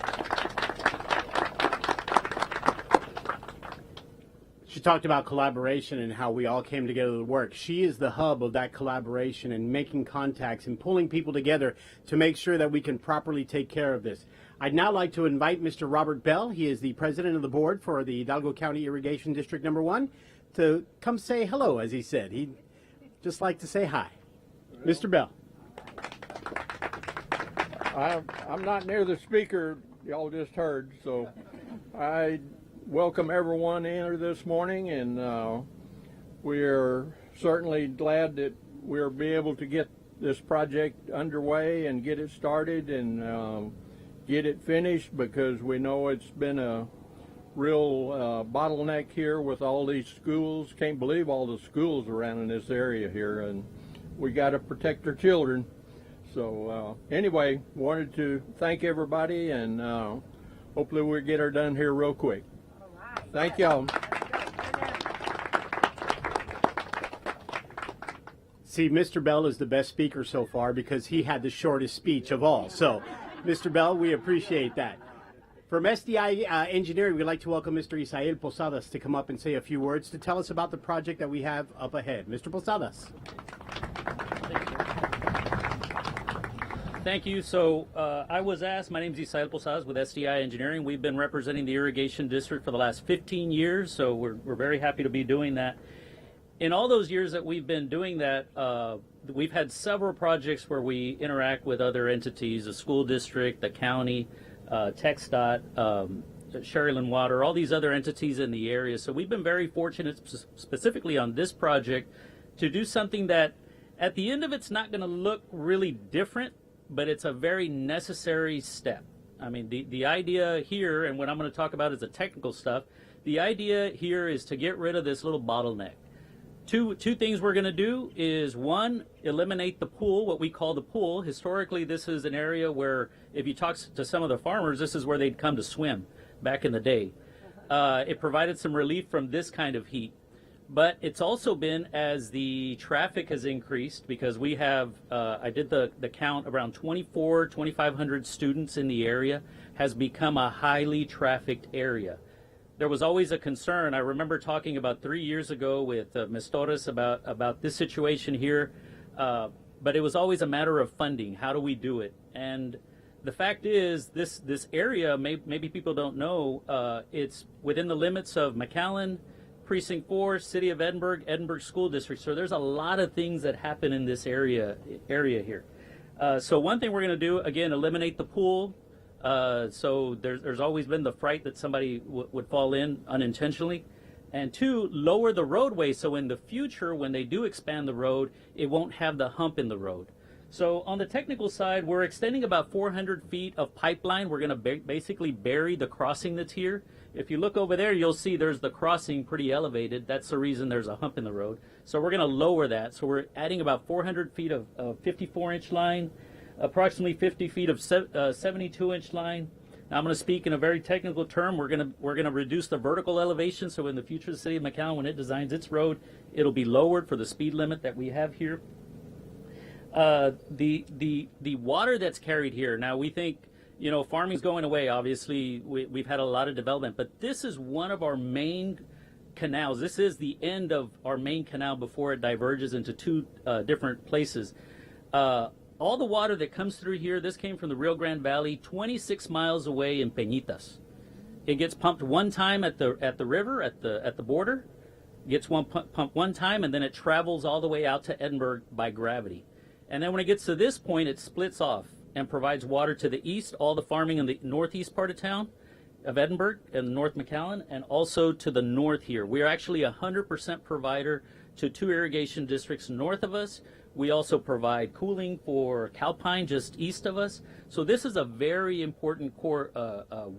She talked about collaboration and how we all came together to work. She is the hub of that collaboration and making contacts and pulling people together to make sure that we can properly take care of this. I'd now like to invite Mr. Robert Bell, he is the president of the board for the Hidalgo County Irrigation District Number 1, to come say hello, as he said. He'd just like to say hi. Mr. Bell. I'm not near the speaker y'all just heard, so I welcome everyone in this morning, and we're certainly glad that we'll be able to get this project underway and get it started and get it finished, because we know it's been a real bottleneck here with all these schools. Can't believe all the schools around in this area here, and we got to protect our children. So anyway, wanted to thank everybody, and hopefully we'll get her done here real quick. Thank y'all. See, Mr. Bell is the best speaker so far because he had the shortest speech of all. So, Mr. Bell, we appreciate that. From SDI Engineering, we'd like to welcome Mr. Isael Posadas to come up and say a few words to tell us about the project that we have up ahead. Mr. Posadas. Thank you. So I was asked, my name is Isael Posadas with SDI Engineering. We've been representing the irrigation district for the last 15 years, so we're very happy to be doing that. In all those years that we've been doing that, we've had several projects where we interact with other entities, the school district, the county, TxDOT, Sherryland Water, all these other entities in the area. So we've been very fortunate, specifically on this project, to do something that at the end of it's not going to look really different, but it's a very necessary step. I mean, the idea here, and what I'm going to talk about is the technical stuff, the idea here is to get rid of this little bottleneck. Two things we're going to do is, one, eliminate the pool, what we call the pool. Historically, this is an area where, if you talk to some of the farmers, this is where they'd come to swim back in the day. It provided some relief from this kind of heat. But it's also been, as the traffic has increased, because we have, I did the count, around 2,500 students in the area, has become a highly trafficked area. There was always a concern. I remember talking about 3 years ago with Ms. Torres about this situation here, but it was always a matter of funding. How do we do it? And the fact is, this area, maybe people don't know, it's within the limits of McAllen, Precinct 4, City of Edinburgh, Edinburgh School District. So there's a lot of things that happen in this area here. So one thing we're going to do, again, eliminate the pool. So there's always been the fright that somebody would fall in unintentionally. And two, lower the roadway so in the future, when they do expand the road, it won't have the hump in the road. So on the technical side, we're extending about 400 feet of pipeline. We're going to basically bury the crossing that's here. If you look over there, you'll see there's the crossing pretty elevated. That's the reason there's a hump in the road. So we're going to lower that. So we're adding about 400 feet of 54-inch line, approximately 50 feet of 72-inch line. Now I'm going to speak in a very technical term. We're going to reduce the vertical elevation. So in the future, the City of McAllen, when it designs its road, it'll be lowered for the speed limit that we have here. The water that's carried here. Now we think, you know, farming's going away. Obviously, we've had a lot of development, but this is one of our main canals. This is the end of our main canal before it diverges into two different places. All the water that comes through here, this came from the Rio Grande Valley, 26 miles away in Peñitas. It gets pumped one time at the river, at the border, gets pumped one time, and then it travels all the way out to Edinburgh by gravity. And then when it gets to this point, it splits off and provides water to the east, all the farming in the northeast part of town of Edinburgh and North McAllen, and also to the north here. We are actually 100% provider to two irrigation districts north of us. We also provide cooling for Calpine just east of us. So this is a very important core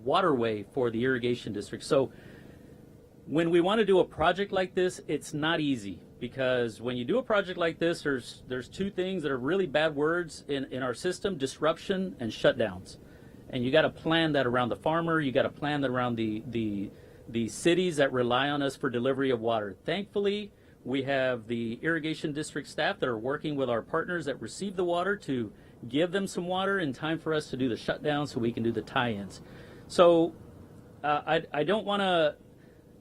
waterway for the irrigation district. So when we want to do a project like this, it's not easy, because when you do a project like this, there's two things that are really bad words in our system: disruption and shutdowns. And you got to plan that around the farmer. You got to plan that around the cities that rely on us for delivery of water. Thankfully, we have the irrigation district staff that are working with our partners that receive the water to give them some water in time for us to do the shutdown so we can do the tie-ins. So I don't want to,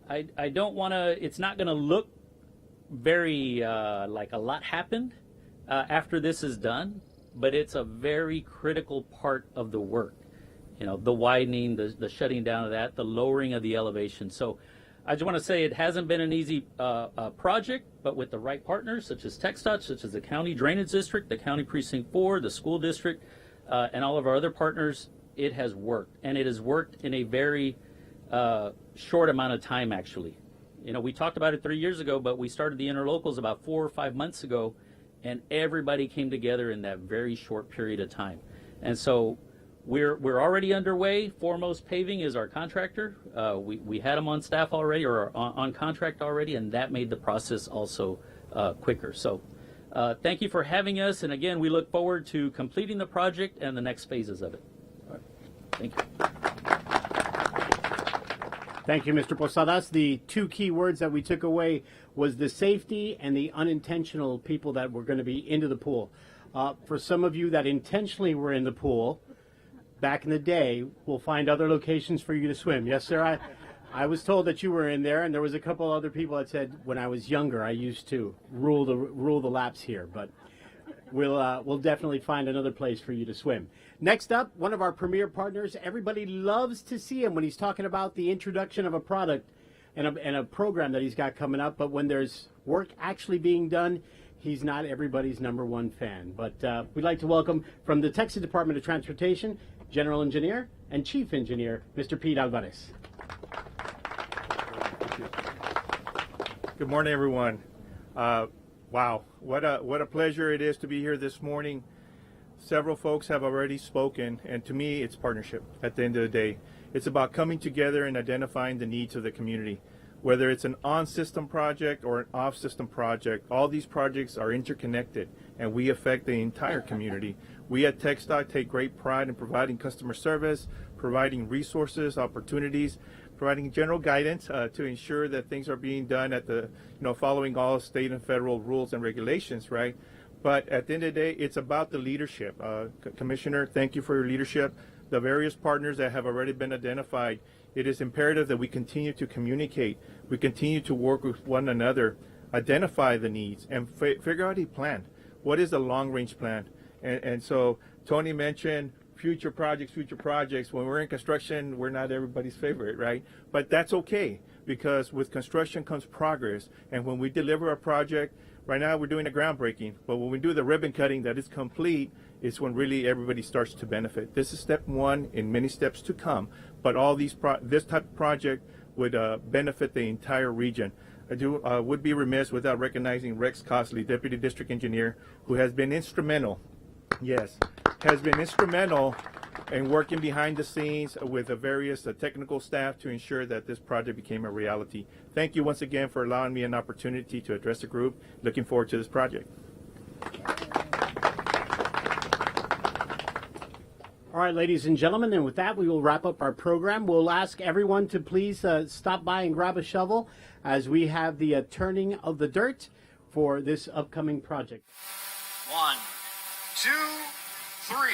it's not going to look very like a lot happened after this is done, but it's a very critical part of the work. You know, the widening, the shutting down of that, the lowering of the elevation. So I just want to say it hasn't been an easy project, but with the right partners, such as TxDOT, such as the County Drainage District, the County Precinct 4, the school district, and all of our other partners, it has worked. And it has worked in a very short amount of time, actually. You know, we talked about it 3 years ago, but we started the interlocals about 4 or 5 months ago, and everybody came together in that very short period of time. And so we're already underway. Foremost Paving is our contractor. We had them on staff already, or on contract already, and that made the process also quicker. So thank you for having us, and again, we look forward to completing the project and the next phases of it. All right. Thank you. Thank you, Mr. Posadas. The two key words that we took away was the safety and the unintentional people that were going to be into the pool. For some of you that intentionally were in the pool, back in the day, we'll find other locations for you to swim. Yes, sir? I was told that you were in there, and there was a couple other people that said, when I was younger, I used to rule the laps here. But we'll definitely find another place for you to swim. Next up, one of our premier partners. Everybody loves to see him when he's talking about the introduction of a product and a program that he's got coming up. But when there's work actually being done, he's not everybody's number one fan. But we'd like to welcome from the Texas Department of Transportation, General Engineer and Chief Engineer, Mr. Pete Alvarez. Good morning, everyone. Wow, what a pleasure it is to be here this morning. Several folks have already spoken, and to me, it's partnership at the end of the day. It's about coming together and identifying the needs of the community. Whether it's an on-system project or an off-system project, all these projects are interconnected, and we affect the entire community. We at TxDOT take great pride in providing customer service, providing resources, opportunities, providing general guidance to ensure that things are being done at the, following all state and federal rules and regulations, right? But at the end of the day, it's about the leadership. Commissioner, thank you for your leadership. The various partners that have already been identified, it is imperative that we continue to communicate. We continue to work with one another, identify the needs, and figure out a plan. What is the long-range plan? And so Tony mentioned future projects. When we're in construction, we're not everybody's favorite, right? But that's okay, because with construction comes progress. And when we deliver a project, right now we're doing a groundbreaking, but when we do the ribbon cutting that is complete, it's when really everybody starts to benefit. This is step one in many steps to come, but all these this type of project would benefit the entire region. I would be remiss without recognizing Rex Cosley, Deputy District Engineer, who has been instrumental, in working behind the scenes with the various technical staff to ensure that this project became a reality. Thank you once again for allowing me an opportunity to address the group. Looking forward to this project. All right, ladies and gentlemen, and with that, we will wrap up our program. We'll ask everyone to please stop by and grab a shovel as we have the turning of the dirt for this upcoming project. 1, 2, 3.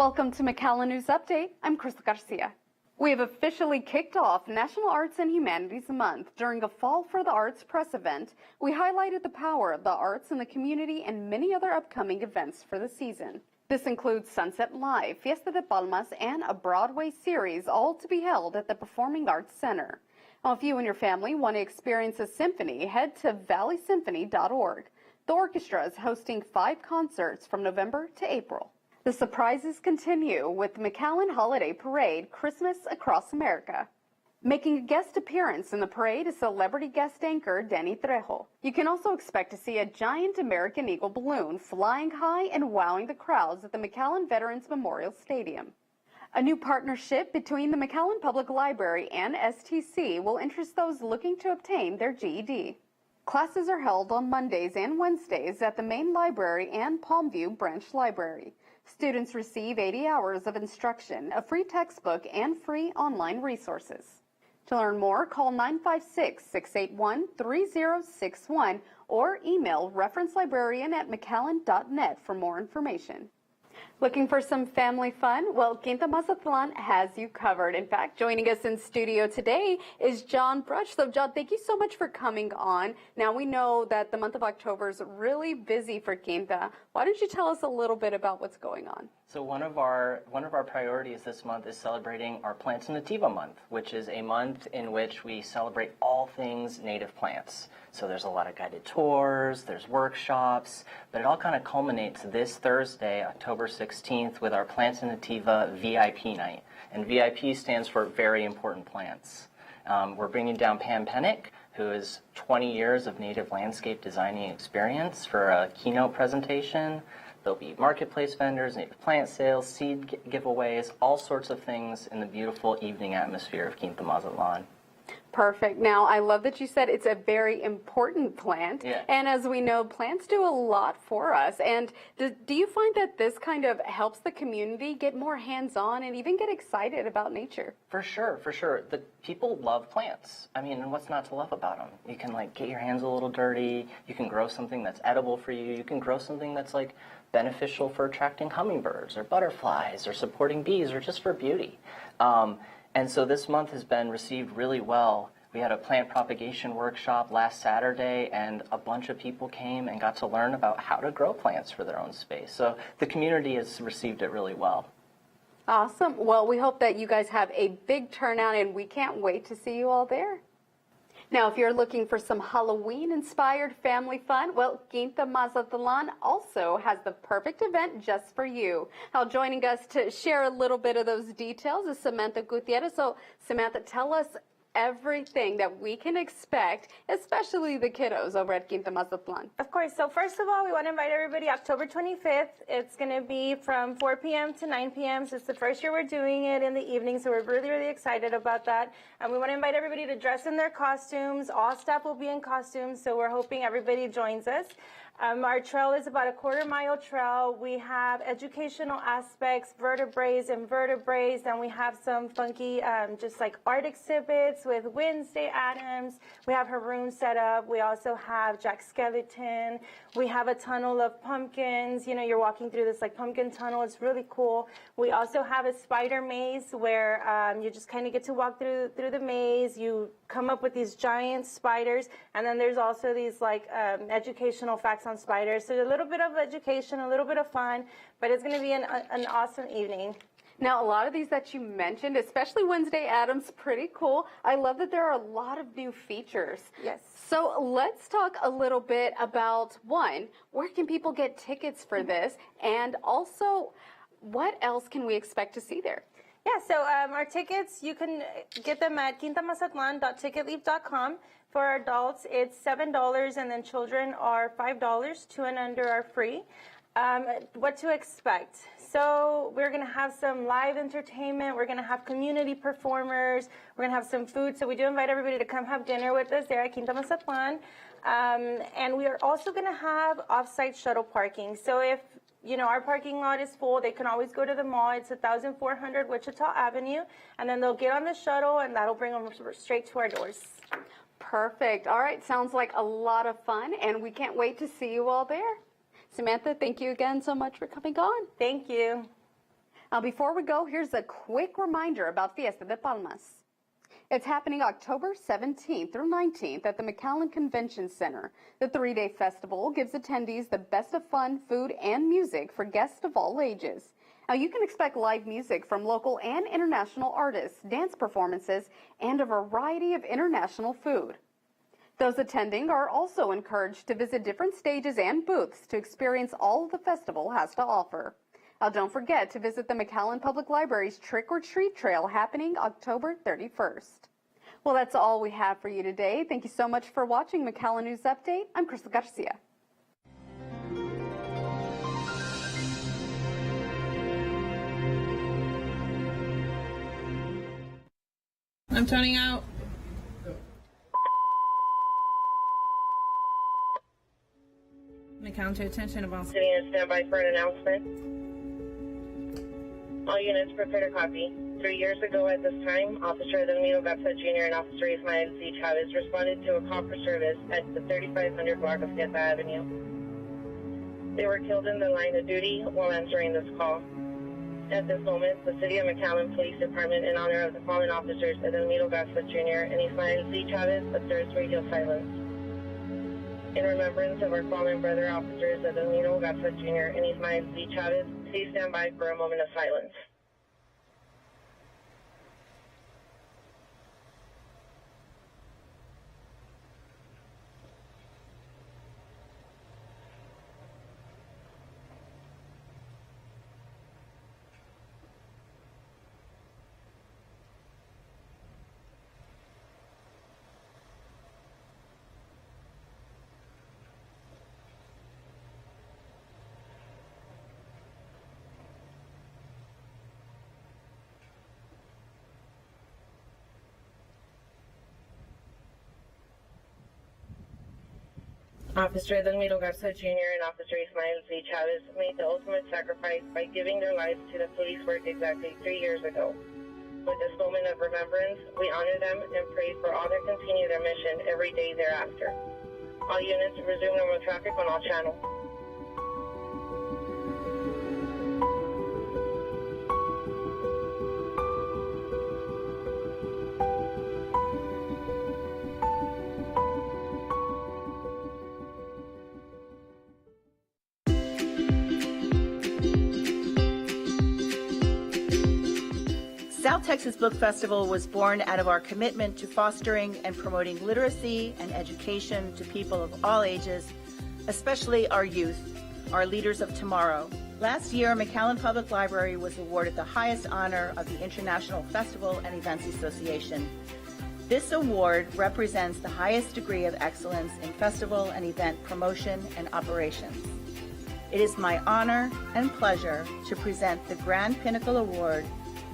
Welcome to McAllen News Update. I'm Crystal Garcia. We have officially kicked off National Arts and Humanities Month. During a Fall for the Arts press event, we highlighted the power of the arts in the community and many other upcoming events for the season. This includes Sunset Live, Fiesta de Palmas, and a Broadway series, all to be held at the Performing Arts Center. Now, if you and your family want to experience a symphony, head to valleysymphony.org. The orchestra is hosting 5 concerts from November to April. The surprises continue with the McAllen Holiday Parade, Christmas Across America. Making a guest appearance in the parade is celebrity guest anchor Danny Trejo. You can also expect to see a giant American Eagle balloon flying high and wowing the crowds at the McAllen Veterans Memorial Stadium. A new partnership between the McAllen Public Library and STC will interest those looking to obtain their GED. Classes are held on Mondays and Wednesdays at the main library and Palmview Branch Library. Students receive 80 hours of instruction, a free textbook, and free online resources. To learn more, call 956-681-3061 or email referencelibrarian@mcallen.net for more information. Looking for some family fun? Well, Quinta Mazatlan has you covered. In fact, joining us in studio today is John Brush. So, John, thank you so much for coming on. Now, we know that the month of October is really busy for Quinta. Why don't you tell us a little bit about what's going on? So one of our priorities this month is celebrating our Plants Nativa month, which is a month in which we celebrate all things native plants. So there's a lot of guided tours, there's workshops, but it all kind of culminates this Thursday, October 16th, with our Plants Nativa VIP night. And VIP stands for Very Important Plants. We're bringing down Pam Pennick, who is 20 years of native landscape designing experience, for a keynote presentation. There'll be marketplace vendors, native plant sales, seed giveaways, all sorts of things in the beautiful evening atmosphere of Quinta Mazatlan. Perfect. Now, I love that you said it's a very important plant. Yeah. And as we know, plants do a lot for us. And do you find that this kind of helps the community get more hands-on and even get excited about nature? For sure, for sure. The people love plants. I mean, and what's not to love about them? You can get your hands a little dirty. You can grow something that's edible for you. You can grow something that's beneficial for attracting hummingbirds or butterflies or supporting bees or just for beauty. And so this month has been received really well. We had a plant propagation workshop last Saturday, and a bunch of people came and got to learn about how to grow plants for their own space. So the community has received it really well. Awesome. Well, we hope that you guys have a big turnout, and we can't wait to see you all there. Now, if you're looking for some Halloween-inspired family fun, well, Quinta Mazatlan also has the perfect event just for you. Now, joining us to share a little bit of those details is Samantha Gutierrez. So, Samantha, tell us everything that we can expect, especially the kiddos over at Quinta Mazatlan. Of course. So first of all, we want to invite everybody October 25th. It's going to be from 4 p.m. to 9 p.m. So it's the first year we're doing it in the evening. So we're really, really excited about that. And we want to invite everybody to dress in their costumes. All staff will be in costumes. So we're hoping everybody joins us. Our trail is about a quarter-mile trail. We have educational aspects, vertebrates, invertebrates, and we have some funky just art exhibits with Wednesday Addams. We have Haroon set up. We also have Jack Skeleton. We have a tunnel of pumpkins. You know, you're walking through this pumpkin tunnel. It's really cool. We also have a spider maze where you just kind of get to walk through the maze. You come up with these giant spiders, and then there's also these educational facts on spiders. So a little bit of education, a little bit of fun, but it's going to be an awesome evening. Now, a lot of these that you mentioned, especially Wednesday Addams, pretty cool. I love that there are a lot of new features. Yes. So let's talk a little bit about, one, where can people get tickets for this? And also, what else can we expect to see there? Yeah, so our tickets, you can get them at quintamazatlan.ticketleaf.com. For adults, it's $7, and then children are $5. 2 and under are free. What to expect? So we're going to have some live entertainment. We're going to have community performers. We're going to have some food. So we do invite everybody to come have dinner with us there at Quinta Mazatlan. And we are also going to have off-site shuttle parking. So if our parking lot is full, they can always go to the mall. It's 1400 Wichita Avenue. And then they'll get on the shuttle, and that'll bring them straight to our doors. Perfect. All right. Sounds like a lot of fun, and we can't wait to see you all there. Samantha, thank you again so much for coming on. Thank you. Now, before we go, here's a quick reminder about Fiesta de Palmas. It's happening October 17th through 19th at the McAllen Convention Center. The three-day festival gives attendees the best of fun, food, and music for guests of all ages. Now, you can expect live music from local and international artists, dance performances, and a variety of international food. Those attending are also encouraged to visit different stages and booths to experience all the festival has to offer. Now, don't forget to visit the McAllen Public Library's Trick or Treat Trail happening October 31st. Well, that's all we have for you today. Thank you so much for watching McAllen News Update. I'm Crystal Garcia. I'm toning out. McAllen to attention about Sitting in standby for an announcement. All units prepare to copy. 3 years ago at this time, Officer Edelmiro Garza Jr. and Officer Ismael Z. Chavez responded to a call for service at the 3500 block of Fiesta Avenue. They were killed in the line of duty while answering this call. At this moment, the City of McAllen Police Department, in honor of the fallen officers Edelmiro Garza Jr. and Ismael Z. Chavez, observes radio silence. In remembrance of our fallen brother officers Edelmiro Garza Jr. and Ismael Z. Chavez, please stand by for a moment of silence. Officer Edelmiro Garza Jr. and Officer Ismael Z. Chavez made the ultimate sacrifice by giving their lives to the police work exactly 3 years ago. With this moment of remembrance, we honor them and pray for all that continue their mission every day thereafter. All units resume normal traffic on all channels. South Texas Book Festival was born out of our commitment to fostering and promoting literacy and education to people of all ages, especially our youth, our leaders of tomorrow. Last year, McAllen Public Library was awarded the highest honor of the International Festival and Events Association. This award represents the highest degree of excellence in festival and event promotion and operations. It is my honor and pleasure to present the Grand Pinnacle Award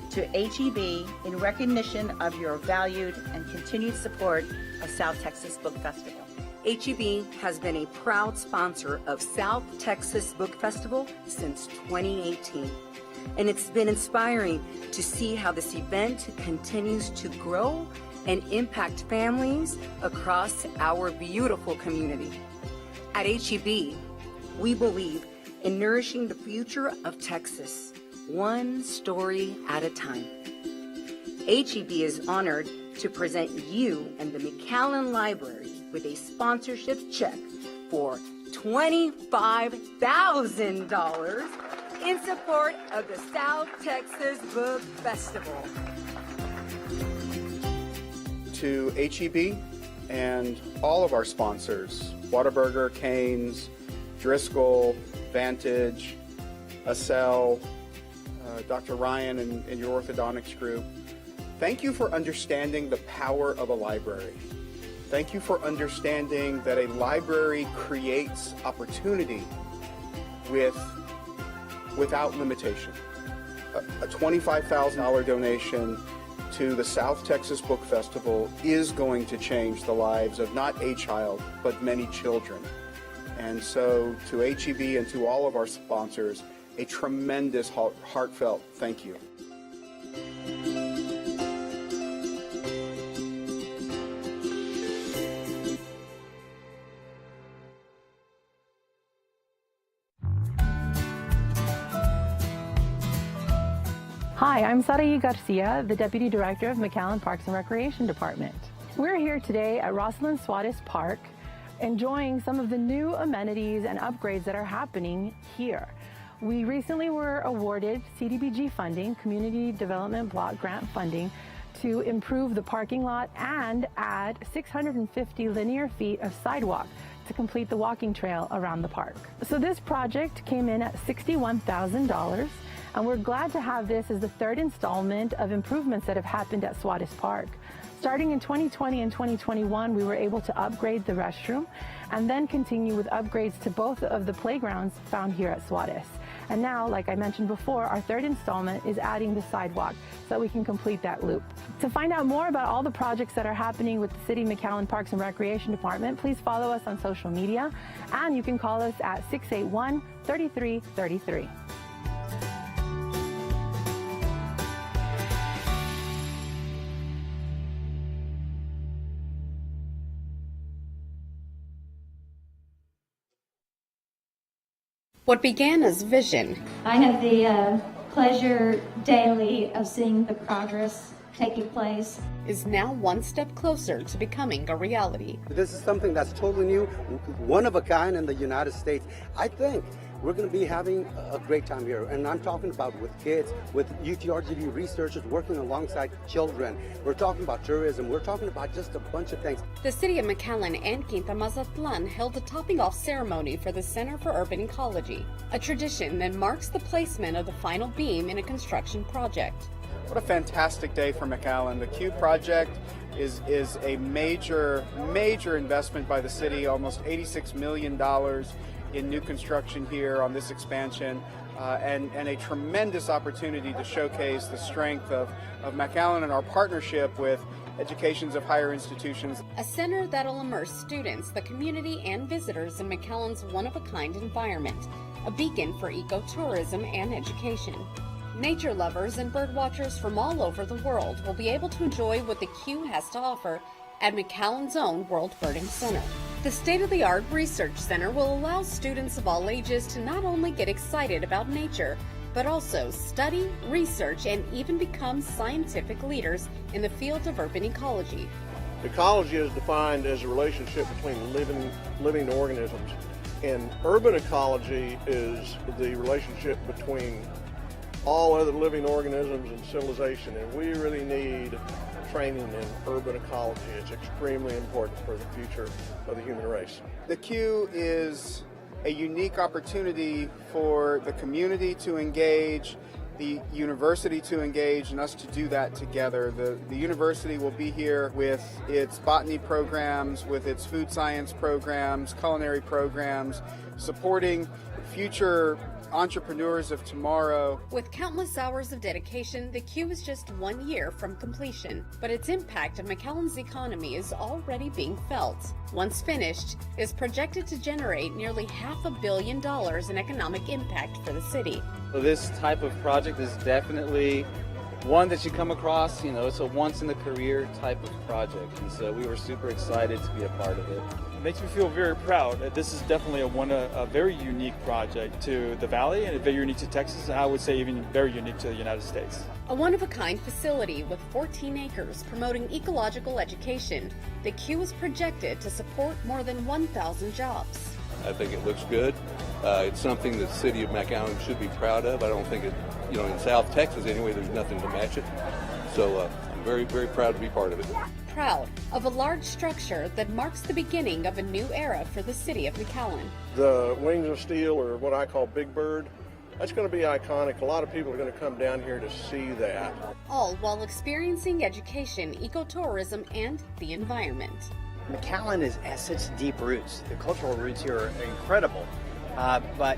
to HEB in recognition of your valued and continued support of South Texas Book Festival. HEB has been a proud sponsor of South Texas Book Festival since 2018. And it's been inspiring to see how this event continues to grow and impact families across our beautiful community. At HEB, we believe in nourishing the future of Texas, one story at a time. HEB is honored to present you and the McAllen Library with a sponsorship check for $25,000 in support of the South Texas Book Festival. To HEB and all of our sponsors, Whataburger, Cane's, Driscoll, Vantage, Acel, Dr. Ryan and your orthodontics group, thank you for understanding the power of a library. Thank you for understanding that a library creates opportunity without limitation. A $25,000 donation to the South Texas Book Festival is going to change the lives of not a child, but many children. And so to HEB and to all of our sponsors, a tremendous heartfelt thank you. Hi, I'm Sarayi Garcia, the Deputy Director of McAllen Parks and Recreation Department. We're here today at Rosalind Suarez Park, enjoying some of the new amenities and upgrades that are happening here. We recently were awarded CDBG funding, Community Development Block Grant funding, to improve the parking lot and add 650 linear feet of sidewalk to complete the walking trail around the park. So this project came in at $61,000, and we're glad to have this as the third installment of improvements that have happened at Suarez Park. Starting in 2020 and 2021, we were able to upgrade the restroom and then continue with upgrades to both of the playgrounds found here at Suarez. And now, like I mentioned before, our third installment is adding the sidewalk so that we can complete that loop. To find out more about all the projects that are happening with the City of McAllen Parks and Recreation Department, please follow us on social media, and you can call us at 681-3333. What began as vision I have the pleasure daily of seeing the progress taking place is now one step closer to becoming a reality. This is something that's totally new, one of a kind in the United States. I think we're going to be having a great time here, and I'm talking about with kids, with UTRGV researchers working alongside children. We're talking about tourism. We're talking about just a bunch of things. The City of McAllen and Quinta Mazatlan held a topping off ceremony for the Center for Urban Ecology, a tradition that marks the placement of the final beam in a construction project. What a fantastic day for McAllen. The Q project is a major investment by the city, almost $86 million in new construction here on this expansion, and a tremendous opportunity to showcase the strength of McAllen and our partnership with educations of higher institutions. A center that'll immerse students, the community, and visitors in McAllen's one-of-a-kind environment, a beacon for ecotourism and education. Nature lovers and bird watchers from all over the world will be able to enjoy what the Q has to offer at McAllen's own World Birding Center. The state-of-the-art research center will allow students of all ages to not only get excited about nature, but also study, research, and even become scientific leaders in the field of urban ecology. Ecology is defined as a relationship between living organisms, and urban ecology is the relationship between all other living organisms and civilization, and we really need training in urban ecology. It's extremely important for the future of the human race. The Q is a unique opportunity for the community to engage, the university to engage, and us to do that together. The university will be here with its botany programs, with its food science programs, culinary programs, supporting future entrepreneurs of tomorrow. With countless hours of dedication, the Q is just 1 year from completion, but its impact on McAllen's economy is already being felt. Once finished, it is projected to generate nearly $500 million in economic impact for the city. So this type of project is definitely one that you come across, it's a once-in-a-career type of project, and so we were super excited to be a part of it. It makes me feel very proud that this is definitely a very unique project to the Valley and very unique to Texas, and I would say even very unique to the United States. A one-of-a-kind facility with 14 acres promoting ecological education, the Q is projected to support more than 1,000 jobs. I think it looks good. It's something that the city of McAllen should be proud of. I don't think it, in South Texas anyway, there's nothing to match it. So I'm very, very proud to be part of it. Proud of a large structure that marks the beginning of a new era for the city of McAllen. The Wings of Steel, or what I call Big Bird, that's going to be iconic. A lot of people are going to come down here to see that. All while experiencing education, ecotourism, and the environment. McAllen has such deep roots. The cultural roots here are incredible. But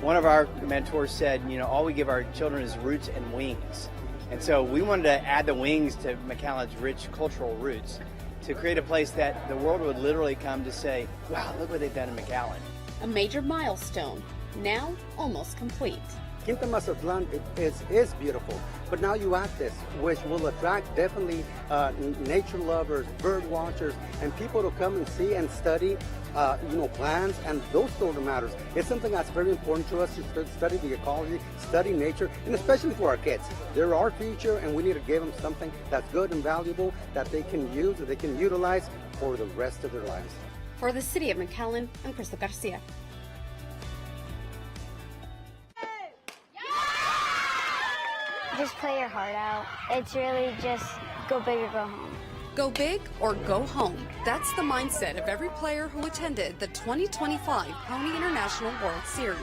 one of our mentors said, all we give our children is roots and wings. And so we wanted to add the wings to McAllen's rich cultural roots to create a place that the world would literally come to say, wow, look what they've done in McAllen. A major milestone, now almost complete. Quinta Mazatlan is beautiful, but now you add this, which will attract definitely nature lovers, bird watchers, and people to come and see and study plants, and those sort of matters. It's something that's very important to us to study the ecology, study nature, and especially for our kids. They're our future, and we need to give them something that's good and valuable that they can use, that they can utilize for the rest of their lives. For the City of McAllen, I'm Crystal Garcia. Just play your heart out. It's really just go big or go home. Go big or go home. That's the mindset of every player who attended the 2025 Pony International World Series,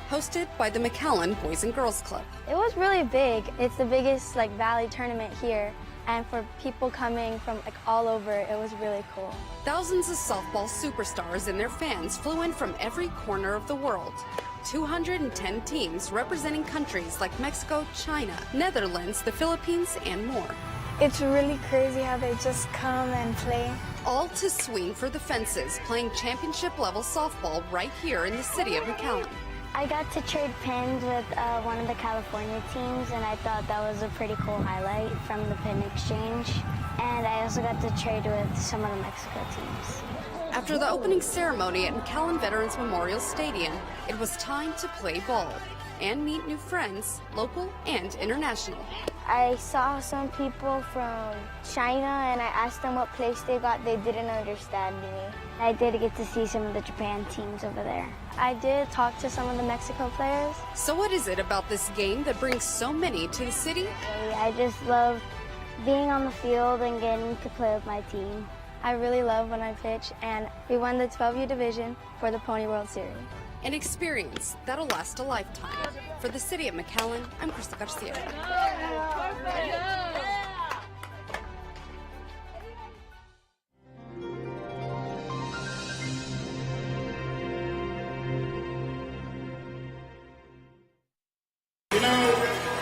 hosted by the McAllen Boys and Girls Club. It was really big. It's the biggest valley tournament here, and for people coming from all over, it was really cool. Thousands of softball superstars and their fans flew in from every corner of the world. 210 teams representing countries like Mexico, China, Netherlands, the Philippines, and more. It's really crazy how they just come and play. All to swing for the fences, playing championship-level softball right here in the city of McAllen. I got to trade pins with one of the California teams, and I thought that was a pretty cool highlight from the pin exchange. And I also got to trade with some of the Mexico teams. After the opening ceremony at McAllen Veterans Memorial Stadium, it was time to play ball and meet new friends, local and international. I saw some people from China, and I asked them what place they got. They didn't understand me. I did get to see some of the Japan teams over there. I did talk to some of the Mexico players. So what is it about this game that brings so many to the city? I just love being on the field and getting to play with my team. I really love when I pitch, and we won the 12U division for the Pony World Series. An experience that'll last a lifetime. For the City of McAllen, I'm Crystal Garcia.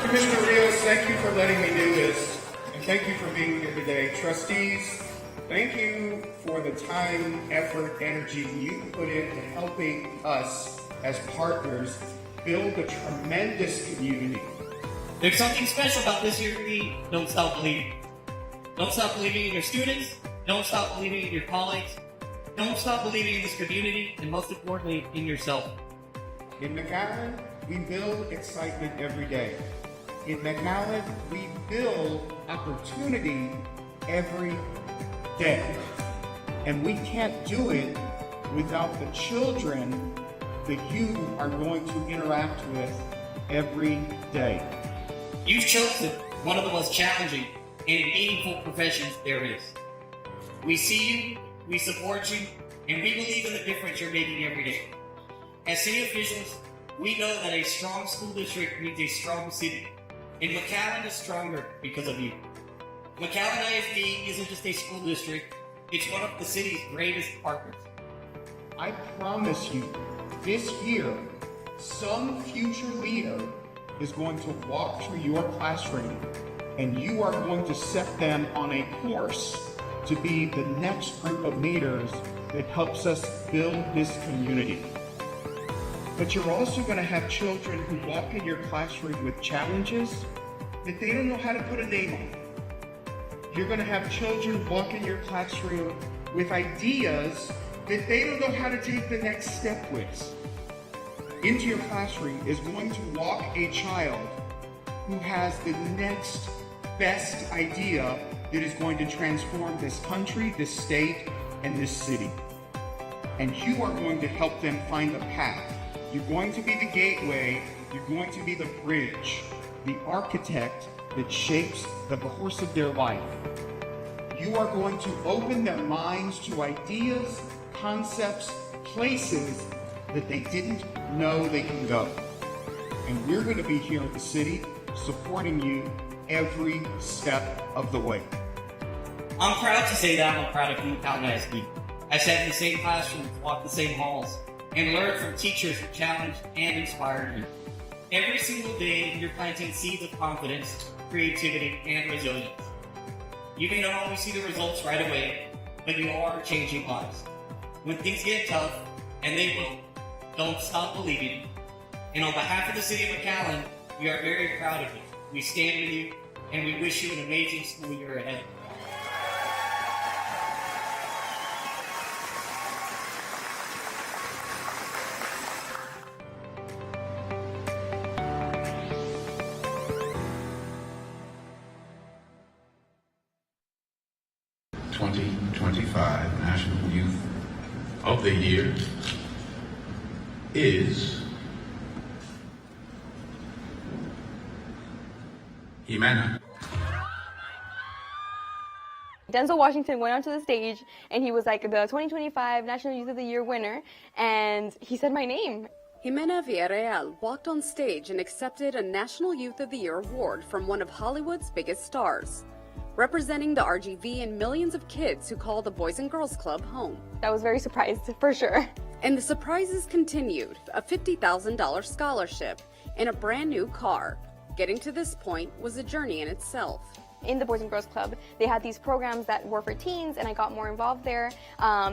Commissioner Rios, thank you for letting me do this, and thank you for being here today. Trustees, thank you for the time, effort, energy you put into helping us as partners build a tremendous community. There's something special about this year for me. Don't stop believing. Don't stop believing in your students. Don't stop believing in your colleagues. Don't stop believing in this community, and most importantly, in yourself. In McAllen, we build excitement every day. In McAllen, we build opportunity every day. And we can't do it without the children that you are going to interact with every day. You've chosen one of the most challenging and meaningful professions there is. We see you, we support you, and we believe in the difference you're making every day. As city officials, we know that a strong school district means a strong city, and McAllen is stronger because of you. McAllen ISD isn't just a school district, it's one of the city's greatest partners. I promise you, this year, some future leader is going to walk through your classroom, and you are going to set them on a course to be the next group of leaders that helps us build this community. But you're also going to have children who walk in your classroom with challenges that they don't know how to put a name on. You're going to have children walk in your classroom with ideas that they don't know how to take the next step with. Into your classroom is going to walk a child who has the next best idea that is going to transform this country, this state, and this city. And you are going to help them find a path. You're going to be the gateway, you're going to be the bridge, the architect that shapes the course of their life. You are going to open their minds to ideas, concepts, places that they didn't know they can go. And we're going to be here at the city supporting you every step of the way. I'm proud to say that I'm proud of McAllen ISD. I sat in the same classrooms, walked the same halls, and learned from teachers who challenged and inspired me. Every single day, you're planting seeds of confidence, creativity, and resilience. You may not always see the results right away, but you are changing lives. When things get tough, and they will, don't stop believing. And on behalf of the city of McAllen, we are very proud of you. We stand with you, and we wish you an amazing school year ahead. 2025 National Youth of the Year is Jimena. Denzel Washington went onto the stage and he was like the 2025 National Youth of the Year winner, and he said my name. Jimena Villarreal walked on stage and accepted a National Youth of the Year award from one of Hollywood's biggest stars, representing the RGV and millions of kids who call the Boys and Girls Club home. I was very surprised, for sure. And the surprises continued, a $50,000 scholarship and a brand new car. Getting to this point was a journey in itself. In the Boys and Girls Club, they had these programs that were for teens, and I got more involved there.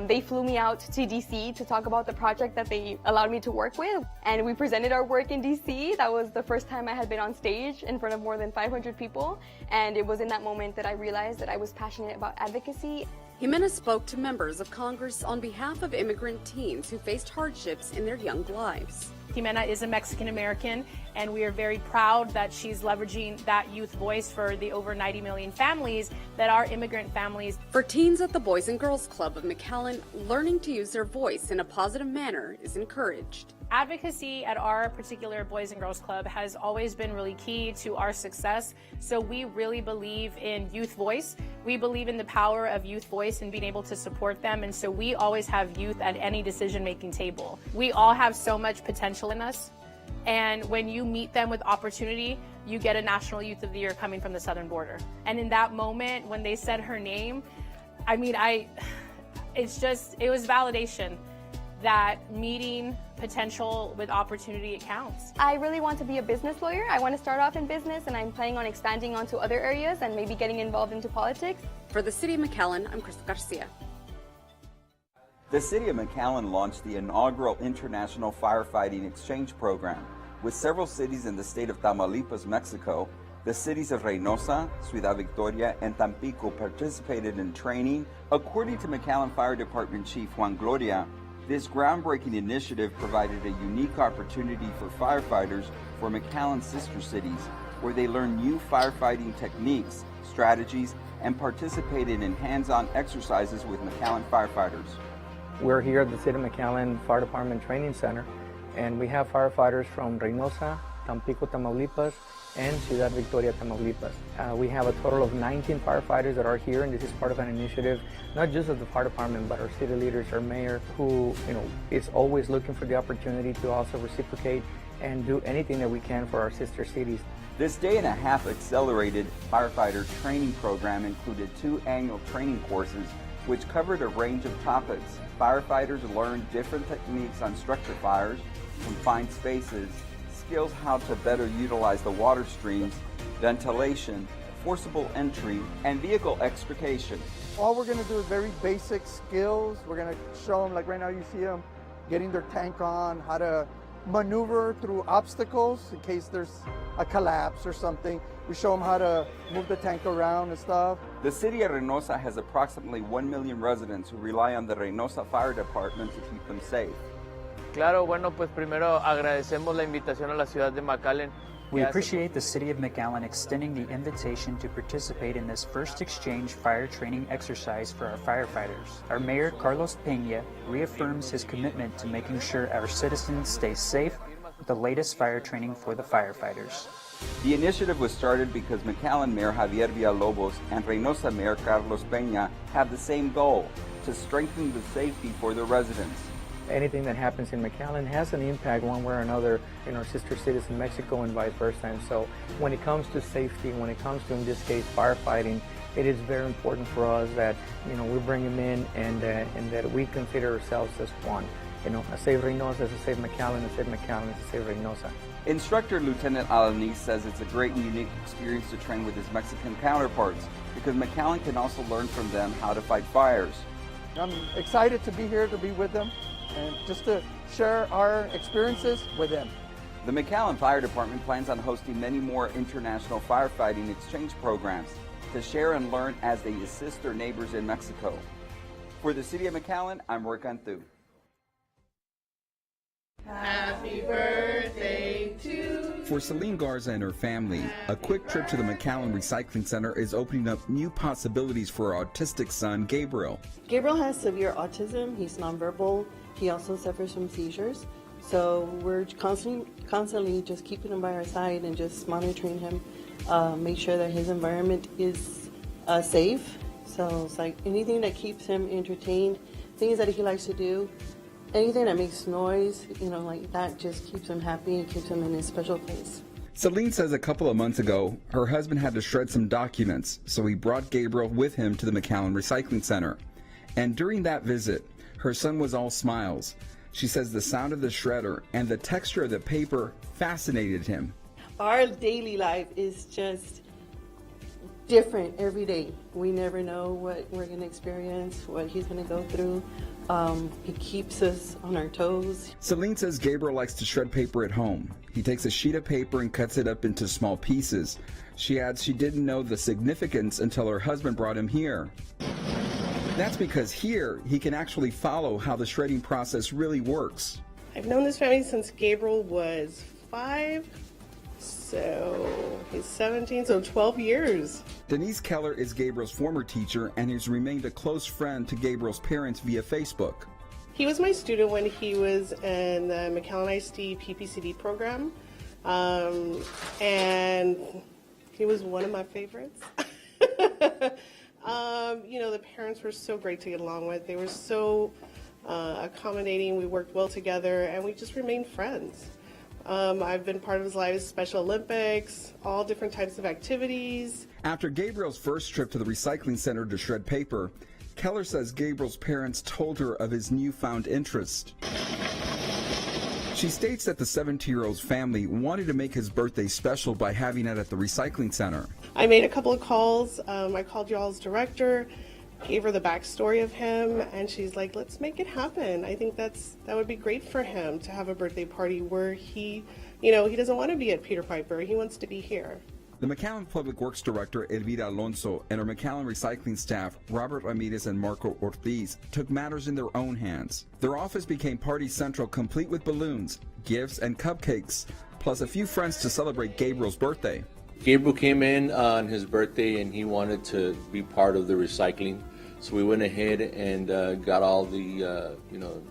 They flew me out to DC to talk about the project that they allowed me to work with, and we presented our work in DC. That was the first time I had been on stage in front of more than 500 people, and it was in that moment that I realized that I was passionate about advocacy. Jimena spoke to members of Congress on behalf of immigrant teens who faced hardships in their young lives. Jimena is a Mexican American, and we are very proud that she's leveraging that youth voice for the over 90 million families that are immigrant families. For teens at the Boys and Girls Club of McAllen, learning to use their voice in a positive manner is encouraged. Advocacy at our particular Boys and Girls Club has always been really key to our success. So we really believe in youth voice. We believe in the power of youth voice and being able to support them. And so we always have youth at any decision-making table. We all have so much potential in us. And when you meet them with opportunity, you get a National Youth of the Year coming from the southern border. And in that moment, when they said her name, I mean, it was validation that meeting potential with opportunity, it counts. I really want to be a business lawyer. I want to start off in business, and I'm planning on expanding onto other areas and maybe getting involved into politics. For the City of McAllen, I'm Crystal Garcia. The City of McAllen launched the inaugural International Firefighting Exchange Program. With several cities in the state of Tamaulipas, Mexico, the cities of Reynosa, Ciudad Victoria, and Tampico participated in training. According to McAllen Fire Department Chief Juan Gloria, this groundbreaking initiative provided a unique opportunity for firefighters for McAllen's sister cities, where they learned new firefighting techniques, strategies, and participated in hands-on exercises with McAllen firefighters. We're here at the City of McAllen Fire Department Training Center, and we have firefighters from Reynosa, Tampico, Tamaulipas, and Ciudad Victoria, Tamaulipas. We have a total of 19 firefighters that are here, and this is part of an initiative, not just of the fire department, but our city leaders, our mayor, who is always looking for the opportunity to also reciprocate and do anything that we can for our sister cities. This day-and-a-half accelerated firefighter training program included 2 annual training courses, which covered a range of topics. Firefighters learned different techniques on structure fires, confined spaces, skills how to better utilize the water streams, ventilation, forcible entry, and vehicle extrication. All we're going to do is very basic skills. We're going to show them, like right now you see them getting their tank on, how to maneuver through obstacles in case there's a collapse or something. We show them how to move the tank around and stuff. The city of Reynosa has approximately 1 million residents who rely on the Reynosa Fire Department to keep them safe. Claro, bueno, pues primero agradecemos la invitación a la ciudad de McAllen. We appreciate the City of McAllen extending the invitation to participate in this first exchange fire training exercise for our firefighters. Our Mayor, Carlos Peña, reaffirms his commitment to making sure our citizens stay safe with the latest fire training for the firefighters. The initiative was started because McAllen Mayor Javier Villalobos and Reynosa Mayor Carlos Peña have the same goal, to strengthen the safety for the residents. Anything that happens in McAllen has an impact one way or another in our sister cities in Mexico and vice versa. And so when it comes to safety, when it comes to, in this case, firefighting, it is very important for us that, we bring them in and that we consider ourselves as one. A safe Reynosa is a safe McAllen, a safe McAllen is a safe Reynosa. Instructor Lieutenant Alanis says it's a great and unique experience to train with his Mexican counterparts because McAllen can also learn from them how to fight fires. I'm excited to be here to be with them and just to share our experiences with them. The McAllen Fire Department plans on hosting many more international firefighting exchange programs to share and learn as they assist their neighbors in Mexico. For the City of McAllen, I'm Roy Cantu. Happy birthday to For Celine Garza and her family, a quick trip to the McAllen Recycling Center is opening up new possibilities for our autistic son, Gabriel. Gabriel has severe autism. He's nonverbal. He also suffers from seizures. So we're constantly just keeping him by our side and just monitoring him, make sure that his environment is safe. So it's like anything that keeps him entertained, things that he likes to do, anything that makes noise, like that just keeps him happy and keeps him in his special place. Celine says a couple of months ago, her husband had to shred some documents, so he brought Gabriel with him to the McAllen Recycling Center. And during that visit, her son was all smiles. She says the sound of the shredder and the texture of the paper fascinated him. Our daily life is just different every day. We never know what we're going to experience, what he's going to go through. He keeps us on our toes. Celine says Gabriel likes to shred paper at home. He takes a sheet of paper and cuts it up into small pieces. She adds she didn't know the significance until her husband brought him here. That's because here he can actually follow how the shredding process really works. I've known this family since Gabriel was 5. So he's 17, so 12 years. Denise Keller is Gabriel's former teacher and has remained a close friend to Gabriel's parents via Facebook. He was my student when he was in the McAllen ISD PPCD program, and he was one of my favorites. The parents were so great to get along with. They were so accommodating. We worked well together, and we just remained friends. I've been part of his life's Special Olympics, all different types of activities. After Gabriel's first trip to the recycling center to shred paper, Keller says Gabriel's parents told her of his newfound interest. She states that the 17-year-old's family wanted to make his birthday special by having it at the recycling center. I made a couple of calls. I called y'all's director, gave her the backstory of him, and she's like, let's make it happen. I think that would be great for him to have a birthday party where he doesn't want to be at Peter Piper. He wants to be here. The McAllen Public Works Director, Elvira Alonso, and her McAllen recycling staff, Robert Ramirez and Marco Ortiz, took matters in their own hands. Their office became party central, complete with balloons, gifts, and cupcakes, plus a few friends to celebrate Gabriel's birthday. Gabriel came in on his birthday and he wanted to be part of the recycling. So we went ahead and got all the,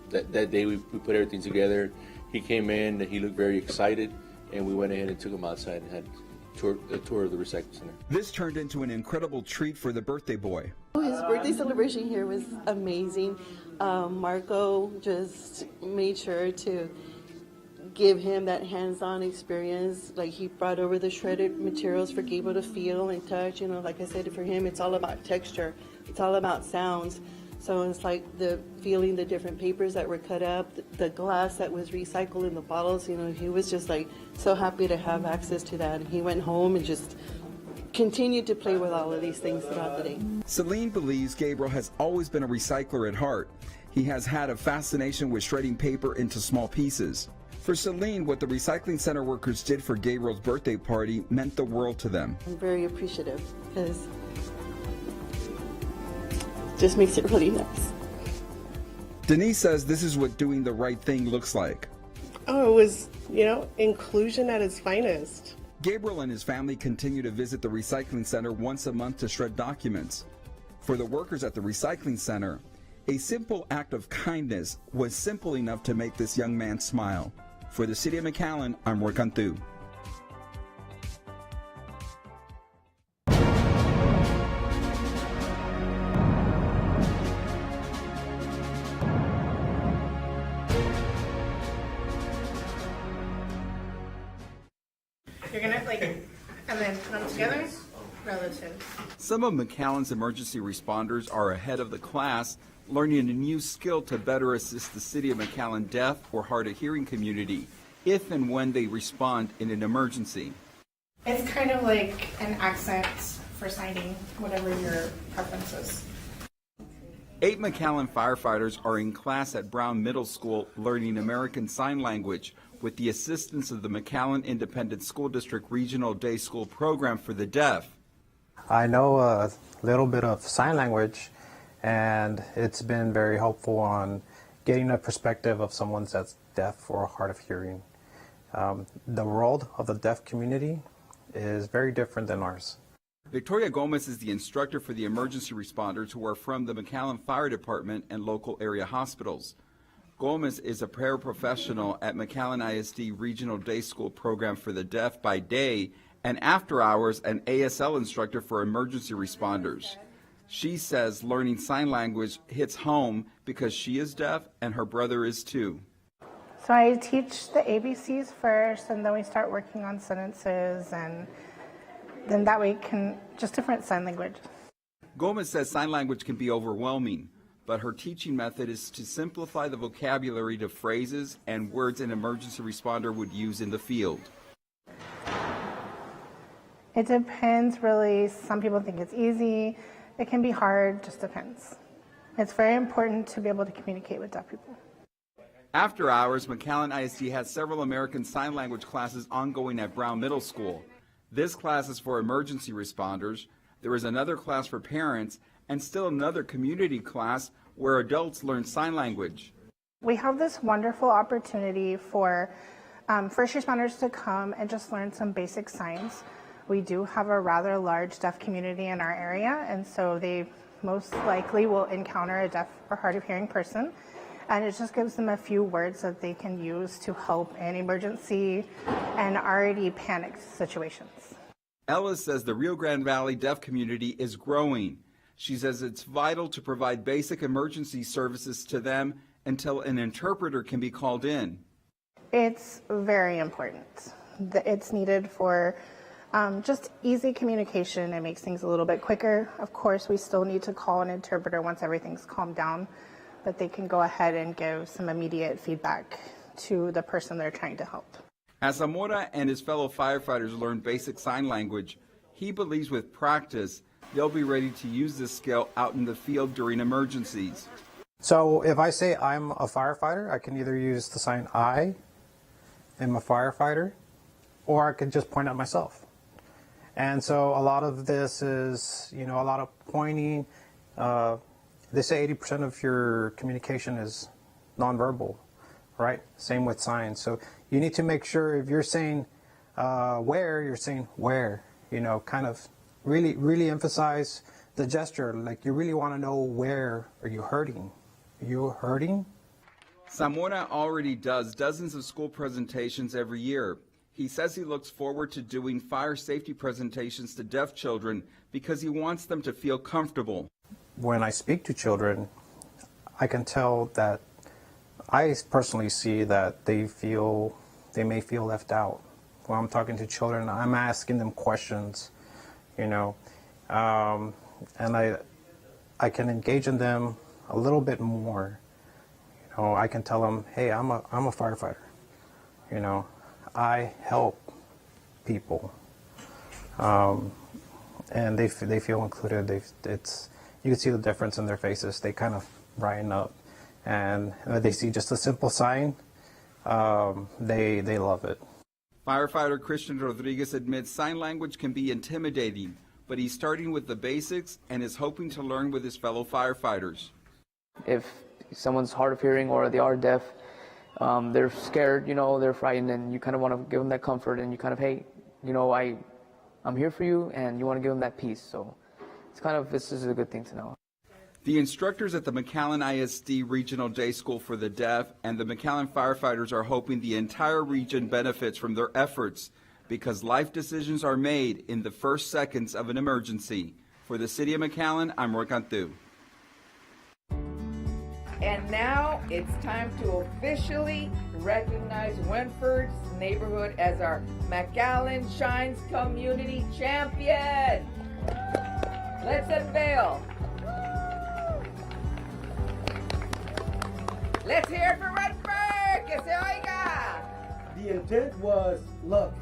that day we put everything together. He came in, he looked very excited, and we went ahead and took him outside and had a tour of the recycling center. This turned into an incredible treat for the birthday boy. His birthday celebration here was amazing. Marco just made sure to give him that hands-on experience. Like, he brought over the shredded materials for Gabriel to feel and touch. Like I said, for him, it's all about texture. It's all about sounds. So it's like the feeling the different papers that were cut up, the glass that was recycled in the bottles. He was just like so happy to have access to that. And he went home and just continued to play with all of these things throughout the day. Celine believes Gabriel has always been a recycler at heart. He has had a fascination with shredding paper into small pieces. For Celine, what the recycling center workers did for Gabriel's birthday party meant the world to them. I'm very appreciative because it just makes it really nice. Denise says this is what doing the right thing looks like. Oh, it was, inclusion at its finest. Gabriel and his family continue to visit the recycling center once a month to shred documents. For the workers at the recycling center, a simple act of kindness was simple enough to make this young man smile. For the City of McAllen, I'm Roy Cantu. You're gonna and then put them together? Relative. Some of McAllen's emergency responders are ahead of the class, learning a new skill to better assist the City of McAllen deaf or hard of hearing community if and when they respond in an emergency. It's kind of like an accent for signing, whatever your preference is. 8 McAllen firefighters are in class at Brown Middle School learning American Sign Language with the assistance of the McAllen Independent School District Regional Day School Program for the Deaf. I know a little bit of sign language, and it's been very helpful on getting a perspective of someone that's deaf or hard of hearing. The world of the deaf community is very different than ours. Victoria Gomez is the instructor for the emergency responders who are from the McAllen Fire Department and local area hospitals. Gomez is a paraprofessional at McAllen ISD Regional Day School Program for the Deaf by day, and after hours an ASL instructor for emergency responders. She says learning sign language hits home because she is deaf and her brother is too. So I teach the ABCs first, and then we start working on sentences, and then that way can just different sign language. Gomez says sign language can be overwhelming, but her teaching method is to simplify the vocabulary to phrases and words an emergency responder would use in the field. It depends, really. Some people think it's easy. It can be hard, just depends. It's very important to be able to communicate with deaf people. After hours, McAllen ISD has several American Sign Language classes ongoing at Brown Middle School. This class is for emergency responders. There is another class for parents, and still another community class where adults learn sign language. We have this wonderful opportunity for first responders to come and just learn some basic signs. We do have a rather large deaf community in our area, and so they most likely will encounter a deaf or hard of hearing person. And it just gives them a few words that they can use to help in emergency and already panicked situations. Ellis says the Rio Grande Valley deaf community is growing. She says it's vital to provide basic emergency services to them until an interpreter can be called in. It's very important. It's needed for just easy communication. It makes things a little bit quicker. Of course, we still need to call an interpreter once everything's calmed down, but they can go ahead and give some immediate feedback to the person they're trying to help. As Zamora and his fellow firefighters learn basic sign language, he believes with practice, they'll be ready to use this skill out in the field during emergencies. So if I say I'm a firefighter, I can either use the sign I am a firefighter, or I can just point at myself. And so a lot of this is, a lot of pointing. They say 80% of your communication is nonverbal, right? Same with signs. So you need to make sure if you're saying where, you're saying where, kind of really emphasize the gesture. Like you really want to know where are you hurting? Are you hurting? Zamora already does dozens of school presentations every year. He says he looks forward to doing fire safety presentations to deaf children because he wants them to feel comfortable. When I speak to children, I can tell that I personally see that they may feel left out. When I'm talking to children, I'm asking them questions, and I can engage in them a little bit more. I can tell them, hey, I'm a firefighter. I help people, and they feel included. You can see the difference in their faces. They kind of brighten up, and when they see just a simple sign, they love it. Firefighter Christian Rodriguez admits sign language can be intimidating, but he's starting with the basics and is hoping to learn with his fellow firefighters. If someone's hard of hearing or they are deaf, they're scared, they're frightened, and you kind of want to give them that comfort, and you kind of, hey, I'm here for you, and you want to give them that peace. So this is a good thing to know. The instructors at the McAllen ISD Regional Day School for the Deaf and the McAllen firefighters are hoping the entire region benefits from their efforts because life decisions are made in the first seconds of an emergency. For the City of McAllen, I'm Roy Cantu. And now it's time to officially recognize Winford's neighborhood as our McAllen Shines Community Champion. Let's unveil. Let's hear it for Redford! Que se oiga! The intent was, look,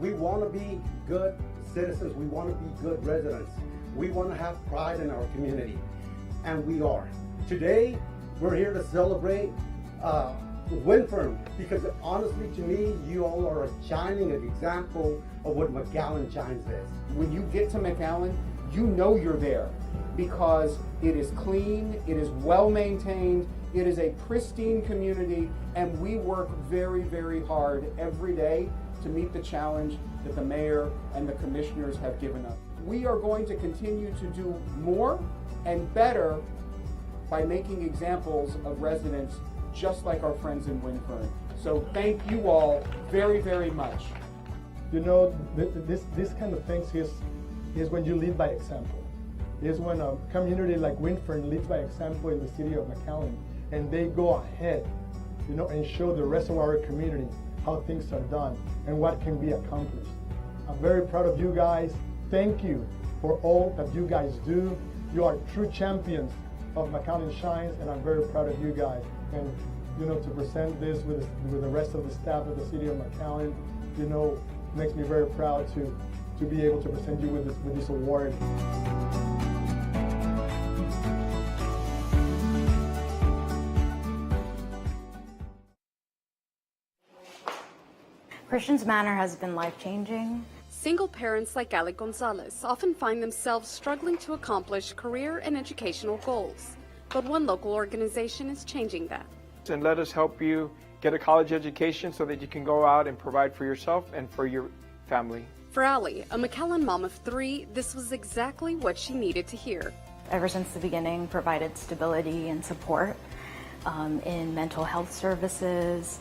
we want to be good citizens. We want to be good residents. We want to have pride in our community. And we are. Today, we're here to celebrate Winford because honestly, to me, you all are a shining example of what McAllen Shines is. When you get to McAllen, you know you're there because it is clean, it is well maintained, It is a pristine community, and we work very, very hard every day to meet the challenge that the mayor and the commissioners have given us. We are going to continue to do more and better by making examples of residents just like our friends in Windfern. So thank you all very, very much. You know, this kind of things is when you lead by example. Is when a community like Windfern leads by example in the city of McAllen, and they go ahead, you know, and show the rest of our community how things are done and what can be accomplished. I'm very proud of you guys. Thank you for all that you guys do. You are true champions of McAllen Shines, and I'm very proud of you guys. And you know, to present this with the rest of the staff of the city of McAllen, you know, makes me very proud to be able to present you with this award. Christians Manor has been life-changing. Single parents like Ali Gonzalez often find themselves struggling to accomplish career and educational goals. But one local organization is changing that. And let us help you get a college education so that you can go out and provide for yourself and for your family. For Ali, a McAllen mom of 3, this was exactly what she needed to hear. Ever since the beginning, provided stability and support in mental health services,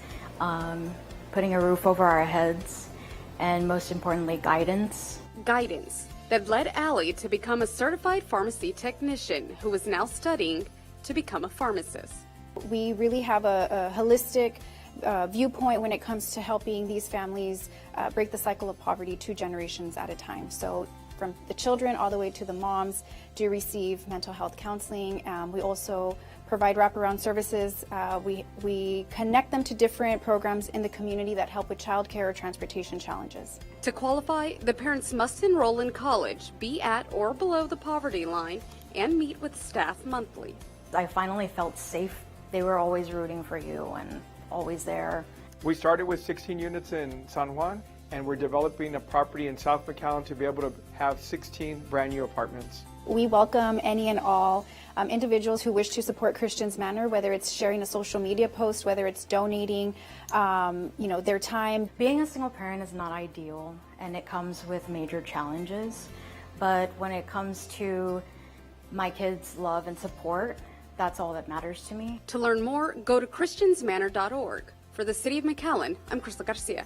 putting a roof over our heads, and most importantly, guidance. Guidance that led Ali to become a certified pharmacy technician who is now studying to become a pharmacist. We really have a holistic viewpoint when it comes to helping these families break the cycle of poverty 2 generations at a time. So from the children all the way to the moms do receive mental health counseling. We also provide wraparound services. We connect them to different programs in the community that help with childcare or transportation challenges. To qualify, the parents must enroll in college, be at or below the poverty line, and meet with staff monthly. I finally felt safe. They were always rooting for you and always there. We started with 16 units in San Juan, and we're developing a property in South McAllen to be able to have 16 brand new apartments. We welcome any and all individuals who wish to support Christians Manor, whether it's sharing a social media post, whether it's donating, their time. Being a single parent is not ideal, and it comes with major challenges. But when it comes to my kids' love and support, that's all that matters to me. To learn more, go to christiansmanor.org. For the City of McAllen, I'm Crystal Garcia.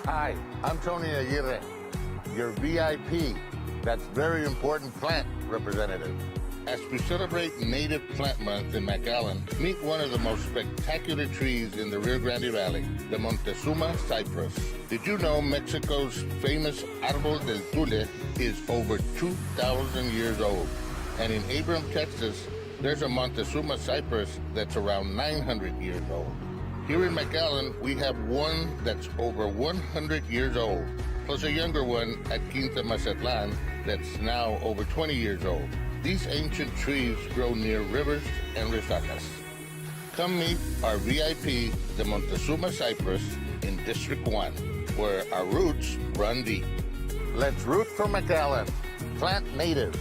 Hi, I'm Tony Aguirre, your VIP, that's very important plant representative. As we celebrate Native Plant Month in McAllen, meet one of the most spectacular trees in the Rio Grande Valley, the Montezuma cypress. Did you know Mexico's famous Árbol del Tule is over 2,000 years old? And in Abram, Texas, there's a Montezuma cypress that's around 900 years old. Here in McAllen, we have one that's over 100 years old, plus a younger one at Quinta Mazatlan that's now over 20 years old. These ancient trees grow near rivers and resatas. Come meet our VIP, the Montezuma cypress, in District 1, where our roots run deep. Let's root for McAllen. Plant native.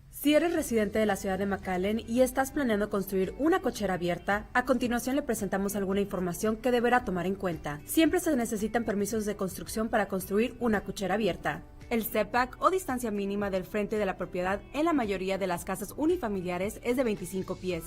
Si eres residente de la ciudad de McAllen y estás planeando construir una cochera abierta, a continuación le presentamos alguna información que deberá tomar en cuenta. Siempre se necesitan permisos de construcción para construir una cochera abierta. El setback o distancia mínima del frente de la propiedad en la mayoría de las casas unifamiliares es de 25 pies.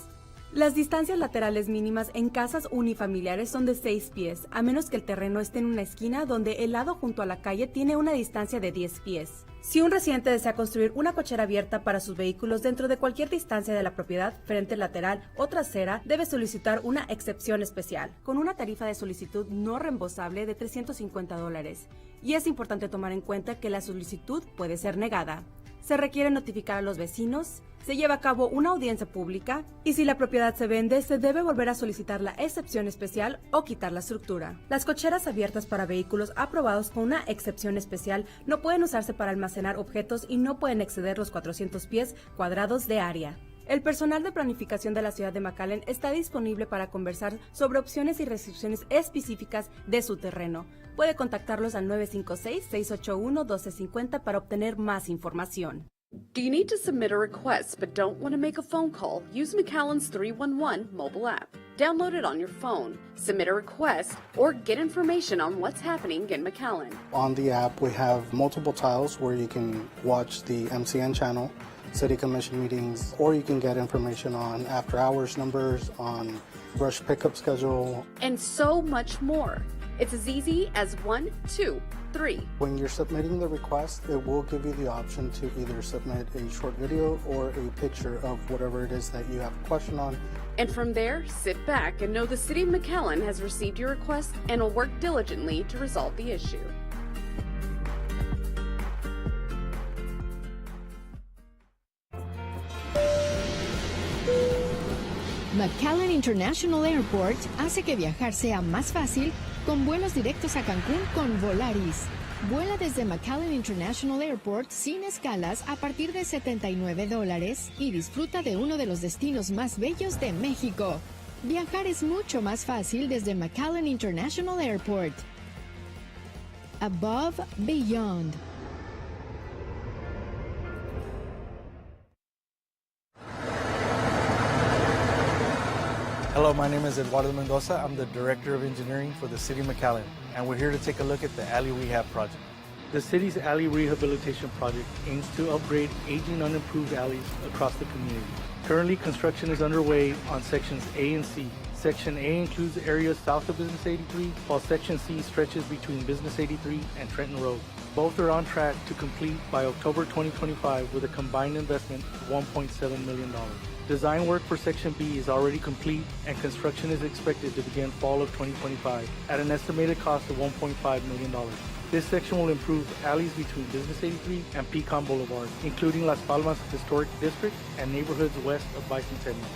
Las distancias laterales mínimas en casas unifamiliares son de 6 pies, a menos que el terreno esté en una esquina donde el lado junto a la calle tiene una distancia de 10 pies. Si un residente desea construir una cochera abierta para sus vehículos dentro de cualquier distancia de la propiedad, frente lateral o trasera, debe solicitar una excepción especial, con una tarifa de solicitud no reembolsable de $350. Y es importante tomar en cuenta que la solicitud puede ser negada. Se requiere notificar a los vecinos, se lleva a cabo una audiencia pública y si la propiedad se vende, se debe volver a solicitar la excepción especial o quitar la estructura. Las cocheras abiertas para vehículos aprobados con una excepción especial no pueden usarse para almacenar objetos y no pueden exceder los 400 pies cuadrados de área. El personal de planificación de la ciudad de McAllen está disponible para conversar sobre opciones y restricciones específicas de su terreno. Puede contactarlos al 956-681-1250 para obtener más información. Do you need to submit a request but don't want to make a phone call? Use McAllen's 311 mobile app. Download it on your phone, submit a request, or get information on what's happening in McAllen. On the app, we have multiple tiles where you can watch the MCN channel, city commission meetings, or you can get information on after hours numbers, on brush pickup schedule, and so much more. It's as easy as 1, 2, 3. When you're submitting the request, it will give you the option to either submit a short video or a picture of whatever it is that you have a question on. And from there, sit back and know the City of McAllen has received your request and will work diligently to resolve the issue. McAllen International Airport hace que viajar sea más fácil con vuelos directos a Cancún con Volaris. Vuela desde McAllen International Airport sin escalas a partir de $79 y disfruta de uno de los destinos más bellos de México. Viajar es mucho más fácil desde McAllen International Airport. Above, Beyond. Hello, my name is Eduardo Mendoza. I'm the Director of Engineering for the City of McAllen, and we're here to take a look at the Alley Rehab Project. The city's alley rehabilitation project aims to upgrade aging unimproved alleys across the community. Currently, construction is underway on sections A and C. Section A includes areas south of Business 83, while Section C stretches between Business 83 and Trenton Road. Both are on track to complete by October 2025 with a combined investment of $1.7 million. Design work for Section B is already complete and construction is expected to begin fall of 2025 at an estimated cost of $1.5 million. This section will improve alleys between Business 83 and Pecan Boulevard, including Las Palmas Historic District and neighborhoods west of Bicentennial.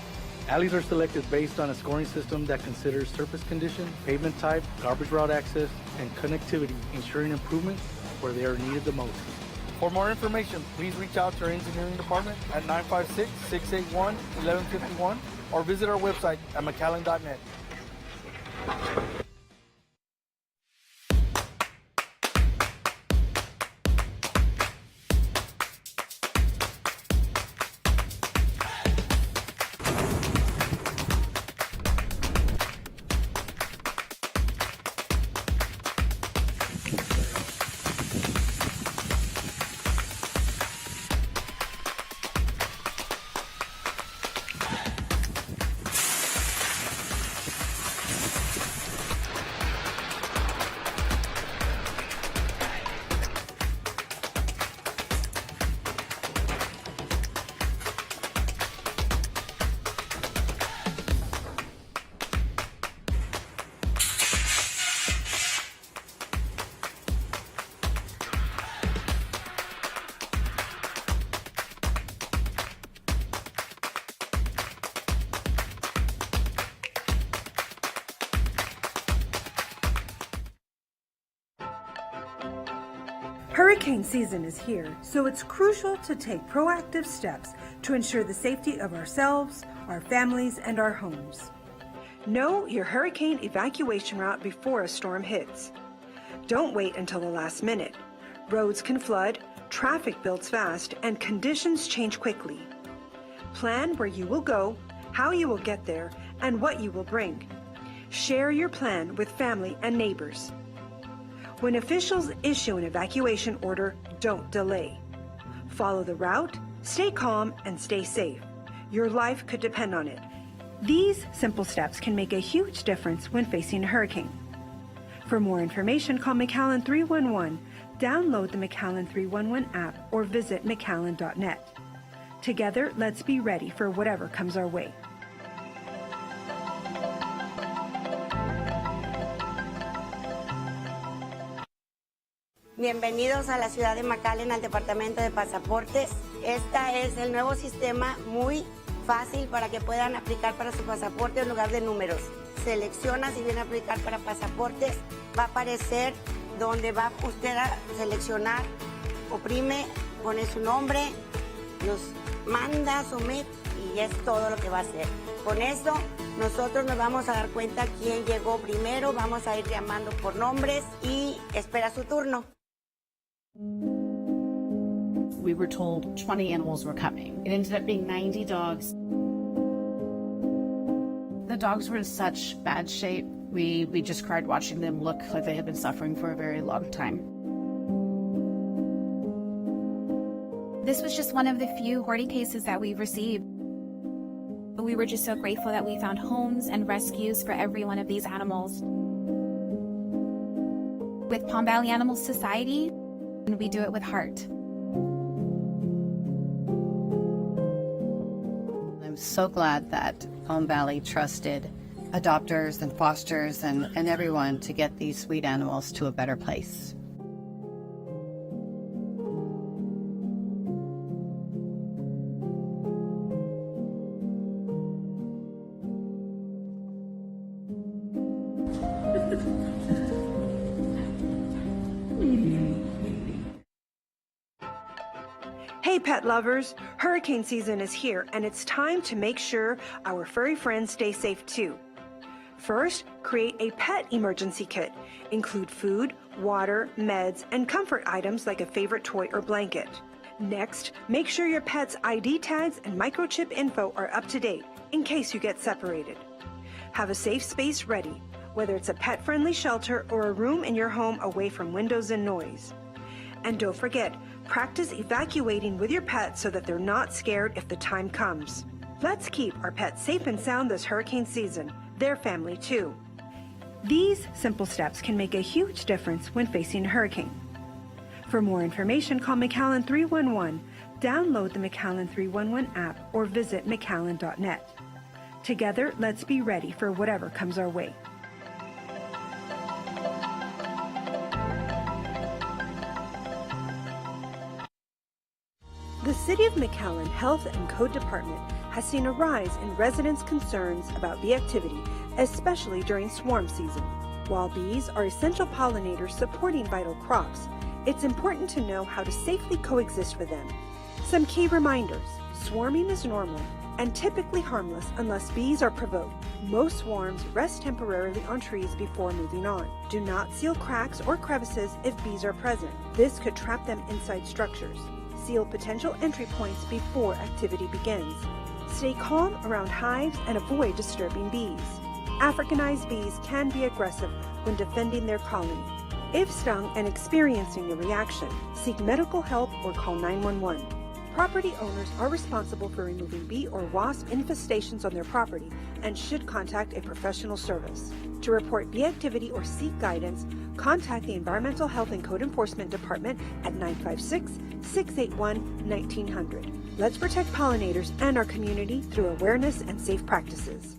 Alleys are selected based on a scoring system that considers surface condition, pavement type, garbage route access, and connectivity, ensuring improvements where they are needed the most. For more information, please reach out to our engineering department at 956-681-1151 or visit our website at McAllen.net. Hurricane season is here, so it's crucial to take proactive steps to ensure the safety of ourselves, our families, and our homes. Know your hurricane evacuation route before a storm hits. Don't wait until the last minute. Roads can flood, traffic builds fast, and conditions change quickly. Plan where you will go, how you will get there, and what you will bring. Share your plan with family and neighbors. When officials issue an evacuation order, don't delay. Follow the route, stay calm, and stay safe. Your life could depend on it. These simple steps can make a huge difference when facing a hurricane. For more information, call McAllen 311, download the McAllen 311 app, or visit McAllen.net. Together, let's be ready for whatever comes our way. Bienvenidos a la ciudad de McAllen, al departamento de pasaportes. Este es el nuevo sistema muy fácil para que puedan aplicar para su pasaporte en lugar de números. Selecciona si viene a aplicar para pasaportes, va a aparecer donde va usted a seleccionar, oprime, pone su nombre, los manda, submit y y es todo lo que va a hacer. Con eso, nosotros nos vamos a dar cuenta quién llegó primero, vamos a ir llamando por nombres y espera su turno. We were told 20 animals were coming. It ended up being 90 dogs. The dogs were in such bad shape. We just cried watching them look like they had been suffering for a very long time. This was just one of the few hoarding cases that we've received. We were just so grateful that we found homes and rescues for every one of these animals. With Palm Valley Animal Society, we do it with heart. I'm so glad that Palm Valley trusted adopters and fosters and everyone to get these sweet animals to a better place. Hey pet lovers, hurricane season is here and it's time to make sure our furry friends stay safe too. First, create a pet emergency kit. Include food, water, meds, and comfort items like a favorite toy or blanket. Next, make sure your pet's ID tags and microchip info are up to date in case you get separated. Have a safe space ready, whether it's a pet-friendly shelter or a room in your home away from windows and noise. And don't forget, practice evacuating with your pet so that they're not scared if the time comes. Let's keep our pets safe and sound this hurricane season, their family too. These simple steps can make a huge difference when facing a hurricane. For more information, call McAllen 311, download the McAllen 311 app, or visit McAllen.net. Together, let's be ready for whatever comes our way. The City of McAllen Health and Code Department has seen a rise in residents' concerns about bee activity, especially during swarm season. While bees are essential pollinators supporting vital crops, it's important to know how to safely coexist with them. Some key reminders: swarming is normal and typically harmless unless bees are provoked. Most swarms rest temporarily on trees before moving on. Do not seal cracks or crevices if bees are present. This could trap them inside structures. Seal potential entry points before activity begins. Stay calm around hives and avoid disturbing bees. Africanized bees can be aggressive when defending their colony. If stung and experiencing a reaction, seek medical help or call 911. Property owners are responsible for removing bee or wasp infestations on their property and should contact a professional service. To report bee activity or seek guidance, contact the Environmental Health and Code Enforcement Department at 956-681-1900. Let's protect pollinators and our community through awareness and safe practices.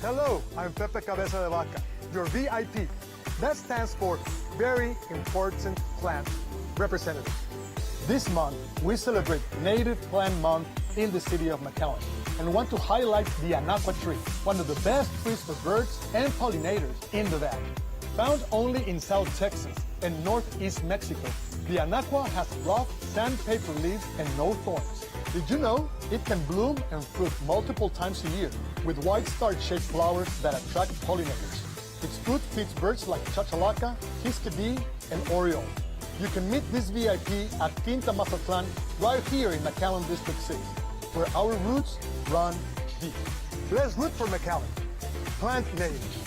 Hello, I'm Pepe Cabeza de Vaca, your VIP. That stands for Very Important Plant Representative. This month, we celebrate Native Plant Month in the city of McAllen and want to highlight the anaqua tree, one of the best trees for birds and pollinators in the valley. Found only in South Texas and Northeast Mexico, the anaqua has rough sandpaper leaves and no thorns. Did you know it can bloom and fruit multiple times a year with white star-shaped flowers that attract pollinators? Its food feeds birds like chachalaca, kiskadee, and oriole. You can meet this VIP at Quinta Mazatlan right here in McAllen District 6, where our roots run deep. Let's root for McAllen. Plant native.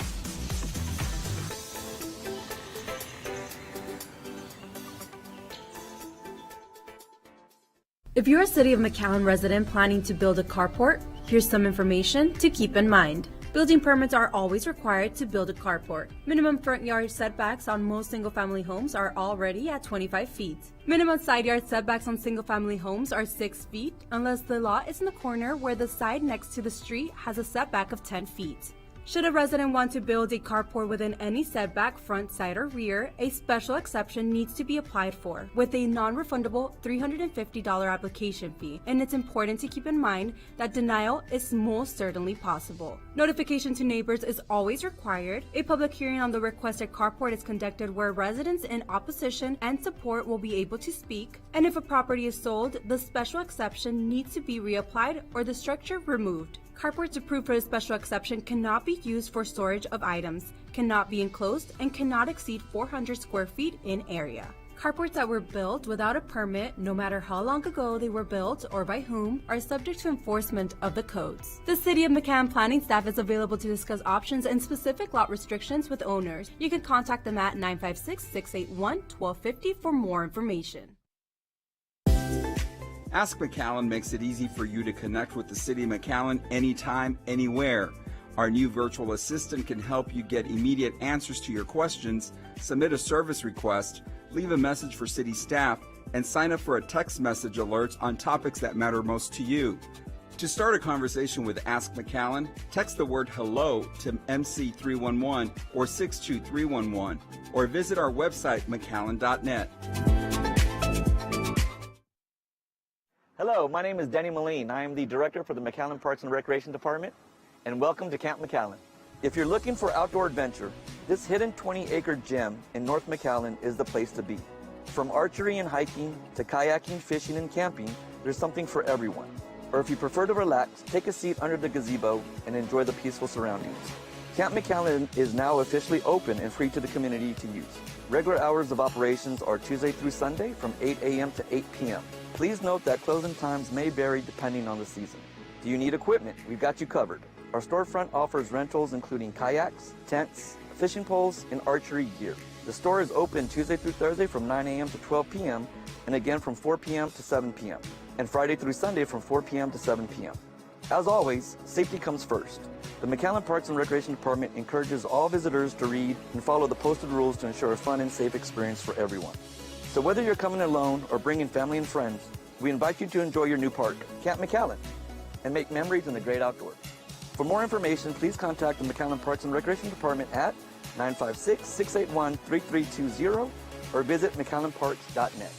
If you're a City of McAllen resident planning to build a carport, here's some information to keep in mind. Building permits are always required to build a carport. Minimum front yard setbacks on most single-family homes are already at 25 feet. Minimum side yard setbacks on single-family homes are 6 feet, unless the lot is in the corner where the side next to the street has a setback of 10 feet. Should a resident want to build a carport within any setback, front, side, or rear, a special exception needs to be applied for with a non-refundable $350 application fee, and it's important to keep in mind that denial is most certainly possible. Notification to neighbors is always required. A public hearing on the requested carport is conducted where residents in opposition and support will be able to speak, and if a property is sold, the special exception needs to be reapplied or the structure removed. Carports approved for the special exception cannot be used for storage of items, cannot be enclosed, and cannot exceed 400 square feet in area. Carports that were built without a permit, no matter how long ago they were built or by whom, are subject to enforcement of the codes. The City of McAllen planning staff is available to discuss options and specific lot restrictions with owners. You can contact them at 956-681-1250 for more information. Ask McAllen makes it easy for you to connect with the City of McAllen anytime, anywhere. Our new virtual assistant can help you get immediate answers to your questions, submit a service request, leave a message for city staff, and sign up for a text message alerts on topics that matter most to you. To start a conversation with Ask McAllen, text the word HELLO to MC311 or 62311, or visit our website, McAllen.net. Hello, my name is Danny Moline. I am the Director for the McAllen Parks and Recreation Department, and welcome to Camp McAllen. If you're looking for outdoor adventure, this hidden 20-acre gem in North McAllen is the place to be. From archery and hiking to kayaking, fishing, and camping, there's something for everyone. Or if you prefer to relax, take a seat under the gazebo and enjoy the peaceful surroundings. Camp McAllen is now officially open and free to the community to use. Regular hours of operations are Tuesday through Sunday from 8 a.m. to 8 p.m. Please note that closing times may vary depending on the season. Do you need equipment? We've got you covered. Our storefront offers rentals including kayaks, tents, fishing poles, and archery gear. The store is open Tuesday through Thursday from 9 a.m. to 12 p.m. and again from 4 p.m. to 7 p.m. and Friday through Sunday from 4 p.m. to 7 p.m. As always, safety comes first. The McAllen Parks and Recreation Department encourages all visitors to read and follow the posted rules to ensure a fun and safe experience for everyone. So whether you're coming alone or bringing family and friends, we invite you to enjoy your new park, Camp McAllen, and make memories in the great outdoors. For more information, please contact the McAllen Parks and Recreation Department at 956-681-3320 or visit McAllenParks.net.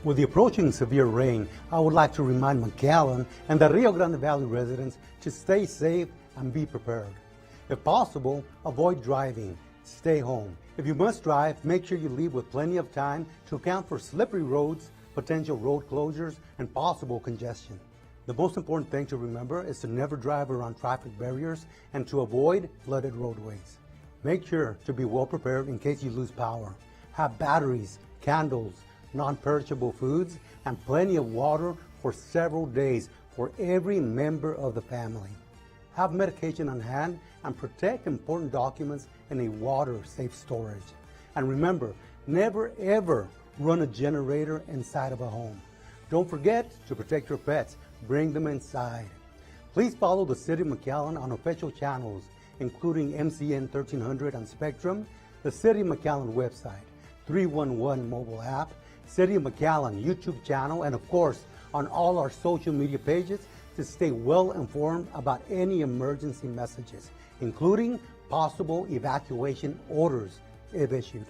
With the approaching severe rain, I would like to remind McAllen and the Rio Grande Valley residents to stay safe and be prepared. If possible, avoid driving. Stay home. If you must drive, make sure you leave with plenty of time to account for slippery roads, potential road closures, and possible congestion. The most important thing to remember is to never drive around traffic barriers and to avoid flooded roadways. Make sure to be well prepared in case you lose power. Have batteries, candles, non-perishable foods, and plenty of water for several days for every member of the family. Have medication on hand and protect important documents in a water-safe storage. And remember, never ever run a generator inside of a home. Don't forget to protect your pets. Bring them inside. Please follow the City of McAllen on official channels, including MCN 1300 on Spectrum, the City of McAllen website, 311 mobile app, City of McAllen YouTube channel, and of course, on all our social media pages to stay well informed about any emergency messages, including possible evacuation orders if issued.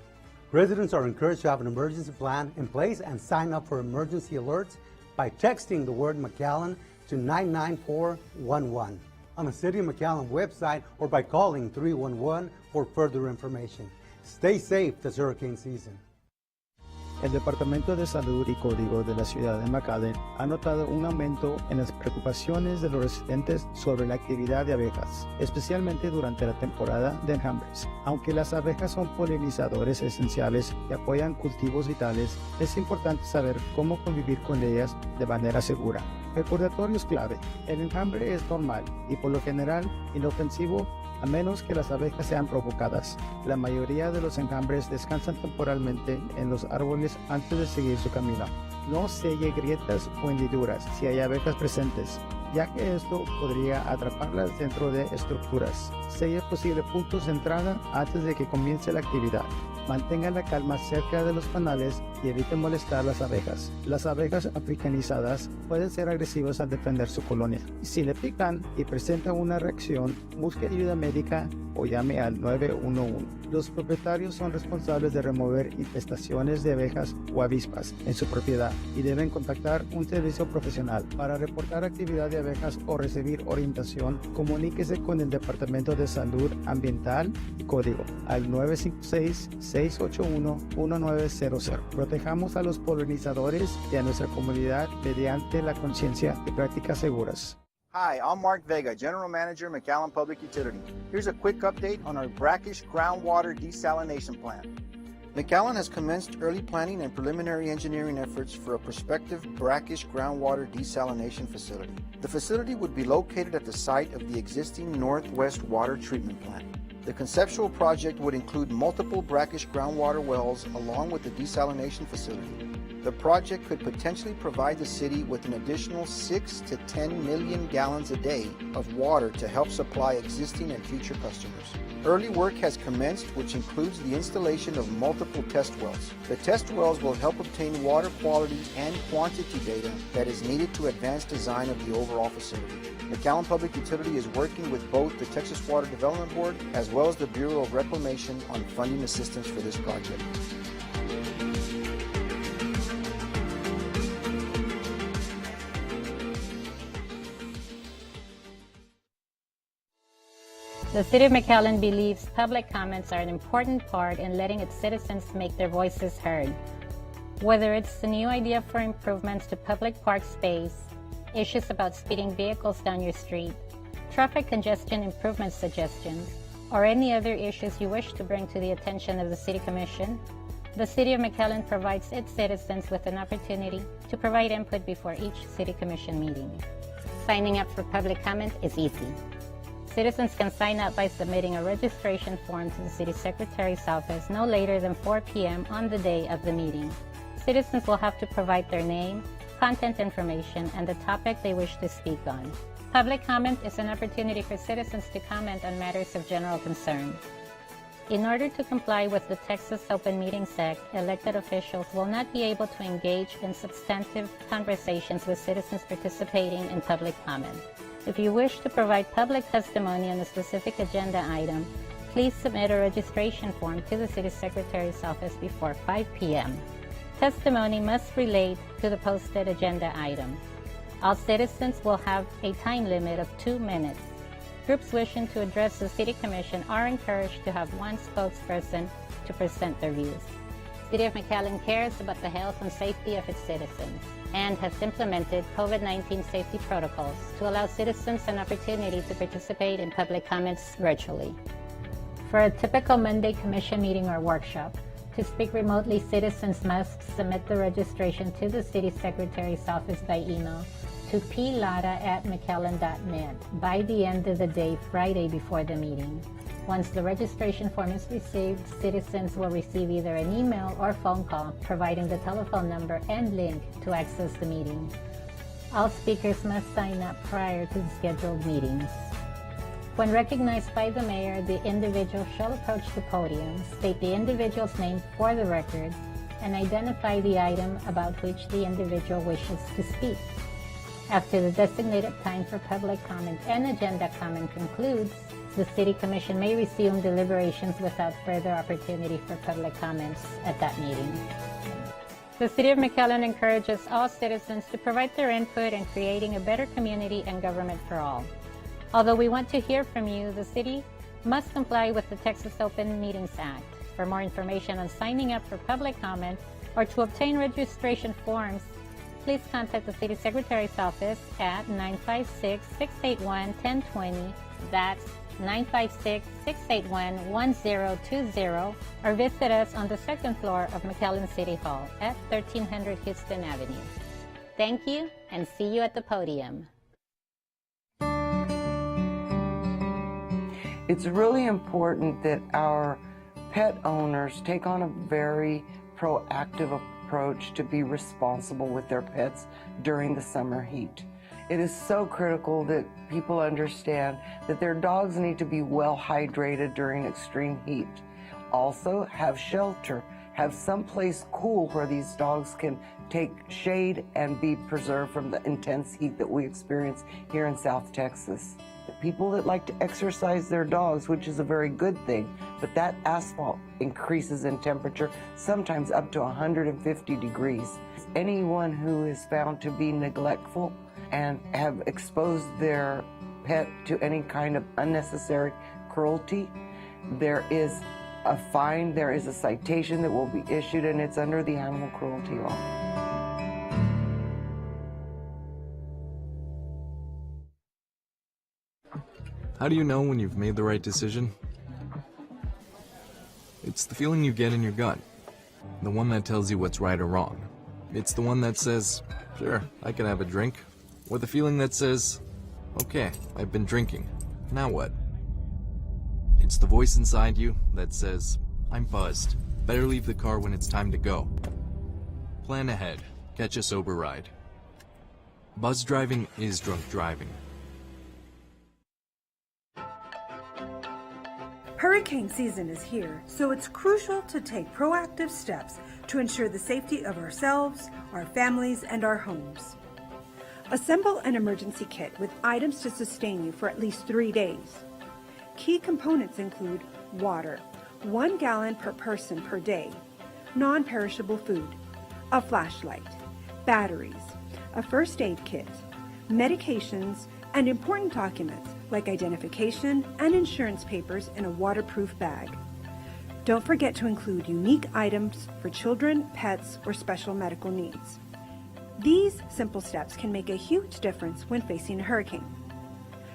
Residents are encouraged to have an emergency plan in place and sign up for emergency alerts by texting the word McAllen to 99411 on the City of McAllen website or by calling 311 for further information. Stay safe this hurricane season. El Departamento de Salud y Código de la ciudad de McAllen ha notado un aumento en las preocupaciones de los residentes sobre la actividad de abejas, especialmente durante la temporada de enjambres. Aunque las abejas son polinizadores esenciales que apoyan cultivos vitales, es importante saber cómo convivir con ellas de manera segura. Recordatorios clave. El enjambre es normal y por lo general inofensivo a menos que las abejas sean provocadas. La mayoría de los enjambres descansan temporalmente en los árboles antes de seguir su camino. No selle grietas o hendiduras si hay abejas presentes, ya que esto podría atraparlas dentro de estructuras. Selle posibles puntos de entrada antes de que comience la actividad. Mantenga la calma cerca de los panales y evite molestar a las abejas. Las abejas africanizadas pueden ser agresivas al defender su colonia. Si le pican y presenta una reacción, busque ayuda médica o llame al 911. Los propietarios son responsables de remover infestaciones de abejas o avispas en su propiedad y deben contactar un servicio profesional. Para reportar actividad de abejas o recibir orientación, comuníquese con el Departamento de Salud Ambiental y Código al 956-681-1900. Protejamos a los polinizadores y a nuestra comunidad mediante la conciencia y prácticas seguras. Hi, I'm Mark Vega, General Manager, McAllen Public Utility. Here's a quick update on our brackish groundwater desalination plant. McAllen has commenced early planning and preliminary engineering efforts for a prospective brackish groundwater desalination facility. The facility would be located at the site of the existing Northwest Water Treatment Plant. The conceptual project would include multiple brackish groundwater wells along with the desalination facility. The project could potentially provide the city with an additional 6 to 10 million gallons a day of water to help supply existing and future customers. Early work has commenced, which includes the installation of multiple test wells. The test wells will help obtain water quality and quantity data that is needed to advance design of the overall facility. McAllen Public Utility is working with both the Texas Water Development Board as well as the Bureau of Reclamation on funding assistance for this project. The City of McAllen believes public comments are an important part in letting its citizens make their voices heard. Whether it's a new idea for improvements to public park space, issues about speeding vehicles down your street, traffic congestion improvement suggestions, or any other issues you wish to bring to the attention of the City Commission, the City of McAllen provides its citizens with an opportunity to provide input before each City Commission meeting. Signing up for public comment is easy. Citizens can sign up by submitting a registration form to the City Secretary's office no later than 4 p.m. on the day of the meeting. Citizens will have to provide their name, contact information, and the topic they wish to speak on. Public comment is an opportunity for citizens to comment on matters of general concern. In order to comply with the Texas Open Meetings Act, elected officials will not be able to engage in substantive conversations with citizens participating in public comment. If you wish to provide public testimony on a specific agenda item, please submit a registration form to the City Secretary's office before 5 p.m. Testimony must relate to the posted agenda item. All citizens will have a time limit of 2 minutes. Groups wishing to address the City Commission are encouraged to have one spokesperson to present their views. City of McAllen cares about the health and safety of its citizens and has implemented COVID-19 safety protocols to allow citizens an opportunity to participate in public comments virtually. For a typical Monday Commission meeting or workshop, to speak remotely, citizens must submit the registration to the City Secretary's office by email to plata@mcallen.net by the end of the day Friday before the meeting. Once the registration form is received, citizens will receive either an email or phone call providing the telephone number and link to access the meeting. All speakers must sign up prior to the scheduled meetings. When recognized by the mayor, the individual shall approach the podium, state the individual's name for the record, and identify the item about which the individual wishes to speak. After the designated time for public comment and agenda comment concludes, the City Commission may resume deliberations without further opportunity for public comments at that meeting. The City of McAllen encourages all citizens to provide their input in creating a better community and government for all. Although we want to hear from you, the City must comply with the Texas Open Meetings Act. For more information on signing up for public comment, or to obtain registration forms, please contact the City Secretary's office at 956-681-1020. That's 956-681-1020, or visit us on the second floor of McAllen City Hall at 1300 Houston Avenue. Thank you, and see you at the podium. It's really important that our pet owners take on a very proactive approach to be responsible with their pets during the summer heat. It is so critical that people understand that their dogs need to be well hydrated during extreme heat. Also, have shelter, have someplace cool where these dogs can take shade and be preserved from the intense heat that we experience here in South Texas. The people that like to exercise their dogs, which is a very good thing, but that asphalt increases in temperature, sometimes up to 150 degrees. Anyone who is found to be neglectful and have exposed their pet to any kind of unnecessary cruelty, there is a fine, there is a citation that will be issued, and it's under the animal cruelty law. How do you know when you've made the right decision? It's the feeling you get in your gut, the one that tells you what's right or wrong. It's the one that says, sure, I can have a drink, or the feeling that says, okay, I've been drinking, now what? It's the voice inside you that says, I'm buzzed, better leave the car when it's time to go. Plan ahead, catch a sober ride. Buzz driving is drunk driving. Hurricane season is here, so it's crucial to take proactive steps to ensure the safety of ourselves, our families, and our homes. Assemble an emergency kit with items to sustain you for at least 3 days. Key components include water, 1 gallon per person per day, non-perishable food, a flashlight, batteries, a first aid kit, medications, and important documents like identification and insurance papers in a waterproof bag. Don't forget to include unique items for children, pets, or special medical needs. These simple steps can make a huge difference when facing a hurricane.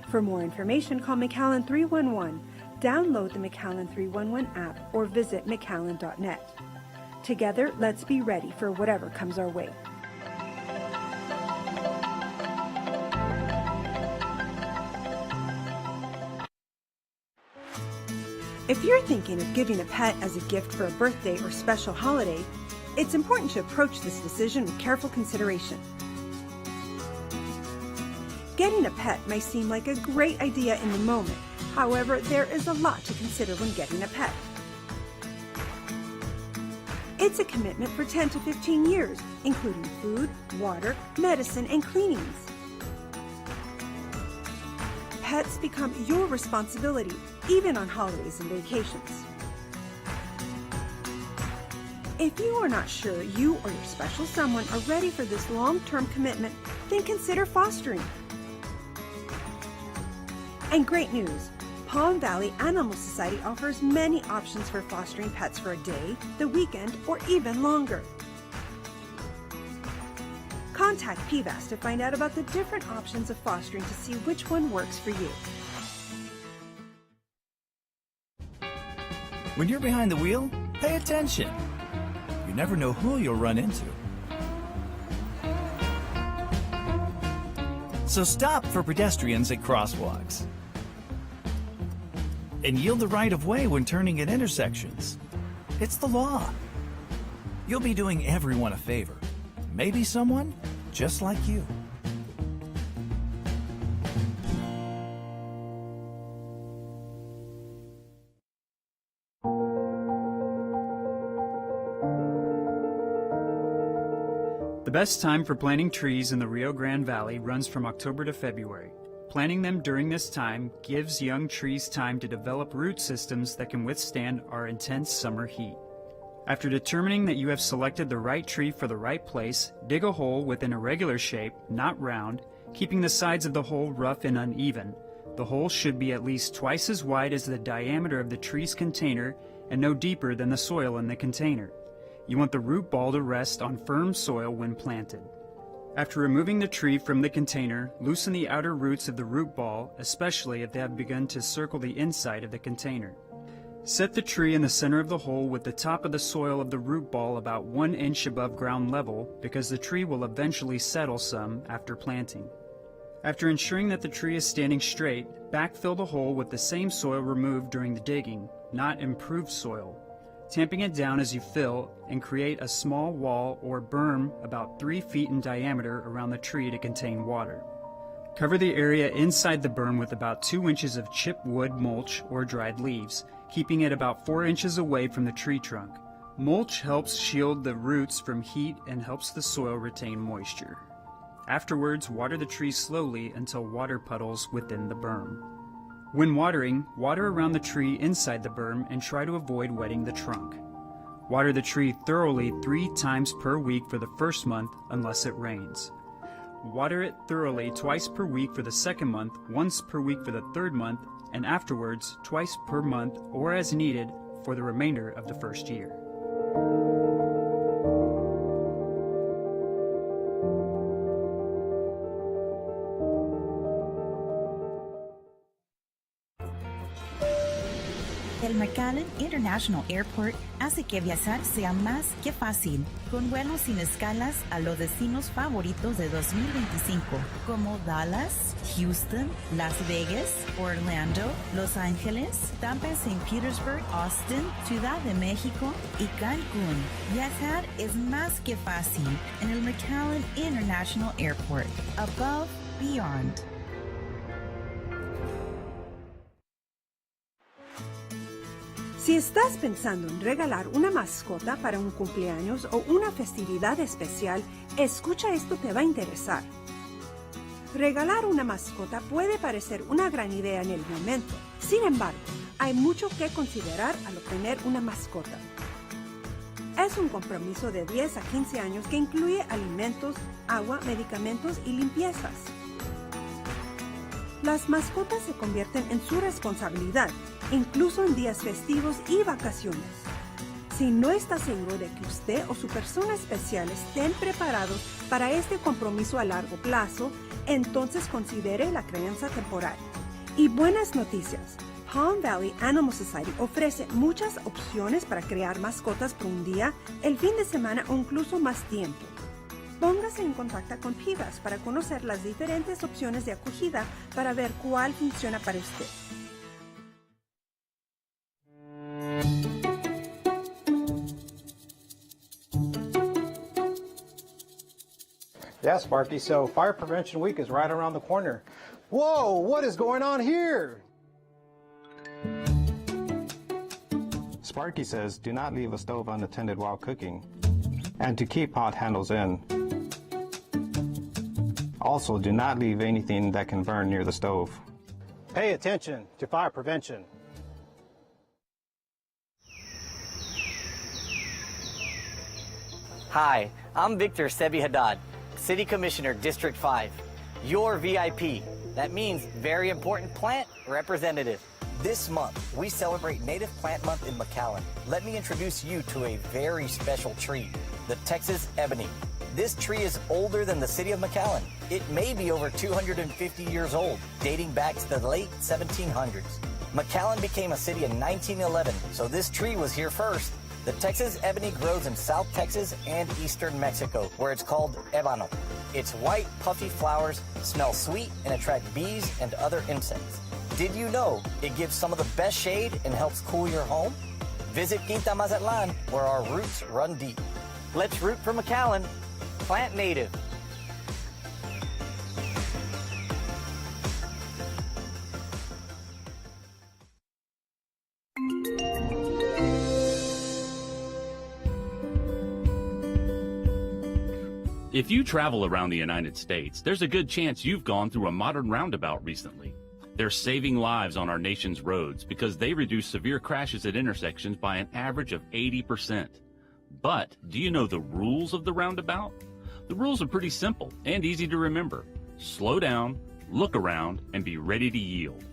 For more information, call McAllen 311, download the McAllen 311 app, or visit McAllen.net. Together, let's be ready for whatever comes our way. If you're thinking of giving a pet as a gift for a birthday or special holiday, it's important to approach this decision with careful consideration. Getting a pet may seem like a great idea in the moment. However, there is a lot to consider when getting a pet. It's a commitment for 10 to 15 years, including food, water, medicine, and cleanings. Pets become your responsibility, even on holidays and vacations. If you are not sure you or your special someone are ready for this long-term commitment, then consider fostering. And great news! Palm Valley Animal Society offers many options for fostering pets for a day, the weekend, or even longer. Contact PVAS to find out about the different options of fostering to see which one works for you. When you're behind the wheel, pay attention. You never know who you'll run into. So stop for pedestrians at crosswalks. And yield the right of way when turning at intersections. It's the law. You'll be doing everyone a favor. Maybe someone just like you. The best time for planting trees in the Rio Grande Valley runs from October to February. Planting them during this time gives young trees time to develop root systems that can withstand our intense summer heat. After determining that you have selected the right tree for the right place, dig a hole with an irregular shape, not round, keeping the sides of the hole rough and uneven. The hole should be at least twice as wide as the diameter of the tree's container and no deeper than the soil in the container. You want the root ball to rest on firm soil when planted. After removing the tree from the container, loosen the outer roots of the root ball, especially if they have begun to circle the inside of the container. Set the tree in the center of the hole with the top of the soil of the root ball about 1 inch above ground level because the tree will eventually settle some after planting. After ensuring that the tree is standing straight, backfill the hole with the same soil removed during the digging, not improved soil, tamping it down as you fill, and create a small wall or berm about 3 feet in diameter around the tree to contain water. Cover the area inside the berm with about 2 inches of chipped wood mulch or dried leaves, keeping it about 4 inches away from the tree trunk. Mulch helps shield the roots from heat and helps the soil retain moisture. Afterwards, water the tree slowly until water puddles within the berm. When watering, water around the tree inside the berm and try to avoid wetting the trunk. Water the tree thoroughly 3 times per week for the first month unless it rains. Water it thoroughly twice per week for the second month, once per week for the third month, and afterwards twice per month or as needed for the remainder of the first year. El McAllen International Airport hace que viajar sea más que fácil, con vuelos sin escalas a los destinos favoritos de 2025, como Dallas, Houston, Las Vegas, Orlando, Los Ángeles, Tampa, St. Petersburg, Austin, Ciudad de México y Cancún. Viajar es más que fácil en el McAllen International Airport. Above, beyond. Si estás pensando en regalar una mascota para un cumpleaños o una festividad especial, escucha, esto te va a interesar. Regalar una mascota puede parecer una gran idea en el momento. Sin embargo, hay mucho que considerar al obtener una mascota. Es un compromiso de 10 a 15 años que incluye alimentos, agua, medicamentos y limpiezas. Las mascotas se convierten en su responsabilidad, incluso en días festivos y vacaciones. Si no está seguro de que usted o su persona especial estén preparados para este compromiso a largo plazo, entonces considere la crianza temporal. Y buenas noticias. Palm Valley Animal Society ofrece muchas opciones para crear mascotas por un día, el fin de semana o incluso más tiempo. Póngase en contacto con Pivas para conocer las diferentes opciones de acogida para ver cuál funciona para usted. Yeah, Sparky, so Fire Prevention Week is right around the corner. Whoa, what is going on here? Sparky says do not leave a stove unattended while cooking, and to keep hot handles in. Also, do not leave anything that can burn near the stove. Pay attention to fire prevention. Hi, I'm Victor Sebi Haddad, City Commissioner, District 5. Your VIP. That means very important plant representative. This month, we celebrate Native Plant Month in McAllen. Let me introduce you to a very special tree, the Texas ebony. This tree is older than the city of McAllen. It may be over 250 years old, dating back to the late 1700s. McAllen became a city in 1911, so this tree was here first. The Texas ebony grows in South Texas and eastern Mexico, where it's called ébano. Its white, puffy flowers smell sweet and attract bees and other insects. Did you know it gives some of the best shade and helps cool your home? Visit Quinta Mazatlan, where our roots run deep. Let's root for McAllen. Plant native. If you travel around the United States, there's a good chance you've gone through a modern roundabout recently. They're saving lives on our nation's roads because they reduce severe crashes at intersections by an average of 80%. But do you know the rules of the roundabout? The rules are pretty simple and easy to remember. Slow down, look around, and be ready to yield.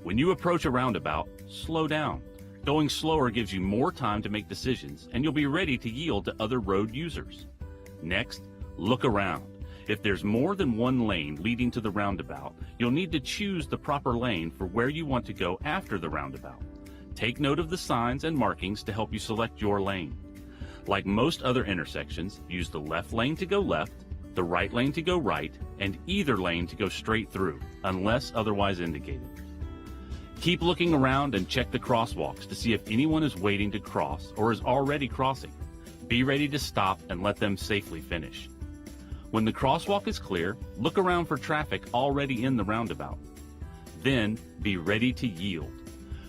When you approach a roundabout, slow down. Going slower gives you more time to make decisions, and you'll be ready to yield to other road users. Next, look around. If there's more than one lane leading to the roundabout, you'll need to choose the proper lane for where you want to go after the roundabout. Take note of the signs and markings to help you select your lane. Like most other intersections, use the left lane to go left, the right lane to go right, and either lane to go straight through, unless otherwise indicated. Keep looking around and check the crosswalks to see if anyone is waiting to cross or is already crossing. Be ready to stop and let them safely finish. When the crosswalk is clear, look around for traffic already in the roundabout. Then, be ready to yield.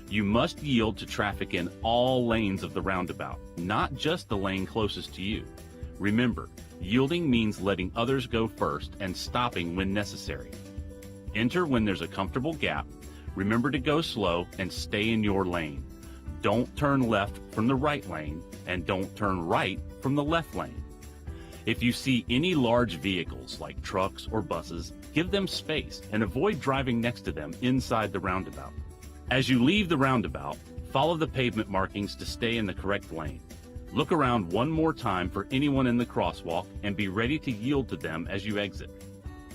You must yield to traffic in all lanes of the roundabout, not just the lane closest to you. Remember, yielding means letting others go first and stopping when necessary. Enter when there's a comfortable gap. Remember to go slow and stay in your lane. Don't turn left from the right lane, and don't turn right from the left lane. If you see any large vehicles like trucks or buses, give them space and avoid driving next to them inside the roundabout. As you leave the roundabout, follow the pavement markings to stay in the correct lane. Look around one more time for anyone in the crosswalk and be ready to yield to them as you exit.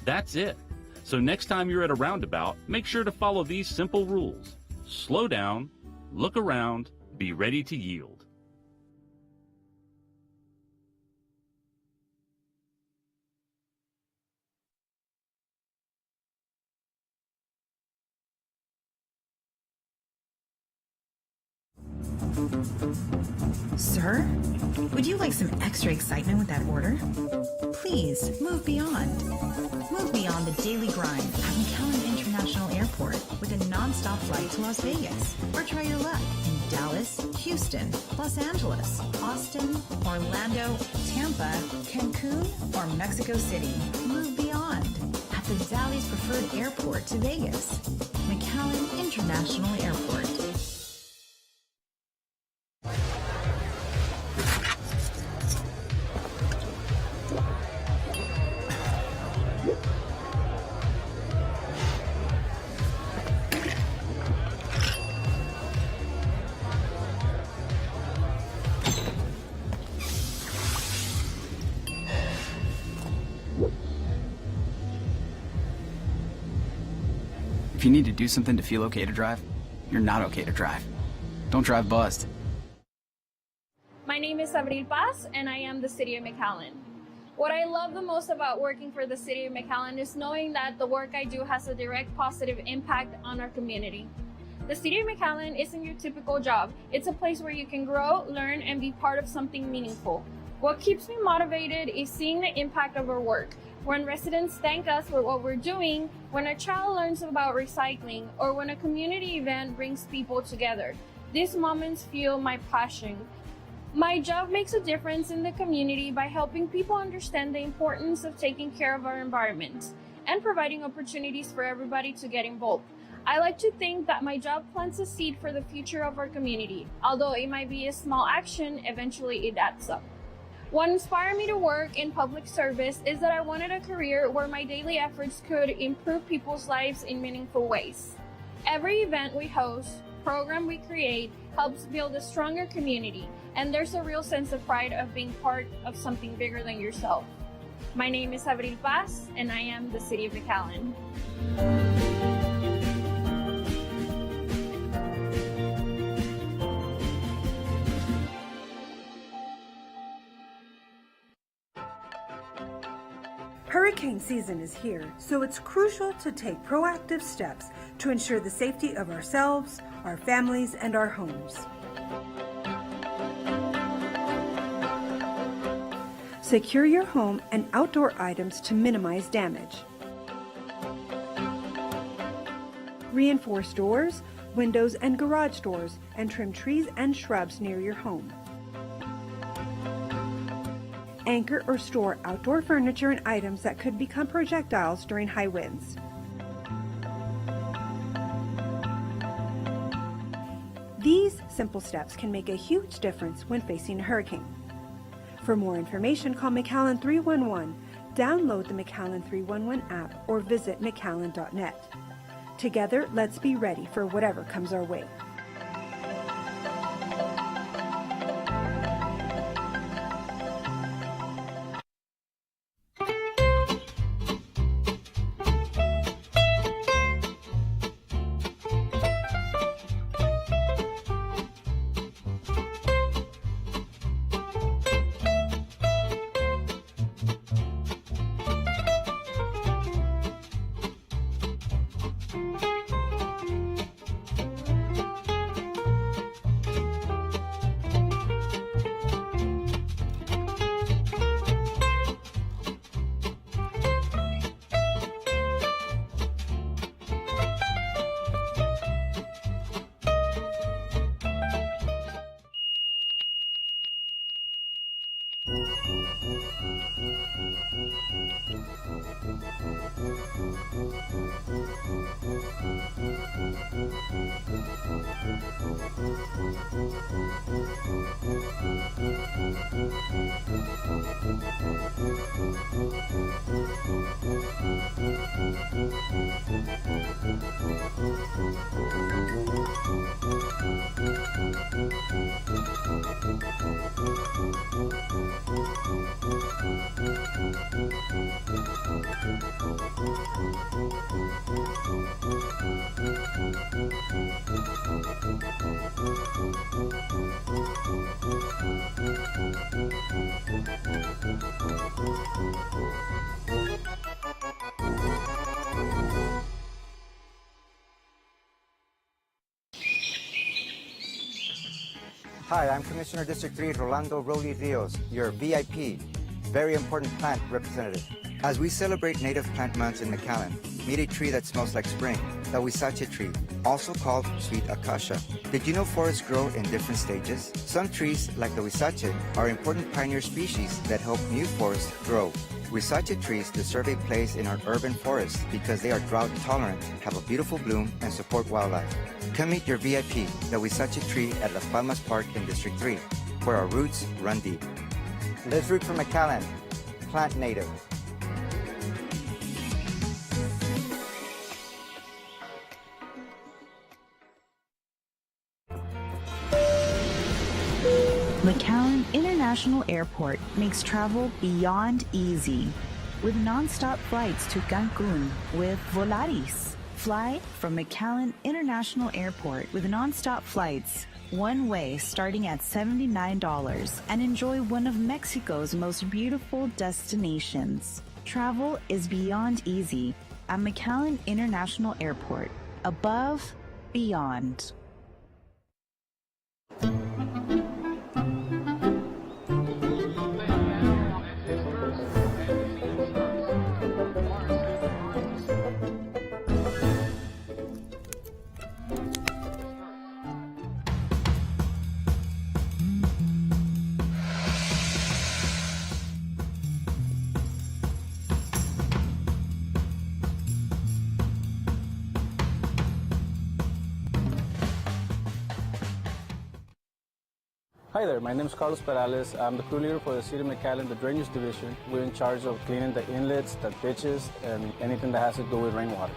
That's it. So next time you're at a roundabout, make sure to follow these simple rules. Slow down, look around, be ready to yield. Sir, would you like some extra excitement with that order? Please move beyond. Move beyond the daily grind at McAllen International Airport with a non-stop flight to Las Vegas. Or try your luck in Dallas, Houston, Los Angeles, Austin, Orlando, Tampa, Cancun, or Mexico City. Move beyond at the Valley's preferred airport to Vegas, McAllen International Airport. If you need to do something to feel okay to drive, you're not okay to drive. Don't drive buzzed. My name is Abril Paz, and I am the City of McAllen. What I love the most about working for the City of McAllen is knowing that the work I do has a direct positive impact on our community. The City of McAllen isn't your typical job. It's a place where you can grow, learn, and be part of something meaningful. What keeps me motivated is seeing the impact of our work. When residents thank us for what we're doing, when a child learns about recycling, or when a community event brings people together. These moments fuel my passion. My job makes a difference in the community by helping people understand the importance of taking care of our environment and providing opportunities for everybody to get involved. I like to think that my job plants a seed for the future of our community. Although it might be a small action, eventually it adds up. What inspired me to work in public service is that I wanted a career where my daily efforts could improve people's lives in meaningful ways. Every event we host, program we create, helps build a stronger community, and there's a real sense of pride of being part of something bigger than yourself. My name is Abril Paz, and I am the City of McAllen. Hurricane season is here, so it's crucial to take proactive steps to ensure the safety of ourselves, our families, and our homes. Secure your home and outdoor items to minimize damage. Reinforce doors, windows, and garage doors, and trim trees and shrubs near your home. Anchor or store outdoor furniture and items that could become projectiles during high winds. These simple steps can make a huge difference when facing a hurricane. For more information, call McAllen 311, download the McAllen 311 app, or visit McAllen.net. Together, let's be ready for whatever comes our way. Hi, I'm Commissioner District 3 Rolando Roli Rios, your VIP, very important plant representative. As we celebrate Native Plant Month in McAllen, meet a tree that smells like spring, the Huizache tree, also called sweet acacia. Did you know forests grow in different stages? Some trees, like the Huizache, are important pioneer species that help new forests grow. Huizache trees deserve a place in our urban forests because they are drought tolerant, have a beautiful bloom, and support wildlife. Come meet your VIP, the Huizache tree at Las Palmas Park in District 3, where our roots run deep. Let's root for McAllen. Plant native. McAllen International Airport makes travel beyond easy with non-stop flights to Cancun with Volaris. Fly from McAllen International Airport with non-stop flights, one way starting at $79, and enjoy one of Mexico's most beautiful destinations. Travel is beyond easy at McAllen International Airport. Above, beyond. Hi there, my name is Carlos Perales. I'm the crew leader for the City of McAllen, the Drainage Division. We're in charge of cleaning the inlets, the ditches, and anything that has to do with rainwater.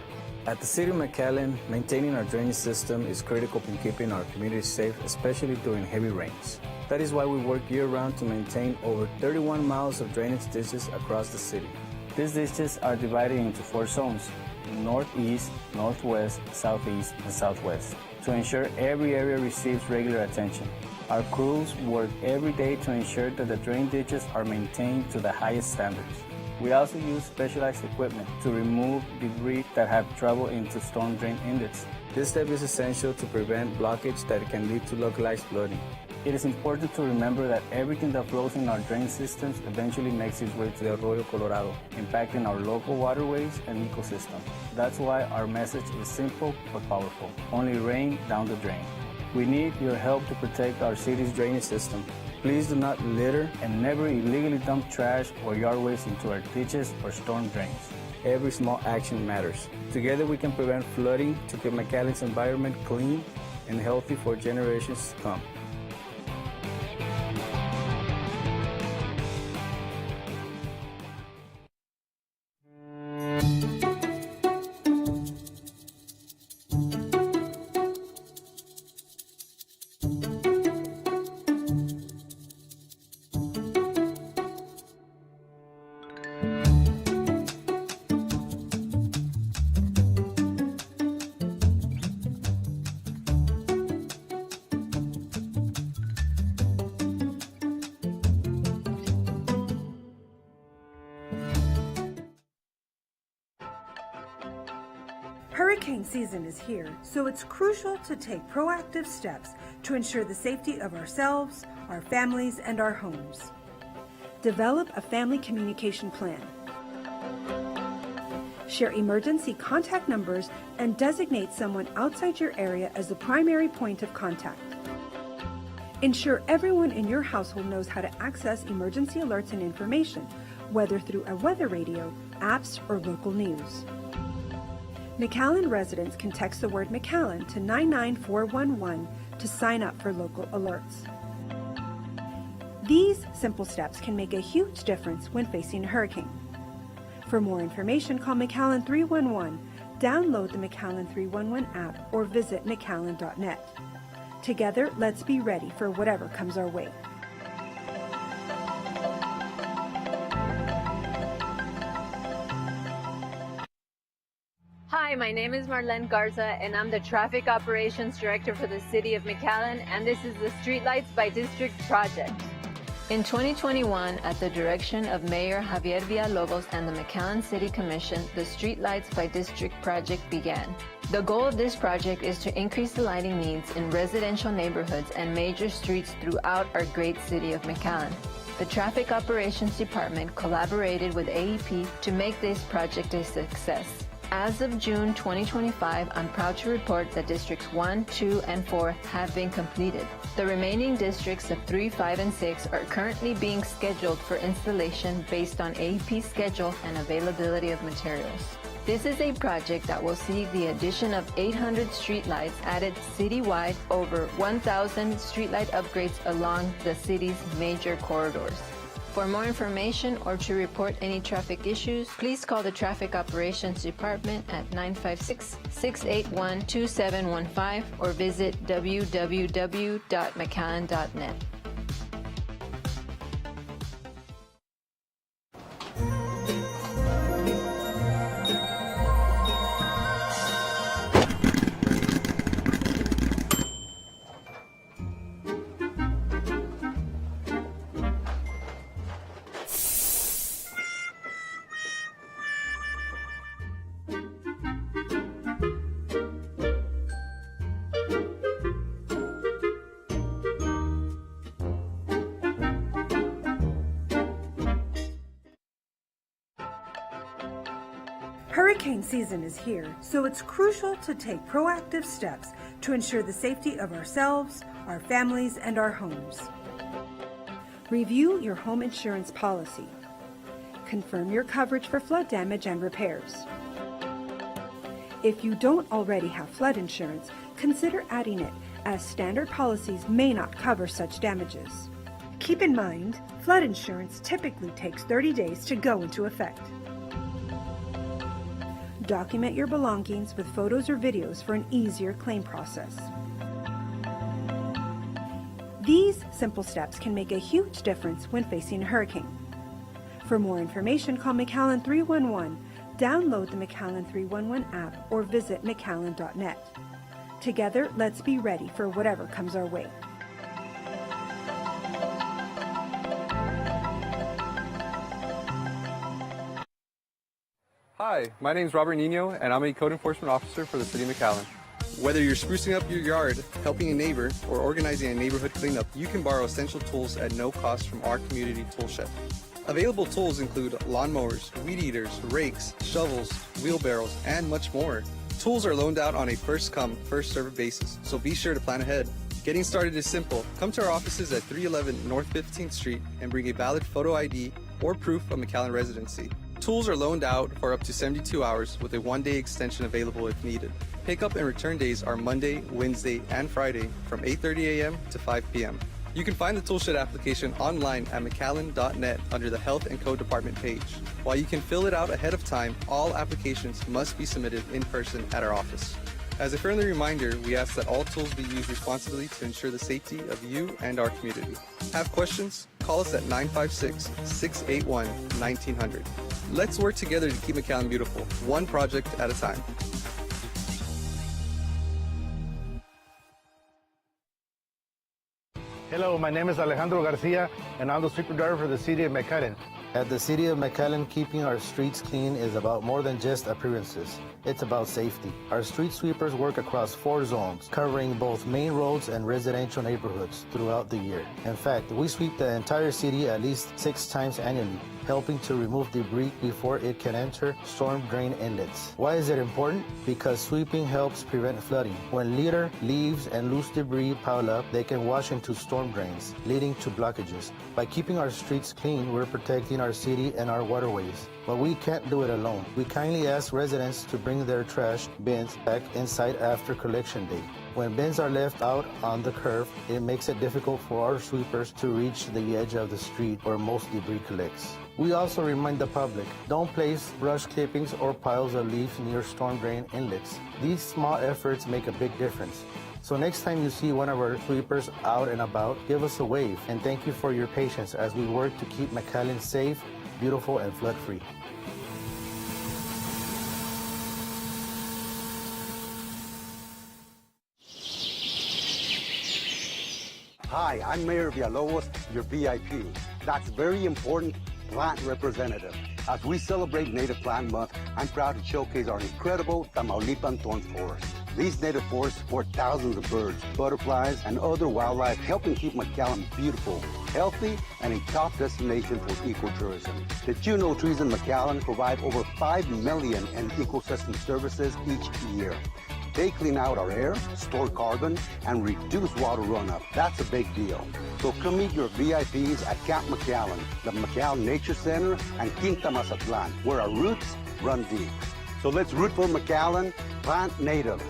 At the City of McAllen, maintaining our drainage system is critical in keeping our community safe, especially during heavy rains. That is why we work year-round to maintain over 31 miles of drainage ditches across the city. These ditches are divided into 4 zones: northeast, northwest, southeast, and southwest, to ensure every area receives regular attention. Our crews work every day to ensure that the drain ditches are maintained to the highest standards. We also use specialized equipment to remove debris that have traveled into storm drain inlets. This step is essential to prevent blockage that can lead to localized flooding. It is important to remember that everything that flows in our drain systems eventually makes its way to the Arroyo Colorado, impacting our local waterways and ecosystem. That's why our message is simple but powerful. Only rain down the drain. We need your help to protect our city's drainage system. Please do not litter and never illegally dump trash or yard waste into our ditches or storm drains. Every small action matters. Together we can prevent flooding to keep McAllen's environment clean and healthy for generations to come. Hurricane season is here, so it's crucial to take proactive steps to ensure the safety of ourselves, our families, and our homes. Develop a family communication plan. Share emergency contact numbers and designate someone outside your area as the primary point of contact. Ensure everyone in your household knows how to access emergency alerts and information, whether through a weather radio, apps, or local news. McAllen residents can text the word McAllen to 99411 to sign up for local alerts. These simple steps can make a huge difference when facing a hurricane. For more information, call McAllen 311, download the McAllen 311 app, or visit McAllen.net. Together, let's be ready for whatever comes our way. Hi, my name is Marlene Garza, and I'm the Traffic Operations Director for the City of McAllen, and this is the Streetlights by District project. In 2021, at the direction of Mayor Javier Villalobos and the McAllen City Commission, the Streetlights by District project began. The goal of this project is to increase the lighting needs in residential neighborhoods and major streets throughout our great city of McAllen. The Traffic Operations Department collaborated with AEP to make this project a success. As of June 2025, I'm proud to report that Districts 1, 2, and 4 have been completed. The remaining districts of 3, 5, and 6 are currently being scheduled for installation based on AEP schedule and availability of materials. This is a project that will see the addition of 800 streetlights added citywide, over 1,000 streetlight upgrades along the city's major corridors. For more information or to report any traffic issues, please call the Traffic Operations Department at 956-681-2715 or visit www.mcallen.net. Hurricane season is here, so it's crucial to take proactive steps to ensure the safety of ourselves, our families, and our homes. Review your home insurance policy. Confirm your coverage for flood damage and repairs. If you don't already have flood insurance, consider adding it, as standard policies may not cover such damages. Keep in mind, flood insurance typically takes 30 days to go into effect. Document your belongings with photos or videos for an easier claim process. These simple steps can make a huge difference when facing a hurricane. For more information, call McAllen 311, download the McAllen 311 app, or visit McAllen.net. Together, let's be ready for whatever comes our way. Hi, my name is Robert Nino, and I'm a code enforcement officer for the City of McAllen. Whether you're sprucing up your yard, helping a neighbor, or organizing a neighborhood cleanup, you can borrow essential tools at no cost from our community tool shed. Available tools include lawnmowers, weed eaters, rakes, shovels, wheelbarrows, and much more. Tools are loaned out on a first-come, first-served basis, so be sure to plan ahead. Getting started is simple. Come to our offices at 311 North 15th Street and bring a valid photo ID or proof of McAllen residency. Tools are loaned out for up to 72 hours with a one-day extension available if needed. Pickup and return days are Monday, Wednesday, and Friday from 8:30 a.m. to 5 p.m. You can find the Toolshed application online at McAllen.net under the Health and Code Department page. While you can fill it out ahead of time, all applications must be submitted in person at our office. As a friendly reminder, we ask that all tools be used responsibly to ensure the safety of you and our community. Have questions? Call us at 956-681-1900. Let's work together to keep McAllen beautiful, one project at a time. Hello, my name is Alejandro Garcia, and I'm the sweeper driver for the City of McAllen. At the City of McAllen, keeping our streets clean is about more than just appearances. It's about safety. Our street sweepers work across 4 zones, covering both main roads and residential neighborhoods throughout the year. In fact, we sweep the entire city at least 6 times annually. helping to remove debris before it can enter storm drain inlets. Why is it important? Because sweeping helps prevent flooding. When litter, leaves, and loose debris pile up, they can wash into storm drains, leading to blockages. By keeping our streets clean, we're protecting our city and our waterways. But we can't do it alone. We kindly ask residents to bring their trash bins back inside after collection day. When bins are left out on the curb, it makes it difficult for our sweepers to reach the edge of the street where most debris collects. We also remind the public, don't place brush clippings or piles of leaves near storm drain inlets. These small efforts make a big difference. So next time you see one of our sweepers out and about, give us a wave, and thank you for your patience as we work to keep McAllen safe, beautiful, and flood-free. Hi, I'm Mayor Villalobos, your VIP. That's very important plant representative. As we celebrate Native Plant Month, I'm proud to showcase our incredible Tamaulipan thorn forest. These native forests support thousands of birds, butterflies, and other wildlife, helping keep McAllen beautiful, healthy, and a top destination for ecotourism. Did you know trees in McAllen provide over $5 million in ecosystem services each year? They clean out our air, store carbon, and reduce water runoff. That's a big deal. So come meet your VIPs at Camp McAllen, the McAllen Nature Center, and Quinta Mazatlan, where our roots run deep. So let's root for McAllen, plant native.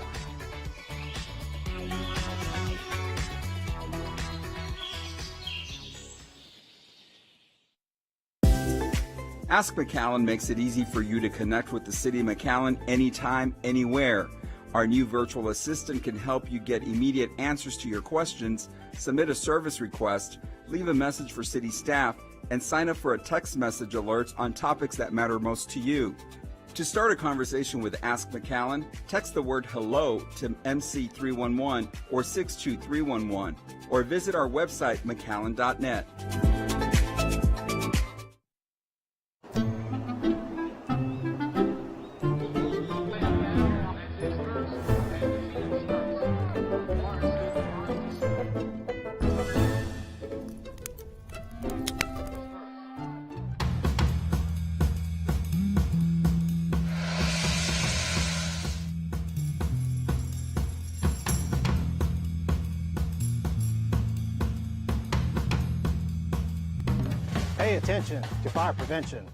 Ask McAllen makes it easy for you to connect with the City of McAllen anytime, anywhere. Our new virtual assistant can help you get immediate answers to your questions, submit a service request, leave a message for city staff, and sign up for a text message alerts on topics that matter most to you. To start a conversation with Ask McAllen, text the word HELLO to MC311 or 62311, or visit our website, McAllen.net. Pay attention to fire prevention.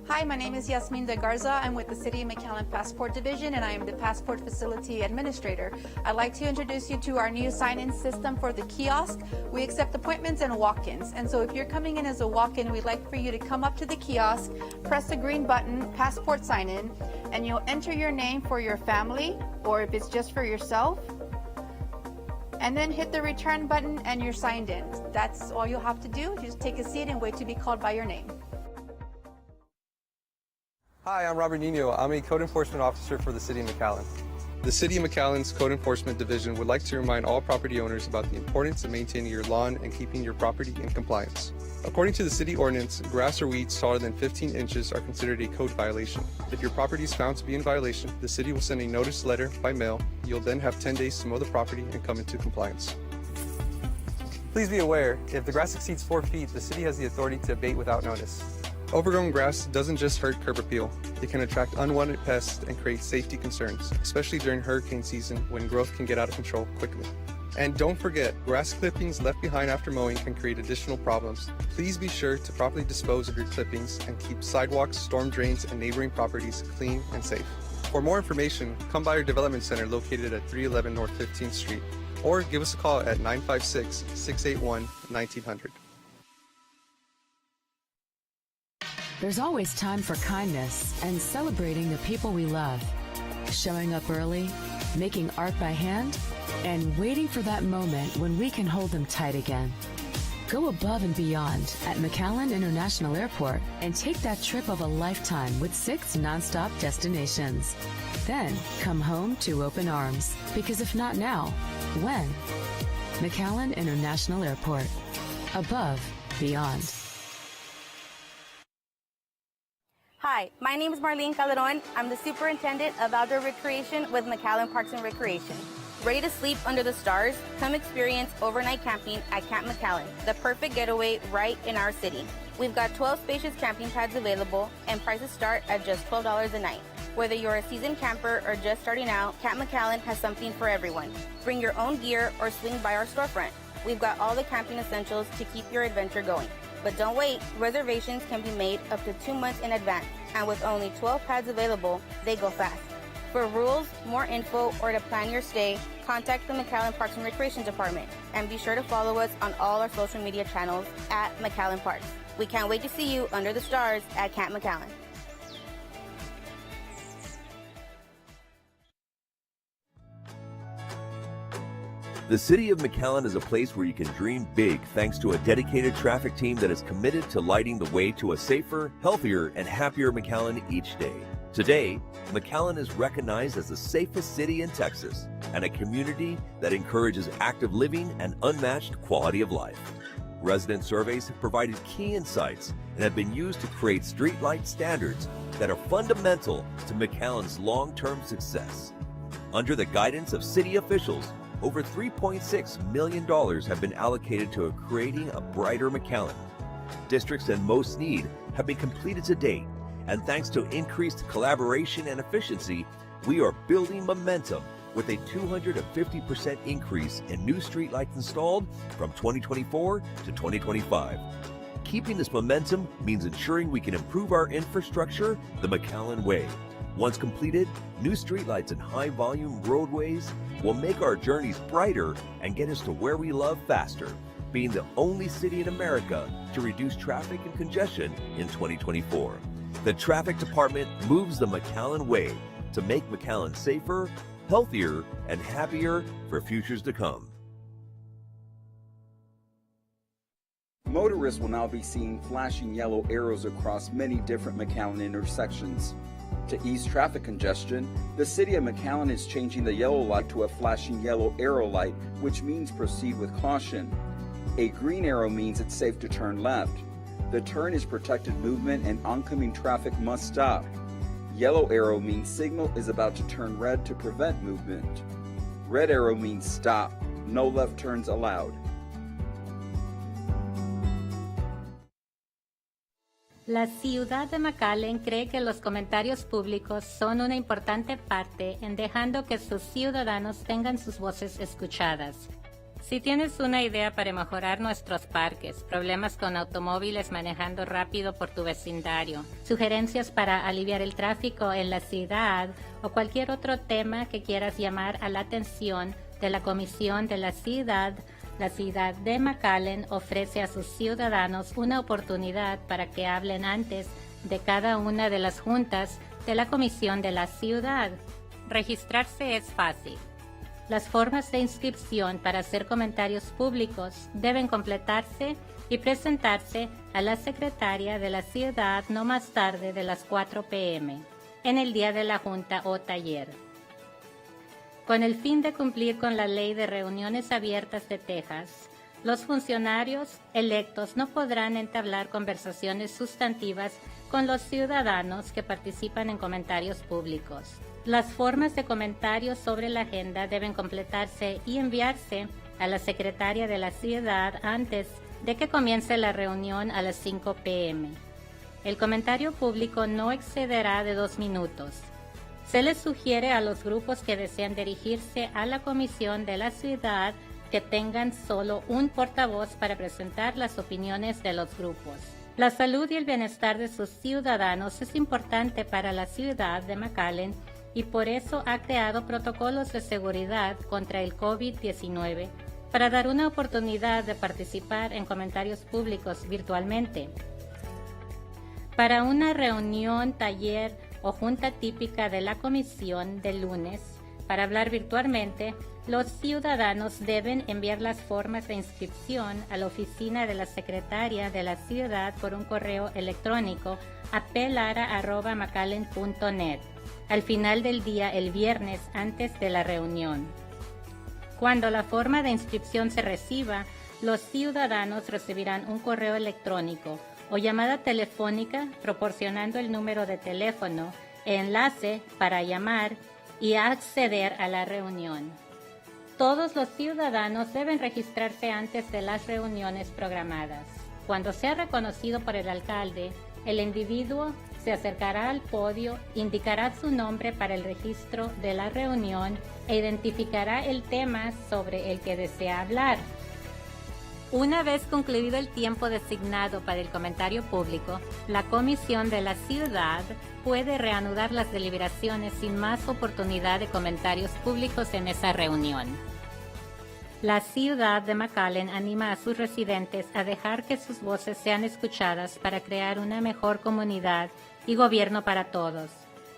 Hi, my name is Yasmin de Garza. I'm with the City of McAllen Passport Division, and I am the Passport Facility Administrator. I'd like to introduce you to our new sign-in system for the kiosk. We accept appointments and walk-ins, and so if you're coming in as a walk-in, we'd like for you to come up to the kiosk, press the green button, Passport Sign-In, and you'll enter your name for your family, or if it's just for yourself, and then hit the return button and you're signed in. That's all you'll have to do. Just take a seat and wait to be called by your name. Hi, I'm Robert Nino. I'm a Code Enforcement Officer for the City of McAllen. The City of McAllen's Code Enforcement Division would like to remind all property owners about the importance of maintaining your lawn and keeping your property in compliance. According to the city ordinance, grass or weeds taller than 15 inches are considered a code violation. If your property is found to be in violation, the city will send a notice letter by mail. You'll then have 10 days to mow the property and come into compliance. Please be aware, if the grass exceeds 4 feet, the city has the authority to abate without notice. Overgrown grass doesn't just hurt curb appeal. It can attract unwanted pests and create safety concerns, especially during hurricane season when growth can get out of control quickly. And don't forget, grass clippings left behind after mowing can create additional problems. Please be sure to properly dispose of your clippings and keep sidewalks, storm drains, and neighboring properties clean and safe. For more information, come by our development center located at 311 North 15th Street, or give us a call at 956-681-1900. There's always time for kindness and celebrating the people we love. Showing up early, making art by hand, and waiting for that moment when we can hold them tight again. Go above and beyond at McAllen International Airport and take that trip of a lifetime with 6 nonstop destinations. Then come home to open arms, because if not now, when? McAllen International Airport. Above, beyond. Hi, my name is Marlene Calderon. I'm the Superintendent of Outdoor Recreation with McAllen Parks and Recreation. Ready to sleep under the stars? Come experience overnight camping at Camp McAllen, the perfect getaway right in our city. We've got 12 spacious camping pads available, and prices start at just $12 a night. Whether you're a seasoned camper or just starting out, Camp McAllen has something for everyone. Bring your own gear or swing by our storefront. We've got all the camping essentials to keep your adventure going. But don't wait, reservations can be made up to 2 months in advance, and with only 12 pads available, they go fast. For rules, more info, or to plan your stay, contact the McAllen Parks and Recreation Department, and be sure to follow us on all our social media channels at McAllen Parks. We can't wait to see you under the stars at Camp McAllen. The City of McAllen is a place where you can dream big thanks to a dedicated traffic team that is committed to lighting the way to a safer, healthier, and happier McAllen each day. Today, McAllen is recognized as the safest city in Texas and a community that encourages active living and unmatched quality of life. Resident surveys have provided key insights and have been used to create streetlight standards that are fundamental to McAllen's long-term success. Under the guidance of city officials, over $3.6 million have been allocated to creating a brighter McAllen. Districts in most need have been completed to date, and thanks to increased collaboration and efficiency, we are building momentum with a 250% increase in new streetlights installed from 2024 to 2025. Keeping this momentum means ensuring we can improve our infrastructure the McAllen way. Once completed, new streetlights and high-volume roadways will make our journeys brighter and get us to where we love faster, being the only city in America to reduce traffic and congestion in 2024. The Traffic Department moves the McAllen way to make McAllen safer, healthier, and happier for futures to come. Motorists will now be seeing flashing yellow arrows across many different McAllen intersections. To ease traffic congestion, the City of McAllen is changing the yellow light to a flashing yellow arrow light, which means proceed with caution. A green arrow means it's safe to turn left. The turn is protected movement and oncoming traffic must stop. Yellow arrow means signal is about to turn red to prevent movement. Red arrow means stop, no left turns allowed. La ciudad de McAllen cree que los comentarios públicos son una importante parte en dejando que sus ciudadanos tengan sus voces escuchadas. Si tienes una idea para mejorar nuestros parques, problemas con automóviles manejando rápido por tu vecindario, sugerencias para aliviar el tráfico en la ciudad o cualquier otro tema que quieras llamar a la atención de la Comisión de la ciudad de McAllen ofrece a sus ciudadanos una oportunidad para que hablen antes de cada una de las juntas de la Comisión de la Ciudad. Registrarse es fácil. Las formas de inscripción para hacer comentarios públicos deben completarse y presentarse a la secretaria de la ciudad no más tarde de las 4 p.m. en el día de la junta o taller. Con el fin de cumplir con la Ley de Reuniones Abiertas de Texas, los funcionarios electos no podrán entablar conversaciones sustantivas con los ciudadanos que participan en comentarios públicos. Las formas de comentarios sobre la agenda deben completarse y enviarse a la secretaria de la ciudad antes de que comience la reunión a las 5 p.m. El comentario público no excederá de 2 minutos. Se les sugiere a los grupos que desean dirigirse a la comisión de la ciudad que tengan solo un portavoz para presentar las opiniones de los grupos. La salud y el bienestar de sus ciudadanos es importante para la ciudad de McAllen y por eso ha creado protocolos de seguridad contra el COVID-19 para dar una oportunidad de participar en comentarios públicos virtualmente. Para una reunión, taller o junta típica de la comisión del lunes, para hablar virtualmente, los ciudadanos deben enviar las formas de inscripción a la oficina de la secretaria de la ciudad por un correo electrónico a pelara@mcallen.net al final del día el viernes antes de la reunión. Cuando la forma de inscripción se reciba, los ciudadanos recibirán un correo electrónico o llamada telefónica proporcionando el número de teléfono e enlace para llamar y acceder a la reunión. Todos los ciudadanos deben registrarse antes de las reuniones programadas. Cuando sea reconocido por el alcalde, el individuo se acercará al podio, indicará su nombre para el registro de la reunión e identificará el tema sobre el que desea hablar. Una vez concluido el tiempo designado para el comentario público, la comisión de la ciudad puede reanudar las deliberaciones sin más oportunidad de comentarios públicos en esa reunión. La ciudad de McAllen anima a sus residentes a dejar que sus voces sean escuchadas para crear una mejor comunidad y gobierno para todos.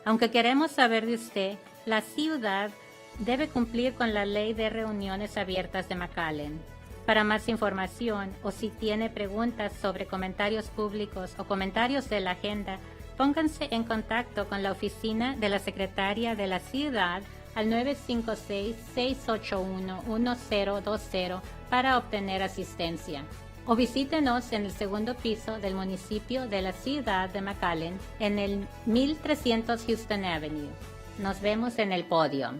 Aunque queremos saber de usted, la ciudad debe cumplir con la ley de reuniones abiertas de McAllen. Para más información o si tiene preguntas sobre comentarios públicos o comentarios de la agenda, pónganse en contacto con la oficina de la secretaria de la ciudad al 956-681-1020 para obtener asistencia. O visítenos en el segundo piso del municipio de la ciudad de McAllen en el 1300 Houston Avenue. Nos vemos en el podio.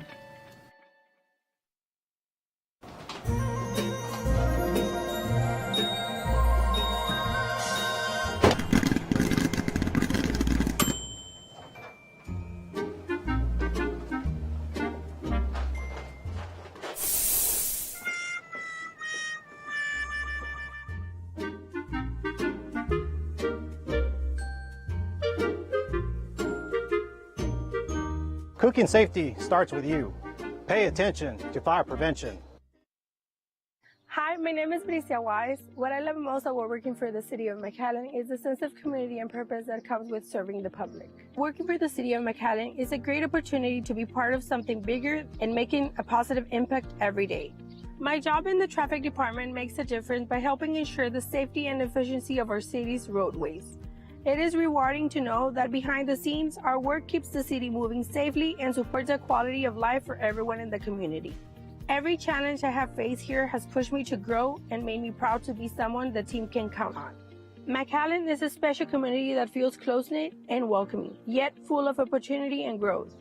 Cooking safety starts with you. Pay attention to fire prevention. Hi, my name is Bricia Wise. What I love most about working for the City of McAllen is the sense of community and purpose that comes with serving the public. Working for the City of McAllen is a great opportunity to be part of something bigger and making a positive impact every day. My job in the traffic department makes a difference by helping ensure the safety and efficiency of our city's roadways. It is rewarding to know that behind the scenes, our work keeps the city moving safely and supports the quality of life for everyone in the community. Every challenge I have faced here has pushed me to grow and made me proud to be someone the team can count on. McAllen is a special community that feels close-knit and welcoming, yet full of opportunity and growth.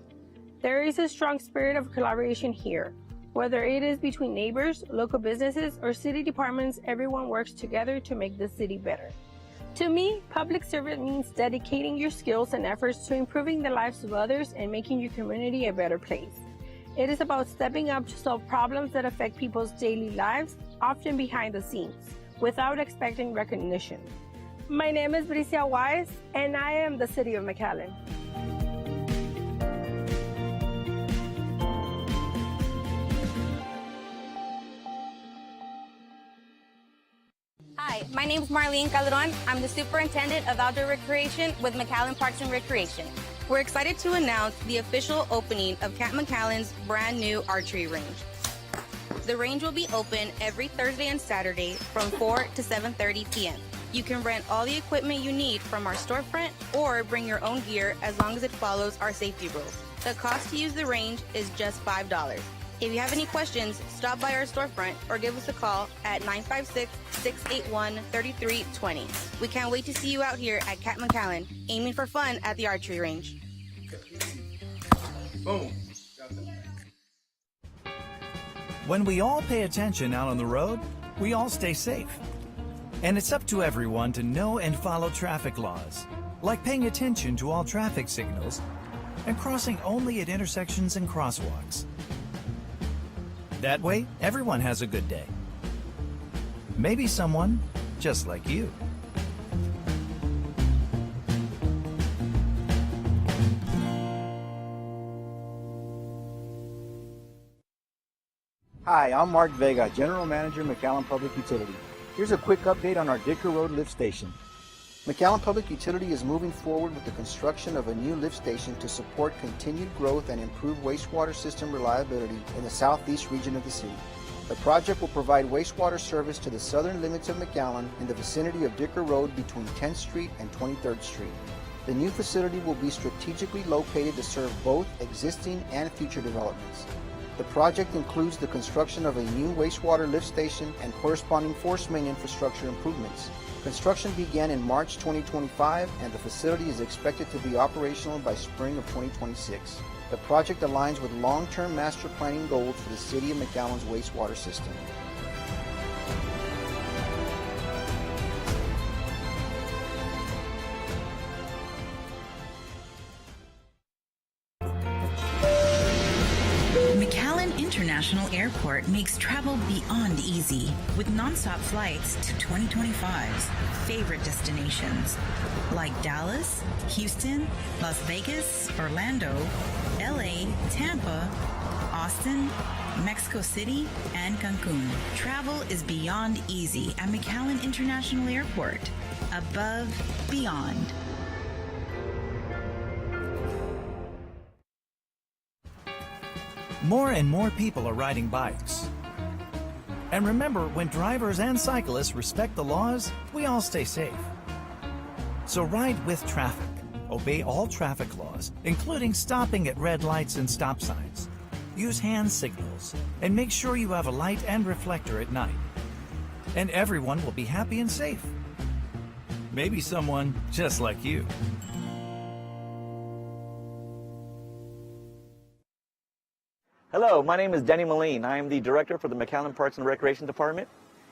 There is a strong spirit of collaboration here. Whether it is between neighbors, local businesses, or city departments, everyone works together to make the city better. To me, public service means dedicating your skills and efforts to improving the lives of others and making your community a better place. It is about stepping up to solve problems that affect people's daily lives, often behind the scenes, without expecting recognition. My name is Bricia Wise, and I am the City of McAllen. Hi, my name is Marlene Calderon. I'm the Superintendent of Outdoor Recreation with McAllen Parks and Recreation. We're excited to announce the official opening of Camp McAllen's brand new archery range. The range will be open every Thursday and Saturday from 4 to 7:30 p.m. You can rent all the equipment you need from our storefront or bring your own gear as long as it follows our safety rules. The cost to use the range is just $5. If you have any questions, stop by our storefront or give us a call at 956-681-3320. We can't wait to see you out here at Camp McAllen, aiming for fun at the archery range. Boom. When we all pay attention out on the road, we all stay safe. And it's up to everyone to know and follow traffic laws, like paying attention to all traffic signals and crossing only at intersections and crosswalks. That way, everyone has a good day. Maybe someone just like you. Hi, I'm Mark Vega, General Manager, McAllen Public Utility. Here's a quick update on our Dicker Road lift station. McAllen Public Utility is moving forward with the construction of a new lift station to support continued growth and improve wastewater system reliability in the southeast region of the city. The project will provide wastewater service to the southern limits of McAllen in the vicinity of Dicker Road between 10th Street and 23rd Street. The new facility will be strategically located to serve both existing and future developments. The project includes the construction of a new wastewater lift station and corresponding force main infrastructure improvements. Construction began in March 2025 and the facility is expected to be operational by spring of 2026. The project aligns with long-term master planning goals for the City of McAllen's wastewater system. International Airport makes travel beyond easy with nonstop flights to 2025's favorite destinations like Dallas, Houston, Las Vegas, Orlando, LA, Tampa, Austin, Mexico City, and Cancun. Travel is beyond easy at McAllen International Airport. Above, beyond. More and more people are riding bikes. And remember, when drivers and cyclists respect the laws, we all stay safe. So ride with traffic. Obey all traffic laws, including stopping at red lights and stop signs. Use hand signals, and make sure you have a light and reflector at night. And everyone will be happy and safe. Maybe someone just like you. Hello, my name is Denny Moline. I am the Director for the McAllen Parks and Recreation Department,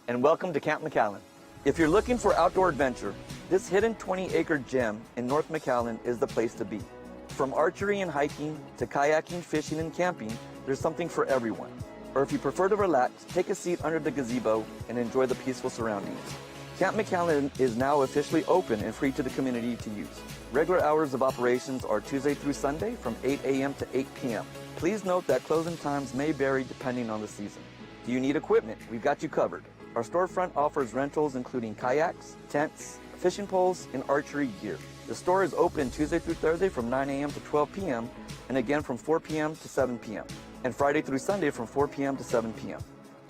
and welcome to Camp McAllen. If you're looking for outdoor adventure, this hidden 20-acre gem in North McAllen is the place to be. From archery and hiking to kayaking, fishing, and camping, there's something for everyone. Or if you prefer to relax, take a seat under the gazebo and enjoy the peaceful surroundings. Camp McAllen is now officially open and free to the community to use. Regular hours of operations are Tuesday through Sunday from 8 a.m. to 8 p.m. Please note that closing times may vary depending on the season. Do you need equipment? We've got you covered. Our storefront offers rentals including kayaks, tents, fishing poles, and archery gear. The store is open Tuesday through Thursday from 9 a.m. to 12 p.m. and again from 4 p.m. to 7 p.m. and Friday through Sunday from 4 p.m. to 7 p.m.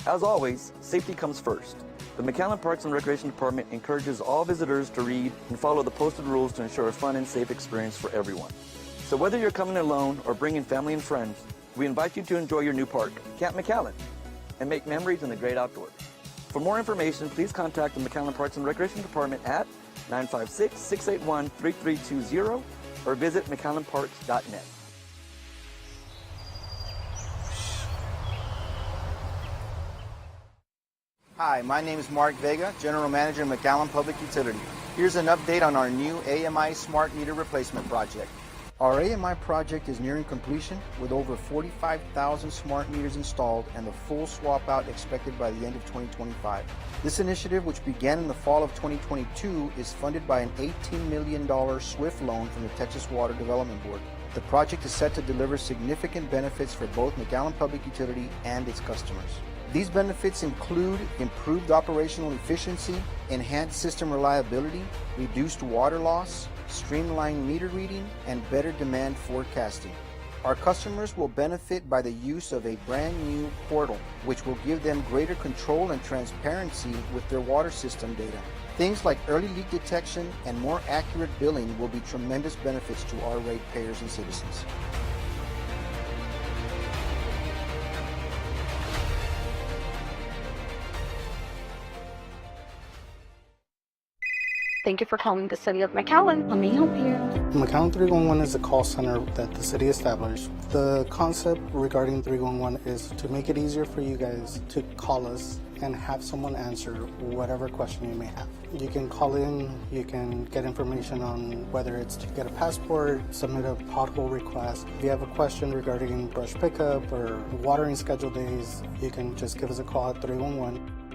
As always, safety comes first. The McAllen Parks and Recreation Department encourages all visitors to read and follow the posted rules to ensure a fun and safe experience for everyone. So whether you're coming alone or bringing family and friends, we invite you to enjoy your new park, Camp McAllen, and make memories in the great outdoors. For more information, please contact the McAllen Parks and Recreation Department at 956-681-3320 or visit McAllenParks.net. Hi, my name is Mark Vega, General Manager of McAllen Public Utility. Here's an update on our new AMI Smart Meter Replacement Project. Our AMI project is nearing completion with over 45,000 smart meters installed and the full swap out expected by the end of 2025. This initiative, which began in the fall of 2022, is funded by an $18 million SWIFT loan from the Texas Water Development Board. The project is set to deliver significant benefits for both McAllen Public Utility and its customers. These benefits include improved operational efficiency, enhanced system reliability, reduced water loss, streamlined meter reading, and better demand forecasting. Our customers will benefit by the use of a brand new portal, which will give them greater control and transparency with their water system data. Things like early leak detection and more accurate billing will be tremendous benefits to our ratepayers and citizens. Thank you for calling the City of McAllen. How may I help you? McAllen 311 is a call center that the city established. The concept regarding 311 is to make it easier for you guys to call us and have someone answer whatever question you may have. You can call in, you can get information on whether it's to get a passport, submit a pothole request. If you have a question regarding brush pickup or watering schedule days, you can just give us a call at 311.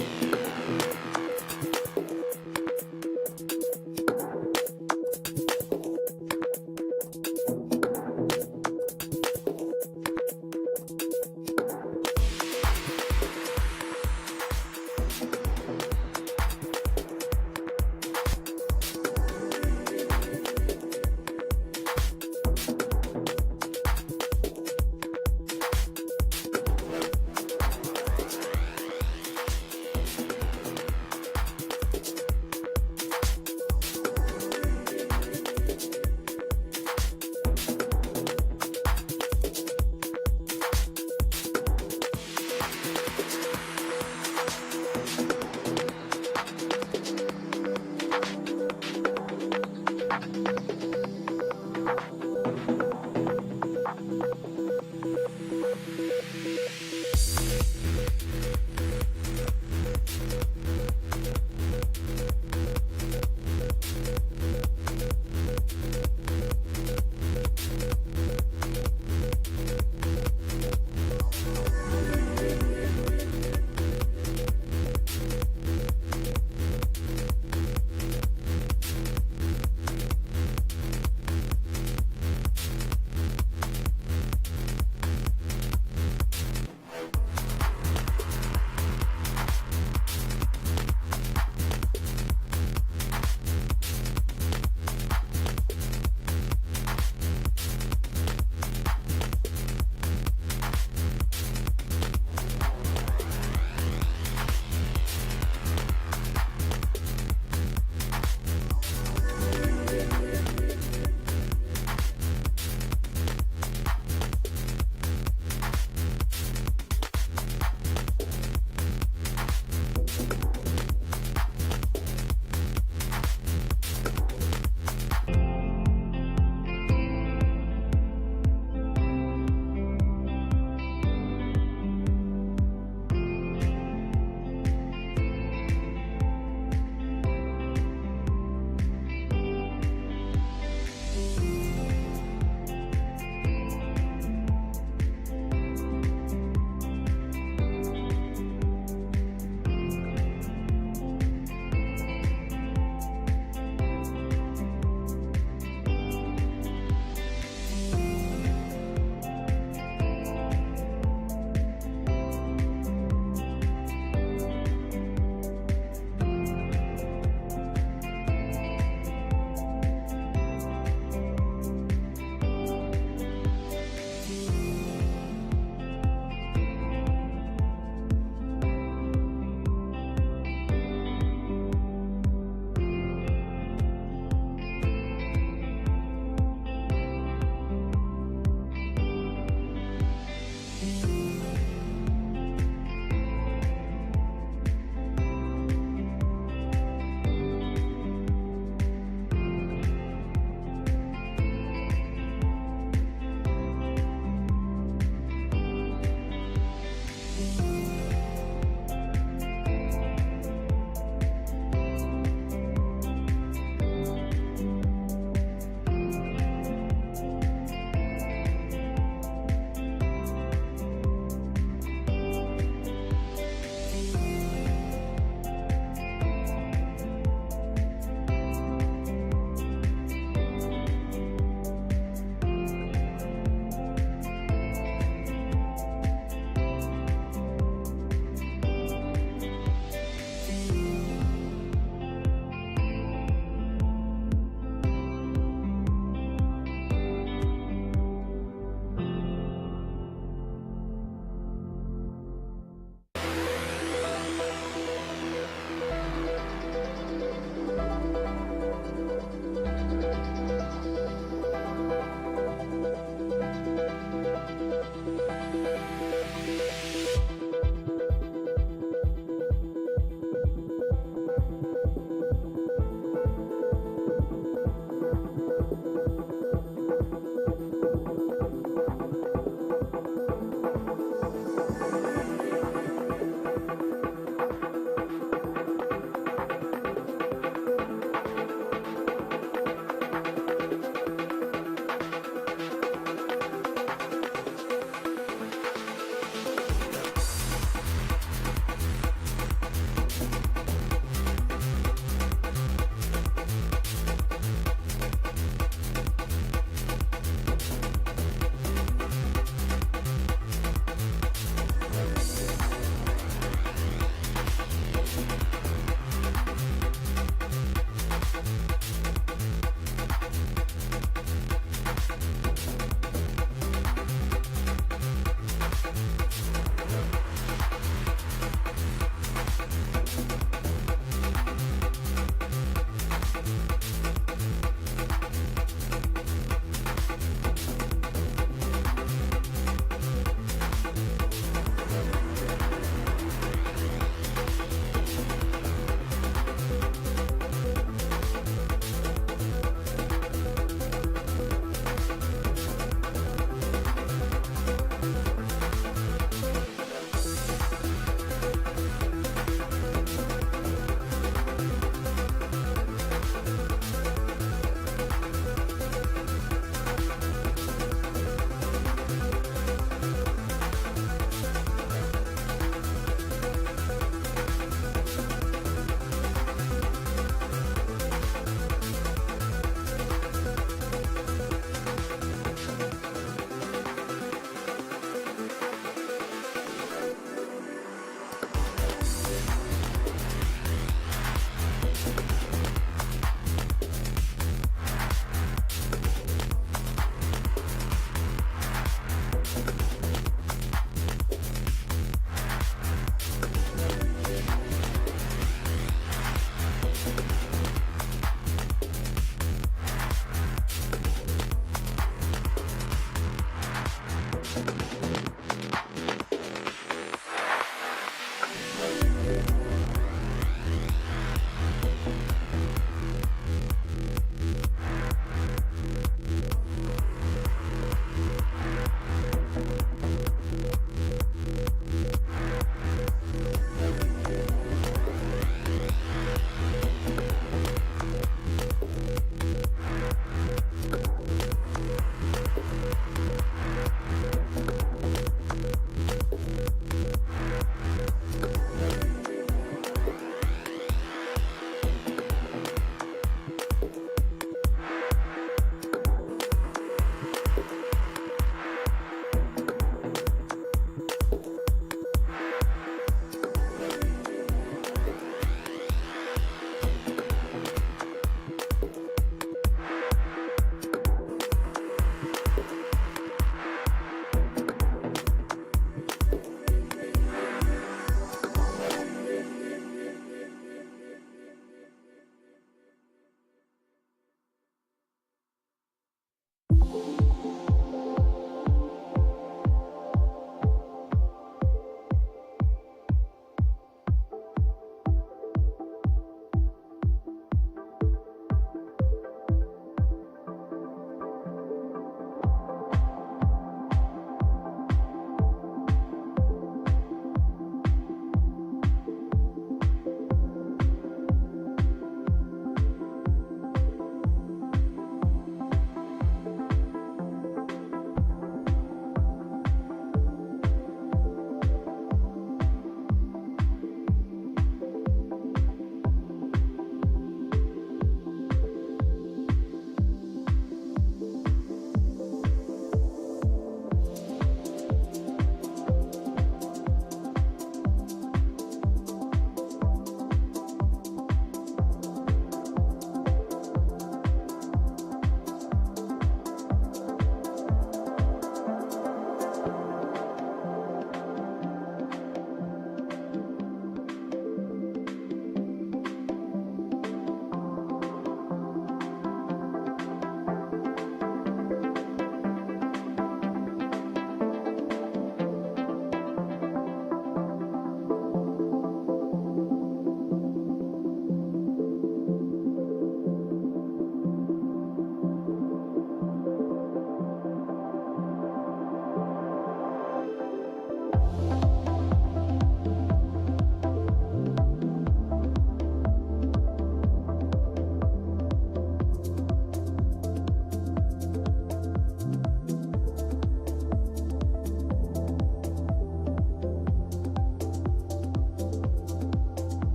Bye.